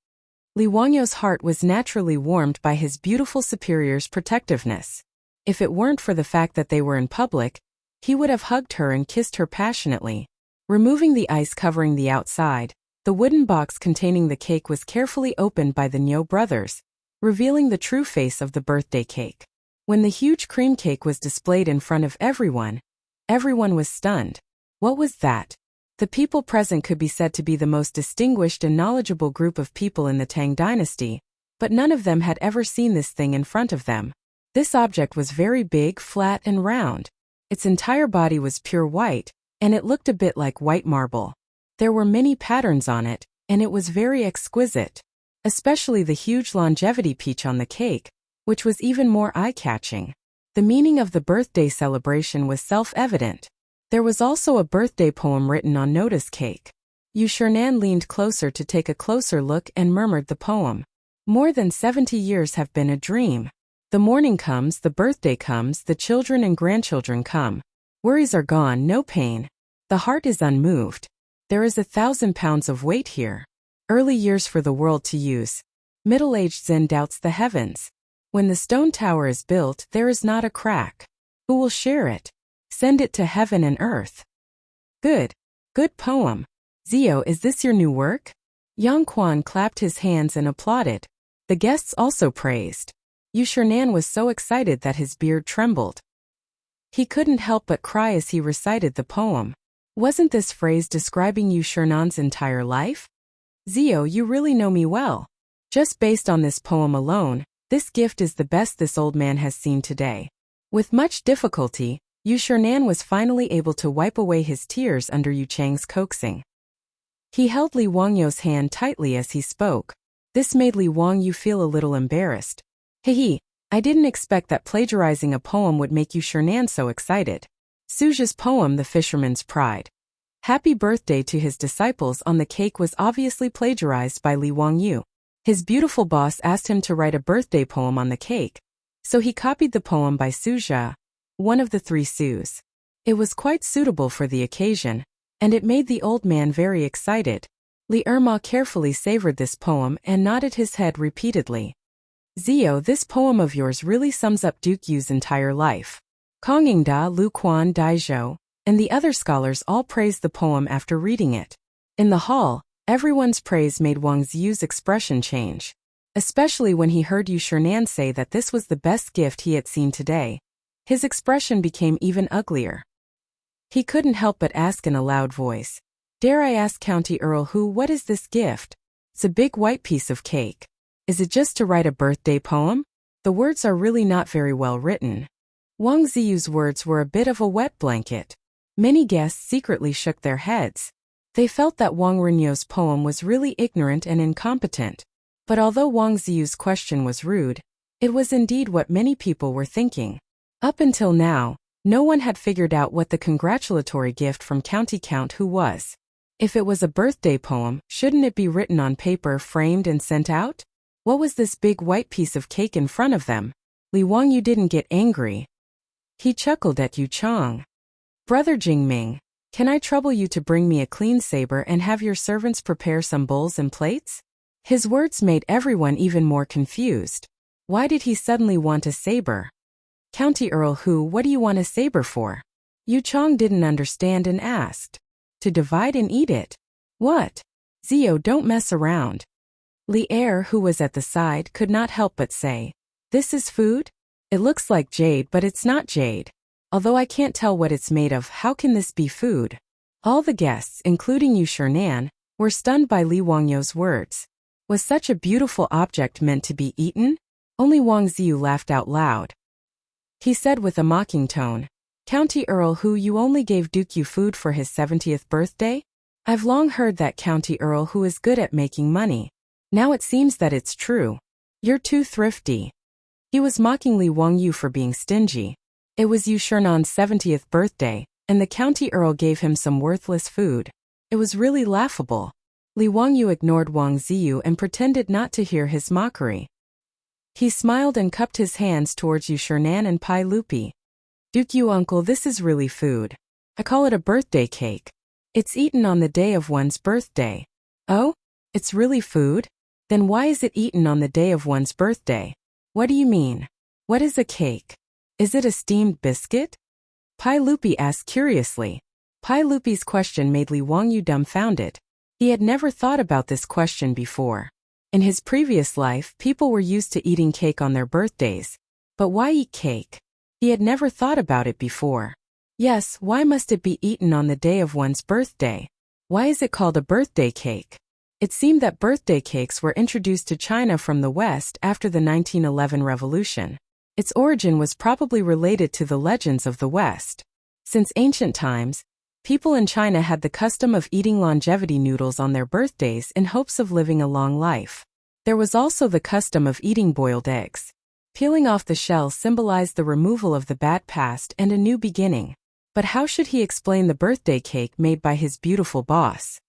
Li Wangyo's heart was naturally warmed by his beautiful superior's protectiveness. If it weren't for the fact that they were in public, he would have hugged her and kissed her passionately. Removing the ice covering the outside, the wooden box containing the cake was carefully opened by the Niu brothers, revealing the true face of the birthday cake. When the huge cream cake was displayed in front of everyone was stunned. What was that? The people present could be said to be the most distinguished and knowledgeable group of people in the Tang dynasty, but none of them had ever seen this thing in front of them. This object was very big, flat, and round. Its entire body was pure white, and it looked a bit like white marble. There were many patterns on it, and it was very exquisite. Especially the huge longevity peach on the cake, which was even more eye-catching. The meaning of the birthday celebration was self-evident. There was also a birthday poem written on notice cake. Yu Shernan leaned closer to take a closer look and murmured the poem. More than 70 years have been a dream. The morning comes, the birthday comes, the children and grandchildren come. Worries are gone, no pain. The heart is unmoved. There is 1,000 pounds of weight here. Early years for the world to use. Middle-aged Zen doubts the heavens. When the stone tower is built, there is not a crack. Who will share it? Send it to heaven and earth. Good. Good poem. Zio, is this your new work? Yang Quan clapped his hands and applauded. The guests also praised. Yu Shernan was so excited that his beard trembled. He couldn't help but cry as he recited the poem. Wasn't this phrase describing Yu Shernan's entire life? Zio, you really know me well. Just based on this poem alone, this gift is the best this old man has seen today. With much difficulty, Yu Shernan was finally able to wipe away his tears under Yu Chang's coaxing. He held Li Wangyu's hand tightly as he spoke. This made Li Wangyu feel a little embarrassed. Hehe, I didn't expect that plagiarizing a poem would make Yu Shernan so excited. Suja's poem, The Fisherman's Pride. Happy birthday to his disciples on the cake was obviously plagiarized by Li Wangyu. His beautiful boss asked him to write a birthday poem on the cake, so he copied the poem by Suja, one of the 3 Sus. It was quite suitable for the occasion, and it made the old man very excited. Li Erma carefully savored this poem and nodded his head repeatedly. Zio, this poem of yours really sums up Duke Yu's entire life. Kongyingda, Lu Quan, Daizhou, and the other scholars all praised the poem after reading it. In the hall, everyone's praise made Wang Ziyu's expression change. Especially when he heard Yu Shernan say that this was the best gift he had seen today. His expression became even uglier. He couldn't help but ask in a loud voice, "Dare I ask County Earl what is this gift? It's a big white piece of cake. Is it just to write a birthday poem? The words are really not very well written." Wang Ziyu's words were a bit of a wet blanket. Many guests secretly shook their heads. They felt that Wang Renyou's poem was really ignorant and incompetent. But although Wang Ziyu's question was rude, it was indeed what many people were thinking. Up until now, no one had figured out what the congratulatory gift from County Count Hu was. If it was a birthday poem, shouldn't it be written on paper, framed and sent out? What was this big white piece of cake in front of them? Li Wangyu didn't get angry. He chuckled at Yu Chang. "Brother Jingming, can I trouble you to bring me a clean saber and have your servants prepare some bowls and plates?" His words made everyone even more confused. Why did he suddenly want a saber? "County Earl Hu, what do you want a saber for?" Yu Chang didn't understand and asked. "To divide and eat it." "What?" "Zio, don't mess around." Li Er, who was at the side, could not help but say, "This is food? It looks like jade, but it's not jade. Although I can't tell what it's made of, how can this be food?" All the guests, including Yu Shernan, were stunned by Li Wangyu's words. Was such a beautiful object meant to be eaten? Only Wang Ziyu laughed out loud. He said with a mocking tone, "County Earl Hu, you only gave Duke Yu food for his 70th birthday? I've long heard that County Earl Hu is good at making money. Now it seems that it's true. You're too thrifty." He was mocking Li Wangyu for being stingy. It was Yu Shernan's 70th birthday, and the county earl gave him some worthless food. It was really laughable. Li Wangyu ignored Wang Ziyu and pretended not to hear his mockery. He smiled and cupped his hands towards Yu Shernan and Pai Lupi. "Duke Yu uncle, this is really food. I call it a birthday cake. It's eaten on the day of one's birthday." "Oh? It's really food? Then why is it eaten on the day of one's birthday?" "What do you mean? What is a cake? Is it a steamed biscuit?" Pai Lupi asked curiously. Pai Lupi's question made Li Wangyu dumbfounded. He had never thought about this question before. In his previous life, people were used to eating cake on their birthdays. But why eat cake? He had never thought about it before. Yes, why must it be eaten on the day of one's birthday? Why is it called a birthday cake? It seemed that birthday cakes were introduced to China from the West after the 1911 revolution. Its origin was probably related to the legends of the West. Since ancient times, people in China had the custom of eating longevity noodles on their birthdays in hopes of living a long life. There was also the custom of eating boiled eggs. Peeling off the shell symbolized the removal of the bad past and a new beginning. But how should he explain the birthday cake made by his beautiful boss?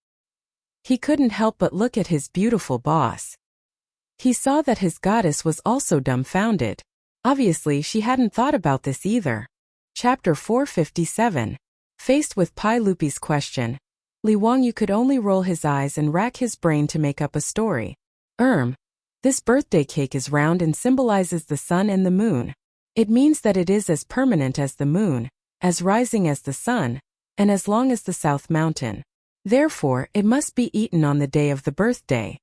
He couldn't help but look at his beautiful boss. He saw that his goddess was also dumbfounded. Obviously, she hadn't thought about this either. Chapter 457. Faced with Pai Lupi's question, Li Wangyu could only roll his eyes and rack his brain to make up a story. This birthday cake is round and symbolizes the sun and the moon. It means that it is as permanent as the moon, as rising as the sun, and as long as the South Mountain. Therefore, it must be eaten on the day of the birthday.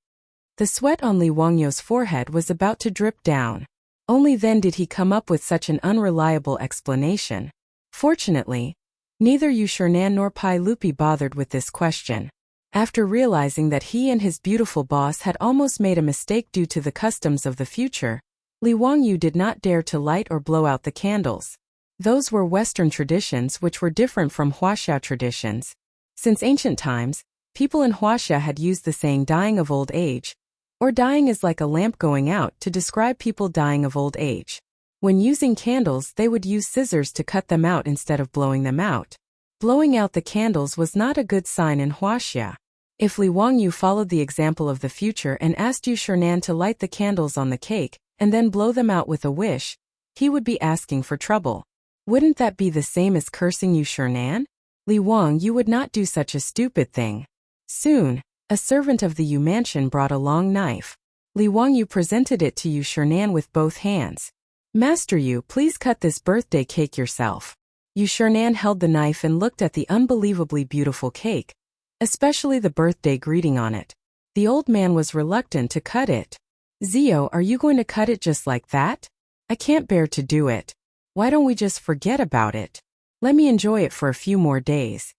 The sweat on Li Wangyu's forehead was about to drip down. Only then did he come up with such an unreliable explanation. Fortunately, neither Yu Shernan nor Pai Lupi bothered with this question. After realizing that he and his beautiful boss had almost made a mistake due to the customs of the future, Li Wangyu did not dare to light or blow out the candles. Those were Western traditions which were different from Wuxia traditions. Since ancient times, people in Wuxia had used the saying dying of old age, or dying is like a lamp going out, to describe people dying of old age. When using candles, they would use scissors to cut them out instead of blowing them out. Blowing out the candles was not a good sign in Wuxia. If Li Wangyu followed the example of the future and asked Yu Shernan to light the candles on the cake, and then blow them out with a wish, he would be asking for trouble. Wouldn't that be the same as cursing Yu Shernan? Li Wangyu would not do such a stupid thing. Soon, a servant of the Yu mansion brought a long knife. Li Wangyu presented it to Yu Shernan with both hands. Master Yu, please cut this birthday cake yourself. Yu Shernan held the knife and looked at the unbelievably beautiful cake, especially the birthday greeting on it. The old man was reluctant to cut it. Zio, are you going to cut it just like that? I can't bear to do it. Why don't we just forget about it? Let me enjoy it for a few more days.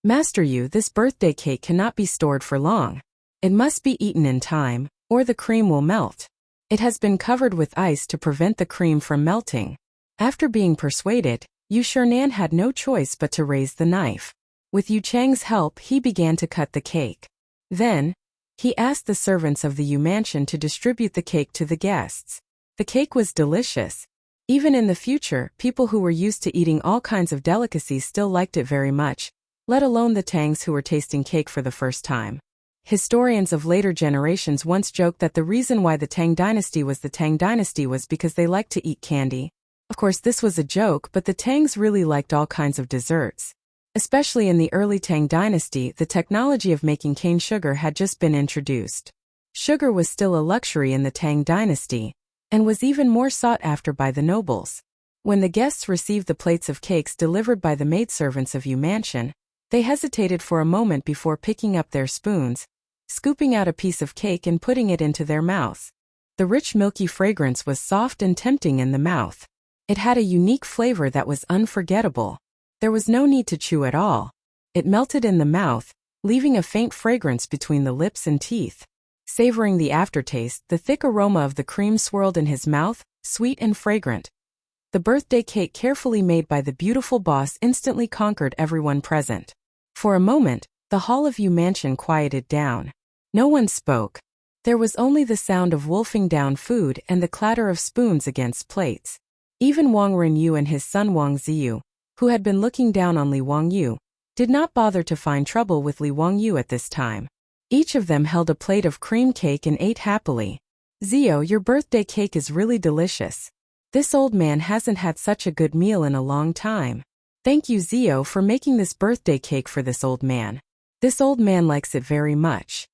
Master Yu, this birthday cake cannot be stored for long. It must be eaten in time, or the cream will melt. It has been covered with ice to prevent the cream from melting. After being persuaded, Yu Shernan had no choice but to raise the knife. With Yu Chang's help, he began to cut the cake. Then, he asked the servants of the Yu mansion to distribute the cake to the guests. The cake was delicious. Even in the future, people who were used to eating all kinds of delicacies still liked it very much, let alone the Tangs who were tasting cake for the first time. Historians of later generations once joked that the reason why the Tang dynasty was the Tang dynasty was because they liked to eat candy. Of course, this was a joke, but the Tangs really liked all kinds of desserts. Especially in the early Tang dynasty, the technology of making cane sugar had just been introduced. Sugar was still a luxury in the Tang dynasty, and was even more sought after by the nobles. When the guests received the plates of cakes delivered by the maidservants of Yu mansion, they hesitated for a moment before picking up their spoons, scooping out a piece of cake and putting it into their mouths. The rich milky fragrance was soft and tempting in the mouth. It had a unique flavor that was unforgettable. There was no need to chew at all. It melted in the mouth, leaving a faint fragrance between the lips and teeth. Savoring the aftertaste, the thick aroma of the cream swirled in his mouth, sweet and fragrant. The birthday cake carefully made by the beautiful boss instantly conquered everyone present. For a moment, the hall of Yu mansion quieted down. No one spoke. There was only the sound of wolfing down food and the clatter of spoons against plates. Even Wang Renyu and his son Wang Ziyu, who had been looking down on Li Wangyu, did not bother to find trouble with Li Wangyu at this time. Each of them held a plate of cream cake and ate happily. Zio, your birthday cake is really delicious. This old man hasn't had such a good meal in a long time. Thank you, Zio, for making this birthday cake for this old man. This old man likes it very much.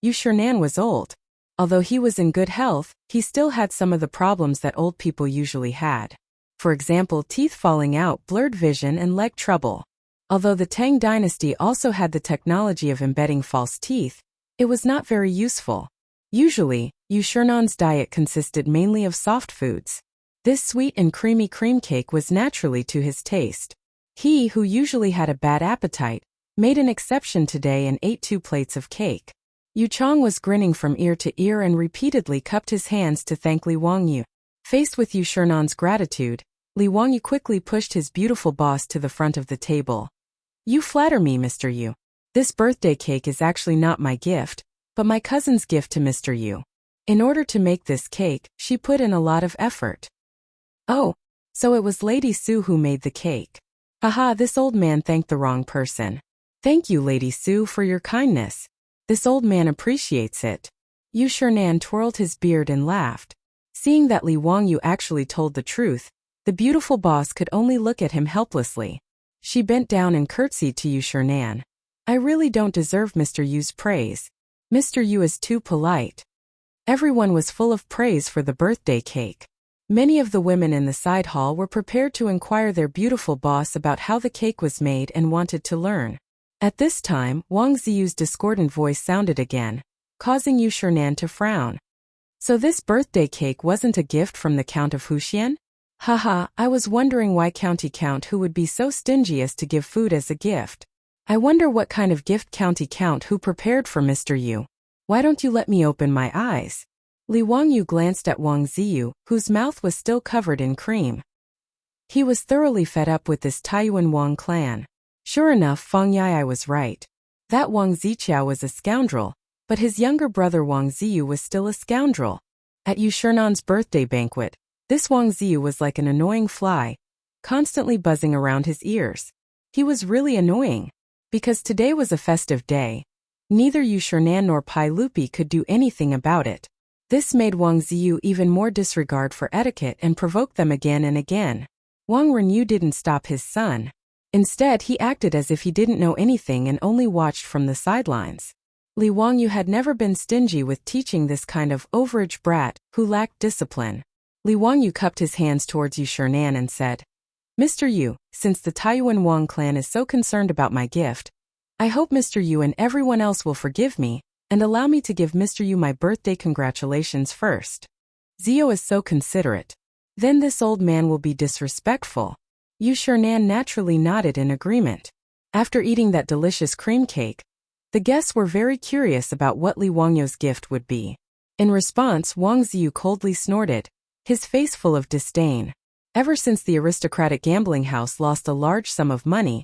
Yu Shernan was old. Although he was in good health, he still had some of the problems that old people usually had. For example, teeth falling out, blurred vision, and leg trouble. Although the Tang dynasty also had the technology of embedding false teeth, it was not very useful. Usually, Yu Shernan's diet consisted mainly of soft foods. This sweet and creamy cream cake was naturally to his taste. He, who usually had a bad appetite, made an exception today and ate 2 plates of cake. Yu Chang was grinning from ear to ear and repeatedly cupped his hands to thank Li Wangyu. Faced with Yu Shernan's gratitude, Li Wangyu quickly pushed his beautiful boss to the front of the table. You flatter me, Mr. Yu. This birthday cake is actually not my gift, but my cousin's gift to Mr. Yu. In order to make this cake, she put in a lot of effort. Oh, so it was Lady Su who made the cake. Haha, this old man thanked the wrong person. Thank you, Lady Su, for your kindness. This old man appreciates it. Yu Shernan twirled his beard and laughed. Seeing that Li Wangyu actually told the truth, the beautiful boss could only look at him helplessly. She bent down and curtsied to Yu Shernan. I really don't deserve Mr. Yu's praise. Mr. Yu is too polite. Everyone was full of praise for the birthday cake. Many of the women in the side hall were prepared to inquire their beautiful boss about how the cake was made and wanted to learn. At this time, Wang Ziyu's discordant voice sounded again, causing Yu Shernan to frown. So this birthday cake wasn't a gift from the Count of Huxian? Haha, I was wondering why County Count Hu would be so stingy as to give food as a gift. I wonder what kind of gift County Count Hu prepared for Mr. Yu. Why don't you let me open my eyes? Li Wangyu glanced at Wang Ziyu, whose mouth was still covered in cream. He was thoroughly fed up with this Taiyuan Wang clan. Sure enough, Fang Yai was right. That Wang Ziqiao was a scoundrel, but his younger brother Wang Ziyu was still a scoundrel. At Yu Shernan's birthday banquet, this Wang Ziyu was like an annoying fly, constantly buzzing around his ears. He was really annoying. Because today was a festive day, neither Yu Shernan nor Pai Lupi could do anything about it. This made Wang Ziyu even more disregard for etiquette and provoked them again and again. Wang Renyu didn't stop his son. Instead, he acted as if he didn't know anything and only watched from the sidelines. Li Wangyu had never been stingy with teaching this kind of overage brat who lacked discipline. Li Wangyu cupped his hands towards Yu Shernan and said, Mr. Yu, since the Taiyuan Wang clan is so concerned about my gift, I hope Mr. Yu and everyone else will forgive me, and allow me to give Mr. Yu my birthday congratulations first. Zio is so considerate. Then this old man will be disrespectful. Yu Shernan naturally nodded in agreement. After eating that delicious cream cake, the guests were very curious about what Li Wangyu's gift would be. In response, Wang Ziyu coldly snorted, his face full of disdain. Ever since the aristocratic gambling house lost a large sum of money,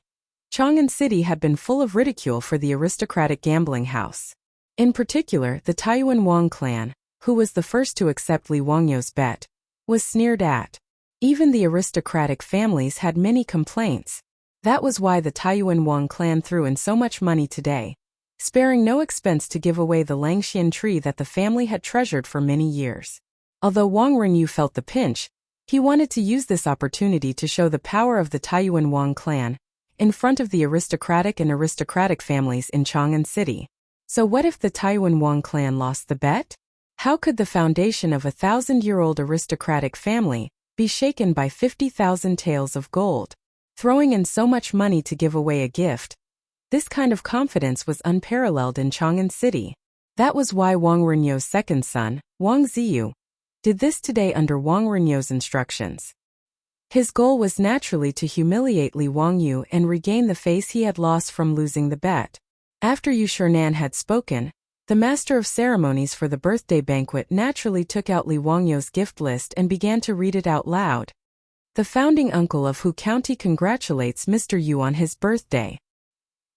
Chang'an City had been full of ridicule for the aristocratic gambling house. In particular, the Taiyuan Wang clan, who was the first to accept Li Wangyu's bet, was sneered at. Even the aristocratic families had many complaints. That was why the Taiyuan Wang clan threw in so much money today, sparing no expense to give away the Langxian tree that the family had treasured for many years. Although Wang Renyu felt the pinch, he wanted to use this opportunity to show the power of the Taiyuan Wang clan in front of the aristocratic families in Chang'an City. So what if the Taiyuan Wang clan lost the bet? How could the foundation of a 1,000-year-old aristocratic family be shaken by 50,000 taels of gold? Throwing in so much money to give away a gift, this kind of confidence was unparalleled in Chang'an City. That was why Wang Renyu's second son, Wang Ziyu, did this today under Wang Renyu's instructions. His goal was naturally to humiliate Li Wangyu and regain the face he had lost from losing the bet. After Yu Shernan had spoken, the master of ceremonies for the birthday banquet naturally took out Li Wangyu's gift list and began to read it out loud. The founding uncle of Hu County congratulates Mr. Yu on his birthday.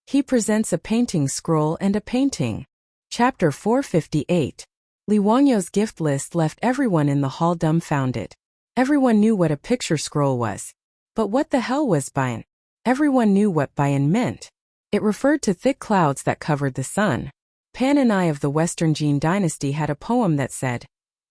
He presents a painting scroll and a painting. Chapter 458. Li Wangyu's gift list left everyone in the hall dumbfounded. Everyone knew what a picture scroll was. But what the hell was Bayan? Everyone knew what Bayan meant. It referred to thick clouds that covered the sun. Pan and I of the Western Jin dynasty had a poem that said,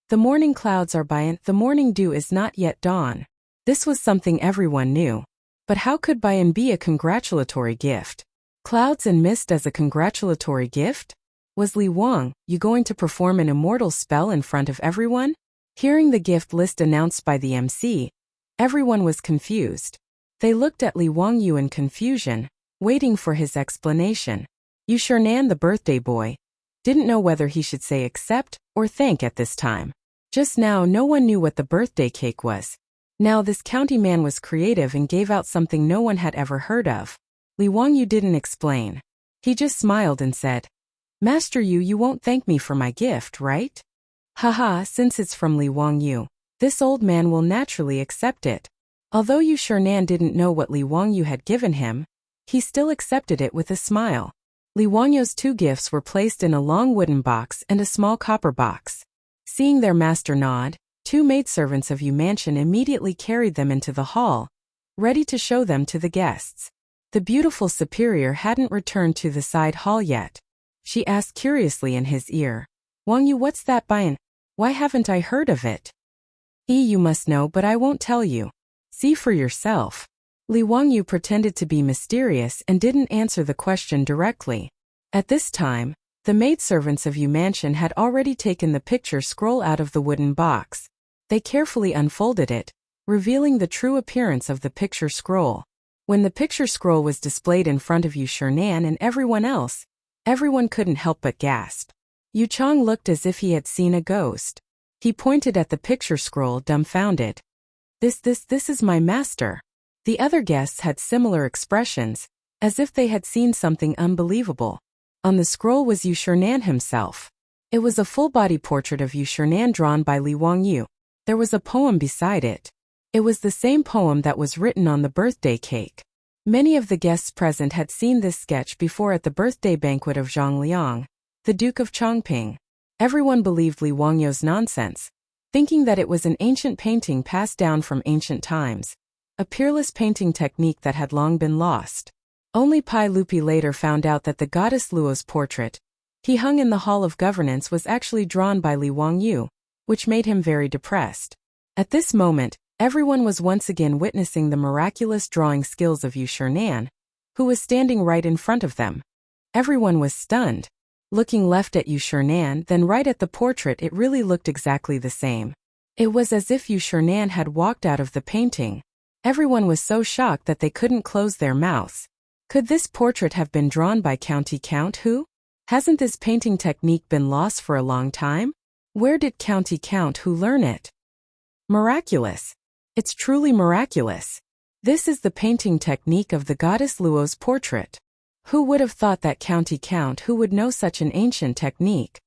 "The morning clouds are Bayan, the morning dew is not yet dawn." This was something everyone knew. But how could Bayan be a congratulatory gift? Clouds and mist as a congratulatory gift? Was Li Wang, you going to perform an immortal spell in front of everyone? Hearing the gift list announced by the MC, everyone was confused. They looked at Li Wangyu in confusion, waiting for his explanation. Yu Shernan, the birthday boy, didn't know whether he should say accept or thank at this time. Just now no one knew what the birthday cake was. Now this county man was creative and gave out something no one had ever heard of. Li Wangyu didn't explain. He just smiled and said, "Master Yu, you won't thank me for my gift, right?" Haha, since it's from Li Wangyu, this old man will naturally accept it. Although Yu Shernan didn't know what Li Wangyu had given him, he still accepted it with a smile. Li Wangyu's two gifts were placed in a long wooden box and a small copper box. Seeing their master nod, two maidservants of Yu Mansion immediately carried them into the hall, ready to show them to the guests. The beautiful superior hadn't returned to the side hall yet. She asked curiously in his ear, "Wangyu, what's that Bayan? Why haven't I heard of it?" You must know, but I won't tell you. See for yourself. Li Wangyu pretended to be mysterious and didn't answer the question directly. At this time, the maidservants of Yu Mansion had already taken the picture scroll out of the wooden box. They carefully unfolded it, revealing the true appearance of the picture scroll. When the picture scroll was displayed in front of Yu Shernan and everyone else, everyone couldn't help but gasp. Yu Chang looked as if he had seen a ghost. He pointed at the picture scroll, dumbfounded. This is my master. The other guests had similar expressions, as if they had seen something unbelievable. On the scroll was Yu Shernan himself. It was a full-body portrait of Yu Shernan drawn by Li Wangyu. There was a poem beside it. It was the same poem that was written on the birthday cake. Many of the guests present had seen this sketch before at the birthday banquet of Zhang Liang, the Duke of Chongping. Everyone believed Li Wangyu's nonsense, thinking that it was an ancient painting passed down from ancient times, a peerless painting technique that had long been lost. Only Pai Lupi later found out that the goddess Luo's portrait he hung in the Hall of Governance was actually drawn by Li Wangyu, which made him very depressed. At this moment, everyone was once again witnessing the miraculous drawing skills of Yu Shernan, who was standing right in front of them. Everyone was stunned. Looking left at Yu Shernan, then right at the portrait, it really looked exactly the same. It was as if Yu Shernan had walked out of the painting. Everyone was so shocked that they couldn't close their mouths. Could this portrait have been drawn by Count Hu? Hasn't this painting technique been lost for a long time? Where did Count Hu learn it? Miraculous. It's truly miraculous. This is the painting technique of the goddess Luo's portrait. Who would have thought that Count Hu would know such an ancient technique?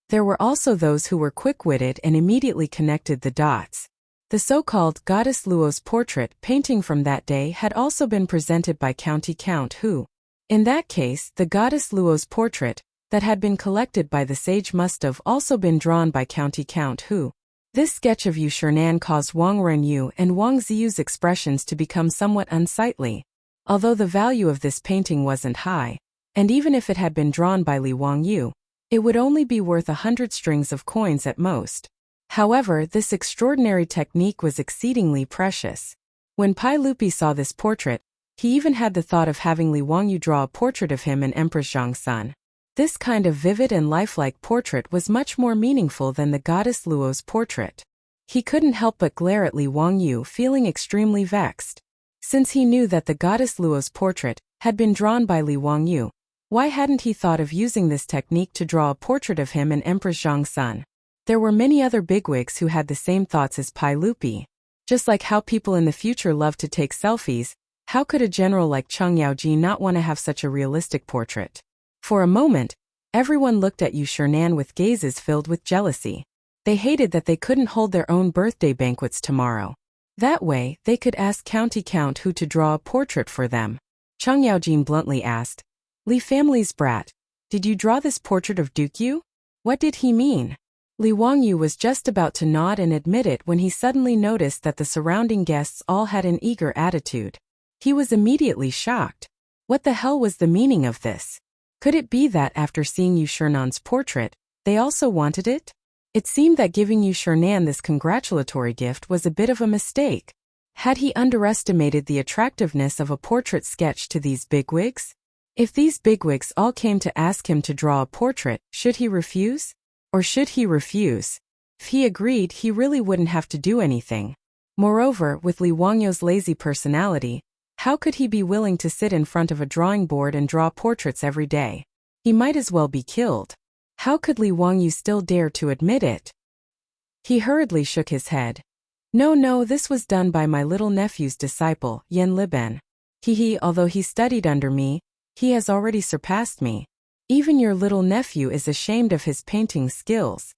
There were also those who were quick-witted and immediately connected the dots. The so-called goddess Luo's portrait painting from that day had also been presented by Count Hu. In that case, the goddess Luo's portrait that had been collected by the sage must have also been drawn by Count Hu. This sketch of Yu Shernan caused Wang Renyu and Wang Ziyu's expressions to become somewhat unsightly. Although the value of this painting wasn't high, and even if it had been drawn by Li Wangyu, it would only be worth 100 strings of coins at most. However, this extraordinary technique was exceedingly precious. When Pai Lupi saw this portrait, he even had the thought of having Li Wangyu draw a portrait of him and Empress Zhang's son. This kind of vivid and lifelike portrait was much more meaningful than the goddess Luo's portrait. He couldn't help but glare at Li Wangyu, feeling extremely vexed. Since he knew that the goddess Luo's portrait had been drawn by Li Wangyu, why hadn't he thought of using this technique to draw a portrait of him and Empress Zhang's son? There were many other bigwigs who had the same thoughts as Pai Lupi. Just like how people in the future love to take selfies, how could a general like Cheng Yaoji not want to have such a realistic portrait? For a moment, everyone looked at Yu Shernan with gazes filled with jealousy. They hated that they couldn't hold their own birthday banquets tomorrow. That way, they could ask Count Hu to draw a portrait for them. Cheng Yaojin bluntly asked, Li family's brat, did you draw this portrait of Duke Yu? What did he mean? Li Wangyu was just about to nod and admit it when he suddenly noticed that the surrounding guests all had an eager attitude. He was immediately shocked. What the hell was the meaning of this? Could it be that after seeing Yu Shernan's portrait, they also wanted it? It seemed that giving Yu Shernan this congratulatory gift was a bit of a mistake. Had he underestimated the attractiveness of a portrait sketch to these bigwigs? If these bigwigs all came to ask him to draw a portrait, should he refuse? Or should he refuse? If he agreed, he really wouldn't have to do anything. Moreover, with Li Wangyu's lazy personality, how could he be willing to sit in front of a drawing board and draw portraits every day? He might as well be killed. How could Li Wangyu still dare to admit it? He hurriedly shook his head. No, this was done by my little nephew's disciple, Yen Liben. Although he studied under me, he has already surpassed me. Even your little nephew is ashamed of his painting skills.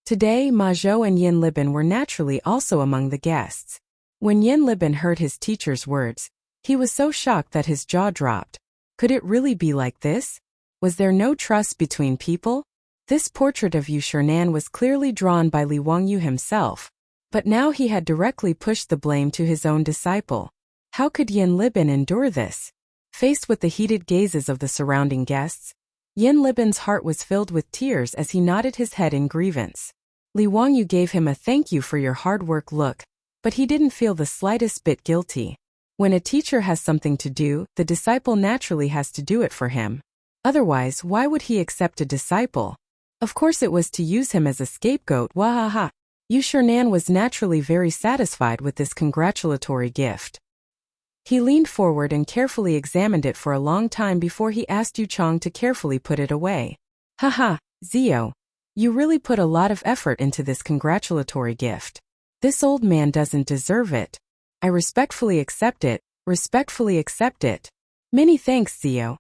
Today, Ma Zhou and Yen Liben were naturally also among the guests. When Yen Liben heard his teacher's words, he was so shocked that his jaw dropped. Could it really be like this? Was there no trust between people? This portrait of Yu Shernan was clearly drawn by Li Wangyu himself, but now he had directly pushed the blame to his own disciple. How could Yen Liben endure this? Faced with the heated gazes of the surrounding guests, Yen Liben's heart was filled with tears as he nodded his head in grievance. Li Wangyu gave him a thank you for your hard work look, but he didn't feel the slightest bit guilty. When a teacher has something to do, the disciple naturally has to do it for him. Otherwise, why would he accept a disciple? Of course it was to use him as a scapegoat, wahaha. Yu Shernan was naturally very satisfied with this congratulatory gift. He leaned forward and carefully examined it for a long time before he asked Yu Chang to carefully put it away. Haha, Zio. You really put a lot of effort into this congratulatory gift. This old man doesn't deserve it. I respectfully accept it, respectfully accept it. Many thanks, Zio.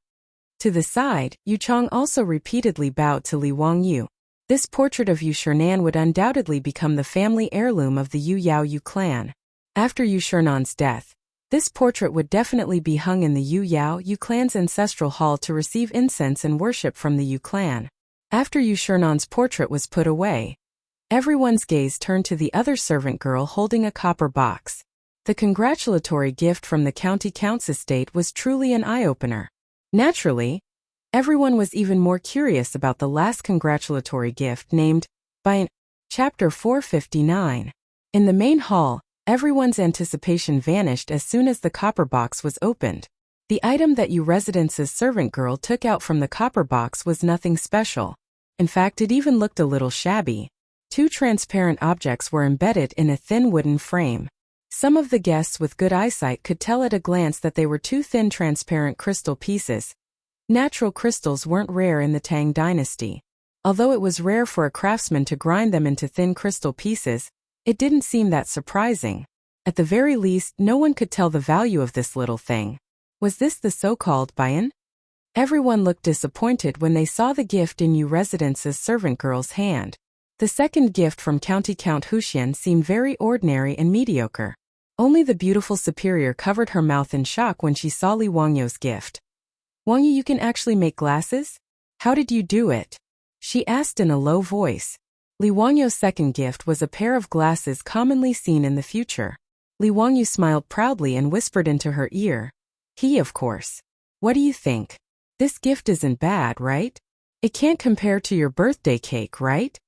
To the side, Yu Chang also repeatedly bowed to Li Wangyu. This portrait of Yu Shernan would undoubtedly become the family heirloom of the Yu Yao Yu clan. After Yu Shernan's death, this portrait would definitely be hung in the Yu Yao Yu clan's ancestral hall to receive incense and worship from the Yu clan. After Yu Shernan's portrait was put away, everyone's gaze turned to the other servant girl holding a copper box. The congratulatory gift from the county count's estate was truly an eye-opener. Naturally, everyone was even more curious about the last congratulatory gift named by Chapter 459. In the main hall, everyone's anticipation vanished as soon as the copper box was opened. The item that Yu Residence's servant girl took out from the copper box was nothing special. In fact, it even looked a little shabby. Two transparent objects were embedded in a thin wooden frame. Some of the guests with good eyesight could tell at a glance that they were two thin transparent crystal pieces. Natural crystals weren't rare in the Tang dynasty. Although it was rare for a craftsman to grind them into thin crystal pieces, it didn't seem that surprising. At the very least, no one could tell the value of this little thing. Was this the so-called Bayan? Everyone looked disappointed when they saw the gift in Yu Residence's servant girl's hand. The second gift from County Count Huxian seemed very ordinary and mediocre. Only the beautiful superior covered her mouth in shock when she saw Li Wangyu's gift. Wangyu, you can actually make glasses? How did you do it? She asked in a low voice. Li Wangyu's second gift was a pair of glasses commonly seen in the future. Li Wangyu smiled proudly and whispered into her ear. He, of course. What do you think? This gift isn't bad, right? It can't compare to your birthday cake, right?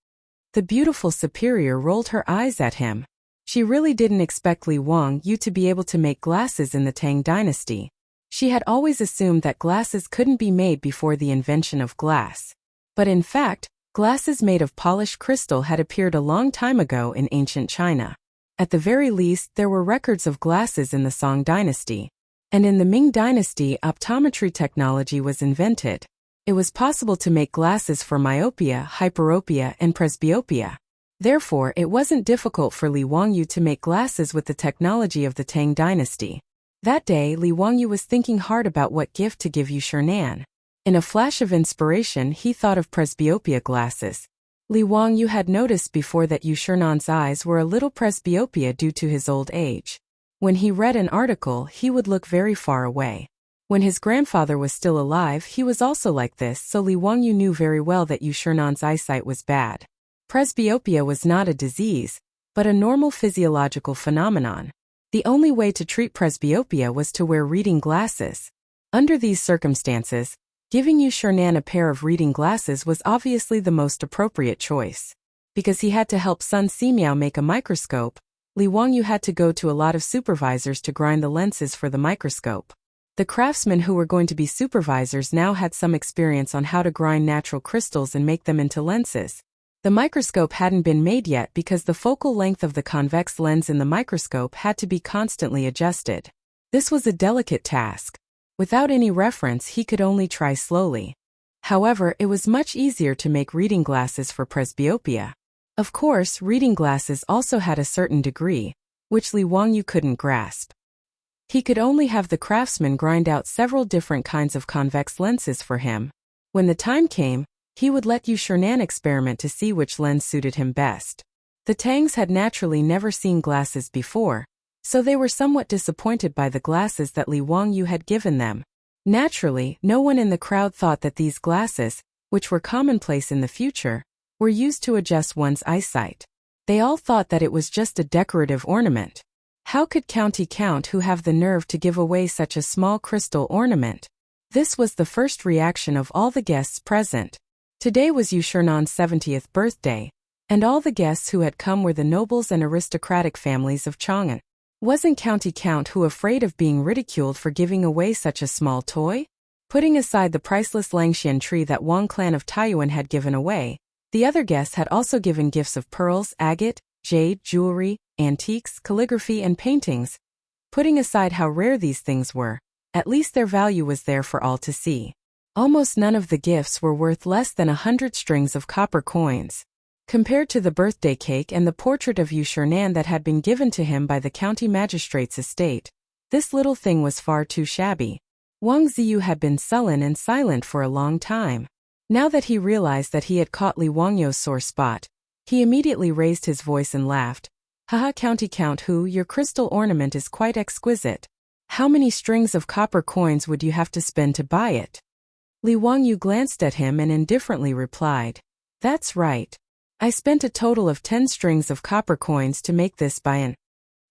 The beautiful superior rolled her eyes at him. She really didn't expect Li Wangyu to be able to make glasses in the Tang dynasty. She had always assumed that glasses couldn't be made before the invention of glass. But in fact, glasses made of polished crystal had appeared a long time ago in ancient China. At the very least, there were records of glasses in the Song dynasty. And in the Ming dynasty, optometry technology was invented. It was possible to make glasses for myopia, hyperopia, and presbyopia. Therefore, it wasn't difficult for Li Wangyu to make glasses with the technology of the Tang dynasty. That day, Li Wangyu was thinking hard about what gift to give Yu Shernan. In a flash of inspiration, he thought of presbyopia glasses. Li Wangyu had noticed before that Yu Shernan's eyes were a little presbyopia due to his old age. When he read an article, he would look very far away. When his grandfather was still alive, he was also like this, so Li Wangyu knew very well that Yu Shernan's eyesight was bad. Presbyopia was not a disease, but a normal physiological phenomenon. The only way to treat presbyopia was to wear reading glasses. Under these circumstances, giving Yu Shernan a pair of reading glasses was obviously the most appropriate choice. Because he had to help Sun Simiao make a microscope, Li Wangyu had to go to a lot of supervisors to grind the lenses for the microscope. The craftsmen who were going to be supervisors now had some experience on how to grind natural crystals and make them into lenses. The microscope hadn't been made yet because the focal length of the convex lens in the microscope had to be constantly adjusted. This was a delicate task. Without any reference, he could only try slowly. However, it was much easier to make reading glasses for presbyopia. Of course, reading glasses also had a certain degree, which Li Wangyu couldn't grasp. He could only have the craftsman grind out several different kinds of convex lenses for him. When the time came, he would let Yu Shernan experiment to see which lens suited him best. The Tangs had naturally never seen glasses before, so they were somewhat disappointed by the glasses that Li Wangyu had given them. Naturally, no one in the crowd thought that these glasses, which were commonplace in the future, were used to adjust one's eyesight. They all thought that it was just a decorative ornament. How could County Count who have the nerve to give away such a small crystal ornament? This was the first reaction of all the guests present. Today was Yu Shernan's 70th birthday, And all the guests who had come were the nobles and aristocratic families of Chang'an. Wasn't Count Hu afraid of being ridiculed for giving away such a small toy? Putting aside the priceless Langxian tree that Wang clan of Taiyuan had given away, the other guests had also given gifts of pearls, agate, jade, jewelry, antiques, calligraphy, and paintings. Putting aside how rare these things were, at least their value was there for all to see. Almost none of the gifts were worth less than 100 strings of copper coins. Compared to the birthday cake and the portrait of Yu Shernan that had been given to him by the county magistrate's estate, this little thing was far too shabby. Wang Ziyu had been sullen and silent for a long time. Now that he realized that he had caught Li Wangyou's sore spot, he immediately raised his voice and laughed. Haha, Count Hu, your crystal ornament is quite exquisite. How many strings of copper coins would you have to spend to buy it? Li Wangyou glanced at him and indifferently replied, That's right. I spent a total of 10 strings of copper coins to make this by an.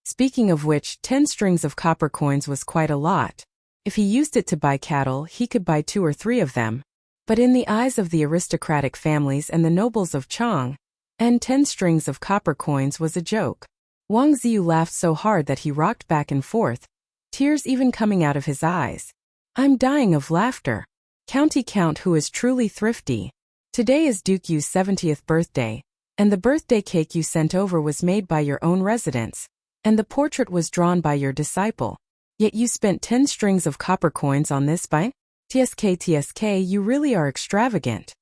Speaking of which, 10 strings of copper coins was quite a lot. If he used it to buy cattle, he could buy 2 or 3 of them. But in the eyes of the aristocratic families and the nobles of Chang'an, 10 strings of copper coins was a joke. Wang Ziyu laughed so hard that he rocked back and forth, tears even coming out of his eyes. I'm dying of laughter. Count Hu is truly thrifty. Today is Duke Yu's 70th birthday, and the birthday cake you sent over was made by your own residence, and the portrait was drawn by your disciple. Yet you spent 10 strings of copper coins on this by? TSK, you really are extravagant.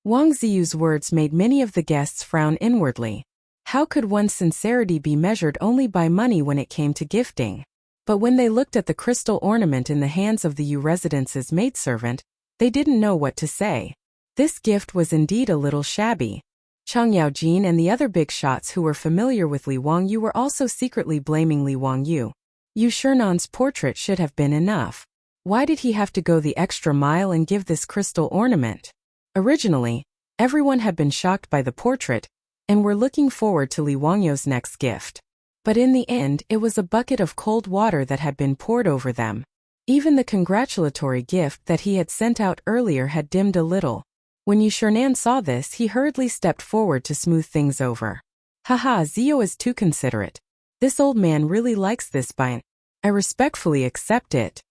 Wang Ziyu's words made many of the guests frown inwardly. How could one's sincerity be measured only by money when it came to gifting? But when they looked at the crystal ornament in the hands of the Yu residence's maidservant, they didn't know what to say. This gift was indeed a little shabby. Chang Yaojin and the other big shots who were familiar with Li Wangyou were also secretly blaming Li Wangyou. Yu Shernan's portrait should have been enough. Why did he have to go the extra mile and give this crystal ornament? Originally, everyone had been shocked by the portrait, and were looking forward to Li Wangyou's next gift. But in the end, it was a bucket of cold water that had been poured over them. Even the congratulatory gift that he had sent out earlier had dimmed a little. When Yu Shernan saw this, he hurriedly stepped forward to smooth things over. Haha, Zio is too considerate. This old man really likes this bite. I respectfully accept it.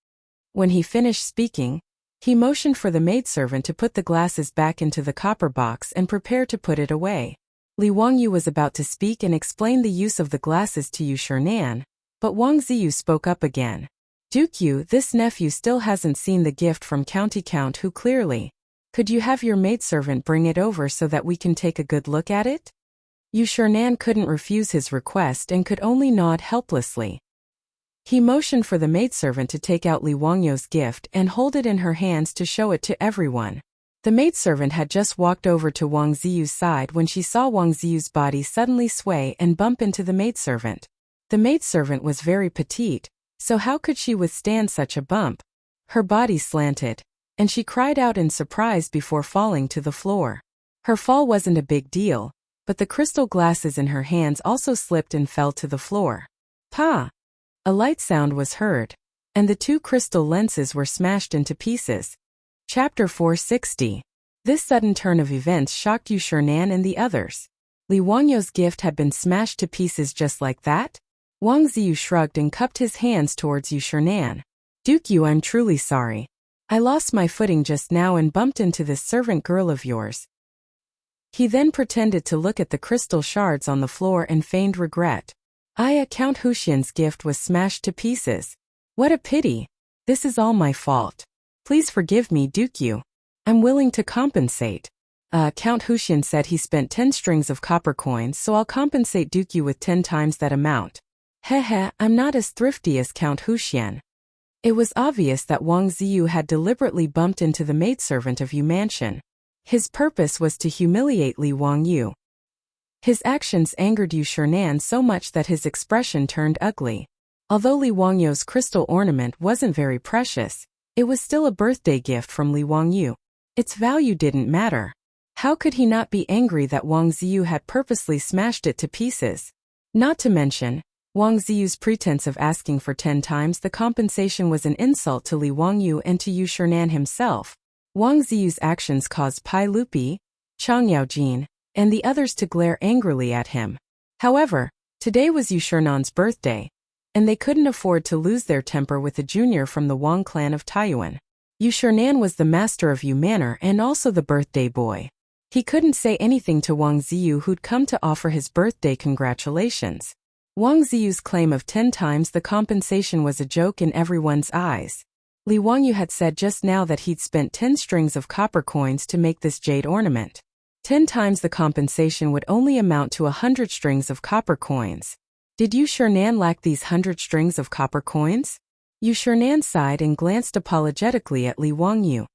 When he finished speaking, he motioned for the maidservant to put the glasses back into the copper box and prepare to put it away. Li Wangyou was about to speak and explain the use of the glasses to Yu Shernan, but Wang Ziyu spoke up again. Duke Yu, this nephew still hasn't seen the gift from Count Hu clearly. Could you have your maidservant bring it over so that we can take a good look at it? Yu Shernan couldn't refuse his request and could only nod helplessly. He motioned for the maidservant to take out Li Wangyou's gift and hold it in her hands to show it to everyone. The maidservant had just walked over to Wang Ziyu's side when she saw Wang Ziyu's body suddenly sway and bump into the maidservant. The maidservant was very petite, so how could she withstand such a bump? Her body slanted, and she cried out in surprise before falling to the floor. Her fall wasn't a big deal, but the crystal glasses in her hands also slipped and fell to the floor. Pa! A light sound was heard, and the 2 crystal lenses were smashed into pieces. Chapter 460. This sudden turn of events shocked Yu Shernan and the others. Li Wangyou's gift had been smashed to pieces just like that? Wang Ziyu shrugged and cupped his hands towards Yu Shernan. Duke Yu, I'm truly sorry. I lost my footing just now and bumped into this servant girl of yours. He then pretended to look at the crystal shards on the floor and feigned regret. Count Huxian's gift was smashed to pieces. What a pity. This is all my fault. Please forgive me, Duke Yu. I'm willing to compensate. Count Huxian said he spent 10 strings of copper coins, so I'll compensate Duke Yu with 10 times that amount. Heh, I'm not as thrifty as Count Huxian. It was obvious that Wang Ziyu had deliberately bumped into the maidservant of Yu Mansion. His purpose was to humiliate Li Wangyou. His actions angered Yu Shernan so much that his expression turned ugly. Although Li Wangyou's crystal ornament wasn't very precious, it was still a birthday gift from Li Wangyou. Its value didn't matter. How could he not be angry that Wang Ziyu had purposely smashed it to pieces? Not to mention, Wang Ziyu's pretense of asking for 10 times the compensation was an insult to Li Wangyou and to Yu Shernan himself. Wang Ziyu's actions caused Pai Lupi, Chang Yaojin, and the others to glare angrily at him. However, today was Yu Shernan's birthday, and they couldn't afford to lose their temper with a junior from the Wang clan of Taiyuan. Yu Shernan was the master of Yu Manor and also the birthday boy. He couldn't say anything to Wang Ziyu, who'd come to offer his birthday congratulations. Wang Ziyu's claim of 10 times the compensation was a joke in everyone's eyes. Li Wangyu had said just now that he'd spent 10 strings of copper coins to make this jade ornament. 10 times the compensation would only amount to 100 strings of copper coins. Did Yu Shernan lack these 100 strings of copper coins? Yu Shernan sighed and glanced apologetically at Li Wangyu.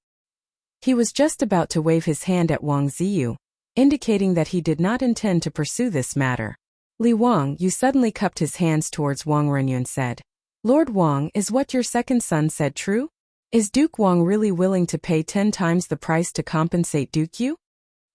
He was just about to wave his hand at Wang Ziyu, indicating that he did not intend to pursue this matter. Li Wangyu suddenly cupped his hands towards Wang Renyu and said, "Lord Wang, is what your second son said true? Is Duke Wang really willing to pay 10 times the price to compensate Duke Yu?"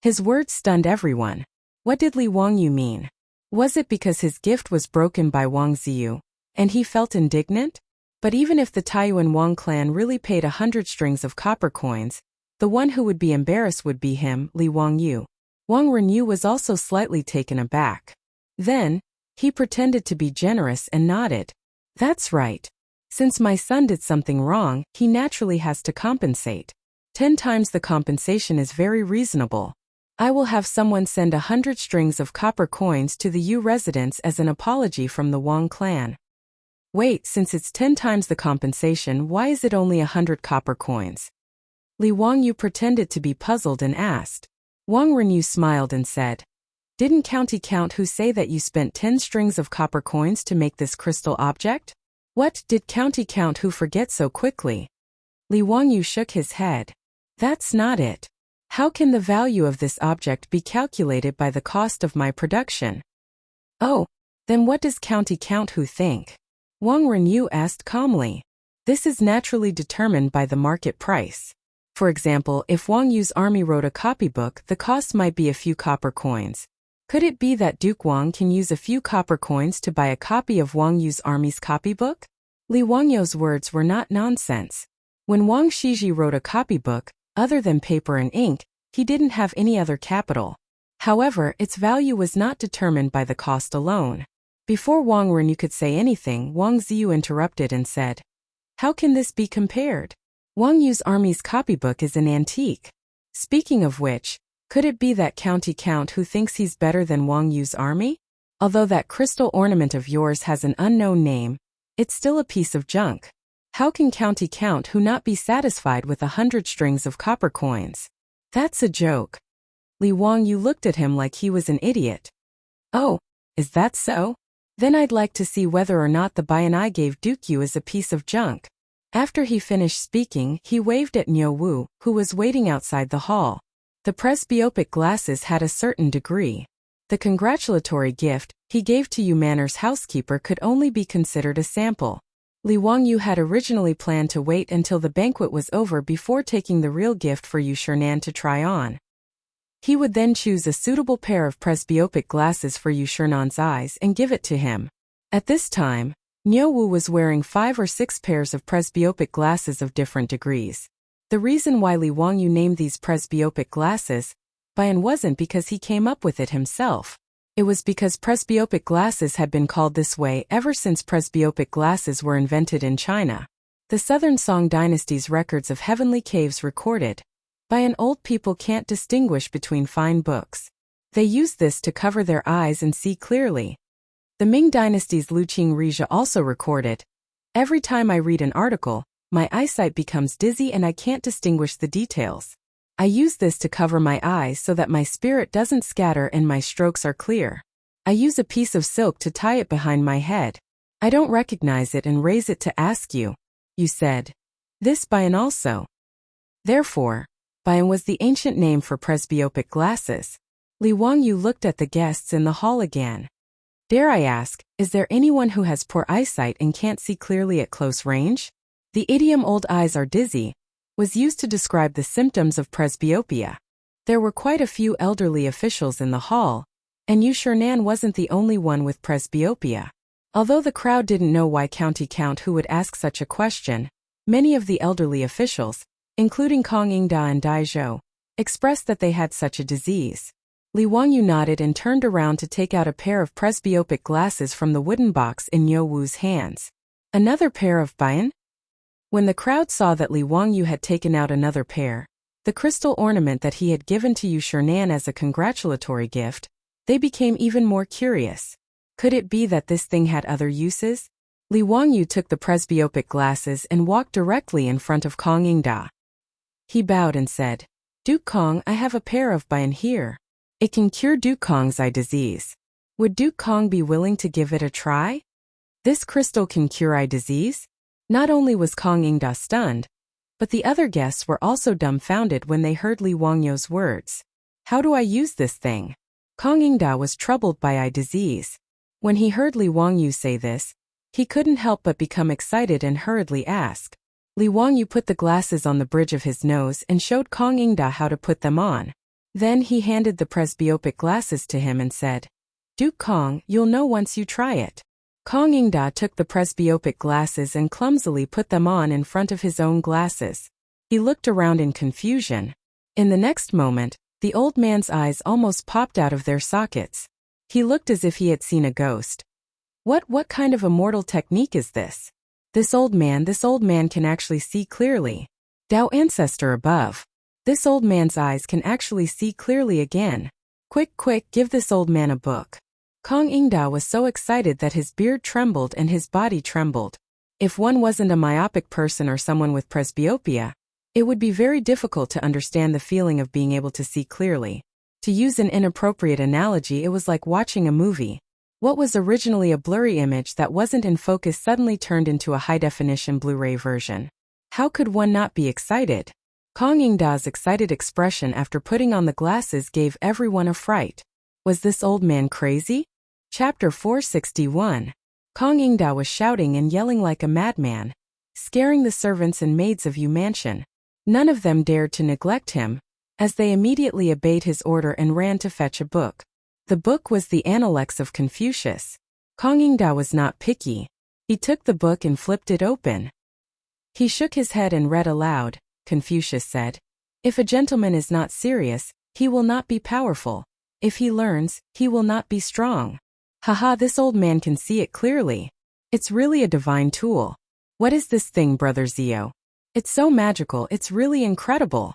His words stunned everyone. What did Li Wangyu mean? Was it because his gift was broken by Wang Ziyu, and he felt indignant? But even if the Taiyuan Wang clan really paid 100 strings of copper coins, the one who would be embarrassed would be him, Li Wangyu. Wang Renyu was also slightly taken aback. Then, he pretended to be generous and nodded. "That's right. Since my son did something wrong, he naturally has to compensate. 10 times the compensation is very reasonable. I will have someone send 100 strings of copper coins to the Yu residence as an apology from the Wang clan." "Wait, since it's 10 times the compensation, why is it only 100 copper coins?" Li Wangyu pretended to be puzzled and asked. Wang Renyu smiled and said, "Didn't County Count who say that you spent 10 strings of copper coins to make this crystal object? What did County Count who forget so quickly?" Li Wangyu shook his head. "That's not it. How can the value of this object be calculated by the cost of my production?" "Oh, then what does County Count who think?" Wang Renyu asked calmly. "This is naturally determined by the market price. For example, if Wang Yu's army wrote a copybook, the cost might be a few copper coins. Could it be that Duke Wang can use a few copper coins to buy a copy of Wang Yu's army's copybook?" Li Wangyu's words were not nonsense. When Wang Shiji wrote a copybook, other than paper and ink, he didn't have any other capital. However, its value was not determined by the cost alone. Before Wang Renyu could say anything, Wang Ziyu interrupted and said, "How can this be compared? Wang Yu's army's copybook is an antique. Speaking of which, could it be that County Count who thinks he's better than Wang Yu's army? Although that crystal ornament of yours has an unknown name, it's still a piece of junk. How can County Count who not be satisfied with 100 strings of copper coins? That's a joke." Li Wangyu looked at him like he was an idiot. "Oh, is that so? Then I'd like to see whether or not the buy I gave Duke Yu is a piece of junk." After he finished speaking, he waved at Niu Wu, who was waiting outside the hall. The presbyopic glasses had a certain degree. The congratulatory gift he gave to Yu Manor's housekeeper could only be considered a sample. Li Wangyu had originally planned to wait until the banquet was over before taking the real gift for Yu Shernan to try on. He would then choose a suitable pair of presbyopic glasses for Yu Shernan's eyes and give it to him. At this time, Niu Wu was wearing 5 or 6 pairs of presbyopic glasses of different degrees. The reason why Li Wangyu named these presbyopic glasses Bian wasn't because he came up with it himself. It was because presbyopic glasses had been called this way ever since presbyopic glasses were invented in China. The Southern Song dynasty's records of heavenly caves recorded, "Bian old people can't distinguish between fine books. They use this to cover their eyes and see clearly." The Ming dynasty's Luqing Rizha also recorded, "Every time I read an article, my eyesight becomes dizzy and I can't distinguish the details. I use this to cover my eyes so that my spirit doesn't scatter and my strokes are clear. I use a piece of silk to tie it behind my head. I don't recognize it and raise it to ask you. You said, this Bian also." Therefore, Bian was the ancient name for presbyopic glasses. Li Wangyu looked at the guests in the hall again. "Dare I ask, is there anyone who has poor eyesight and can't see clearly at close range?" The idiom "old eyes are dizzy" was used to describe the symptoms of presbyopia. There were quite a few elderly officials in the hall, and Yu Shernan wasn't the only one with presbyopia. Although the crowd didn't know why County Count who would ask such a question, many of the elderly officials, including Kong Ingda and Dai Zhou, expressed that they had such a disease. Li Wangyu nodded and turned around to take out a pair of presbyopic glasses from the wooden box in Yo Wu's hands. Another pair of Bayan? When the crowd saw that Li Wangyu had taken out another pair, the crystal ornament that he had given to Yu Shernan as a congratulatory gift, they became even more curious. Could it be that this thing had other uses? Li Wangyu took the presbyopic glasses and walked directly in front of Kong Ingda. He bowed and said, Duke Kong, I have a pair of Bayan here. It can cure Duke Kong's eye disease. Would Duke Kong be willing to give it a try? This crystal can cure eye disease? Not only was Kong Ingda stunned, but the other guests were also dumbfounded when they heard Li Wangyu's words. How do I use this thing? Kong Ingda was troubled by eye disease. When he heard Li Wangyu say this, he couldn't help but become excited and hurriedly asked. Li Wangyu put the glasses on the bridge of his nose and showed Kong Ingda how to put them on. Then he handed the presbyopic glasses to him and said, Duke Kong, you'll know once you try it. Kong Ingda took the presbyopic glasses and clumsily put them on in front of his own glasses. He looked around in confusion. In the next moment, the old man's eyes almost popped out of their sockets. He looked as if he had seen a ghost. What kind of immortal technique is this? This old man can actually see clearly. Tao ancestor above. This old man's eyes can actually see clearly again. Quick, give this old man a book. Kong Ingda was so excited that his beard trembled and his body trembled. If one wasn't a myopic person or someone with presbyopia, it would be very difficult to understand the feeling of being able to see clearly. To use an inappropriate analogy, it was like watching a movie. What was originally a blurry image that wasn't in focus suddenly turned into a high-definition Blu-ray version. How could one not be excited? Kong Ingda's excited expression after putting on the glasses gave everyone a fright. Was this old man crazy? Chapter 461. Kong Ingda was shouting and yelling like a madman, scaring the servants and maids of Yu Mansion. None of them dared to neglect him, as they immediately obeyed his order and ran to fetch a book. The book was the Analects of Confucius. Kong Ingda was not picky. He took the book and flipped it open. He shook his head and read aloud. Confucius said, If a gentleman is not serious, he will not be powerful. If he learns, he will not be strong. Haha, this old man can see it clearly. It's really a divine tool. What is this thing, Brother Zio? It's so magical, it's really incredible.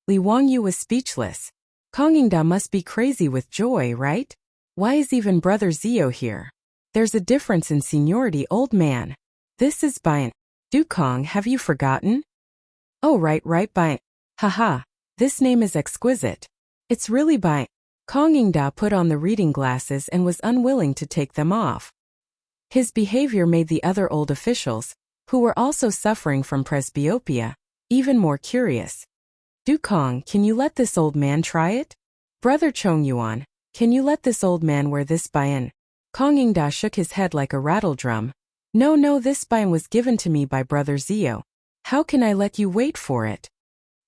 Li Wangyu was speechless. Kong Ingda must be crazy with joy, right? Why is even Brother Zio here? There's a difference in seniority, old man. This is Bayan. Duke Kong, have you forgotten? Oh right, Bayan. Haha, this name is exquisite. It's really Bayan. Kong Ingda put on the reading glasses and was unwilling to take them off. His behavior made the other old officials, who were also suffering from presbyopia, even more curious. Duke Kong, can you let this old man try it? Brother Chongyuan, can you let this old man wear this Bayan? Kong Ingda shook his head like a rattle drum. No, this Bayan was given to me by Brother Zio. How can I let you wait for it?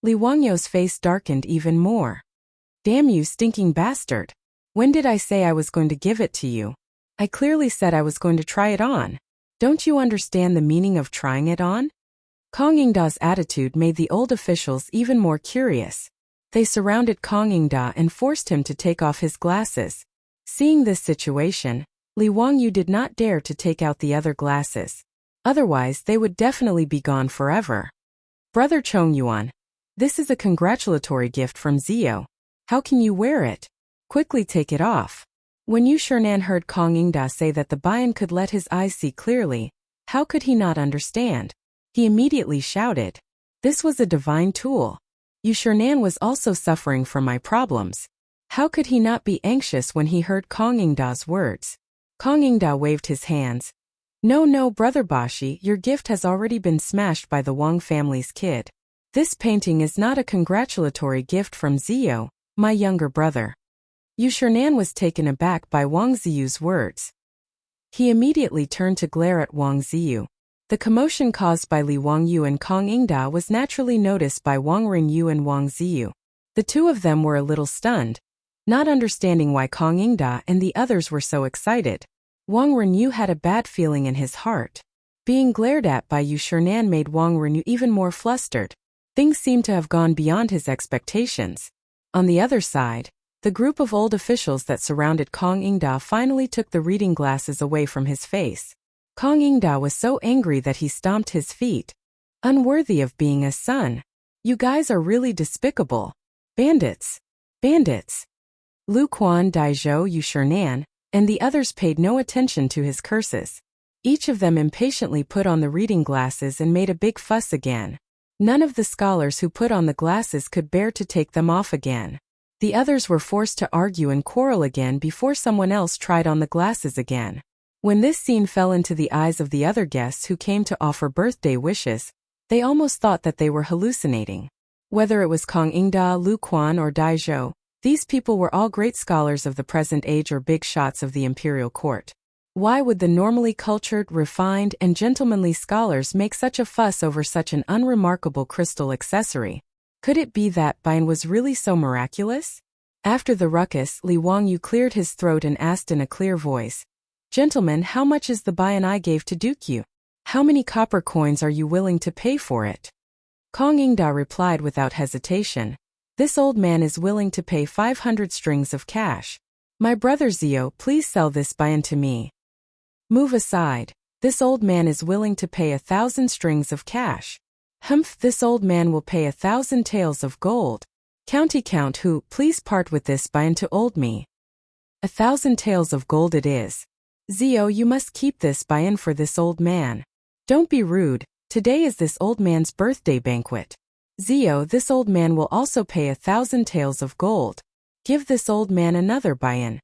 Li Wangyu's face darkened even more. Damn you, stinking bastard. When did I say I was going to give it to you? I clearly said I was going to try it on. Don't you understand the meaning of trying it on? Kong Ingda's attitude made the old officials even more curious. They surrounded Kong Ingda and forced him to take off his glasses. Seeing this situation, Li Wangyu did not dare to take out the other glasses. Otherwise, they would definitely be gone forever. Brother Chongyuan, this is a congratulatory gift from Zio. How can you wear it? Quickly take it off. When Yu Shernan heard Kong Ingda say that the Bayan could let his eyes see clearly, how could he not understand? He immediately shouted. This was a divine tool. Yu Shernan was also suffering from my problems. How could he not be anxious when he heard Kong Ingda's words? Kong Ingda waved his hands. No, Brother Bashi, your gift has already been smashed by the Wang family's kid. This painting is not a congratulatory gift from Zio, my younger brother. Yu Shernan was taken aback by Wang Ziyu's words. He immediately turned to glare at Wang Ziyu. The commotion caused by Li Wangyu and Kong Ingda was naturally noticed by Wang Ringyu and Wang Ziyu. The two of them were a little stunned, not understanding why Kong Ingda and the others were so excited. Wang Ringyu had a bad feeling in his heart. Being glared at by Yu Shernan made Wang Ringyu even more flustered. Things seemed to have gone beyond his expectations. On the other side, The group of old officials that surrounded Kong Ingda finally took the reading glasses away from his face. Kong Ingda was so angry that he stomped his feet. Unworthy of being a son. You guys are really despicable. Bandits. Bandits. Lu Quan, Daizhou, Yu Shernan, and the others paid no attention to his curses. Each of them impatiently put on the reading glasses and made a big fuss again. None of the scholars who put on the glasses could bear to take them off again. The others were forced to argue and quarrel again before someone else tried on the glasses again. When this scene fell into the eyes of the other guests who came to offer birthday wishes, they almost thought that they were hallucinating. Whether it was Kong Ingda, Lu Quan, or Daizhou, these people were all great scholars of the present age or big shots of the imperial court. Why would the normally cultured, refined, and gentlemanly scholars make such a fuss over such an unremarkable crystal accessory? Could it be that Bayan was really so miraculous? After the ruckus, Li Wangyu cleared his throat and asked in a clear voice, "Gentlemen, how much is the Bayan I gave to Duke Yu? How many copper coins are you willing to pay for it?" Kong Ingda replied without hesitation, "This old man is willing to pay 500 strings of cash. My brother Zio, please sell this Bayan to me." "Move aside. This old man is willing to pay 1,000 strings of cash." "Humph, this old man will pay 1,000 taels of gold." "County Count who, please part with this Bayan to old me." 1,000 taels of gold it is. "Zio, you must keep this Bayan for this old man." "Don't be rude, today is this old man's birthday banquet." "Zio, this old man will also pay 1,000 taels of gold. Give this old man another Bayan."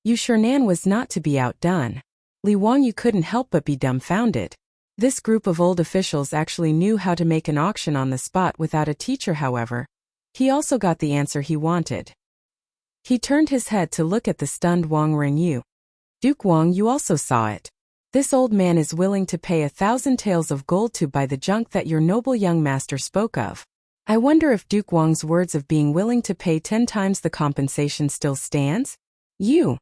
Yu Shernan was not to be outdone. Li Wangyu couldn't help but be dumbfounded. This group of old officials actually knew how to make an auction on the spot without a teacher, however. He also got the answer he wanted. He turned his head to look at the stunned Wang Renyu. "Duke Wang, you also saw it. This old man is willing to pay 1,000 taels of gold to buy the junk that your noble young master spoke of. I wonder if Duke Wang's words of being willing to pay 10 times the compensation still stands?" "You."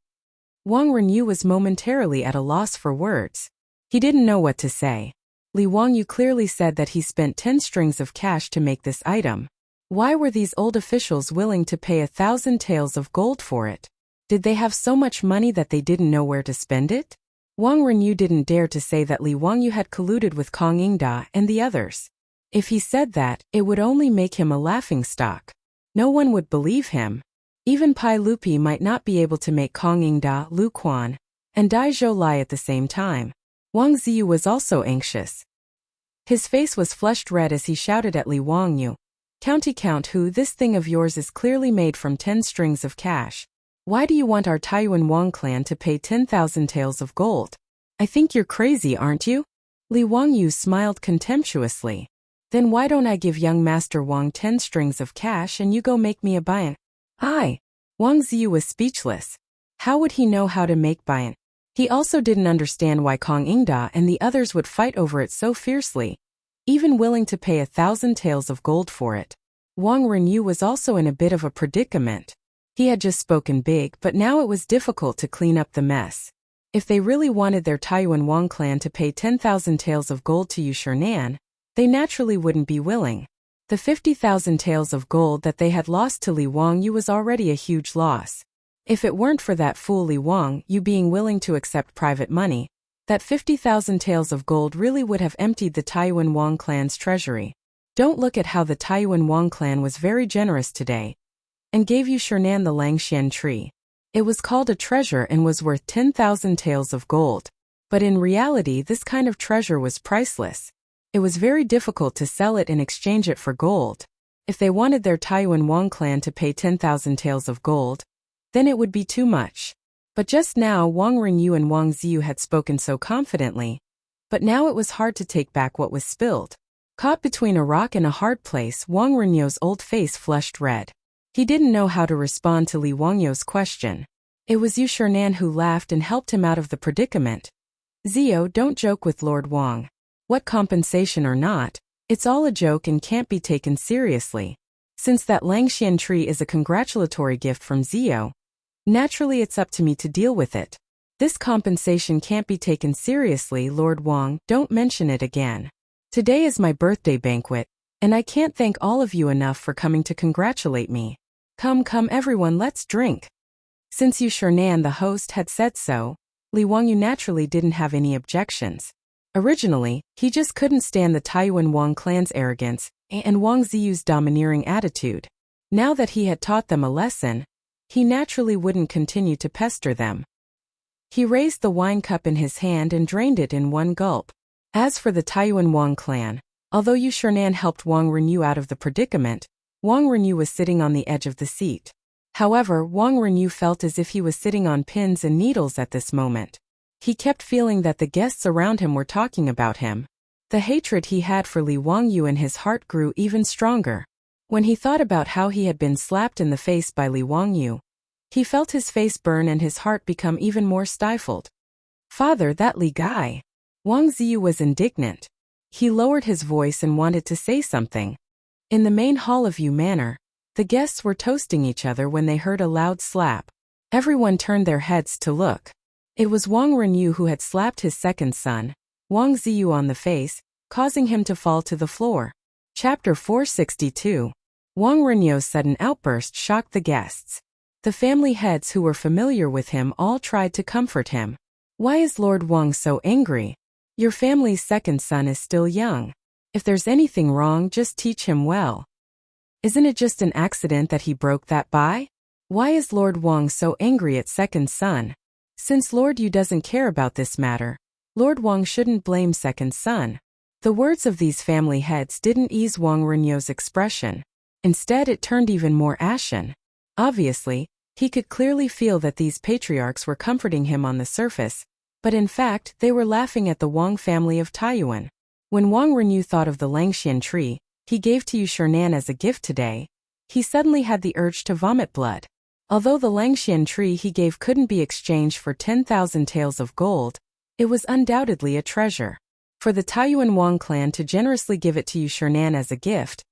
Wang Renyu was momentarily at a loss for words. He didn't know what to say. Li Wangyu clearly said that he spent 10 strings of cash to make this item. Why were these old officials willing to pay 1,000 taels of gold for it? Did they have so much money that they didn't know where to spend it? Wang Renyu didn't dare to say that Li Wangyu had colluded with Kong Ingda and the others. If he said that, it would only make him a laughingstock. No one would believe him. Even Pai Lupi might not be able to make Kong Ingda, Lu Quan, and Daizhou lie at the same time. Wang Ziyu was also anxious. His face was flushed red as he shouted at Li Wangyu, "County Count who, this thing of yours is clearly made from 10 strings of cash. Why do you want our Taiyuan Wang clan to pay 10,000 taels of gold? I think you're crazy, aren't you?" Li Wangyu smiled contemptuously. "Then why don't I give young Master Wang 10 strings of cash and you go make me a Bayan?" Wang Ziyu was speechless. How would he know how to make Bayan? He also didn't understand why Kong Ingda and the others would fight over it so fiercely, even willing to pay 1,000 taels of gold for it. Wang Renyu was also in a bit of a predicament. He had just spoken big, but now it was difficult to clean up the mess. If they really wanted their Taiyuan Wang clan to pay 10,000 taels of gold to Yu Shernan, they naturally wouldn't be willing. The 50,000 taels of gold that they had lost to Li Wangyu was already a huge loss. If it weren't for that fool Li Wangyu being willing to accept private money, that 50,000 taels of gold really would have emptied the Taiyuan Wang clan's treasury. Don't look at how the Taiyuan Wang clan was very generous today, and gave Yu Shernan the Langxian tree. It was called a treasure and was worth 10,000 taels of gold. But in reality, this kind of treasure was priceless. It was very difficult to sell it and exchange it for gold. If they wanted their Taiyuan Wang clan to pay 10,000 taels of gold, then it would be too much. But just now Wang Renyu and Wang Ziyu had spoken so confidently, but now it was hard to take back what was spilled. Caught between a rock and a hard place, Wang Renyu's old face flushed red. He didn't know how to respond to Li Wangyu's question. It was Yu Shernan who laughed and helped him out of the predicament. "Zio, don't joke with Lord Wang. What compensation or not, it's all a joke and can't be taken seriously. Since that Langxian tree is a congratulatory gift from Zio, naturally it's up to me to deal with it. This compensation can't be taken seriously, Lord Wang, don't mention it again. Today is my birthday banquet, and I can't thank all of you enough for coming to congratulate me. Come, come everyone, let's drink. Since Yu Shernan, the host, had said so, Li Wangyu naturally didn't have any objections. Originally, he just couldn't stand the Taiyuan Wang clan's arrogance and Wang Ziyu's domineering attitude. Now that he had taught them a lesson, he naturally wouldn't continue to pester them. He raised the wine cup in his hand and drained it in one gulp. As for the Taiyuan Wang clan, although Yu Shernan helped Wang Renyu out of the predicament, Wang Renyu was sitting on the edge of the seat. However, Wang Renyu felt as if he was sitting on pins and needles at this moment. He kept feeling that the guests around him were talking about him. The hatred he had for Li Wangyu in his heart grew even stronger. When he thought about how he had been slapped in the face by Li Wangyu, he felt his face burn and his heart become even more stifled. Father, that Li guy. Wang Ziyu was indignant. He lowered his voice and wanted to say something. In the main hall of Yu Manor, the guests were toasting each other when they heard a loud slap. Everyone turned their heads to look. It was Wang Renyu who had slapped his second son, Wang Ziyu, on the face, causing him to fall to the floor. Chapter 462. Wang Renyu's sudden outburst shocked the guests. The family heads who were familiar with him all tried to comfort him. Why is Lord Wang so angry? Your family's second son is still young. If there's anything wrong, just teach him well. Isn't it just an accident that he broke that bai? Why is Lord Wang so angry at second son? Since Lord Yu doesn't care about this matter, Lord Wang shouldn't blame second son. The words of these family heads didn't ease Wang Renyu's expression. Instead, it turned even more ashen. Obviously, he could clearly feel that these patriarchs were comforting him on the surface, but in fact, they were laughing at the Wang family of Taiyuan. When Wang Renyu thought of the Langxian tree he gave to Yu Shernan as a gift today, he suddenly had the urge to vomit blood. Although the Langxian tree he gave couldn't be exchanged for 10,000 taels of gold, it was undoubtedly a treasure. For the Taiyuan Wang clan to generously give it to Yu Shernan as a gift,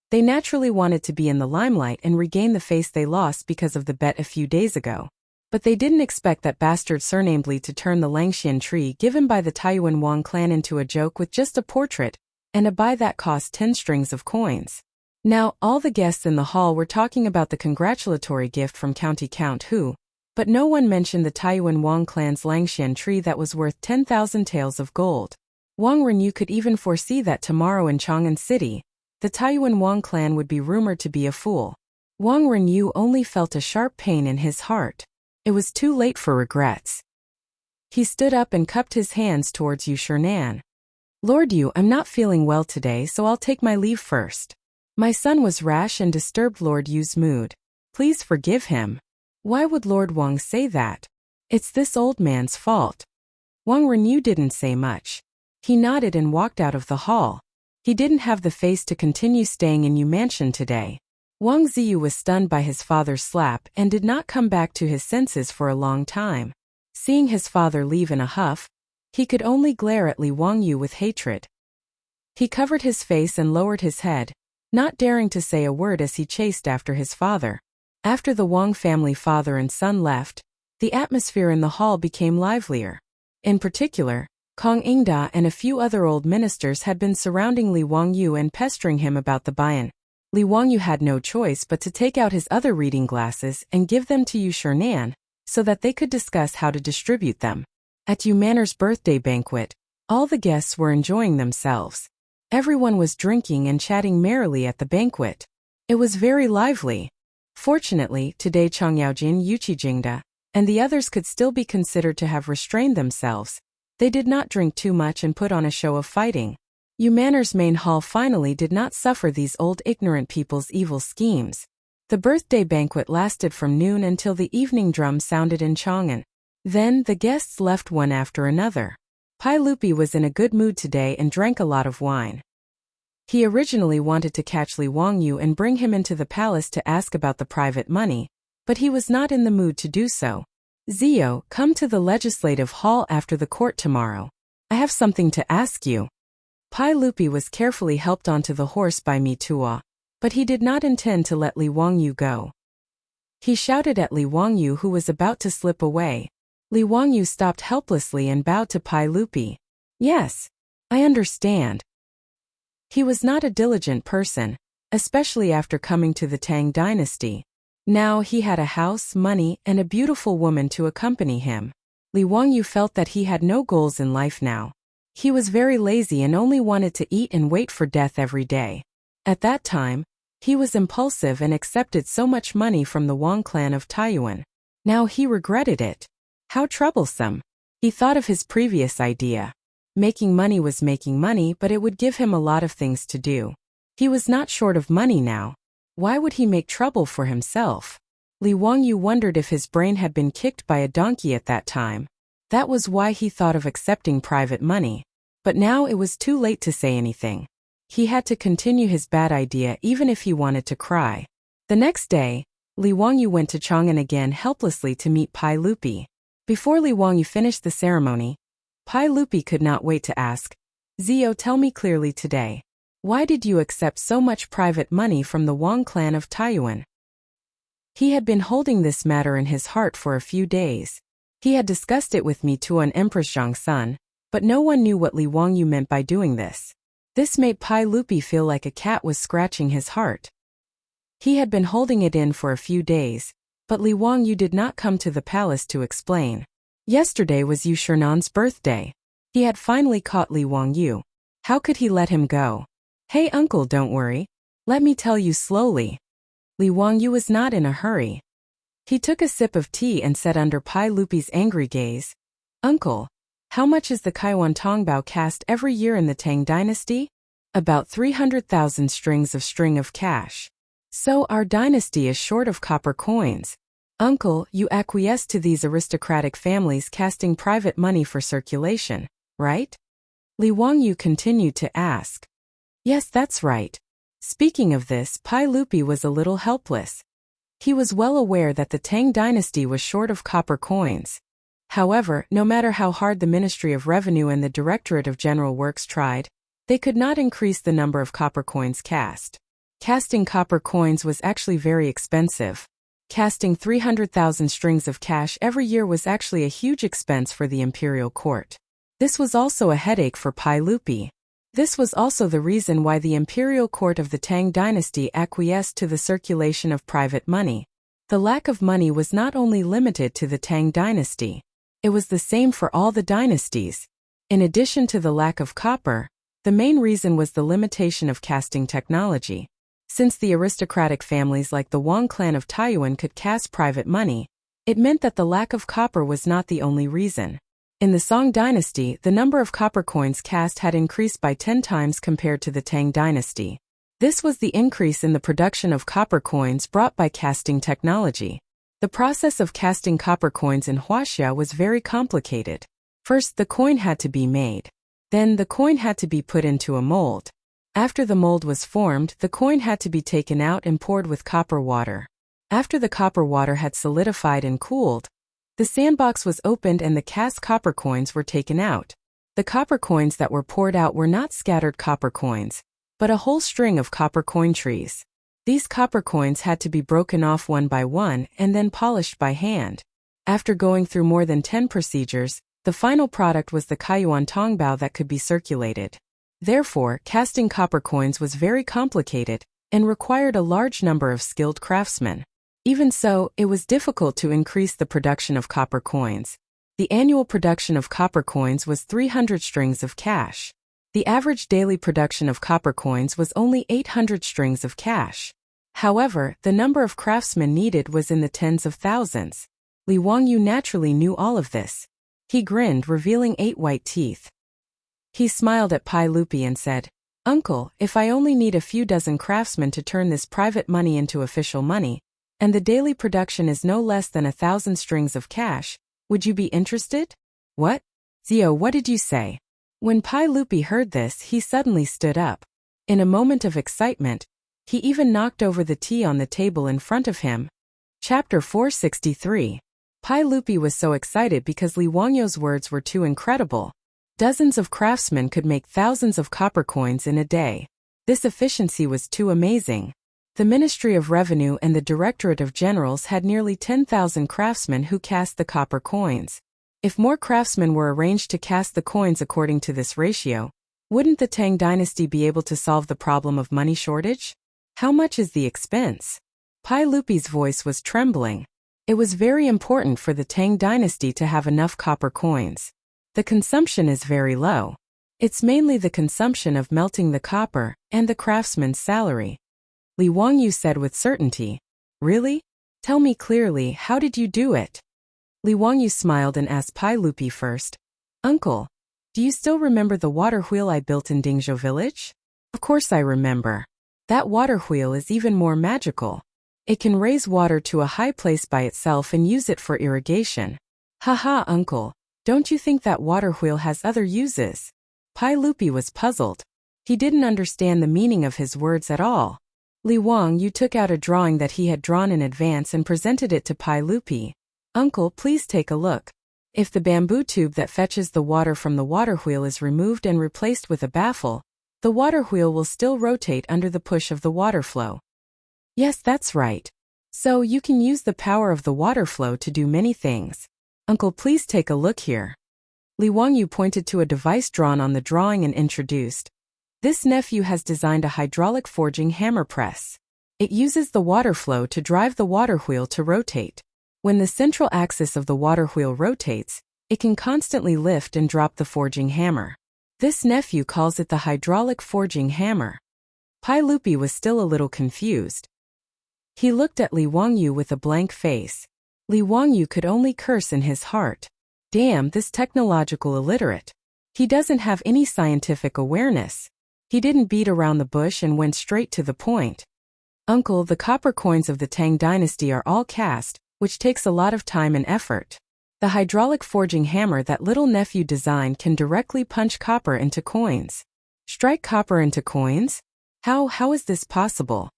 they naturally wanted to be in the limelight and regain the face they lost because of the bet a few days ago. But they didn't expect that bastard surnamed Li to turn the Langxian tree given by the Taiyuan Wang clan into a joke with just a portrait and a buy that cost 10 strings of coins. Now, all the guests in the hall were talking about the congratulatory gift from County Count Hu, but no one mentioned the Taiyuan Wang clan's Langxian tree that was worth 10,000 taels of gold. Wang Renyu could even foresee that tomorrow in Chang'an City, the Taiyuan Wang clan would be rumored to be a fool. Wang Renyu only felt a sharp pain in his heart. It was too late for regrets. He stood up and cupped his hands towards Yu Shernan. Lord Yu, I'm not feeling well today, so I'll take my leave first. My son was rash and disturbed Lord Yu's mood. Please forgive him. Why would Lord Wang say that? It's this old man's fault. Wang Renyu didn't say much. He nodded and walked out of the hall. He didn't have the face to continue staying in Yu Mansion today. Wang Ziyu was stunned by his father's slap and did not come back to his senses for a long time. Seeing his father leave in a huff, he could only glare at Li Wangyu with hatred. He covered his face and lowered his head, not daring to say a word as he chased after his father. After the Wang family father and son left, the atmosphere in the hall became livelier. In particular, Kong Ingda and a few other old ministers had been surrounding Li Wangyu and pestering him about the bayan. Li Wangyu had no choice but to take out his other reading glasses and give them to Yu Shernan, so that they could discuss how to distribute them. At Yu Manor's birthday banquet, all the guests were enjoying themselves. Everyone was drinking and chatting merrily at the banquet. It was very lively. Fortunately, today Chang'yaojin, Yuqijingda, and the others could still be considered to have restrained themselves. They did not drink too much and put on a show of fighting. Yu Manor's main hall finally did not suffer these old ignorant people's evil schemes. The birthday banquet lasted from noon until the evening drum sounded in Chang'an. Then, the guests left one after another. Pai Lupi was in a good mood today and drank a lot of wine. He originally wanted to catch Li Wangyu and bring him into the palace to ask about the private money, but he was not in the mood to do so. Zio, come to the legislative hall after the court tomorrow. I have something to ask you. Pai Lupi was carefully helped onto the horse by Mi Tua, but he did not intend to let Li Wangyu go. He shouted at Li Wangyu, who was about to slip away. Li Wangyu stopped helplessly and bowed to Pai Lupi. Yes, I understand. He was not a diligent person, especially after coming to the Tang dynasty. Now he had a house, money, and a beautiful woman to accompany him. Li Wangyu felt that he had no goals in life now. He was very lazy and only wanted to eat and wait for death every day. At that time, he was impulsive and accepted so much money from the Wang clan of Taiyuan. Now he regretted it. How troublesome. He thought of his previous idea. Making money was making money, but it would give him a lot of things to do. He was not short of money now. Why would he make trouble for himself? Li Wangyu wondered if his brain had been kicked by a donkey at that time. That was why he thought of accepting private money. But now it was too late to say anything. He had to continue his bad idea even if he wanted to cry. The next day, Li Wangyu went to Chang'an again helplessly to meet Pai Lupi. Before Li Wangyu finished the ceremony, Pai Lupi could not wait to ask, "Zio, tell me clearly today. Why did you accept so much private money from the Wang clan of Taiyuan?" He had been holding this matter in his heart for a few days. He had discussed it with me to an Empress Zhangsun, but no one knew what Li Wangyu meant by doing this. This made Pai Lupi feel like a cat was scratching his heart. He had been holding it in for a few days, but Li Wangyu did not come to the palace to explain. Yesterday was Yu Shernan's birthday. He had finally caught Li Wangyu. How could he let him go? "Hey uncle, don't worry. Let me tell you slowly." Li Wangyu was not in a hurry. He took a sip of tea and said under Pai Lupi's angry gaze, "Uncle, how much is the Kaiwan Tongbao cast every year in the Tang dynasty?" "About 300,000 strings of cash. So our dynasty is short of copper coins. Uncle, you acquiesce to these aristocratic families casting private money for circulation, right?" Li Wangyu continued to ask. "Yes, that's right." Speaking of this, Pai Lupi was a little helpless. He was well aware that the Tang dynasty was short of copper coins. However, no matter how hard the Ministry of Revenue and the Directorate of General Works tried, they could not increase the number of copper coins cast. Casting copper coins was actually very expensive. Casting 300,000 strings of cash every year was actually a huge expense for the imperial court. This was also a headache for Pai Lupi. This was also the reason why the imperial court of the Tang dynasty acquiesced to the circulation of private money. The lack of money was not only limited to the Tang dynasty. It was the same for all the dynasties. In addition to the lack of copper, the main reason was the limitation of casting technology. Since the aristocratic families like the Wang clan of Taiyuan could cast private money, it meant that the lack of copper was not the only reason. In the Song dynasty, the number of copper coins cast had increased by 10 times compared to the Tang dynasty. This was the increase in the production of copper coins brought by casting technology. The process of casting copper coins in Wuxia was very complicated. First, the coin had to be made. Then, the coin had to be put into a mold. After the mold was formed, the coin had to be taken out and poured with copper water. After the copper water had solidified and cooled, the sandbox was opened and the cast copper coins were taken out. The copper coins that were poured out were not scattered copper coins, but a whole string of copper coin trees. These copper coins had to be broken off one by one and then polished by hand. After going through more than 10 procedures, the final product was the Kaiwan Tongbao that could be circulated. Therefore, casting copper coins was very complicated and required a large number of skilled craftsmen. Even so, it was difficult to increase the production of copper coins. The annual production of copper coins was 300 strings of cash. The average daily production of copper coins was only 800 strings of cash. However, the number of craftsmen needed was in the tens of thousands. Li Wangyu naturally knew all of this. He grinned, revealing 8 white teeth. He smiled at Pai Lupi and said, "Uncle, if I only need a few dozen craftsmen to turn this private money into official money, and the daily production is no less than 1,000 strings of cash, would you be interested?" "What? Zio, what did you say?" When Pai Lupi heard this, he suddenly stood up. In a moment of excitement, he even knocked over the tea on the table in front of him. Chapter 463. Pai Lupi was so excited because Li Wangyu's words were too incredible. Dozens of craftsmen could make thousands of copper coins in a day. This efficiency was too amazing. The Ministry of Revenue and the Directorate of Generals had nearly 10,000 craftsmen who cast the copper coins. If more craftsmen were arranged to cast the coins according to this ratio, wouldn't the Tang dynasty be able to solve the problem of money shortage? How much is the expense? Pai Lupi's voice was trembling. It was very important for the Tang dynasty to have enough copper coins. The consumption is very low. It's mainly the consumption of melting the copper and the craftsman's salary. Li Wangyu said with certainty. Really? Tell me clearly, how did you do it? Li Wangyu smiled and asked Pai Lupi first. Uncle, do you still remember the water wheel I built in Dingzhou village? Of course I remember. That water wheel is even more magical. It can raise water to a high place by itself and use it for irrigation. Haha, uncle, don't you think that water wheel has other uses? Pai Lupi was puzzled. He didn't understand the meaning of his words at all. Li Wangyu took out a drawing that he had drawn in advance and presented it to Pai Lupi. Uncle, please take a look. If the bamboo tube that fetches the water from the water wheel is removed and replaced with a baffle, the water wheel will still rotate under the push of the water flow. Yes, that's right. So you can use the power of the water flow to do many things. Uncle, please take a look here. Li Wangyu pointed to a device drawn on the drawing and introduced. This nephew has designed a hydraulic forging hammer press. It uses the water flow to drive the water wheel to rotate. When the central axis of the water wheel rotates, it can constantly lift and drop the forging hammer. This nephew calls it the hydraulic forging hammer. Pai Lupi was still a little confused. He looked at Li Wangyu with a blank face. Li Wangyu could only curse in his heart. Damn, this technological illiterate. He doesn't have any scientific awareness. He didn't beat around the bush and went straight to the point. Uncle, the copper coins of the Tang dynasty are all cast, which takes a lot of time and effort. The hydraulic forging hammer that little nephew designed can directly punch copper into coins. Strike copper into coins? How is this possible?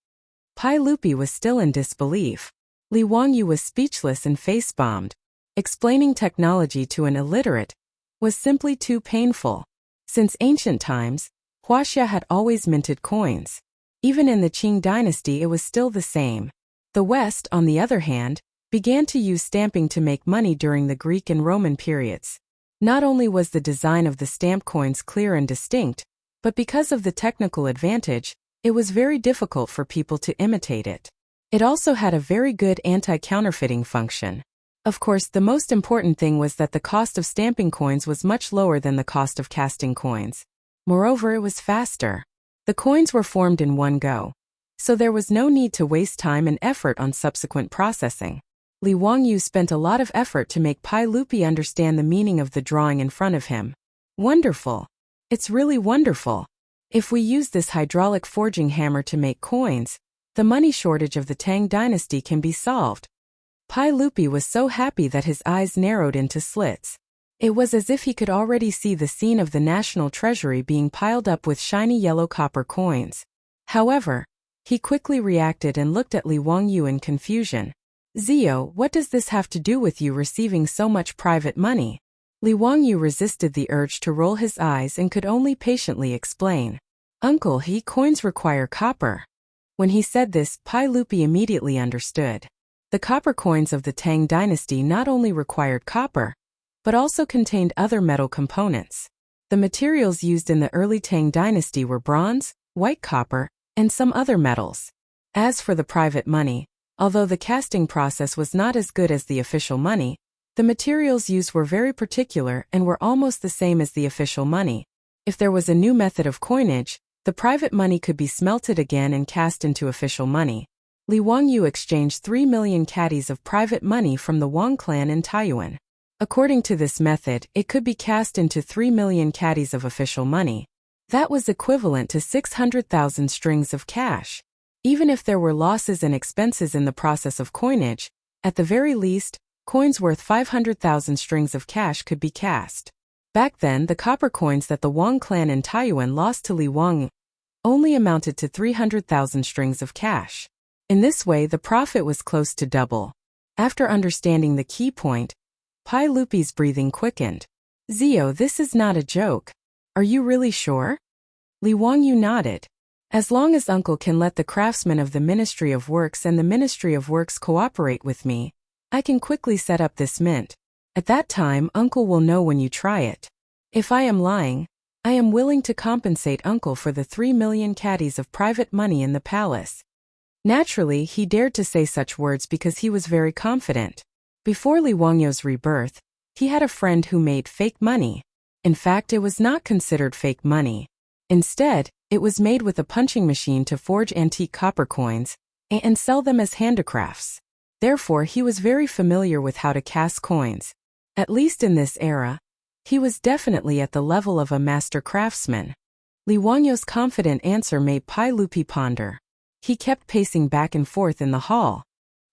Pai Lupi was still in disbelief. Li Wangyu was speechless and face-bombed. Explaining technology to an illiterate was simply too painful. Since ancient times, Wuxia had always minted coins. Even in the Qing dynasty it was still the same. The West, on the other hand, began to use stamping to make money during the Greek and Roman periods. Not only was the design of the stamp coins clear and distinct, but because of the technical advantage, it was very difficult for people to imitate it. It also had a very good anti-counterfeiting function. Of course, the most important thing was that the cost of stamping coins was much lower than the cost of casting coins. Moreover, it was faster. The coins were formed in one go, so there was no need to waste time and effort on subsequent processing. Li Wangyu spent a lot of effort to make Pai Lupi understand the meaning of the drawing in front of him. Wonderful. It's really wonderful. If we use this hydraulic forging hammer to make coins, the money shortage of the Tang dynasty can be solved. Pai Lupi was so happy that his eyes narrowed into slits. It was as if he could already see the scene of the national treasury being piled up with shiny yellow copper coins. However, he quickly reacted and looked at Li Wangyu in confusion. Zio, what does this have to do with you receiving so much private money? Li Wangyu resisted the urge to roll his eyes and could only patiently explain. Uncle, coins require copper. When he said this, Pai Lupi immediately understood. The copper coins of the Tang dynasty not only required copper, but also contained other metal components. The materials used in the early Tang dynasty were bronze, white copper, and some other metals. As for the private money, although the casting process was not as good as the official money, the materials used were very particular and were almost the same as the official money. If there was a new method of coinage, the private money could be smelted again and cast into official money. Li Wangyu exchanged 3 million caddies of private money from the Wang clan in Taiyuan. According to this method, it could be cast into 3 million caddies of official money. That was equivalent to 600,000 strings of cash. Even if there were losses and expenses in the process of coinage, at the very least, coins worth 500,000 strings of cash could be cast. Back then, the copper coins that the Wang clan in Taiyuan lost to Li Wang only amounted to 300,000 strings of cash. In this way, the profit was close to double. After understanding the key point, Pai Lupi's breathing quickened. Zio, this is not a joke. Are you really sure? Li Wangyu nodded. As long as Uncle can let the craftsmen of the Ministry of Works and the Ministry of Works cooperate with me, I can quickly set up this mint. At that time, Uncle will know when you try it. If I am lying, I am willing to compensate Uncle for the 3 million caddies of private money in the palace. Naturally, he dared to say such words because he was very confident. Before Li Wangyu's rebirth, he had a friend who made fake money. In fact, it was not considered fake money. Instead, it was made with a punching machine to forge antique copper coins and sell them as handicrafts. Therefore, he was very familiar with how to cast coins. At least in this era, he was definitely at the level of a master craftsman. Li Wangyu's confident answer made Pai Lupi ponder. He kept pacing back and forth in the hall.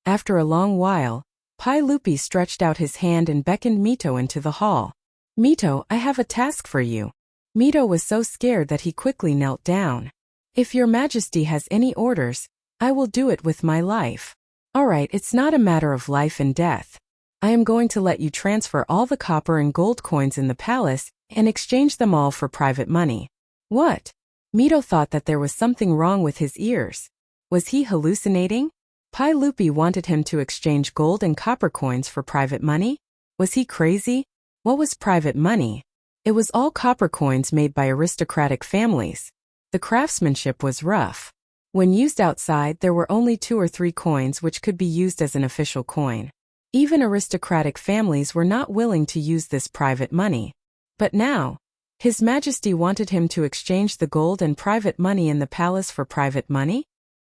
After a long while, Pai Lupi stretched out his hand and beckoned Mito into the hall. "Mito, I have a task for you." Mito was so scared that he quickly knelt down. "If your majesty has any orders, I will do it with my life." "All right, it's not a matter of life and death. I am going to let you transfer all the copper and gold coins in the palace and exchange them all for private money." "What?" Mito thought that there was something wrong with his ears. Was he hallucinating? Pai Lupi wanted him to exchange gold and copper coins for private money? Was he crazy? What was private money? It was all copper coins made by aristocratic families. The craftsmanship was rough. When used outside, there were only 2 or 3 coins which could be used as an official coin. Even aristocratic families were not willing to use this private money. But now, His Majesty wanted him to exchange the gold and private money in the palace for private money?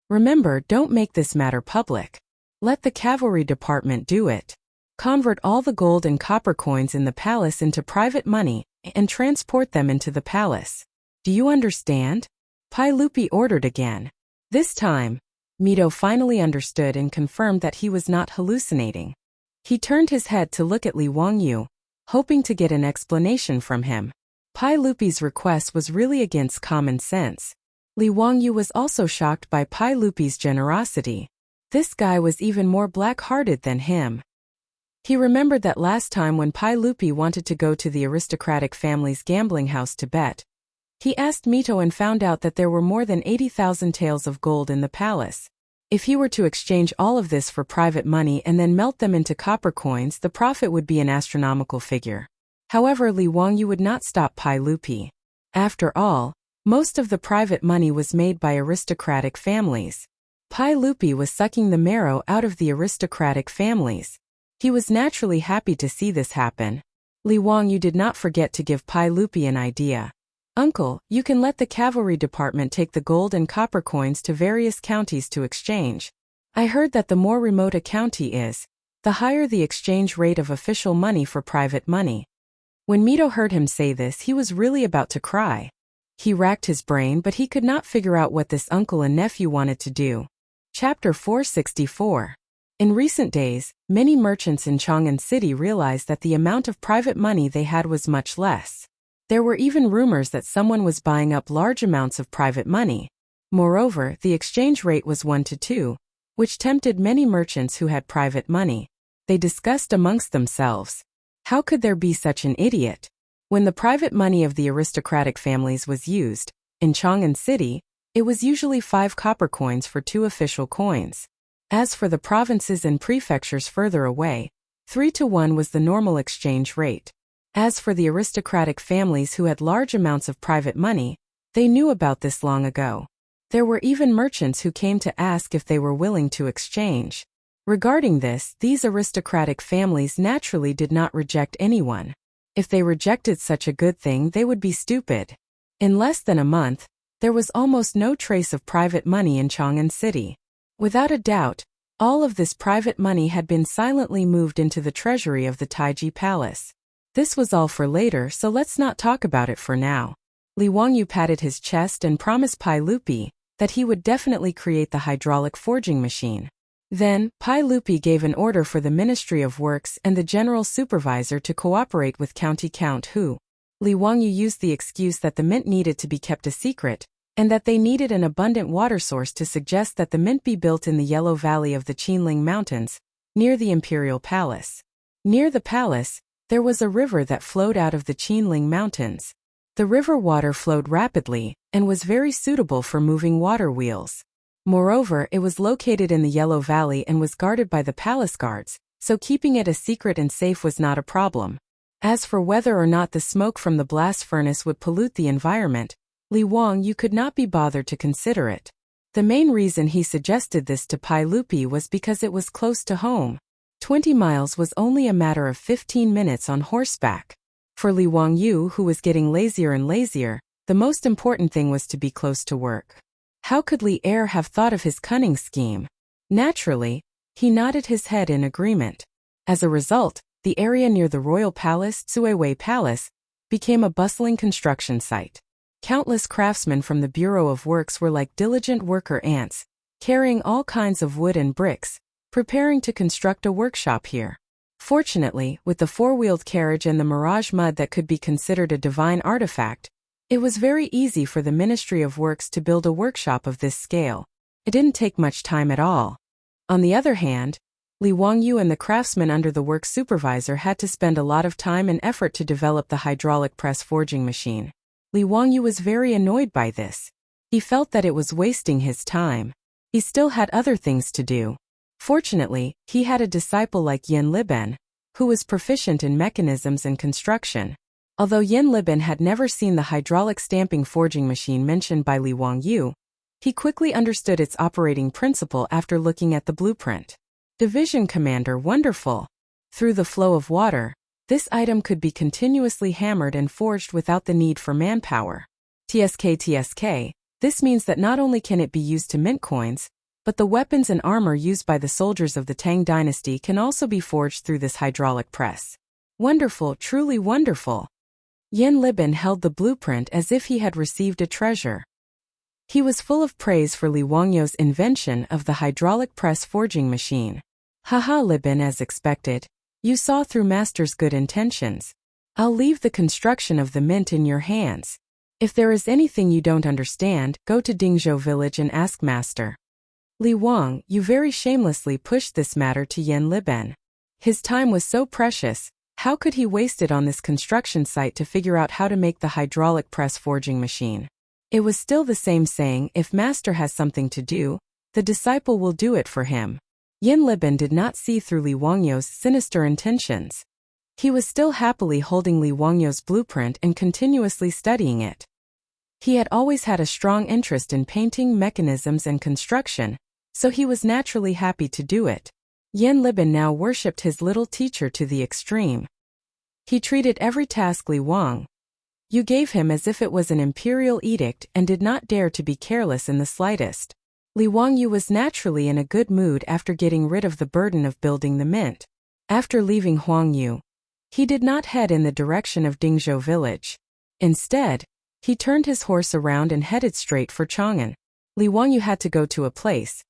Remember, don't make this matter public. Let the cavalry department do it. Convert all the gold and copper coins in the palace into private money and transport them into the palace. Do you understand? Pai Lupi ordered again. This time, Mito finally understood and confirmed that he was not hallucinating. He turned his head to look at Li Wangyu, hoping to get an explanation from him. Pai Lupi's request was really against common sense. Li Wangyu was also shocked by Pai Lupi's generosity. This guy was even more black-hearted than him. He remembered that last time when Pai Lupi wanted to go to the aristocratic family's gambling house to bet. He asked Mito and found out that there were more than 80,000 taels of gold in the palace. If he were to exchange all of this for private money and then melt them into copper coins, the profit would be an astronomical figure. However, Li Wangyu would not stop Pai Lupi. After all, most of the private money was made by aristocratic families. Pai Lupi was sucking the marrow out of the aristocratic families. He was naturally happy to see this happen. Li Wangyu did not forget to give Pai Lupi an idea. "Uncle, you can let the cavalry department take the gold and copper coins to various counties to exchange. I heard that the more remote a county is, the higher the exchange rate of official money for private money." When Mito heard him say this, he was really about to cry. He racked his brain, but he could not figure out what this uncle and nephew wanted to do. Chapter 464. In recent days, many merchants in Chang'an City realized that the amount of private money they had was much less. There were even rumors that someone was buying up large amounts of private money. Moreover, the exchange rate was 1 to 2, which tempted many merchants who had private money. They discussed amongst themselves, how could there be such an idiot? When the private money of the aristocratic families was used, in Chang'an City, it was usually 5 copper coins for 2 official coins. As for the provinces and prefectures further away, 3 to 1 was the normal exchange rate. As for the aristocratic families who had large amounts of private money, they knew about this long ago. There were even merchants who came to ask if they were willing to exchange. Regarding this, these aristocratic families naturally did not reject anyone. If they rejected such a good thing, they would be stupid. In less than a month, there was almost no trace of private money in Chang'an City. Without a doubt, all of this private money had been silently moved into the treasury of the Taiji Palace. This was all for later, so let's not talk about it for now. Li Wangyu patted his chest and promised Pai Lupi that he would definitely create the hydraulic forging machine. Then, Pai Lupi gave an order for the Ministry of Works and the General Supervisor to cooperate with County Count Hu. Li Wangyu used the excuse that the mint needed to be kept a secret, and that they needed an abundant water source to suggest that the mint be built in the Yellow Valley of the Qinling Mountains, near the Imperial Palace. Near the palace, there was a river that flowed out of the Qinling Mountains. The river water flowed rapidly, and was very suitable for moving water wheels. Moreover, it was located in the Yellow Valley and was guarded by the palace guards, so keeping it a secret and safe was not a problem. As for whether or not the smoke from the blast furnace would pollute the environment, Li Wangyu could not be bothered to consider it. The main reason he suggested this to Pai Lupi was because it was close to home. 20 miles was only a matter of 15 minutes on horseback. For Li Wangyu, who was getting lazier and lazier, the most important thing was to be close to work. How could Li Er have thought of his cunning scheme? Naturally, he nodded his head in agreement. As a result, the area near the royal palace, Tsuewei Palace, became a bustling construction site. Countless craftsmen from the Bureau of Works were like diligent worker ants, carrying all kinds of wood and bricks, preparing to construct a workshop here. Fortunately, with the four-wheeled carriage and the mirage mud that could be considered a divine artifact, it was very easy for the Ministry of Works to build a workshop of this scale. It didn't take much time at all. On the other hand, Li Wangyu and the craftsmen under the work supervisor had to spend a lot of time and effort to develop the hydraulic press forging machine. Li Wangyu was very annoyed by this. He felt that it was wasting his time. He still had other things to do. Fortunately, he had a disciple like Yin Liben, who was proficient in mechanisms and construction. Although Yin Liben had never seen the hydraulic stamping forging machine mentioned by Li Wangyu, he quickly understood its operating principle after looking at the blueprint. Division Commander, wonderful. Through the flow of water, this item could be continuously hammered and forged without the need for manpower. TSK. This means that not only can it be used to mint coins, but the weapons and armor used by the soldiers of the Tang dynasty can also be forged through this hydraulic press. Wonderful, truly wonderful. Yin Liben held the blueprint as if he had received a treasure. He was full of praise for Li Wangyu's invention of the hydraulic press forging machine. Haha, Liben, as expected. You saw through Master's good intentions. I'll leave the construction of the mint in your hands. If there is anything you don't understand, go to Dingzhou village and ask Master. Li Wang, you very shamelessly pushed this matter to Yin Liben. His time was so precious. How could he waste it on this construction site to figure out how to make the hydraulic press forging machine? It was still the same saying, if Master has something to do, the disciple will do it for him. Yin Liben did not see through Li Wangyu's sinister intentions. He was still happily holding Li Wangyu's blueprint and continuously studying it. He had always had a strong interest in painting, mechanisms and construction, so he was naturally happy to do it. Yin Liben now worshipped his little teacher to the extreme. He treated every task Li Wang you gave him as if it was an imperial edict and did not dare to be careless in the slightest. Li Wangyu was naturally in a good mood after getting rid of the burden of building the mint. After leaving Huangyu, he did not head in the direction of Dingzhou village. Instead, he turned his horse around and headed straight for Chang'an. Li Wangyu had to go to a place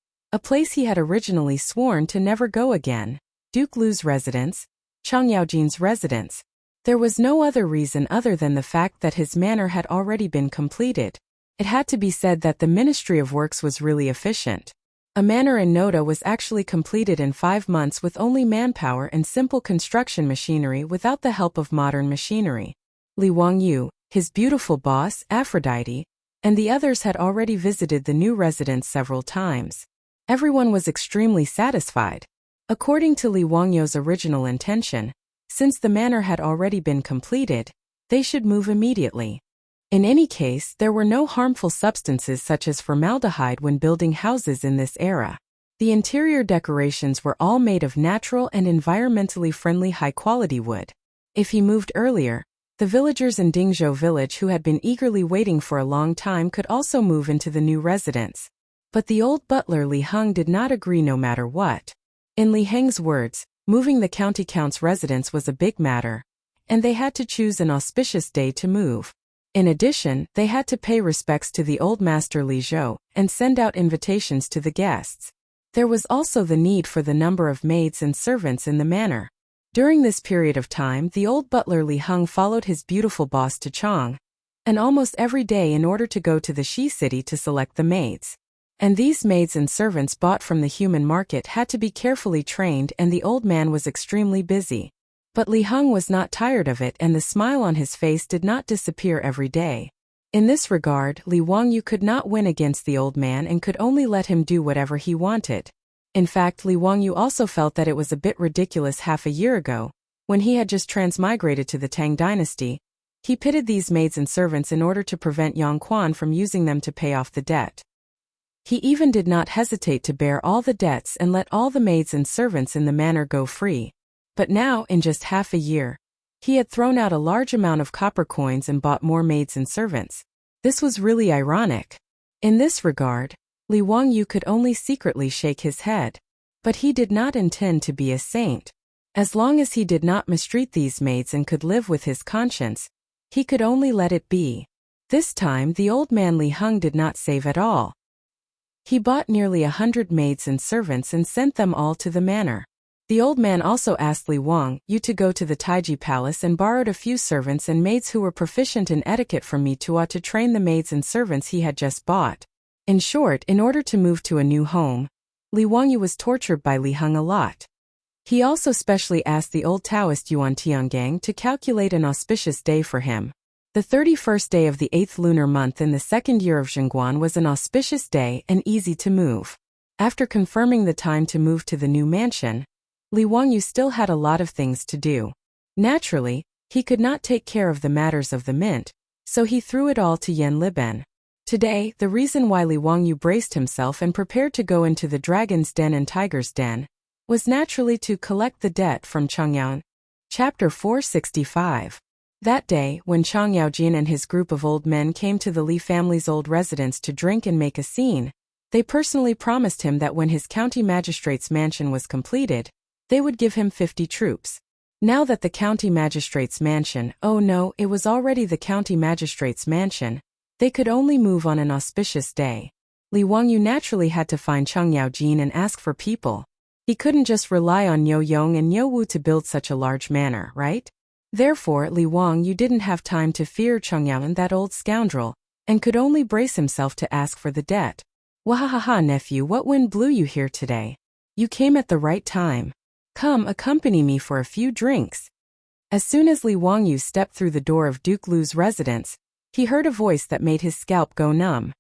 he had originally sworn to never go again, Duke Lu's residence, Chang Yaojin's residence. There was no other reason other than the fact that his manor had already been completed. It had to be said that the Ministry of Works was really efficient. A manor in Noda was actually completed in 5 months with only manpower and simple construction machinery without the help of modern machinery. Li Wangyu, his beautiful boss, Aphrodite, and the others had already visited the new residence several times. Everyone was extremely satisfied. According to Li Wangyu's original intention, since the manor had already been completed, they should move immediately. In any case, there were no harmful substances such as formaldehyde when building houses in this era. The interior decorations were all made of natural and environmentally friendly high-quality wood. If he moved earlier, the villagers in Dingzhou village who had been eagerly waiting for a long time could also move into the new residence. But the old butler Li Heng did not agree no matter what. In Li Heng's words, moving the county count's residence was a big matter, and they had to choose an auspicious day to move. In addition, they had to pay respects to the old master Li Zhou and send out invitations to the guests. There was also the need for the number of maids and servants in the manor. During this period of time, the old butler Li Heng followed his beautiful boss to Chang, and almost every day in order to go to the Shi city to select the maids. And these maids and servants bought from the human market had to be carefully trained, and the old man was extremely busy. But Li Heng was not tired of it, and the smile on his face did not disappear every day. In this regard, Li Wangyu could not win against the old man and could only let him do whatever he wanted. In fact, Li Wangyu also felt that it was a bit ridiculous half a year ago, when he had just transmigrated to the Tang dynasty. He pitted these maids and servants in order to prevent Yang Quan from using them to pay off the debt. He even did not hesitate to bear all the debts and let all the maids and servants in the manor go free. But now, in just half a year, he had thrown out a large amount of copper coins and bought more maids and servants. This was really ironic. In this regard, Li Wangyu could only secretly shake his head. But he did not intend to be a saint. As long as he did not mistreat these maids and could live with his conscience, he could only let it be. This time the old man Li Heng did not save at all. He bought nearly 100 maids and servants and sent them all to the manor. The old man also asked Li Wangyu to go to the Taiji palace and borrowed a few servants and maids who were proficient in etiquette from Mitua to train the maids and servants he had just bought. In short, in order to move to a new home, Li Wangyu was tortured by Li Heng a lot. He also specially asked the old Taoist Yuan Tiangang to calculate an auspicious day for him. The 31st day of the 8th lunar month in the second year of Chang'an was an auspicious day and easy to move. After confirming the time to move to the new mansion, Li Wangyu still had a lot of things to do. Naturally, he could not take care of the matters of the mint, so he threw it all to Yan Liben. Today, the reason why Li Wangyu braced himself and prepared to go into the dragon's den and tiger's den was naturally to collect the debt from Chang'an. Chapter 465. That day, when Chang Yaojin and his group of old men came to the Li family's old residence to drink and make a scene, they personally promised him that when his county magistrate's mansion was completed, they would give him 50 troops. Now that the county magistrate's mansion, oh no, it was already the county magistrate's mansion, they could only move on an auspicious day. Li Wangyu naturally had to find Chang Yaojin and ask for people. He couldn't just rely on Niu Yong and Niu Wu to build such a large manor, right? Therefore, Li Wangyu didn't have time to fear Chang'an, that old scoundrel, and could only brace himself to ask for the debt. Wahahaha, nephew, what wind blew you here today? You came at the right time. Come, accompany me for a few drinks. As soon as Li Wangyu stepped through the door of Duke Lu's residence, he heard a voice that made his scalp go numb.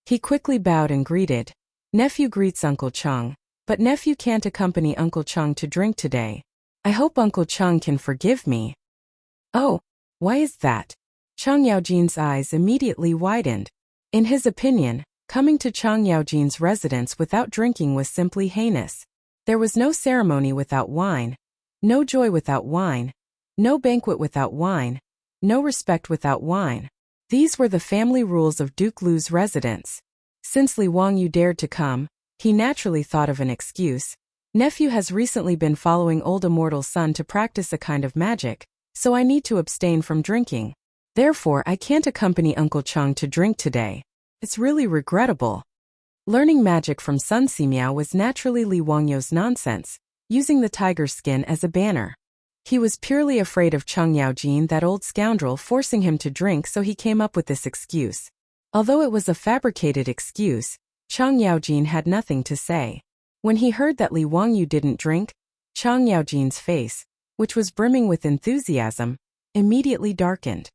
He quickly bowed and greeted. Nephew greets Uncle Chang, but nephew can't accompany Uncle Chang to drink today. I hope Uncle Chang can forgive me. Oh, why is that? Chang Yaojin's eyes immediately widened. In his opinion, coming to Chang Yaojin's residence without drinking was simply heinous. There was no ceremony without wine, no joy without wine, no banquet without wine, no respect without wine. These were the family rules of Duke Lu's residence. Since Li Wangyu dared to come, he naturally thought of an excuse. Nephew has recently been following old immortal son to practice a kind of magic, so I need to abstain from drinking. Therefore, I can't accompany Uncle Chang to drink today. It's really regrettable. Learning magic from Sun Simiao was naturally Li Wangyu's nonsense, using the tiger skin as a banner. He was purely afraid of Chang Yaojin, that old scoundrel, forcing him to drink, so he came up with this excuse. Although it was a fabricated excuse, Chang Yaojin had nothing to say. When he heard that Li Wangyu didn't drink, Chang Yaojin's face, which was brimming with enthusiasm, immediately darkened.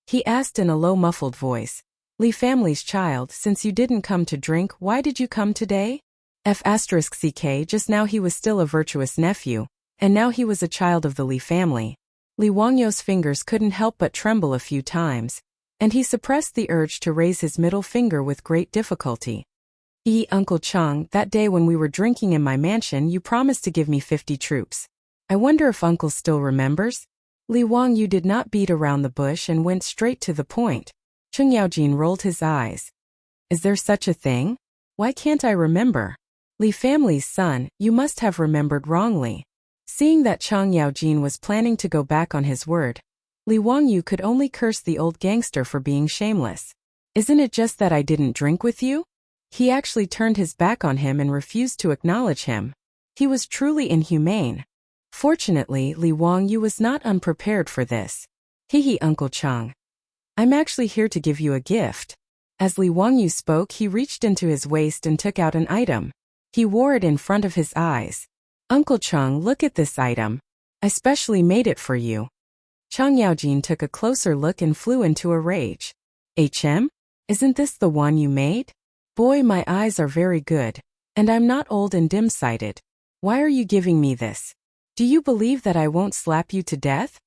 He asked in a low muffled voice, Li family's child, since you didn't come to drink, why did you come today? F***ck, just now he was still a virtuous nephew, and now he was a child of the Li family. Li Wangyu's fingers couldn't help but tremble a few times, and he suppressed the urge to raise his middle finger with great difficulty. Uncle Chang, that day when we were drinking in my mansion you promised to give me 50 troops. I wonder if Uncle still remembers? Li Wangyu did not beat around the bush and went straight to the point. Chang Yaojin rolled his eyes. Is there such a thing? Why can't I remember? Li family's son, you must have remembered wrongly. Seeing that Chang Yaojin was planning to go back on his word, Li Wangyu could only curse the old gangster for being shameless. Isn't it just that I didn't drink with you? He actually turned his back on him and refused to acknowledge him. He was truly inhumane. Fortunately, Li Wangyu was not unprepared for this. Uncle Chang. I'm actually here to give you a gift. As Li Wangyu spoke, he reached into his waist and took out an item. He wore it in front of his eyes. Uncle Chang, look at this item. I specially made it for you. Chang Yaojin took a closer look and flew into a rage. Isn't this the one you made? Boy, my eyes are very good, and I'm not old and dim-sighted. Why are you giving me this? Do you believe that I won't slap you to death?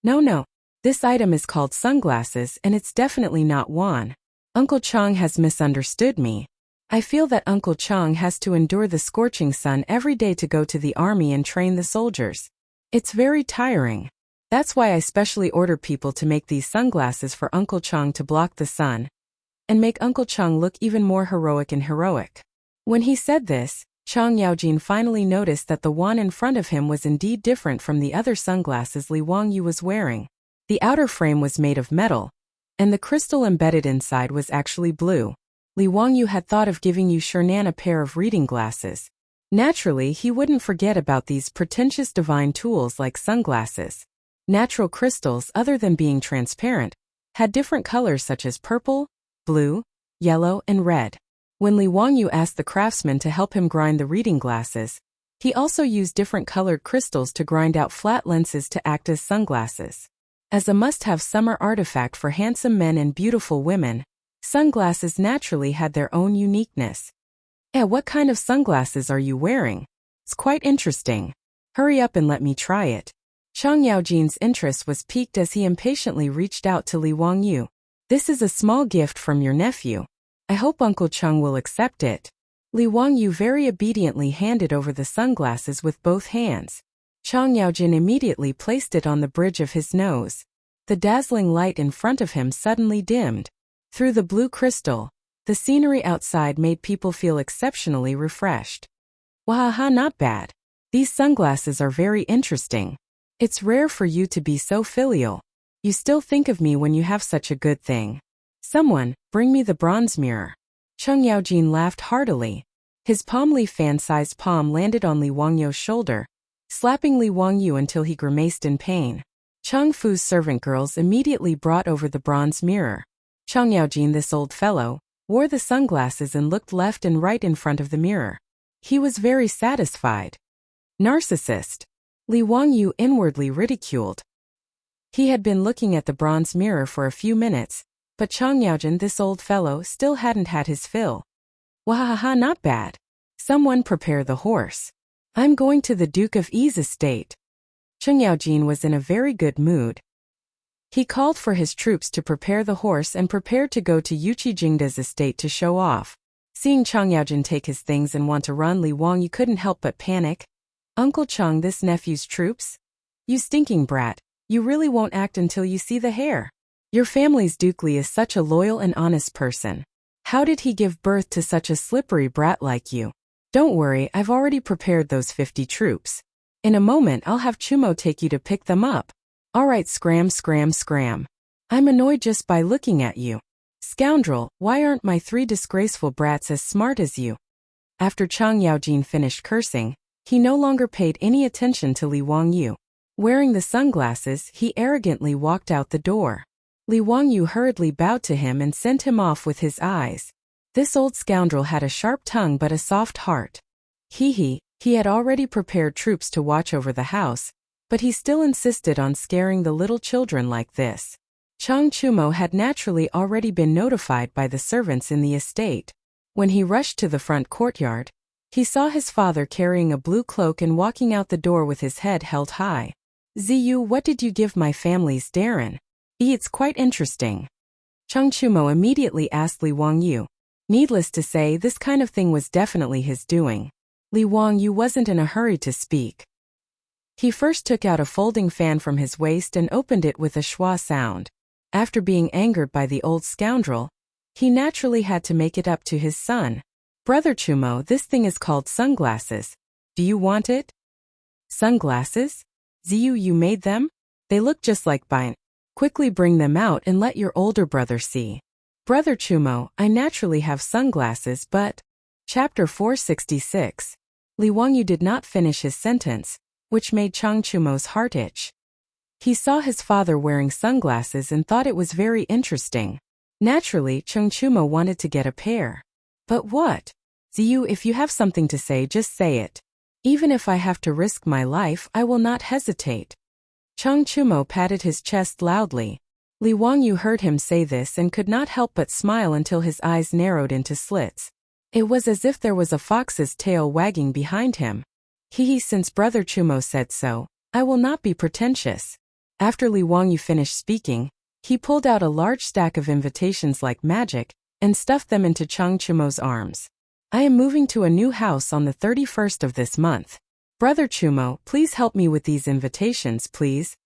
No. This item is called sunglasses and it's definitely not Wan. Uncle Chang has misunderstood me. I feel that Uncle Chang has to endure the scorching sun every day to go to the army and train the soldiers. It's very tiring. That's why I specially order people to make these sunglasses for Uncle Chang to block the sun and make Uncle Chang look even more heroic and heroic. When he said this, Chang Yaojin finally noticed that the one in front of him was indeed different from the other sunglasses Li Wangyu was wearing. The outer frame was made of metal, and the crystal embedded inside was actually blue. Li Wangyu had thought of giving Chang'an a pair of reading glasses. Naturally, he wouldn't forget about these pretentious divine tools like sunglasses. Natural crystals, other than being transparent, had different colors such as purple, blue, yellow, and red. When Li Wangyu asked the craftsman to help him grind the reading glasses, he also used different colored crystals to grind out flat lenses to act as sunglasses. As a must-have summer artifact for handsome men and beautiful women, sunglasses naturally had their own uniqueness. What kind of sunglasses are you wearing? It's quite interesting. Hurry up and let me try it. Chang Yaojin's interest was piqued as he impatiently reached out to Li Wangyu. This is a small gift from your nephew. I hope Uncle Chang will accept it. Li Wangyu very obediently handed over the sunglasses with both hands. Chang Yaojin immediately placed it on the bridge of his nose. The dazzling light in front of him suddenly dimmed. Through the blue crystal, the scenery outside made people feel exceptionally refreshed. Wahaha, not bad. These sunglasses are very interesting. It's rare for you to be so filial. You still think of me when you have such a good thing. Someone, bring me the bronze mirror. Chang Yaojin laughed heartily. His palm leaf fan-sized palm landed on Li Wangyu's shoulder, slapping Li Wangyu until he grimaced in pain. Chang Fu's servant girls immediately brought over the bronze mirror. Chang Yaojin, this old fellow, wore the sunglasses and looked left and right in front of the mirror. He was very satisfied. Narcissist. Li Wangyu inwardly ridiculed. He had been looking at the bronze mirror for a few minutes, but Chang Yaojin, this old fellow, still hadn't had his fill. Wahaha, not bad. Someone prepare the horse. I'm going to the Duke of Yi's estate. Chang Yaojin was in a very good mood. He called for his troops to prepare the horse and prepared to go to Yuqi Jingda's estate to show off. Seeing Chang Yaojin take his things and want to run, Li Wangyu couldn't help but panic. Uncle Chang, this nephew's troops? You stinking brat, you really won't act until you see the hair. Your family's Duke Li is such a loyal and honest person. How did he give birth to such a slippery brat like you? Don't worry, I've already prepared those 50 troops. In a moment I'll have Chumo take you to pick them up. Alright, scram, scram, scram. I'm annoyed just by looking at you. Scoundrel, why aren't my 3 disgraceful brats as smart as you? After Chang Yaojin finished cursing, he no longer paid any attention to Li Wangyu. Wearing the sunglasses, he arrogantly walked out the door. Li Wangyu hurriedly bowed to him and sent him off with his eyes. This old scoundrel had a sharp tongue but a soft heart. He had already prepared troops to watch over the house, but he still insisted on scaring the little children like this. Chang Chumo had naturally already been notified by the servants in the estate. When he rushed to the front courtyard, he saw his father carrying a blue cloak and walking out the door with his head held high. Ziyu, what did you give my family's Darren? It's quite interesting. Chang Chumo immediately asked Li Wangyu. Needless to say, this kind of thing was definitely his doing. Li Wangyu wasn't in a hurry to speak. He first took out a folding fan from his waist and opened it with a schwa sound. After being angered by the old scoundrel, he naturally had to make it up to his son. Brother Chumo, this thing is called sunglasses. Do you want it? Sunglasses? Ziyu, you made them? They look just like mine. Quickly bring them out and let your older brother see. Brother Chumo, I naturally have sunglasses, but... Chapter 466. Li Wangyu did not finish his sentence, which made Chang Chumo's heart itch. He saw his father wearing sunglasses and thought it was very interesting. Naturally, Chang Chumo wanted to get a pair. But what? Ziyu, if you have something to say, just say it. Even if I have to risk my life, I will not hesitate. Chang Chumo patted his chest loudly. Li Wangyu heard him say this and could not help but smile until his eyes narrowed into slits. It was as if there was a fox's tail wagging behind him. Since Brother Chumo said so, I will not be pretentious. After Li Wangyu finished speaking, he pulled out a large stack of invitations like magic and stuffed them into Chang Chumo's arms. I am moving to a new house on the 31st of this month. Brother Chumo, please help me with these invitations, please.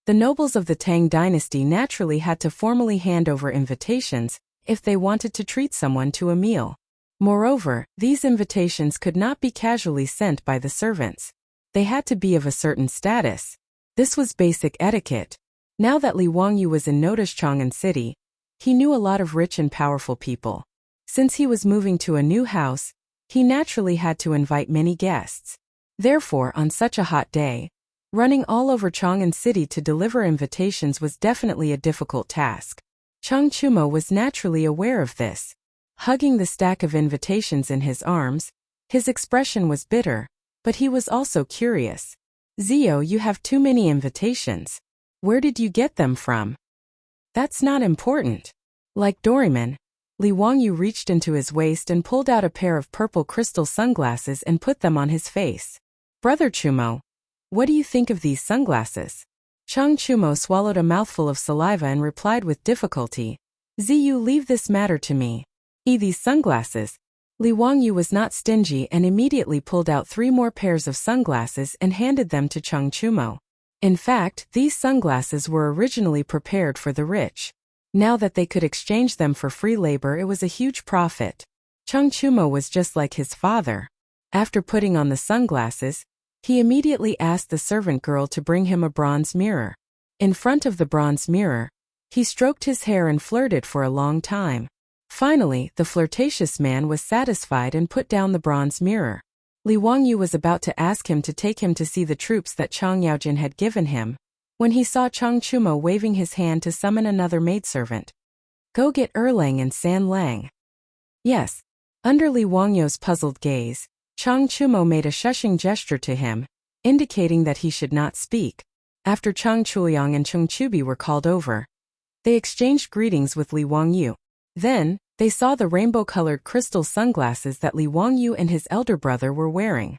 The nobles of the Tang dynasty naturally had to formally hand over invitations if they wanted to treat someone to a meal. Moreover, these invitations could not be casually sent by the servants. They had to be of a certain status. This was basic etiquette. Now that Li Wangyu was in notice Chang'an city, he knew a lot of rich and powerful people. Since he was moving to a new house, he naturally had to invite many guests. Therefore, on such a hot day, running all over Chang'an city to deliver invitations was definitely a difficult task. Chang Chumo was naturally aware of this. Hugging the stack of invitations in his arms, his expression was bitter, but he was also curious. Zio, you have too many invitations. Where did you get them from? That's not important. Like Doraemon, Li Wangyu reached into his waist and pulled out a pair of purple crystal sunglasses and put them on his face. Brother Chumo, what do you think of these sunglasses? Chang Chumo swallowed a mouthful of saliva and replied with difficulty. Ziyu, leave this matter to me. These sunglasses. Li Wangyu was not stingy and immediately pulled out 3 more pairs of sunglasses and handed them to Chang Chumo. In fact, these sunglasses were originally prepared for the rich. Now that they could exchange them for free labor, it was a huge profit. Chang Chumo was just like his father. After putting on the sunglasses, he immediately asked the servant girl to bring him a bronze mirror. In front of the bronze mirror, he stroked his hair and flirted for a long time. Finally, the flirtatious man was satisfied and put down the bronze mirror. Li Wangyu was about to ask him to take him to see the troops that Chang Yaojin had given him, when he saw Chang Chumo waving his hand to summon another maidservant. Go get Erlang and San Lang. Yes. Under Li Wangyu's puzzled gaze, Chang Chumo made a shushing gesture to him, indicating that he should not speak. After Chang Chuliang and Cheng Chubi were called over, they exchanged greetings with Li Wangyu. Then, they saw the rainbow-colored crystal sunglasses that Li Wangyu and his elder brother were wearing.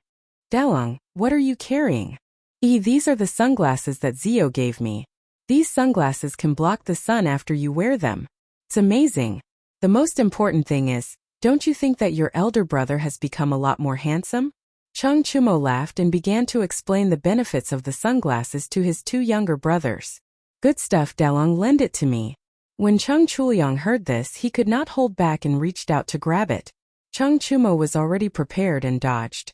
Dalong, what are you carrying? These are the sunglasses that Zio gave me. These sunglasses can block the sun after you wear them. It's amazing. The most important thing is, don't you think that your elder brother has become a lot more handsome? Chang Chumo laughed and began to explain the benefits of the sunglasses to his 2 younger brothers. Good stuff, Dalong, lend it to me. When Chang Chuliang heard this, he could not hold back and reached out to grab it. Chang Chumo was already prepared and dodged.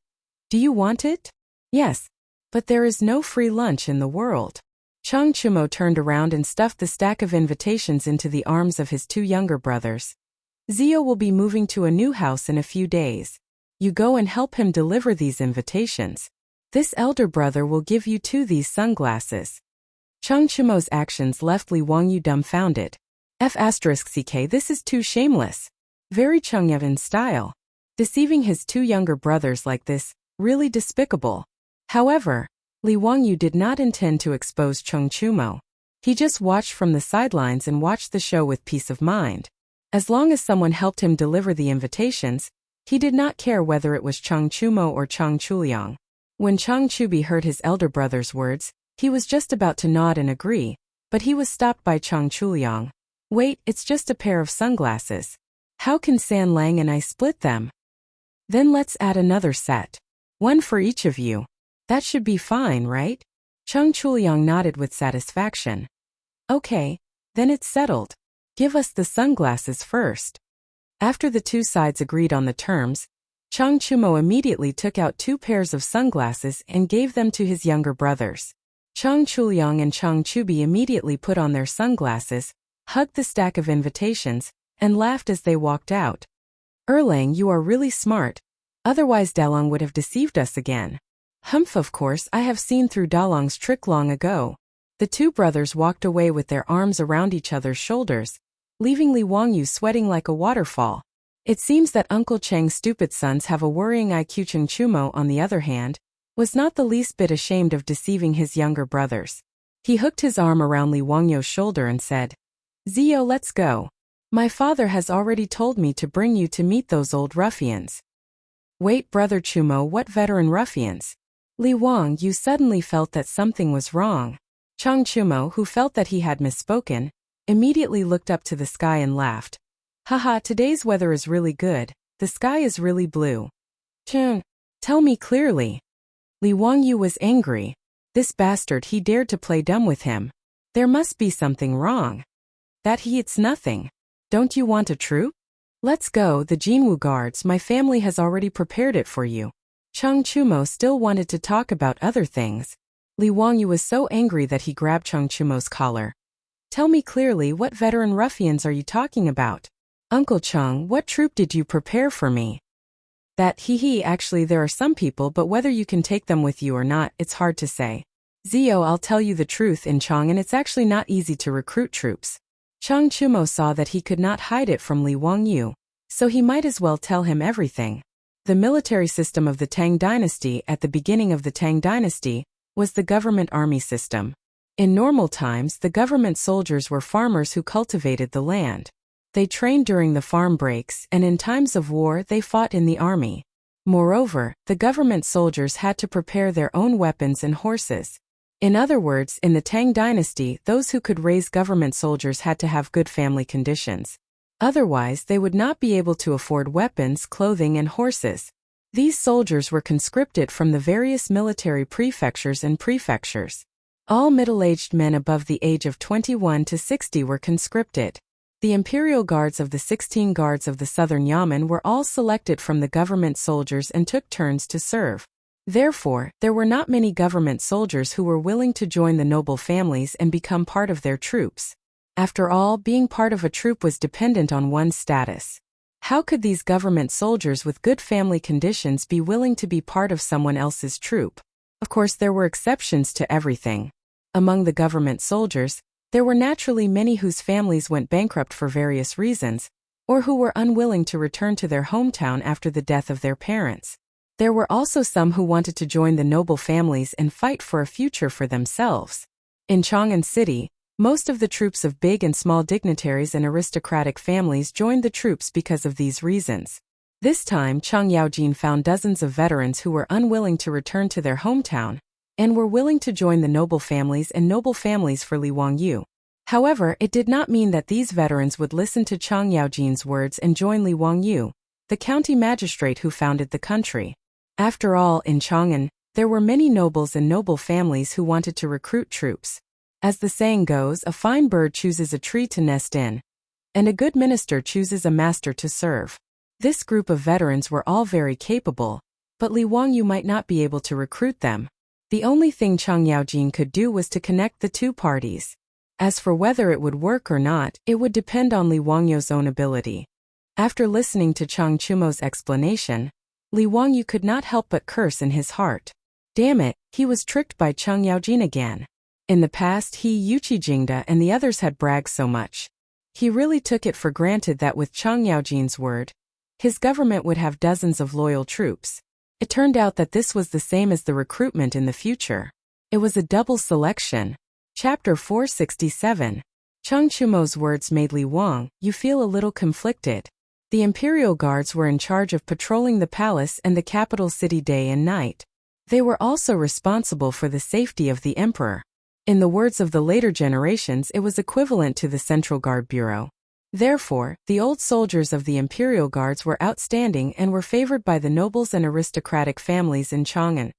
Do you want it? Yes. But there is no free lunch in the world. Chang Chumo turned around and stuffed the stack of invitations into the arms of his 2 younger brothers. Zio will be moving to a new house in a few days. You go and help him deliver these invitations. This elder brother will give you 2 these sunglasses. Chang Chumo's actions left Li Wangyu dumbfounded. F***ck, this is too shameless. Very Chang'an style. Deceiving his 2 younger brothers like this, really despicable. However, Li Wangyu did not intend to expose Chang Chumo. He just watched from the sidelines and watched the show with peace of mind. As long as someone helped him deliver the invitations, he did not care whether it was Chang Chumo or Chang Chuliang. When Chang Chubi heard his elder brother's words, he was just about to nod and agree, but he was stopped by Chang Chuliang. Wait, it's just a pair of sunglasses. How can San Lang and I split them? Then let's add another set. 1 for each of you. That should be fine, right? Chang Chuliang nodded with satisfaction. Okay, then it's settled. Give us the sunglasses first. After the 2 sides agreed on the terms, Chang Chumo immediately took out 2 pairs of sunglasses and gave them to his younger brothers. Chang Chuliang and Chang Chubi immediately put on their sunglasses, hugged the stack of invitations, and laughed as they walked out. Erlang, you are really smart. Otherwise Dalong would have deceived us again. Humph, of course, I have seen through Dalong's trick long ago. The 2 brothers walked away with their arms around each other's shoulders, leaving Li Wangyu sweating like a waterfall. It seems that Uncle Cheng's stupid sons have a worrying IQ. Cheng Chumo, on the other hand, was not the least bit ashamed of deceiving his younger brothers. He hooked his arm around Li Wangyu's shoulder and said, Zio, let's go. My father has already told me to bring you to meet those old ruffians. Wait, Brother Chumo, what veteran ruffians? Li Wangyu suddenly felt that something was wrong. Chang Chumo, who felt that he had misspoken, immediately looked up to the sky and laughed. Haha, today's weather is really good. The sky is really blue. Chun, tell me clearly. Li Wangyu was angry. This bastard, he dared to play dumb with him. There must be something wrong. That he eats nothing. Don't you want a troop? Let's go, the Jinwu guards, my family has already prepared it for you. Chang Chumo still wanted to talk about other things. Li Wangyu was so angry that he grabbed Chang Chumo's collar. Tell me clearly, what veteran ruffians are you talking about? Uncle Chang, what troop did you prepare for me? That actually there are some people, but whether you can take them with you or not, it's hard to say. Zio, I'll tell you the truth in Chang'an, it's actually not easy to recruit troops. Chang Chumo saw that he could not hide it from Li Wangyu, so he might as well tell him everything. The military system of the Tang dynasty at the beginning of the Tang dynasty was the government army system. In normal times, the government soldiers were farmers who cultivated the land. They trained during the farm breaks, and in times of war they fought in the army. Moreover, the government soldiers had to prepare their own weapons and horses. In other words, in the Tang dynasty, those who could raise government soldiers had to have good family conditions. Otherwise, they would not be able to afford weapons, clothing, and horses. These soldiers were conscripted from the various military prefectures and prefectures. All middle-aged men above the age of 21 to 60 were conscripted. The imperial guards of the 16 guards of the southern Yamen were all selected from the government soldiers and took turns to serve. Therefore, there were not many government soldiers who were willing to join the noble families and become part of their troops. After all, being part of a troop was dependent on one's status. How could these government soldiers with good family conditions be willing to be part of someone else's troop? Of course, there were exceptions to everything. Among the government soldiers, there were naturally many whose families went bankrupt for various reasons, or who were unwilling to return to their hometown after the death of their parents. There were also some who wanted to join the noble families and fight for a future for themselves. In Chang'an City, most of the troops of big and small dignitaries and aristocratic families joined the troops because of these reasons. This time, Chang Yaojin found dozens of veterans who were unwilling to return to their hometown, and were willing to join the noble families and noble families for Li Wangyu. However, it did not mean that these veterans would listen to Chang Yaojin's words and join Li Wangyu, the county magistrate who founded the country. After all, in Chang'an, there were many nobles and noble families who wanted to recruit troops. As the saying goes, a fine bird chooses a tree to nest in, and a good minister chooses a master to serve. This group of veterans were all very capable, but Li Wangyu might not be able to recruit them. The only thing Chang Yaojin could do was to connect the two parties. As for whether it would work or not, it would depend on Li Wangyu's own ability. After listening to Chang Chumo's explanation, Li Wangyu could not help but curse in his heart. Damn it, he was tricked by Chang Yaojin again. In the past, Yuchi Jingda and the others had bragged so much. He really took it for granted that with Chang Yaojin's word, his government would have dozens of loyal troops. It turned out that this was the same as the recruitment in the future. It was a double selection. Chapter 467. Chang Chumo's words made Li Wangyu feel a little conflicted. The imperial guards were in charge of patrolling the palace and the capital city day and night. They were also responsible for the safety of the emperor. In the words of the later generations, it was equivalent to the Central Guard Bureau. Therefore, the old soldiers of the imperial guards were outstanding and were favored by the nobles and aristocratic families in Chang'an.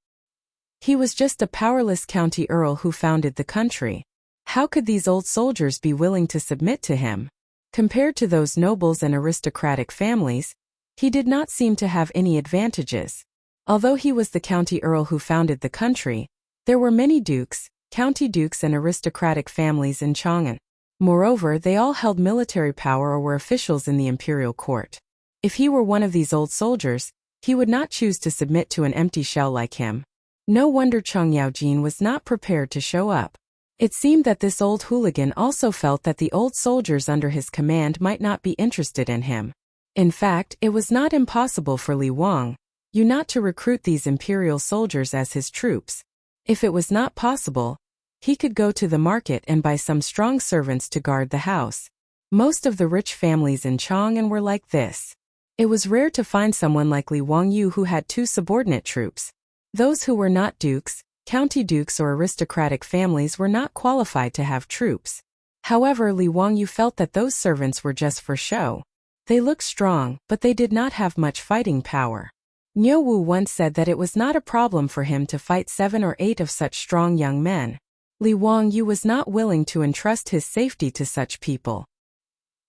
He was just a powerless county earl who founded the country. How could these old soldiers be willing to submit to him? Compared to those nobles and aristocratic families, he did not seem to have any advantages. Although he was the county earl who founded the country, there were many dukes, county dukes and aristocratic families in Chang'an. Moreover, they all held military power or were officials in the imperial court. If he were one of these old soldiers, he would not choose to submit to an empty shell like him. No wonder Chang Yaojin was not prepared to show up. It seemed that this old hooligan also felt that the old soldiers under his command might not be interested in him. In fact, it was not impossible for Li Wangyu not to recruit these imperial soldiers as his troops. If it was not possible, he could go to the market and buy some strong servants to guard the house. Most of the rich families in Chang'an were like this. It was rare to find someone like Li Wangyu who had two subordinate troops. Those who were not dukes, county dukes or aristocratic families were not qualified to have troops. However, Li Wangyu felt that those servants were just for show. They looked strong, but they did not have much fighting power. Niu Wu once said that it was not a problem for him to fight 7 or 8 of such strong young men. Li Wangyu was not willing to entrust his safety to such people.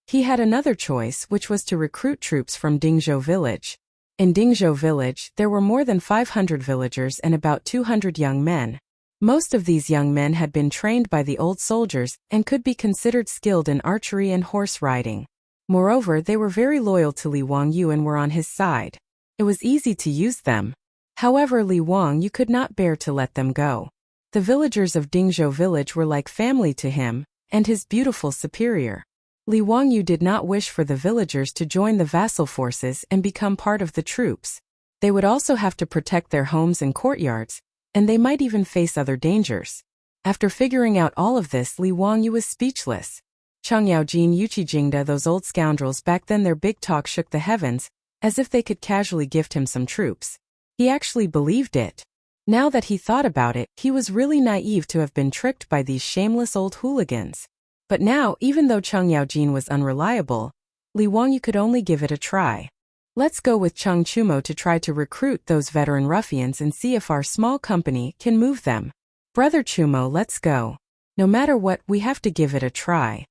He had another choice, which was to recruit troops from Dingzhou village. In Dingzhou village, there were more than 500 villagers and about 200 young men. Most of these young men had been trained by the old soldiers and could be considered skilled in archery and horse riding. Moreover, they were very loyal to Li Wangyu and were on his side. It was easy to use them. However, Li Wangyu could not bear to let them go. The villagers of Dingzhou village were like family to him, and his beautiful superior. Li Wangyu did not wish for the villagers to join the vassal forces and become part of the troops. They would also have to protect their homes and courtyards, and they might even face other dangers. After figuring out all of this, Li Wangyu was speechless. Chang'an Yuqijingda, those old scoundrels back then, their big talk shook the heavens, as if they could casually gift him some troops. He actually believed it. Now that he thought about it, he was really naive to have been tricked by these shameless old hooligans. But now, even though Chang Yaojin was unreliable, Li Wangyu could only give it a try. Let's go with Chang Chumo to try to recruit those veteran ruffians and see if our small company can move them. Brother Chumo, let's go. No matter what, we have to give it a try.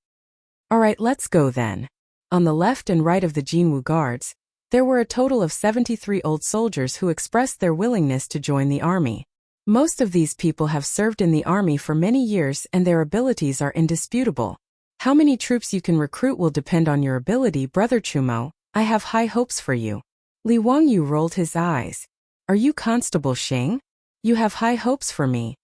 Alright, let's go then. On the left and right of the Jinwu guards, there were a total of 73 old soldiers who expressed their willingness to join the army. Most of these people have served in the army for many years and their abilities are indisputable. How many troops you can recruit will depend on your ability, Brother Chumo. I have high hopes for you. Li Wangyu rolled his eyes. Are you Constable Sheng? You have high hopes for me.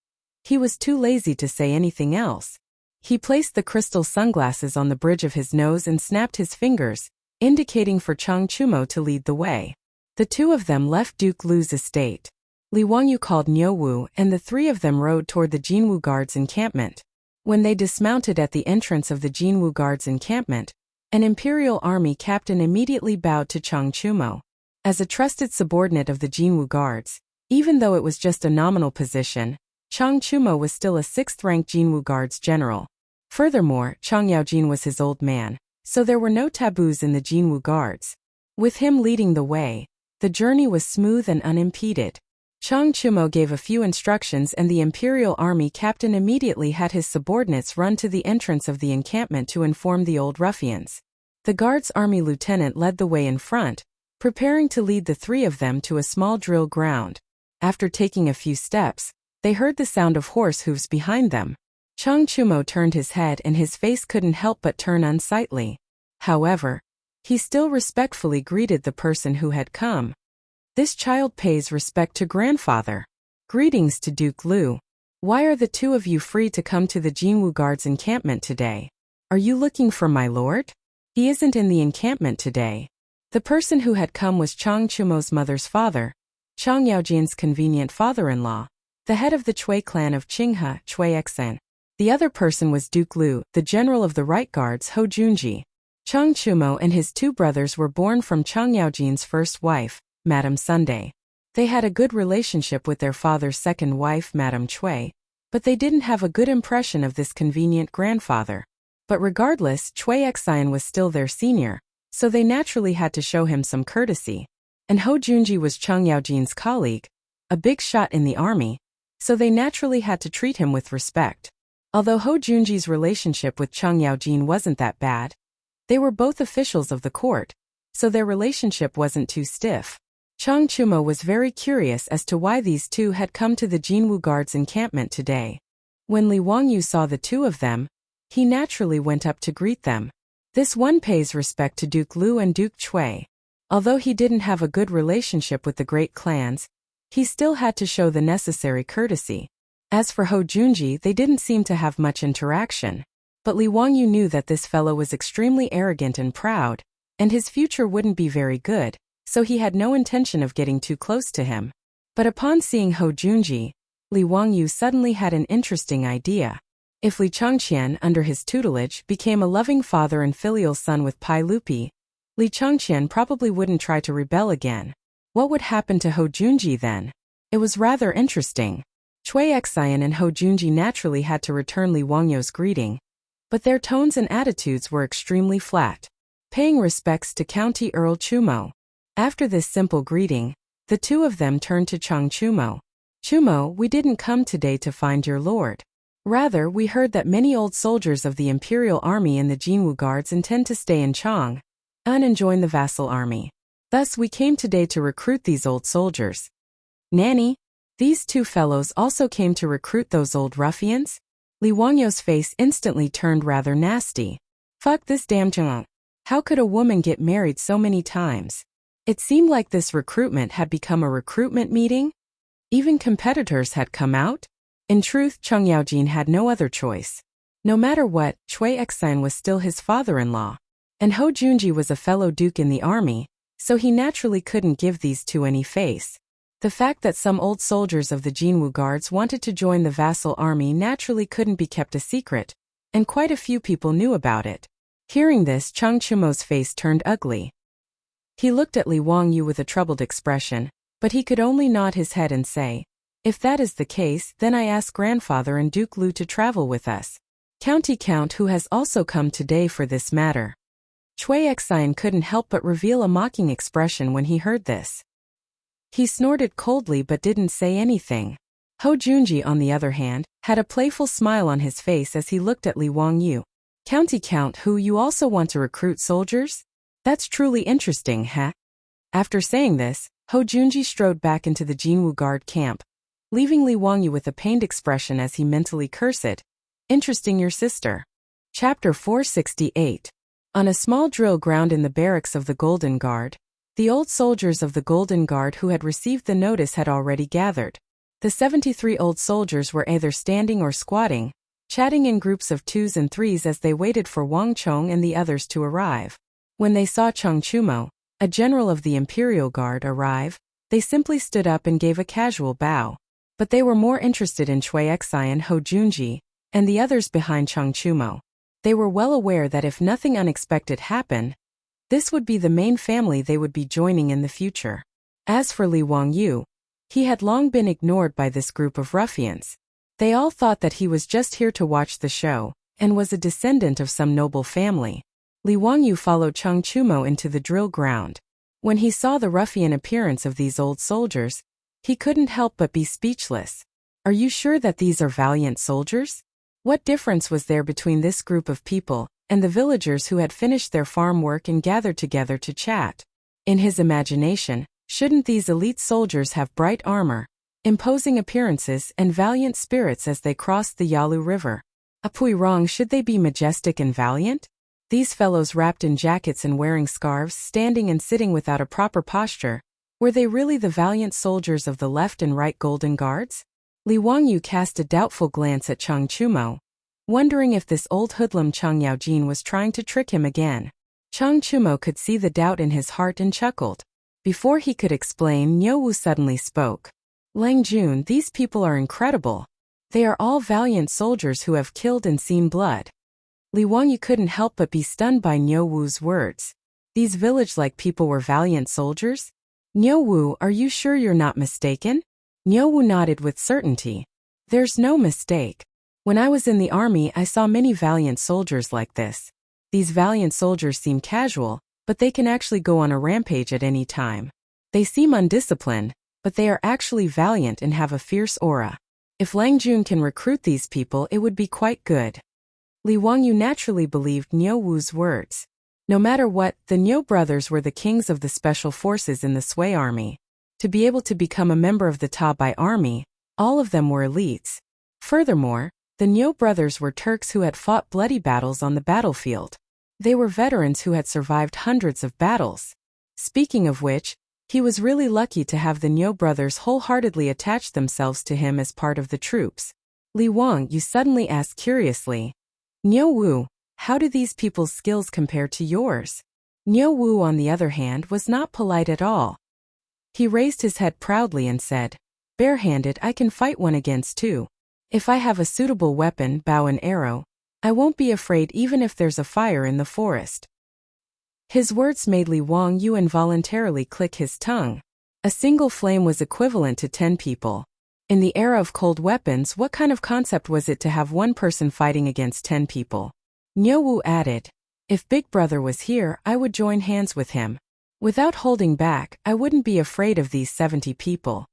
He was too lazy to say anything else. He placed the crystal sunglasses on the bridge of his nose and snapped his fingers, indicating for Chang Chumo to lead the way. The two of them left Duke Lu's estate. Li Wangyu called Niu Wu and the three of them rode toward the Jinwu guards' encampment. When they dismounted at the entrance of the Jinwu guards' encampment, an imperial army captain immediately bowed to Chang Chumo. As a trusted subordinate of the Jinwu guards, even though it was just a nominal position, Chang Chumo was still a 6th-ranked Jinwu guards general. Furthermore, Chang Yaojin was his old man, so there were no taboos in the Jinwu guards. With him leading the way, the journey was smooth and unimpeded. Chang Chumo gave a few instructions and the imperial army captain immediately had his subordinates run to the entrance of the encampment to inform the old ruffians. The guards' army lieutenant led the way in front, preparing to lead the three of them to a small drill ground. After taking a few steps, they heard the sound of horse hooves behind them. Chang Chumo turned his head and his face couldn't help but turn unsightly. However, he still respectfully greeted the person who had come. This child pays respect to grandfather. Greetings to Duke Lu. Why are the two of you free to come to the Jinwu guards' encampment today? Are you looking for my lord? He isn't in the encampment today. The person who had come was Chang Chumo's mother's father, Chang Yaojin's convenient father-in-law, the head of the Chui clan of Qinghe, Chui Exen. The other person was Duke Lu, the general of the right guards, Ho Junji. Chang Chumo and his two brothers were born from Chang Yaojin's first wife, Madame Sunday. They had a good relationship with their father's second wife, Madame Chui, but they didn't have a good impression of this convenient grandfather. But regardless, Chui Exen was still their senior, so they naturally had to show him some courtesy. And Ho Junji was Chang Yaojin's colleague, a big shot in the army, so they naturally had to treat him with respect. Although Ho Junji's relationship with Chang Yaojin wasn't that bad, they were both officials of the court, so their relationship wasn't too stiff. Chang Chumo was very curious as to why these two had come to the Jinwu guards' encampment today. When Li Wangyu saw the two of them, he naturally went up to greet them. This one pays respect to Duke Lu and Duke Chui. Although he didn't have a good relationship with the great clans, he still had to show the necessary courtesy. As for Ho Junji, they didn't seem to have much interaction. But Li Wangyu knew that this fellow was extremely arrogant and proud, and his future wouldn't be very good, so he had no intention of getting too close to him. But upon seeing Ho Junji, Li Wangyu suddenly had an interesting idea. If Li Changqian, under his tutelage, became a loving father and filial son with Pai Lupi, Li Changqian probably wouldn't try to rebel again. What would happen to Ho Junji then? It was rather interesting. Chui Exen and Ho Junji naturally had to return Li Wangyu's greeting, but their tones and attitudes were extremely flat. paying respects to County Earl Chumo. After this simple greeting, the two of them turned to Chang Chumo. Chumo, we didn't come today to find your lord. Rather, we heard that many old soldiers of the Imperial Army and the Jinwu Guards intend to stay in Chang'an and join the vassal army. Thus, we came today to recruit these old soldiers. Nanny, these two fellows also came to recruit those old ruffians? Li Wangyou's face instantly turned rather nasty. Fuck this damn Chang'an. How could a woman get married so many times? It seemed like this recruitment had become a recruitment meeting. Even competitors had come out. In truth, Cheng Yaojin had no other choice. No matter what, Cui Exan was still his father-in-law. And Ho Junji was a fellow duke in the army, so he naturally couldn't give these two any face. The fact that some old soldiers of the Jinwu Guards wanted to join the vassal army naturally couldn't be kept a secret, and quite a few people knew about it. Hearing this, Chang Chumo's face turned ugly. He looked at Li Wangyu with a troubled expression, but he could only nod his head and say, if that is the case, then I ask grandfather and Duke Lu to travel with us. County Count who has also come today for this matter. Cui Exan couldn't help but reveal a mocking expression when he heard this. He snorted coldly but didn't say anything. Ho Junji, on the other hand, had a playful smile on his face as he looked at Li Wangyu. County Count who you also want to recruit soldiers? That's truly interesting, huh? After saying this, Ho Junji strode back into the Jinwu Guard camp, leaving Li Wangyu with a pained expression as he mentally cursed. Interesting your sister. Chapter 468. On a small drill ground in the barracks of the Golden Guard, the old soldiers of the Golden Guard who had received the notice had already gathered. The 73 old soldiers were either standing or squatting, chatting in groups of twos and threes as they waited for Wang Chong and the others to arrive. When they saw Chang Chumo, a general of the Imperial Guard, arrive, they simply stood up and gave a casual bow. But they were more interested in Cui Exai and Ho Junji, and the others behind Chang Chumo. They were well aware that if nothing unexpected happened, this would be the main family they would be joining in the future. As for Li Wangyu, he had long been ignored by this group of ruffians. They all thought that he was just here to watch the show, and was a descendant of some noble family. Li Wangyu followed Chang Chumo into the drill ground. When he saw the ruffian appearance of these old soldiers, he couldn't help but be speechless. Are you sure that these are valiant soldiers? What difference was there between this group of people and the villagers who had finished their farm work and gathered together to chat? In his imagination, shouldn't these elite soldiers have bright armor, imposing appearances, and valiant spirits as they crossed the Yalu River? Apui wrong, should they be majestic and valiant? These fellows wrapped in jackets and wearing scarves, standing and sitting without a proper posture, were they really the valiant soldiers of the left and right Golden Guards? Li Wangyu cast a doubtful glance at Chang Chumo, wondering if this old hoodlum Chang Yaojin was trying to trick him again. Chang Chumo could see the doubt in his heart and chuckled. Before he could explain, Niu Wu suddenly spoke. Lang Jun, these people are incredible. They are all valiant soldiers who have killed and seen blood. Li Wangyu couldn't help but be stunned by Niu Wu's words. These village-like people were valiant soldiers? Niu Wu, are you sure you're not mistaken? Niu Wu nodded with certainty. There's no mistake. When I was in the army, I saw many valiant soldiers like this. These valiant soldiers seem casual, but they can actually go on a rampage at any time. They seem undisciplined, but they are actually valiant and have a fierce aura. If Lang Jun can recruit these people, it would be quite good. Li Wangyu naturally believed Niu Wu's words. No matter what, the Niu brothers were the kings of the special forces in the Sui army. To be able to become a member of the Tabai army, all of them were elites. Furthermore, the Niu brothers were Turks who had fought bloody battles on the battlefield. They were veterans who had survived hundreds of battles. Speaking of which, he was really lucky to have the Niu brothers wholeheartedly attach themselves to him as part of the troops. Li Wang, you suddenly asked curiously. Niu Wu, how do these people's skills compare to yours? Niu Wu, on the other hand, was not polite at all. He raised his head proudly and said, barehanded, I can fight one against two. If I have a suitable weapon, bow and arrow, I won't be afraid even if there's a fire in the forest. His words made Li Wangyu involuntarily click his tongue. A single flame was equivalent to 10 people. In the era of cold weapons, what kind of concept was it to have one person fighting against 10 people? Niu Wu added, If Big Brother was here, I would join hands with him. Without holding back, I wouldn't be afraid of these 70 people.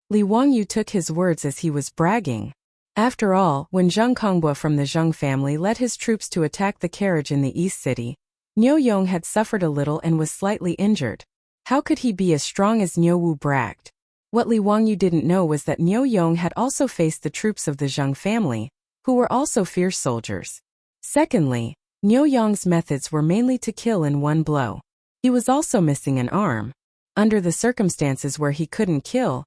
Li Wangyu took his words as he was bragging. After all, when Zheng Kongbua from the Zheng family led his troops to attack the carriage in the East City, Niu Yong had suffered a little and was slightly injured. How could he be as strong as Niu Wu bragged? What Li Wangyu didn't know was that Niu Yong had also faced the troops of the Zheng family, who were also fierce soldiers. Secondly, Niu Yong's methods were mainly to kill in one blow. He was also missing an arm. Under the circumstances where he couldn't kill,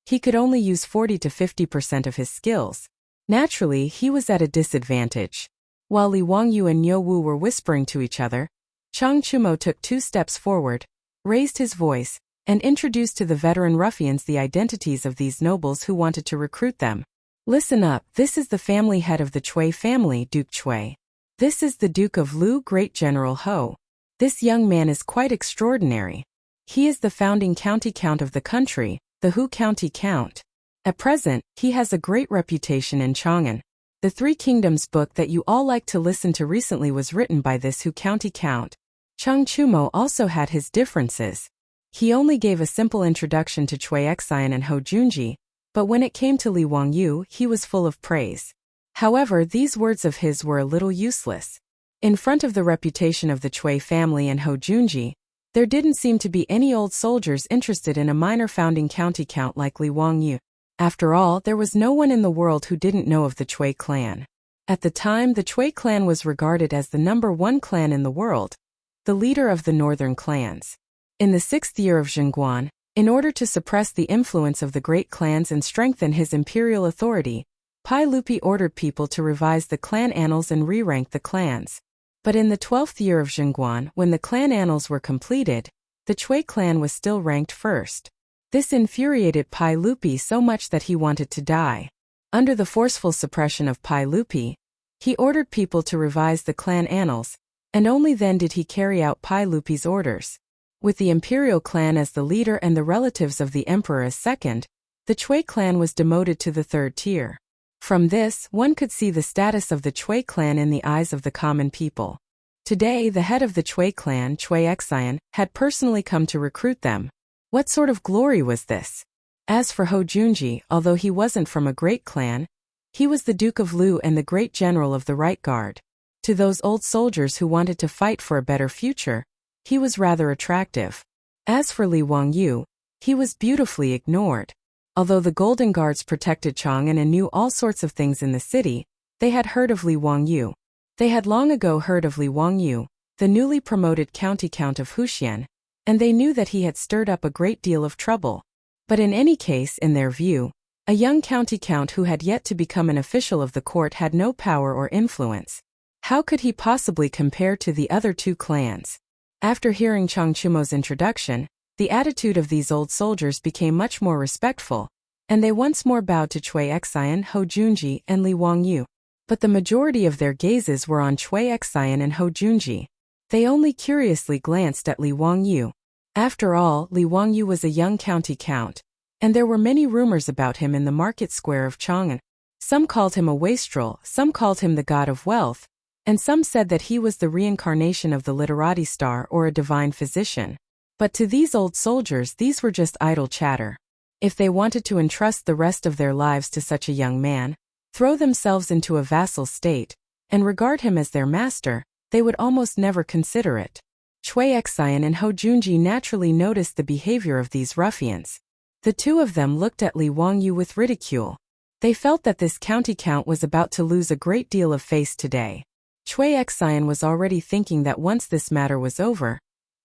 he could only use 40 to 50% of his skills. Naturally, he was at a disadvantage. While Li Wangyu and Niu Wu were whispering to each other, Chang Chumo took 2 steps forward, raised his voice, and introduced to the veteran ruffians the identities of these nobles who wanted to recruit them. Listen up, this is the family head of the Chui family, Duke Chui. This is the Duke of Lu, Great General Ho. This young man is quite extraordinary. He is the founding county count of the country, the Hu County Count. At present, he has a great reputation in Chang'an. The Three Kingdoms book that you all like to listen to recently was written by this Hu County Count. Chang Chumo also had his differences. He only gave a simple introduction to Chui Xian and Ho Junji, but when it came to Li Wangyu, he was full of praise. However, these words of his were a little useless. In front of the reputation of the Chui family and Ho Junji, there didn't seem to be any old soldiers interested in a minor founding county count like Li Wangyu. After all, there was no one in the world who didn't know of the Chui clan. At the time, the Chui clan was regarded as the #1 clan in the world, the leader of the northern clans. In the 6th year of Zhengguan, in order to suppress the influence of the great clans and strengthen his imperial authority, Pai Lupi ordered people to revise the clan annals and re-rank the clans. But in the 12th year of Zhengguan, when the clan annals were completed, the Chui clan was still ranked first. This infuriated Pai Lupi so much that he wanted to die. Under the forceful suppression of Pai Lupi, he ordered people to revise the clan annals, and only then did he carry out Pai Lupi's orders. With the imperial clan as the leader and the relatives of the emperor as second, the Chui clan was demoted to the 3rd tier. From this, one could see the status of the Chui clan in the eyes of the common people. Today, the head of the Chui clan, Chui Xian, had personally come to recruit them. What sort of glory was this? As for Ho Junji, although he wasn't from a great clan, he was the Duke of Lu and the great general of the Right Guard. To those old soldiers who wanted to fight for a better future, he was rather attractive. As for Li Wangyu, he was beautifully ignored. Although the Golden Guards protected Chang'an and knew all sorts of things in the city, they had heard of Li Wangyu. They had long ago heard of Li Wangyu, the newly promoted county count of Huxian, and they knew that he had stirred up a great deal of trouble. But in any case, in their view, a young county count who had yet to become an official of the court had no power or influence. How could he possibly compare to the other 2 clans? After hearing Chang Chumo's introduction, the attitude of these old soldiers became much more respectful, and they once more bowed to Chui Xian, Ho Junji, and Li Wangyu. But the majority of their gazes were on Chui Xian and Ho Junji. They only curiously glanced at Li Wangyu. After all, Li Wangyu was a young county count, and there were many rumors about him in the market square of Chang'an. Some called him a wastrel, some called him the god of wealth, and some said that he was the reincarnation of the literati star or a divine physician. But to these old soldiers, these were just idle chatter. If they wanted to entrust the rest of their lives to such a young man, throw themselves into a vassal state, and regard him as their master, they would almost never consider it. Chui Xian and Ho Junji naturally noticed the behavior of these ruffians. The 2 of them looked at Li Wangyu with ridicule. They felt that this county count was about to lose a great deal of face today. Chui Xian was already thinking that once this matter was over,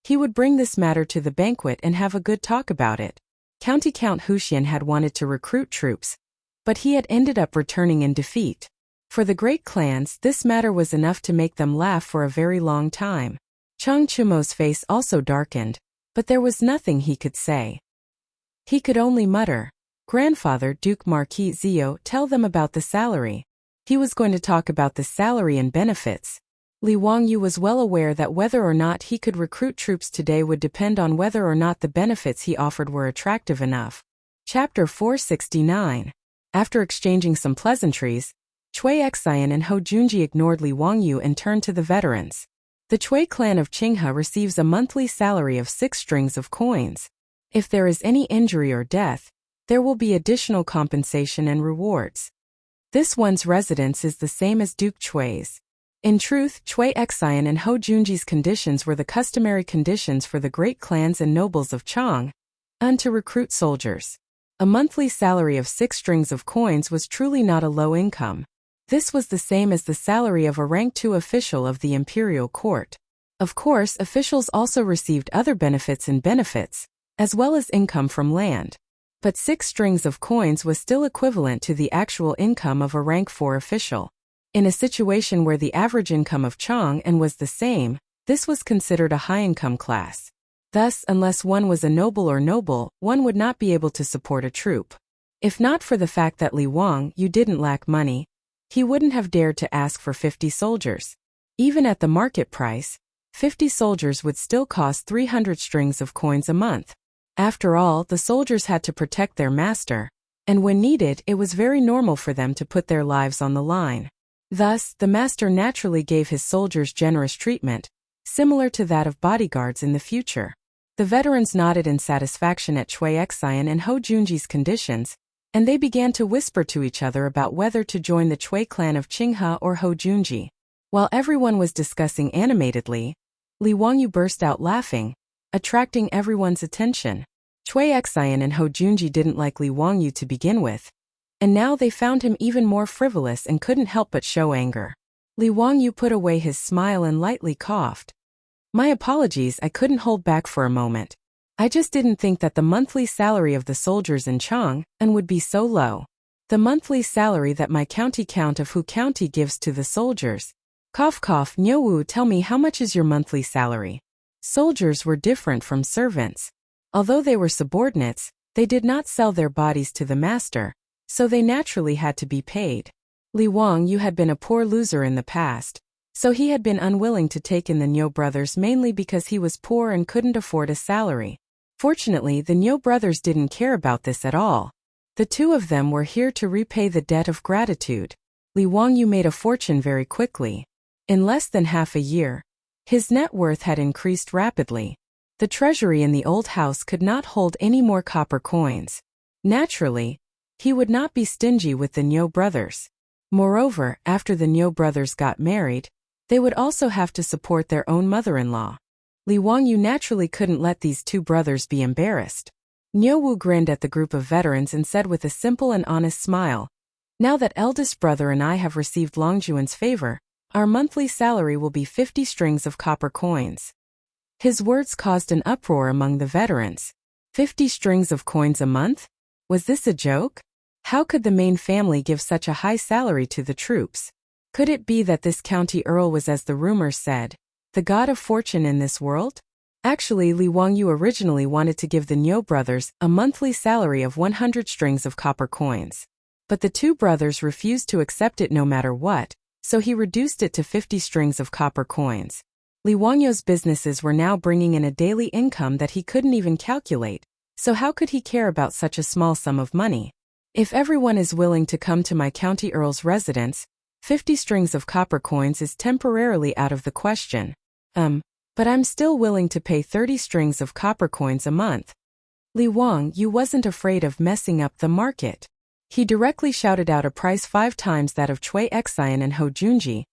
he would bring this matter to the banquet and have a good talk about it. County Count Huxian had wanted to recruit troops, but he had ended up returning in defeat. For the great clans, this matter was enough to make them laugh for a very long time. Chang Chumo's face also darkened, but there was nothing he could say. He could only mutter, "Grandfather Duke Marquis Zio, tell them about the salary." He was going to talk about the salary and benefits. Li Wangyu was well aware that whether or not he could recruit troops today would depend on whether or not the benefits he offered were attractive enough. Chapter 469. After exchanging some pleasantries, Chui Xian and Ho Junji ignored Li Wangyu and turned to the veterans. The Chui clan of Qinghe receives a monthly salary of 6 strings of coins. If there is any injury or death, there will be additional compensation and rewards. This one's residence is the same as Duke Chui's. In truth, Chui Xian and Hou Junji's conditions were the customary conditions for the great clans and nobles of Chang'an to recruit soldiers. A monthly salary of 6 strings of coins was truly not a low income. This was the same as the salary of a rank 2 official of the imperial court. Of course, officials also received other benefits, as well as income from land. But 6 strings of coins was still equivalent to the actual income of a rank 4 official. In a situation where the average income of Chang'an was the same, this was considered a high-income class. Thus, unless one was a noble, one would not be able to support a troop. If not for the fact that Li Wangyu didn't lack money, he wouldn't have dared to ask for 50 soldiers. Even at the market price, 50 soldiers would still cost 300 strings of coins a month. After all, the soldiers had to protect their master, and when needed, it was very normal for them to put their lives on the line. Thus, the master naturally gave his soldiers generous treatment, similar to that of bodyguards in the future. The veterans nodded in satisfaction at Chui Xian and Hou Junji's conditions, and they began to whisper to each other about whether to join the Chui clan of Qinghe or Hou Junji. While everyone was discussing animatedly, Li Wangyu burst out laughing, attracting everyone's attention. Chui Xian and Hou Junji didn't like Li Wangyu to begin with, and now they found him even more frivolous and couldn't help but show anger. Li Wangyu put away his smile and lightly coughed. My apologies, I couldn't hold back for a moment. I just didn't think that the monthly salary of the soldiers in Chang'an would be so low. The monthly salary that my count of Hu County gives to the soldiers. Cough cough, Nyowu, tell me, how much is your monthly salary? Soldiers were different from servants. Although they were subordinates, they did not sell their bodies to the master, so they naturally had to be paid. Li Wangyu had been a poor loser in the past, so he had been unwilling to take in the Niu brothers mainly because he was poor and couldn't afford a salary. Fortunately, the Niu brothers didn't care about this at all. The two of them were here to repay the debt of gratitude. Li Wangyu made a fortune very quickly. In less than half a year, his net worth had increased rapidly. The treasury in the old house could not hold any more copper coins. Naturally, he would not be stingy with the Niu brothers. Moreover, after the Niu brothers got married, they would also have to support their own mother-in-law. Li Wangyu naturally couldn't let these two brothers be embarrassed. Niuwu grinned at the group of veterans and said with a simple and honest smile, "Now that eldest brother and I have received Longjuan's favor, our monthly salary will be 50 strings of copper coins." His words caused an uproar among the veterans. 50 strings of coins a month? Was this a joke? How could the main family give such a high salary to the troops? Could it be that this county earl was, as the rumors said, the god of fortune in this world? Actually, Li Wangyu originally wanted to give the Niu brothers a monthly salary of 100 strings of copper coins. But the two brothers refused to accept it no matter what, so he reduced it to 50 strings of copper coins. Li Wangyu's businesses were now bringing in a daily income that he couldn't even calculate, so how could he care about such a small sum of money? If everyone is willing to come to my county earl's residence, 50 strings of copper coins is temporarily out of the question. But I'm still willing to pay 30 strings of copper coins a month. Li Wangyu wasn't afraid of messing up the market. He directly shouted out a price 5 times that of Chui Xian and Hou Junji,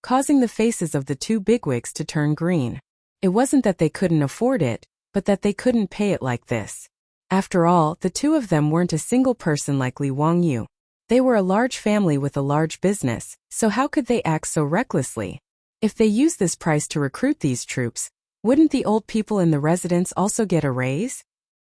causing the faces of the two bigwigs to turn green. It wasn't that they couldn't afford it, but that they couldn't pay it like this. After all, the two of them weren't a single person like Li Wangyu. They were a large family with a large business, so how could they act so recklessly? If they used this price to recruit these troops, wouldn't the old people in the residence also get a raise?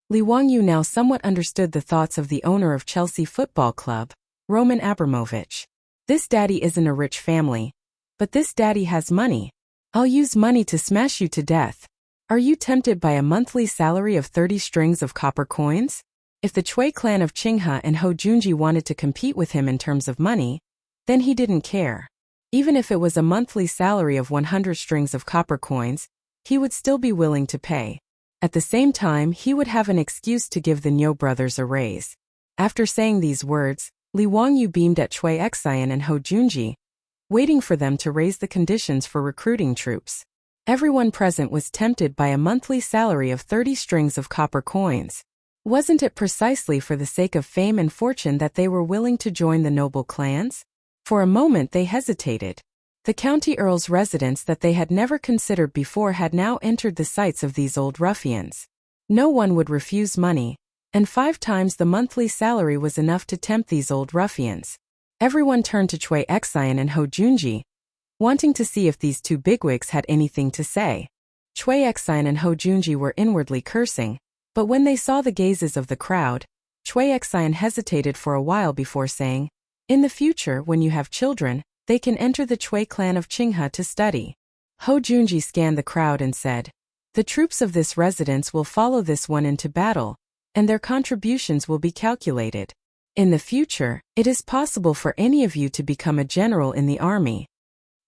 Li Wangyu now somewhat understood the thoughts of the owner of Chelsea Football Club, Roman Abramovich. This daddy isn't a rich family, but this daddy has money. I'll use money to smash you to death. Are you tempted by a monthly salary of 30 strings of copper coins? If the Chui clan of Qinghe and Hou Junji wanted to compete with him in terms of money, then he didn't care. Even if it was a monthly salary of 100 strings of copper coins, he would still be willing to pay. At the same time, he would have an excuse to give the Niu brothers a raise. After saying these words, Li Wangyu beamed at Chui Xian and Hou Junji, waiting for them to raise the conditions for recruiting troops. Everyone present was tempted by a monthly salary of 30 strings of copper coins. Wasn't it precisely for the sake of fame and fortune that they were willing to join the noble clans? For a moment they hesitated. The county earl's residence that they had never considered before had now entered the sights of these old ruffians. No one would refuse money, and 5 times the monthly salary was enough to tempt these old ruffians. Everyone turned to Chui Xian and Hou Junji, wanting to see if these two bigwigs had anything to say. Chui Xian and Hou Junji were inwardly cursing, but when they saw the gazes of the crowd, Chui Xian hesitated for a while before saying, "In the future, when you have children, they can enter the Chui clan of Qinghe to study." Hou Junji scanned the crowd and said, "The troops of this residence will follow this one into battle, and their contributions will be calculated. In the future, it is possible for any of you to become a general in the army."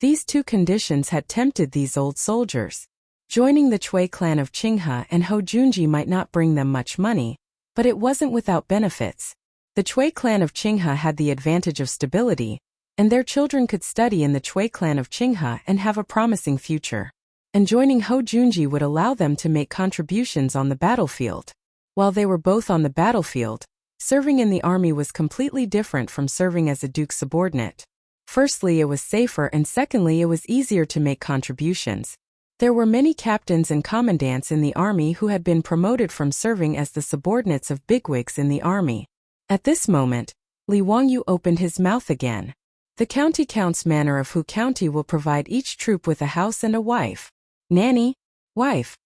These two conditions had tempted these old soldiers. Joining the Chui clan of Qinghe and Hou Junji might not bring them much money, but it wasn't without benefits. The Chui clan of Qinghe had the advantage of stability, and their children could study in the Chui clan of Qinghe and have a promising future. And joining Hou Junji would allow them to make contributions on the battlefield. While they were both on the battlefield, serving in the army was completely different from serving as a duke's subordinate. Firstly, it was safer, and secondly, it was easier to make contributions. There were many captains and commandants in the army who had been promoted from serving as the subordinates of bigwigs in the army. At this moment, Li Wangyu opened his mouth again. "The county count's manor of Hu County will provide each troop with a house and a wife." "Nanny? Wife?"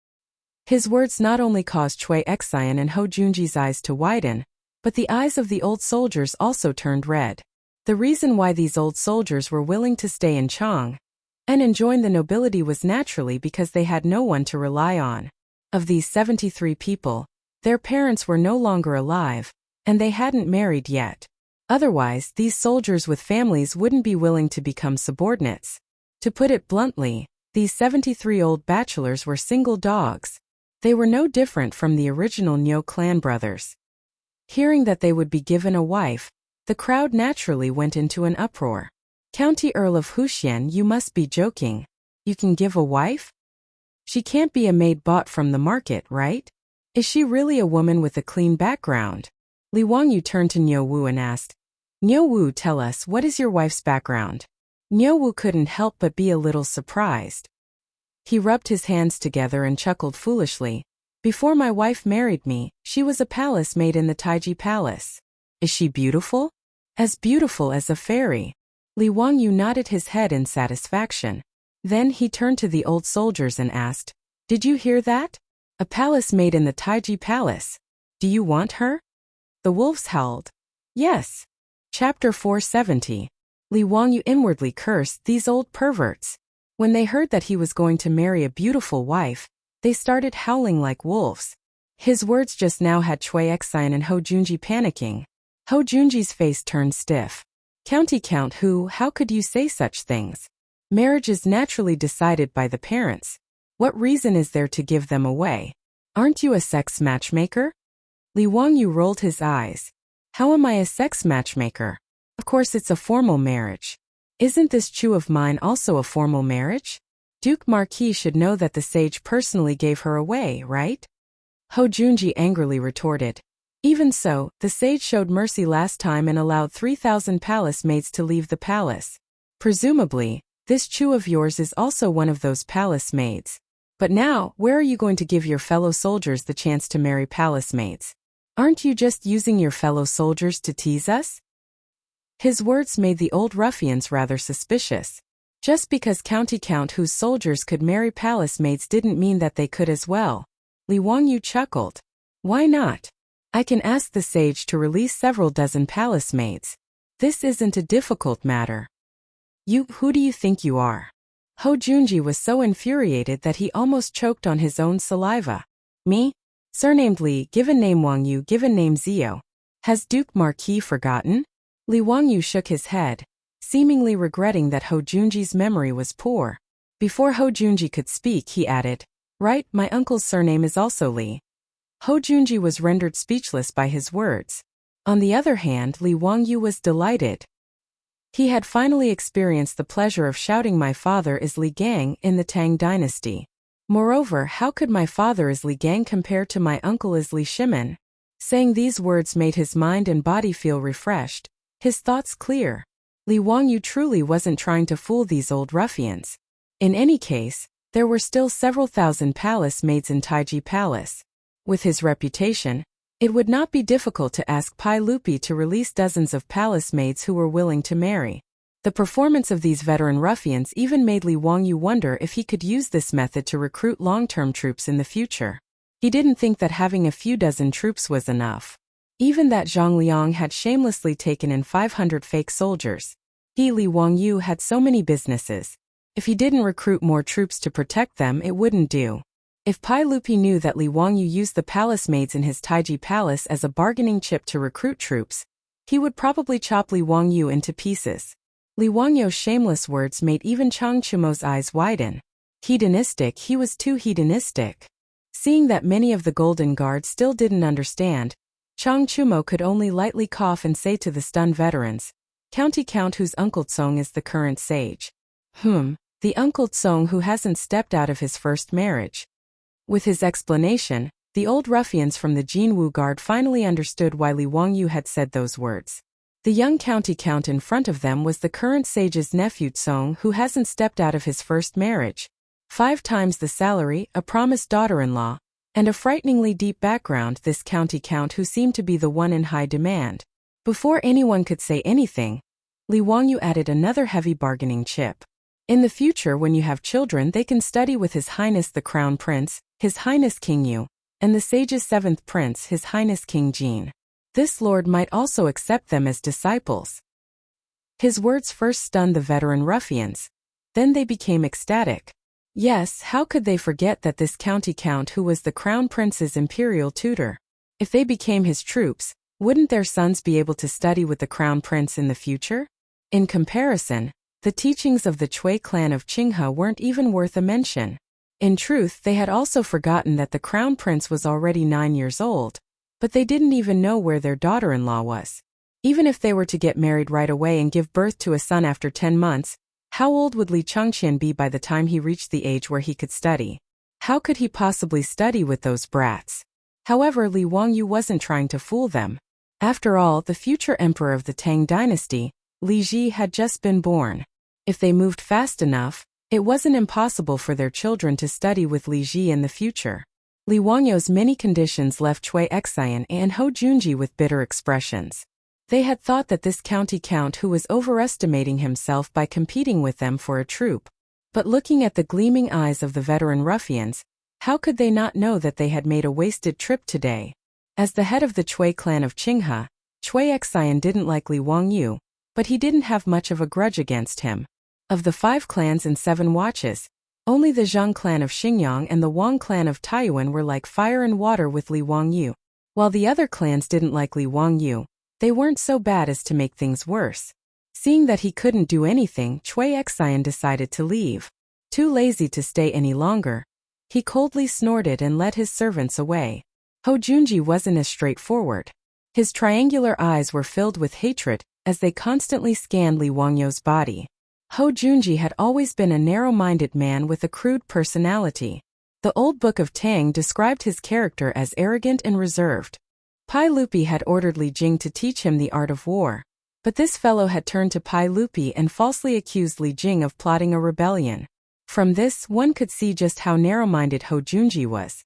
His words not only caused Chui Xian and Hou Junji's eyes to widen, but the eyes of the old soldiers also turned red. The reason why these old soldiers were willing to stay in Chang'an and join the nobility was naturally because they had no one to rely on. Of these 73 people, their parents were no longer alive, and they hadn't married yet. Otherwise, these soldiers with families wouldn't be willing to become subordinates. To put it bluntly, these 73 old bachelors were single dogs. They were no different from the original Niu clan brothers. Hearing that they would be given a wife, the crowd naturally went into an uproar. "County Earl of Wuxia, you must be joking. You can give a wife? She can't be a maid bought from the market, right? Is she really a woman with a clean background?" Li Wangyu turned to Niu Wu and asked, "Niu Wu, tell us, what is your wife's background?" Niu Wu couldn't help but be a little surprised. He rubbed his hands together and chuckled foolishly. "Before my wife married me, she was a palace maid in the Taiji Palace." "Is she beautiful?" "As beautiful as a fairy." Li Wangyu nodded his head in satisfaction. Then he turned to the old soldiers and asked, "Did you hear that? A palace maid in the Taiji Palace. Do you want her?" The wolves howled. "Yes." Chapter 470. Li Wangyu inwardly cursed these old perverts. When they heard that he was going to marry a beautiful wife, they started howling like wolves. His words just now had Chui Xian and Hou Junji panicking. Hou Junji's face turned stiff. "County Count Hu, how could you say such things? Marriage is naturally decided by the parents. What reason is there to give them away? Aren't you a sex matchmaker?" Li Wangyu rolled his eyes. "How am I a sex matchmaker? Of course it's a formal marriage. Isn't this Chu of mine also a formal marriage? Duke Marquis should know that the sage personally gave her away, right?" Hou Junji angrily retorted. "Even so, the sage showed mercy last time and allowed 3,000 palace maids to leave the palace. Presumably, this Chu of yours is also one of those palace maids. But now, where are you going to give your fellow soldiers the chance to marry palace maids? Aren't you just using your fellow soldiers to tease us?" His words made the old ruffians rather suspicious. Just because County Count whose soldiers could marry palace maids didn't mean that they could as well. Li Wangyu chuckled. "Why not? I can ask the sage to release several dozen palace maids. This isn't a difficult matter." Who do you think you are?" Hou Junji was so infuriated that he almost choked on his own saliva. "Me? Surnamed Li, given name Wangyu, given name Zio. Has Duke Marquis forgotten?" Li Wangyu shook his head, seemingly regretting that Hou Junji's memory was poor. Before Hou Junji could speak, he added, "Right, my uncle's surname is also Li." Hou Junji was rendered speechless by his words. On the other hand, Li Wangyu was delighted. He had finally experienced the pleasure of shouting "My father is Li Gang" in the Tang dynasty. Moreover, how could "my father is Li Gang" compare to "my uncle is Li Shimin"? Saying these words made his mind and body feel refreshed, his thoughts clear. Li Wangyu truly wasn't trying to fool these old ruffians. In any case, there were still several thousand palace maids in Taiji Palace. With his reputation, it would not be difficult to ask Pai Lupi to release dozens of palace maids who were willing to marry. The performance of these veteran ruffians even made Li Wangyu wonder if he could use this method to recruit long-term troops in the future. He didn't think that having a few dozen troops was enough. Even that Zhang Liang had shamelessly taken in 500 fake soldiers. He, Li Wangyu, had so many businesses. If he didn't recruit more troops to protect them, it wouldn't do. If Pai Lupi knew that Li Wangyu used the palace maids in his Taiji Palace as a bargaining chip to recruit troops, he would probably chop Li Wangyu into pieces. Li Wangyu's shameless words made even Chang Chumo's eyes widen. Hedonistic, he was too hedonistic. Seeing that many of the Golden Guard still didn't understand, Chang Chumo could only lightly cough and say to the stunned veterans, "County Count whose Uncle Tsong is the current sage." The Uncle Tsong who hasn't stepped out of his first marriage. With his explanation, the old ruffians from the Jinwu Guard finally understood why Li Wangyu had said those words. The young county count in front of them was the current sage's nephew Tsong who hasn't stepped out of his first marriage. 5 times the salary, a promised daughter-in-law, and a frighteningly deep background, this county count who seemed to be the one in high demand. Before anyone could say anything, Li Wangyu added another heavy bargaining chip. In the future, when you have children, they can study with His Highness the Crown Prince, His Highness King Yu, and the sage's 7th Prince, His Highness King Jin. This lord might also accept them as disciples. His words first stunned the veteran ruffians. Then they became ecstatic. Yes, how could they forget that this county count who was the Crown Prince's imperial tutor? If they became his troops, wouldn't their sons be able to study with the Crown Prince in the future? In comparison, the teachings of the Chui clan of Qinghe weren't even worth a mention. In truth, they had also forgotten that the Crown Prince was already 9 years old, but they didn't even know where their daughter-in-law was. Even if they were to get married right away and give birth to a son after 10 months, how old would Li Changqian be by the time he reached the age where he could study? How could he possibly study with those brats? However, Li Wangyu wasn't trying to fool them. After all, the future emperor of the Tang dynasty, Li Ji, had just been born. If they moved fast enough, it wasn't impossible for their children to study with Li Ji in the future. Li Wangyu's many conditions left Chui Xian and Hou Junji with bitter expressions. They had thought that this county count who was overestimating himself by competing with them for a troop. But looking at the gleaming eyes of the veteran ruffians, how could they not know that they had made a wasted trip today? As the head of the Chui clan of Qinghe, Chui Xian didn't like Li Wangyu, but he didn't have much of a grudge against him. Of the 5 clans and 7 watches, only the Zhang clan of Xingyang and the Wang clan of Taiyuan were like fire and water with Li Wangyu. While the other clans didn't like Li Wangyu, they weren't so bad as to make things worse. Seeing that he couldn't do anything, Chui Xian decided to leave. Too lazy to stay any longer, he coldly snorted and led his servants away. Hou Junji wasn't as straightforward. His triangular eyes were filled with hatred as they constantly scanned Li Wangyu's body. Hou Junji had always been a narrow-minded man with a crude personality. The old book of Tang described his character as arrogant and reserved. Pai Lupi had ordered Li Jing to teach him the art of war, but this fellow had turned to Pai Lupi and falsely accused Li Jing of plotting a rebellion. From this, one could see just how narrow-minded Hou Junji was.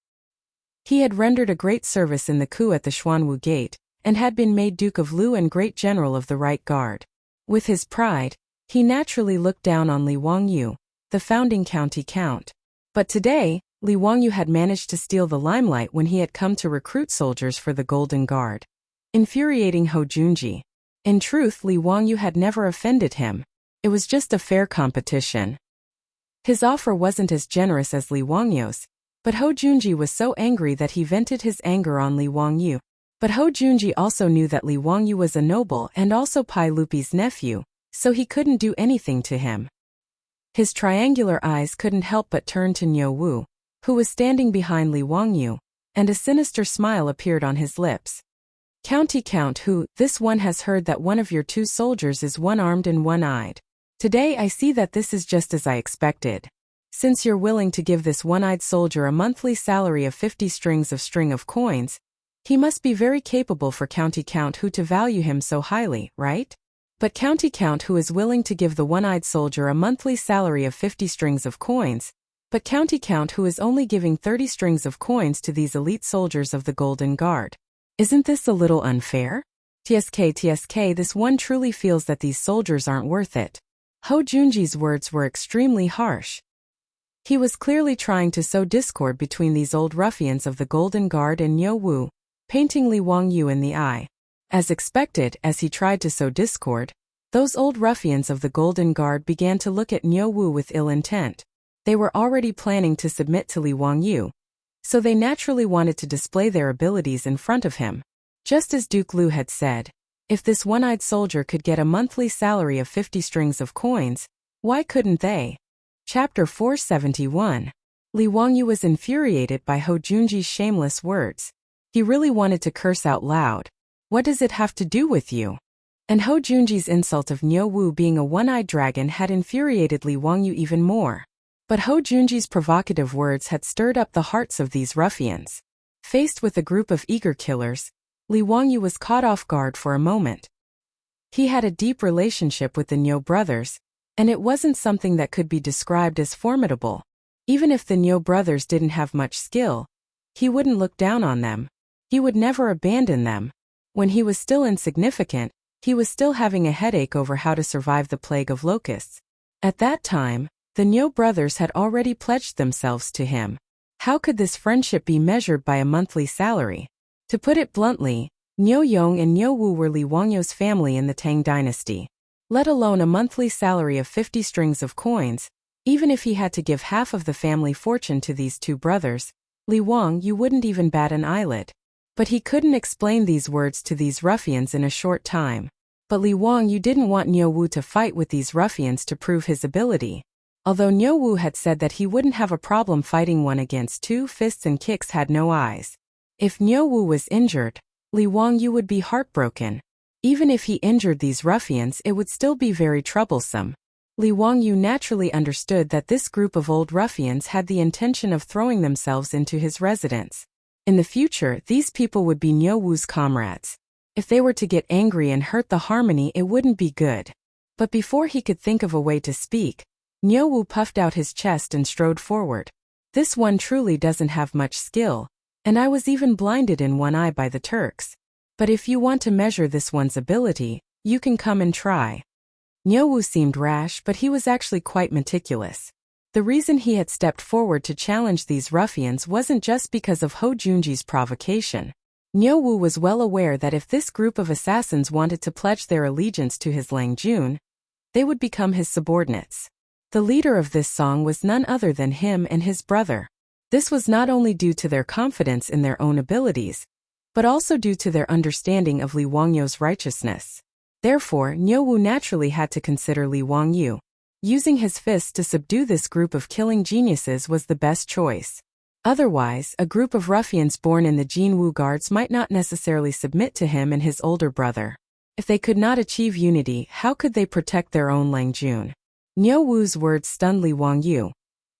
He had rendered a great service in the coup at the Xuanwu Gate, and had been made Duke of Lu and Great General of the Right Guard. With his pride, he naturally looked down on Li Wangyu, the founding county count. But today, Li Wangyu had managed to steal the limelight when he had come to recruit soldiers for the Golden Guard, infuriating Hou Junji. In truth, Li Wangyu had never offended him. It was just a fair competition. His offer wasn't as generous as Li Wangyu's, but Hou Junji was so angry that he vented his anger on Li Wangyu. But Hou Junji also knew that Li Wangyu was a noble and also Pai Lupi's nephew, so he couldn't do anything to him. His triangular eyes couldn't help but turn to Niu Wu, who was standing behind Li Wangyu, and a sinister smile appeared on his lips. County Count Hu, this one has heard that one of your 2 soldiers is one-armed and one-eyed. Today I see that this is just as I expected. Since you're willing to give this one-eyed soldier a monthly salary of 50 strings of coins, he must be very capable for County Count Hu to value him so highly, right? But County Count Hu is willing to give the one-eyed soldier a monthly salary of 50 strings of coins, but County Count Hu is only giving 30 strings of coins to these elite soldiers of the Golden Guard. Isn't this a little unfair? TSK, this one truly feels that these soldiers aren't worth it. Ho Junji's words were extremely harsh. He was clearly trying to sow discord between these old ruffians of the Golden Guard and Niu Wu, painting Li Wangyu in the eye. As expected, as he tried to sow discord, those old ruffians of the Golden Guard began to look at Niu Wu with ill intent. They were already planning to submit to Li Wangyu, so they naturally wanted to display their abilities in front of him. Just as Duke Lu had said, if this one-eyed soldier could get a monthly salary of 50 strings of coins, why couldn't they? Chapter 471. Li Wangyu was infuriated by Ho Junji's shameless words. He really wanted to curse out loud. What does it have to do with you? And Ho Junji's insult of Niu Wu being a one-eyed dragon had infuriated Li Wangyu even more. But Ho Junji's provocative words had stirred up the hearts of these ruffians. Faced with a group of eager killers, Li Wangyu was caught off guard for a moment. He had a deep relationship with the Niu brothers, and it wasn't something that could be described as formidable. Even if the Niu brothers didn't have much skill, he wouldn't look down on them. He would never abandon them. When he was still insignificant, he was still having a headache over how to survive the plague of locusts. At that time, the Niu brothers had already pledged themselves to him. How could this friendship be measured by a monthly salary? To put it bluntly, Niu Yong and Niu Wu were Li Wangyu's family in the Tang dynasty. Let alone a monthly salary of 50 strings of coins, even if he had to give half of the family fortune to these 2 brothers, Li Wangyu wouldn't even bat an eyelid. But he couldn't explain these words to these ruffians in a short time. But Li Wangyu didn't want Niu Wu to fight with these ruffians to prove his ability. Although Niu Wu had said that he wouldn't have a problem fighting one against 2 fists and kicks had no eyes. If Niu Wu was injured, Li Wangyu would be heartbroken. Even if he injured these ruffians, it would still be very troublesome. Li Wangyu naturally understood that this group of old ruffians had the intention of throwing themselves into his residence. In the future, these people would be Niu Wu's comrades. If they were to get angry and hurt the harmony, it wouldn't be good. But before he could think of a way to speak, Niu Wu puffed out his chest and strode forward. This one truly doesn't have much skill, and I was even blinded in one eye by the Turks. But if you want to measure this one's ability, you can come and try. Niu Wu seemed rash, but he was actually quite meticulous. The reason he had stepped forward to challenge these ruffians wasn't just because of Ho Junji's provocation. Niu Wu was well aware that if this group of assassins wanted to pledge their allegiance to his Lang Jun, they would become his subordinates. The leader of this song was none other than him and his brother. This was not only due to their confidence in their own abilities, but also due to their understanding of Li Wangyu's righteousness. Therefore, Niu Wu naturally had to consider Li Wangyu. Using his fists to subdue this group of killing geniuses was the best choice. Otherwise, a group of ruffians born in the Jin Wu guards might not necessarily submit to him and his older brother. If they could not achieve unity, how could they protect their own Lang Jun? Niu Wu's words stunned Li Wangyu,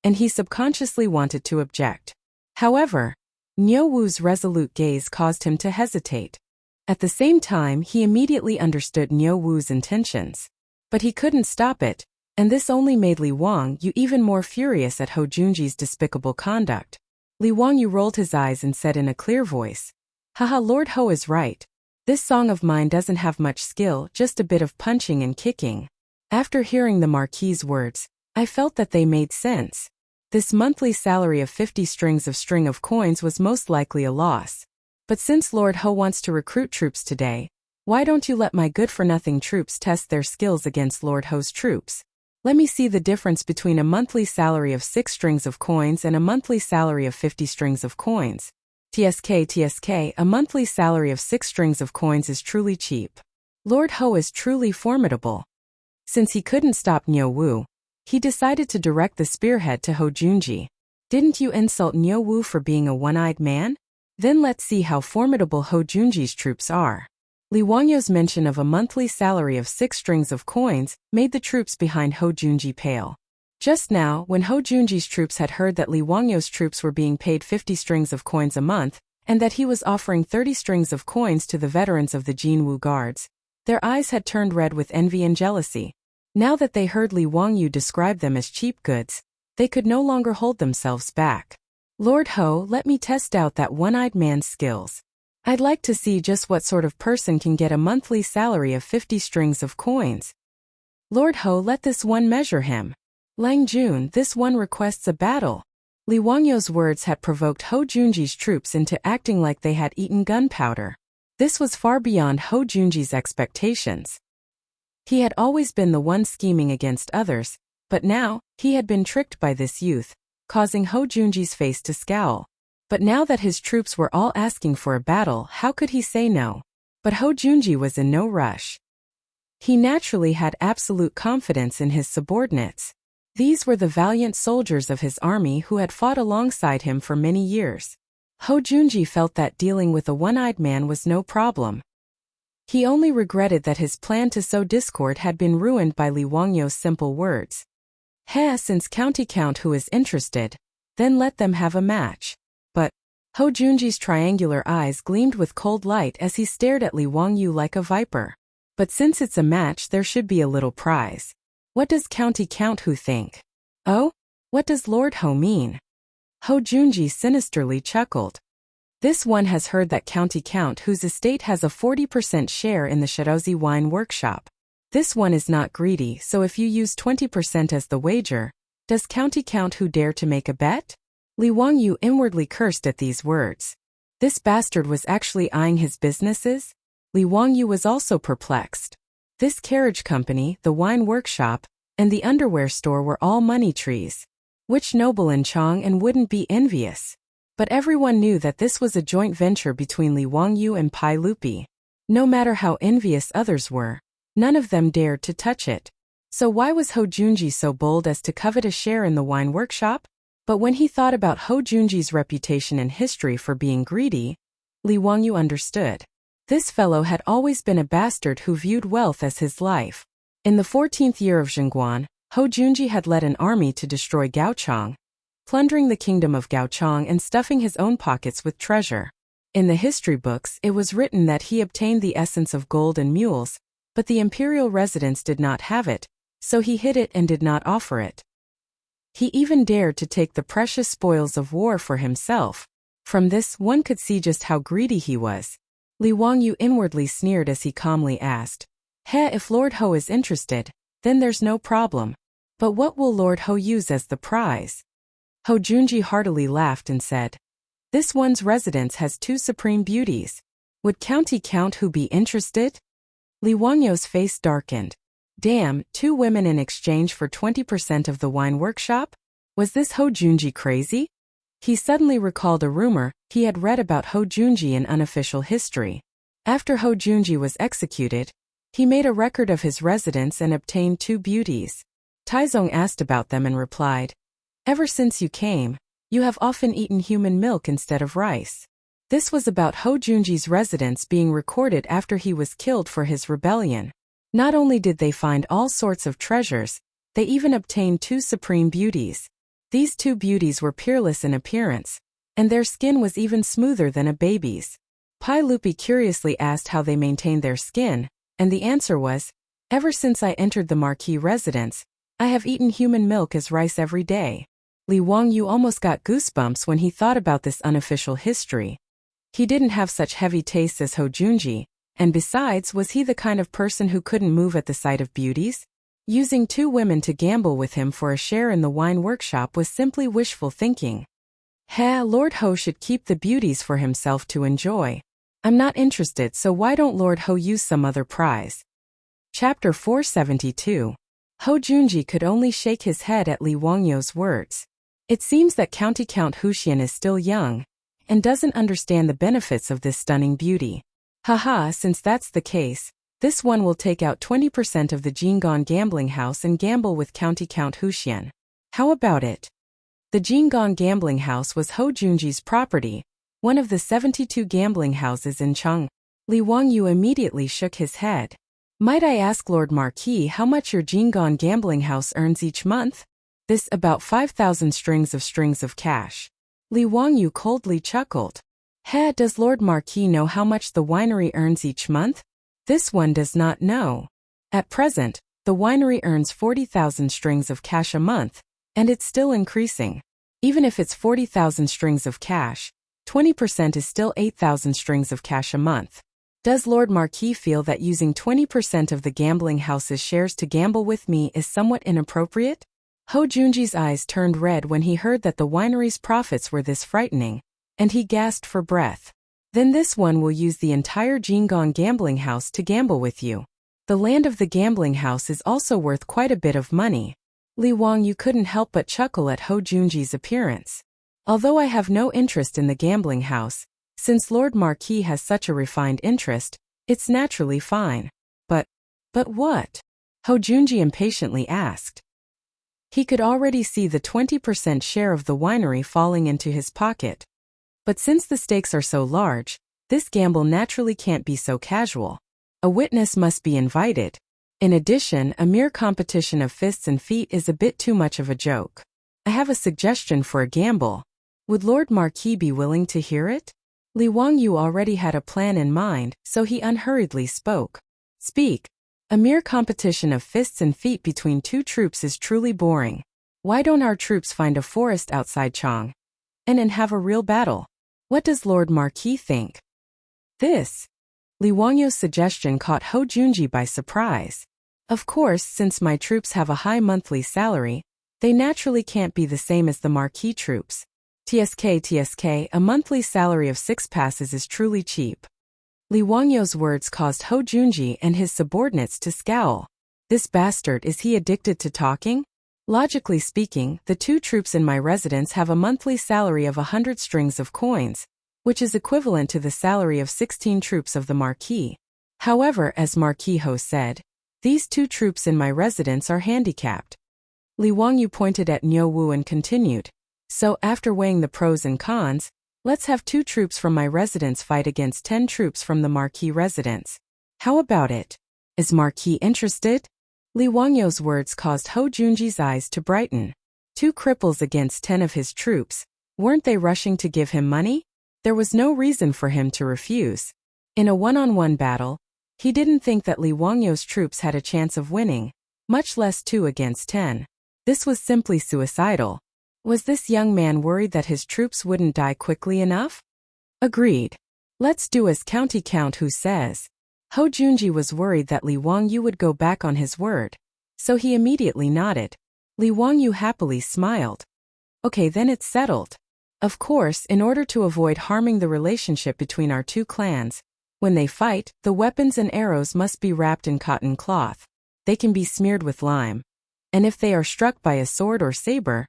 and he subconsciously wanted to object. However, Niu Wu's resolute gaze caused him to hesitate. At the same time, he immediately understood Niu Wu's intentions. But he couldn't stop it, and this only made Li Wangyu even more furious at Ho Junji's despicable conduct. Li Wangyu rolled his eyes and said in a clear voice, "Haha, Lord Ho is right. This song of mine doesn't have much skill, just a bit of punching and kicking." After hearing the Marquis's words, I felt that they made sense. This monthly salary of 50 strings of coins was most likely a loss. But since Lord Ho wants to recruit troops today, why don't you let my good-for-nothing troops test their skills against Lord Ho's troops? Let me see the difference between a monthly salary of 6 strings of coins and a monthly salary of 50 strings of coins. TSK, a monthly salary of 6 strings of coins is truly cheap. Lord Ho is truly formidable. Since he couldn't stop Niu Wu, he decided to direct the spearhead to Ho Junji. Didn't you insult Niu Wu for being a one-eyed man? Then let's see how formidable Ho Junji's troops are. Li Wangyo's mention of a monthly salary of 6 strings of coins made the troops behind Ho Junji pale. Just now, when Ho Junji's troops had heard that Li Wangyo's troops were being paid 50 strings of coins a month, and that he was offering 30 strings of coins to the veterans of the Jinwu Guards, their eyes had turned red with envy and jealousy. Now that they heard Li Wangyu describe them as cheap goods, they could no longer hold themselves back. Lord Ho, let me test out that one-eyed man's skills. I'd like to see just what sort of person can get a monthly salary of 50 strings of coins. Lord Ho, let this one measure him. Lang Jun, this one requests a battle. Li Wangyo's words had provoked Ho Junji's troops into acting like they had eaten gunpowder. This was far beyond Ho Junji's expectations. He had always been the one scheming against others, but now, he had been tricked by this youth, causing Ho Junji's face to scowl. But now that his troops were all asking for a battle, how could he say no? But Ho Junji was in no rush. He naturally had absolute confidence in his subordinates. These were the valiant soldiers of his army who had fought alongside him for many years. Ho Junji felt that dealing with a one-eyed man was no problem. He only regretted that his plan to sow discord had been ruined by Li Wangyo's simple words. Since County Count who is interested, then let them have a match. But Ho Junji's triangular eyes gleamed with cold light as he stared at Li Wangyu like a viper. But since it's a match, there should be a little prize. What does County Count who think? Oh? What does Lord Ho mean? Ho Junji sinisterly chuckled. This one has heard that County Count whose estate has a 40% share in the Shirozi wine workshop. This one is not greedy, so if you use 20% as the wager, does County Count who dare to make a bet? Li Wangyu inwardly cursed at these words. This bastard was actually eyeing his businesses? Li Wangyu was also perplexed. This carriage company, the wine workshop, and the underwear store were all money trees. Which noble in Chang'an wouldn't be envious? But everyone knew that this was a joint venture between Li Wangyu and Pai Lupi. No matter how envious others were, none of them dared to touch it. So why was Ho Junji so bold as to covet a share in the wine workshop? But when he thought about Ho Junji's reputation and history for being greedy, Li Wangyu understood. This fellow had always been a bastard who viewed wealth as his life. In the 14th year of Zhengguan, Ho Junji had led an army to destroy Gaochang, plundering the kingdom of Gaochang and stuffing his own pockets with treasure. In the history books, it was written that he obtained the essence of gold and mules, but the imperial residents did not have it, so he hid it and did not offer it. He even dared to take the precious spoils of war for himself. From this, one could see just how greedy he was. Li Wangyu inwardly sneered as he calmly asked, if Lord Ho is interested, then there's no problem. But what will Lord Ho use as the prize? Ho Junji heartily laughed and said, this one's residence has 2 supreme beauties. Would County Count who be interested? Li Wangyo's face darkened. Damn, 2 women in exchange for 20% of the wine workshop? Was this Ho Junji crazy? He suddenly recalled a rumor he had read about Ho Junji in unofficial history. After Ho Junji was executed, he made a record of his residence and obtained 2 beauties. Taizong asked about them and replied, ever since you came, you have often eaten human milk instead of rice. This was about Ho Junji's residence being recorded after he was killed for his rebellion. Not only did they find all sorts of treasures, they even obtained 2 supreme beauties. These 2 beauties were peerless in appearance, and their skin was even smoother than a baby's. Pai Lupi curiously asked how they maintained their skin, and the answer was, ever since I entered the Marquis residence, I have eaten human milk as rice every day. Li Wangyu almost got goosebumps when he thought about this unofficial history. He didn't have such heavy tastes as Ho Junji, and besides, was he the kind of person who couldn't move at the sight of beauties? Using 2 women to gamble with him for a share in the wine workshop was simply wishful thinking. Lord Ho should keep the beauties for himself to enjoy. I'm not interested, so why don't Lord Ho use some other prize? Chapter 472. Ho Junji could only shake his head at Li Wangyo's words. It seems that County Count Huxian is still young, and doesn't understand the benefits of this stunning beauty. Since that's the case, this one will take out 20% of the Chang'an gambling house and gamble with County Count Huxian. How about it? The Chang'an gambling house was Ho Junji's property, one of the 72 gambling houses in Chang'an. Li Wangyu immediately shook his head. Might I ask Lord Marquis how much your Chang'an gambling house earns each month? This about 5,000 strings of cash. Li Wangyu coldly chuckled. Does Lord Marquis know how much the winery earns each month? This one does not know. At present, the winery earns 40,000 strings of cash a month, and it's still increasing. Even if it's 40,000 strings of cash, 20% is still 8,000 strings of cash a month. Does Lord Marquis feel that using 20% of the gambling house's shares to gamble with me is somewhat inappropriate? Ho Junji's eyes turned red when he heard that the winery's profits were this frightening, and he gasped for breath. Then this one will use the entire Chang'an gambling house to gamble with you. The land of the gambling house is also worth quite a bit of money. Li Wangyu couldn't help but chuckle at Ho Junji's appearance. Although I have no interest in the gambling house, since Lord Marquis has such a refined interest, it's naturally fine. But what? Ho Junji impatiently asked. He could already see the 20% share of the winery falling into his pocket. But since the stakes are so large, this gamble naturally can't be so casual. A witness must be invited. In addition, a mere competition of fists and feet is a bit too much of a joke. I have a suggestion for a gamble. Would Lord Marquis be willing to hear it? Li Wangyu already had a plan in mind, so he unhurriedly spoke. Speak. A mere competition of fists and feet between two troops is truly boring. Why don't our troops find a forest outside Chang'an and have a real battle? What does Lord Marquis think? This. Li Wangyu's suggestion caught Ho Junji by surprise. Of course, since my troops have a high monthly salary, they naturally can't be the same as the Marquis troops. TSK, a monthly salary of 6 passes is truly cheap. Li Wangyu's words caused Ho Junji and his subordinates to scowl. This bastard, is he addicted to talking? Logically speaking, the 2 troops in my residence have a monthly salary of 100 strings of coins, which is equivalent to the salary of 16 troops of the Marquis. However, as Marquis Ho said, these 2 troops in my residence are handicapped. Li Wangyu pointed at Niu Wu and continued. So, after weighing the pros and cons, let's have 2 troops from my residence fight against 10 troops from the Marquis residence. How about it? Is Marquis interested? Li Wangyu's words caused Ho Junji's eyes to brighten. 2 cripples against 10 of his troops. Weren't they rushing to give him money? There was no reason for him to refuse. In a one-on-one battle, he didn't think that Li Wangyu's troops had a chance of winning, much less 2 against 10. This was simply suicidal. Was this young man worried that his troops wouldn't die quickly enough? Agreed. Let's do as County Count Hu says. Ho Junji was worried that Li Wangyu would go back on his word, so he immediately nodded. Li Wangyu happily smiled. Okay, then it's settled. Of course, in order to avoid harming the relationship between our 2 clans, when they fight, the weapons and arrows must be wrapped in cotton cloth. They can be smeared with lime. And if they are struck by a sword or saber,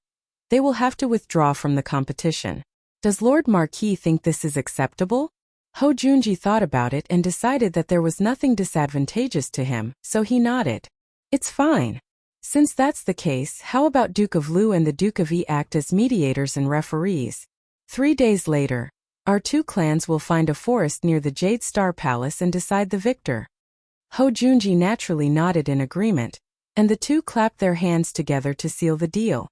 they will have to withdraw from the competition. Does Lord Marquis think this is acceptable? Ho Junji thought about it and decided that there was nothing disadvantageous to him, so he nodded. It's fine. Since that's the case, how about Duke of Lu and the Duke of Yi act as mediators and referees? 3 days later, our 2 clans will find a forest near the Jade Star Palace and decide the victor. Ho Junji naturally nodded in agreement, and the 2 clapped their hands together to seal the deal.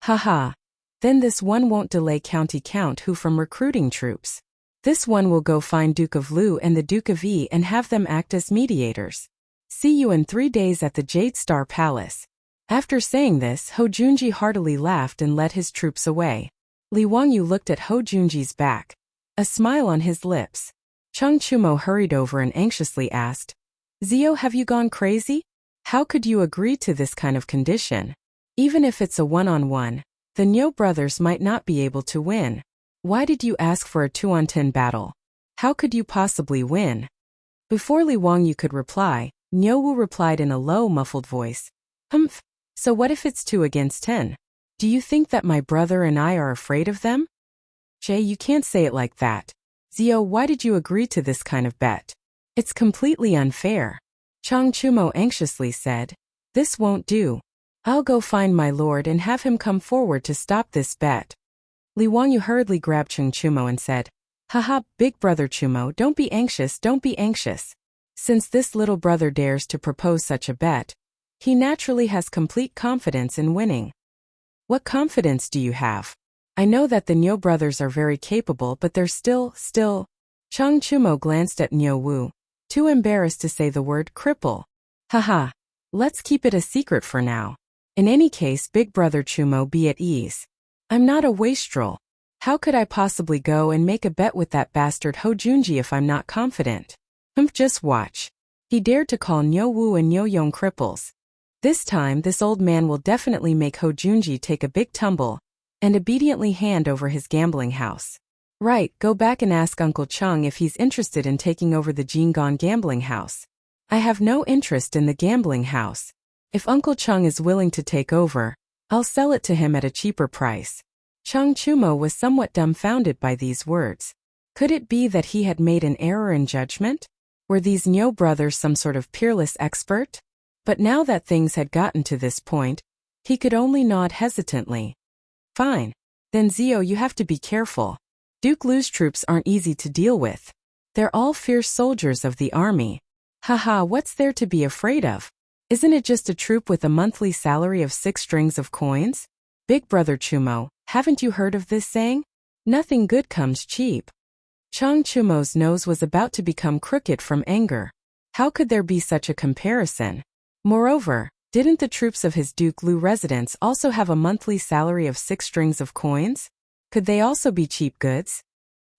Haha. Then this one won't delay County Count Hu from recruiting troops. This one will go find Duke of Lu and the Duke of Yi and have them act as mediators. See you in 3 days at the Jade Star Palace. After saying this, Ho Junji heartily laughed and led his troops away. Li Wangyu looked at Ho Junji's back, a smile on his lips. Chung Chumo hurried over and anxiously asked, Zio, have you gone crazy? How could you agree to this kind of condition? Even if it's a one-on-one, the Niu brothers might not be able to win. Why did you ask for a 2-on-10 battle? How could you possibly win? Before Li Wangyu could reply, Niu Wu replied in a low, muffled voice. Humph. So what if it's 2 against 10? Do you think that my brother and I are afraid of them? Jay, you can't say it like that. Zio, why did you agree to this kind of bet? It's completely unfair. Chang Chumo anxiously said. This won't do. I'll go find my lord and have him come forward to stop this bet. Li Wangyu hurriedly grabbed Chang Chumo and said, Haha, big brother Chumo, don't be anxious, don't be anxious. Since this little brother dares to propose such a bet, he naturally has complete confidence in winning. What confidence do you have? I know that the Nyo brothers are very capable, but they're still. Chang Chumo glanced at Nyo Wu, too embarrassed to say the word cripple. Haha. Let's keep it a secret for now. In any case, big brother Chumo, be at ease. I'm not a wastrel. How could I possibly go and make a bet with that bastard Ho Junji if I'm not confident? Just watch. He dared to call Nyo Wu and Nyo Yong cripples. This time, this old man will definitely make Ho Junji take a big tumble and obediently hand over his gambling house. Right, go back and ask Uncle Chung if he's interested in taking over the Chang'an gambling house. I have no interest in the gambling house. If Uncle Chung is willing to take over, I'll sell it to him at a cheaper price. Chang Chumo was somewhat dumbfounded by these words. Could it be that he had made an error in judgment? Were these Nyo brothers some sort of peerless expert? But now that things had gotten to this point, he could only nod hesitantly. Fine. Then Zio, you have to be careful. Duke Lu's troops aren't easy to deal with. They're all fierce soldiers of the army. Haha, what's there to be afraid of? Isn't it just a troop with a monthly salary of 6 strings of coins? Big brother Chumo, haven't you heard of this saying? Nothing good comes cheap. Chang Chumo's nose was about to become crooked from anger. How could there be such a comparison? Moreover, didn't the troops of his Duke Lu residence also have a monthly salary of 6 strings of coins? Could they also be cheap goods?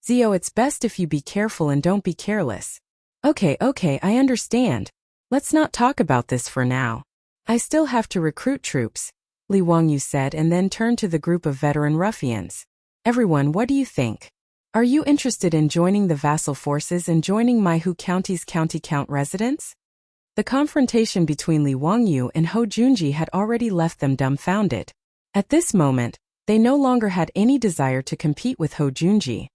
Zio, it's best if you be careful and don't be careless. Okay, I understand. Let's not talk about this for now. I still have to recruit troops, Li Wangyu said, and then turned to the group of veteran ruffians. Everyone, what do you think? Are you interested in joining the vassal forces and joining Maihu County's county count residents? The confrontation between Li Wangyu and Ho Junji had already left them dumbfounded. At this moment, they no longer had any desire to compete with Ho Junji.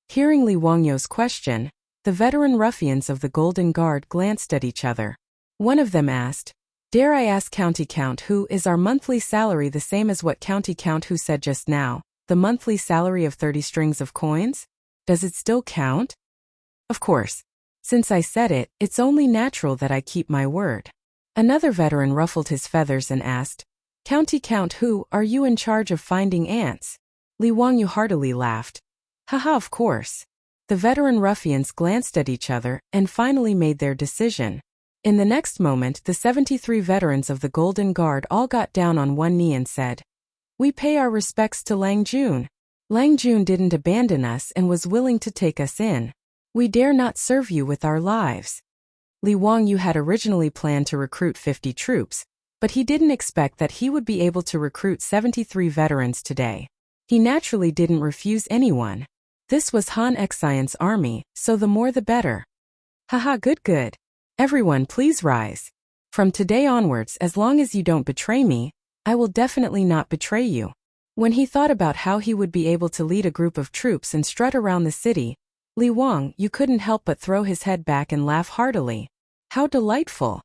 Hearing Li Wangyu's question, the veteran ruffians of the Golden Guard glanced at each other. One of them asked, "Dare I ask County Count who is our monthly salary the same as what County Count who said just now, the monthly salary of 30 strings of coins? Does it still count?" Of course. Since I said it, it's only natural that I keep my word. Another veteran ruffled his feathers and asked, "County Count who, are you in charge of finding ants?" Li Wangyu heartily laughed. Haha, of course. The veteran ruffians glanced at each other and finally made their decision. In the next moment, the 73 veterans of the Golden Guard all got down on one knee and said, "We pay our respects to Lang Jun. Lang Jun didn't abandon us and was willing to take us in. We dare not serve you with our lives." Li Wangyu had originally planned to recruit 50 troops, but he didn't expect that he would be able to recruit 73 veterans today. He naturally didn't refuse anyone. This was Han Xian's army, so the more the better. Haha, good. Everyone, please rise. From today onwards, as long as you don't betray me, I will definitely not betray you. When he thought about how he would be able to lead a group of troops and strut around the city, Li Wangyu couldn't help but throw his head back and laugh heartily. How delightful.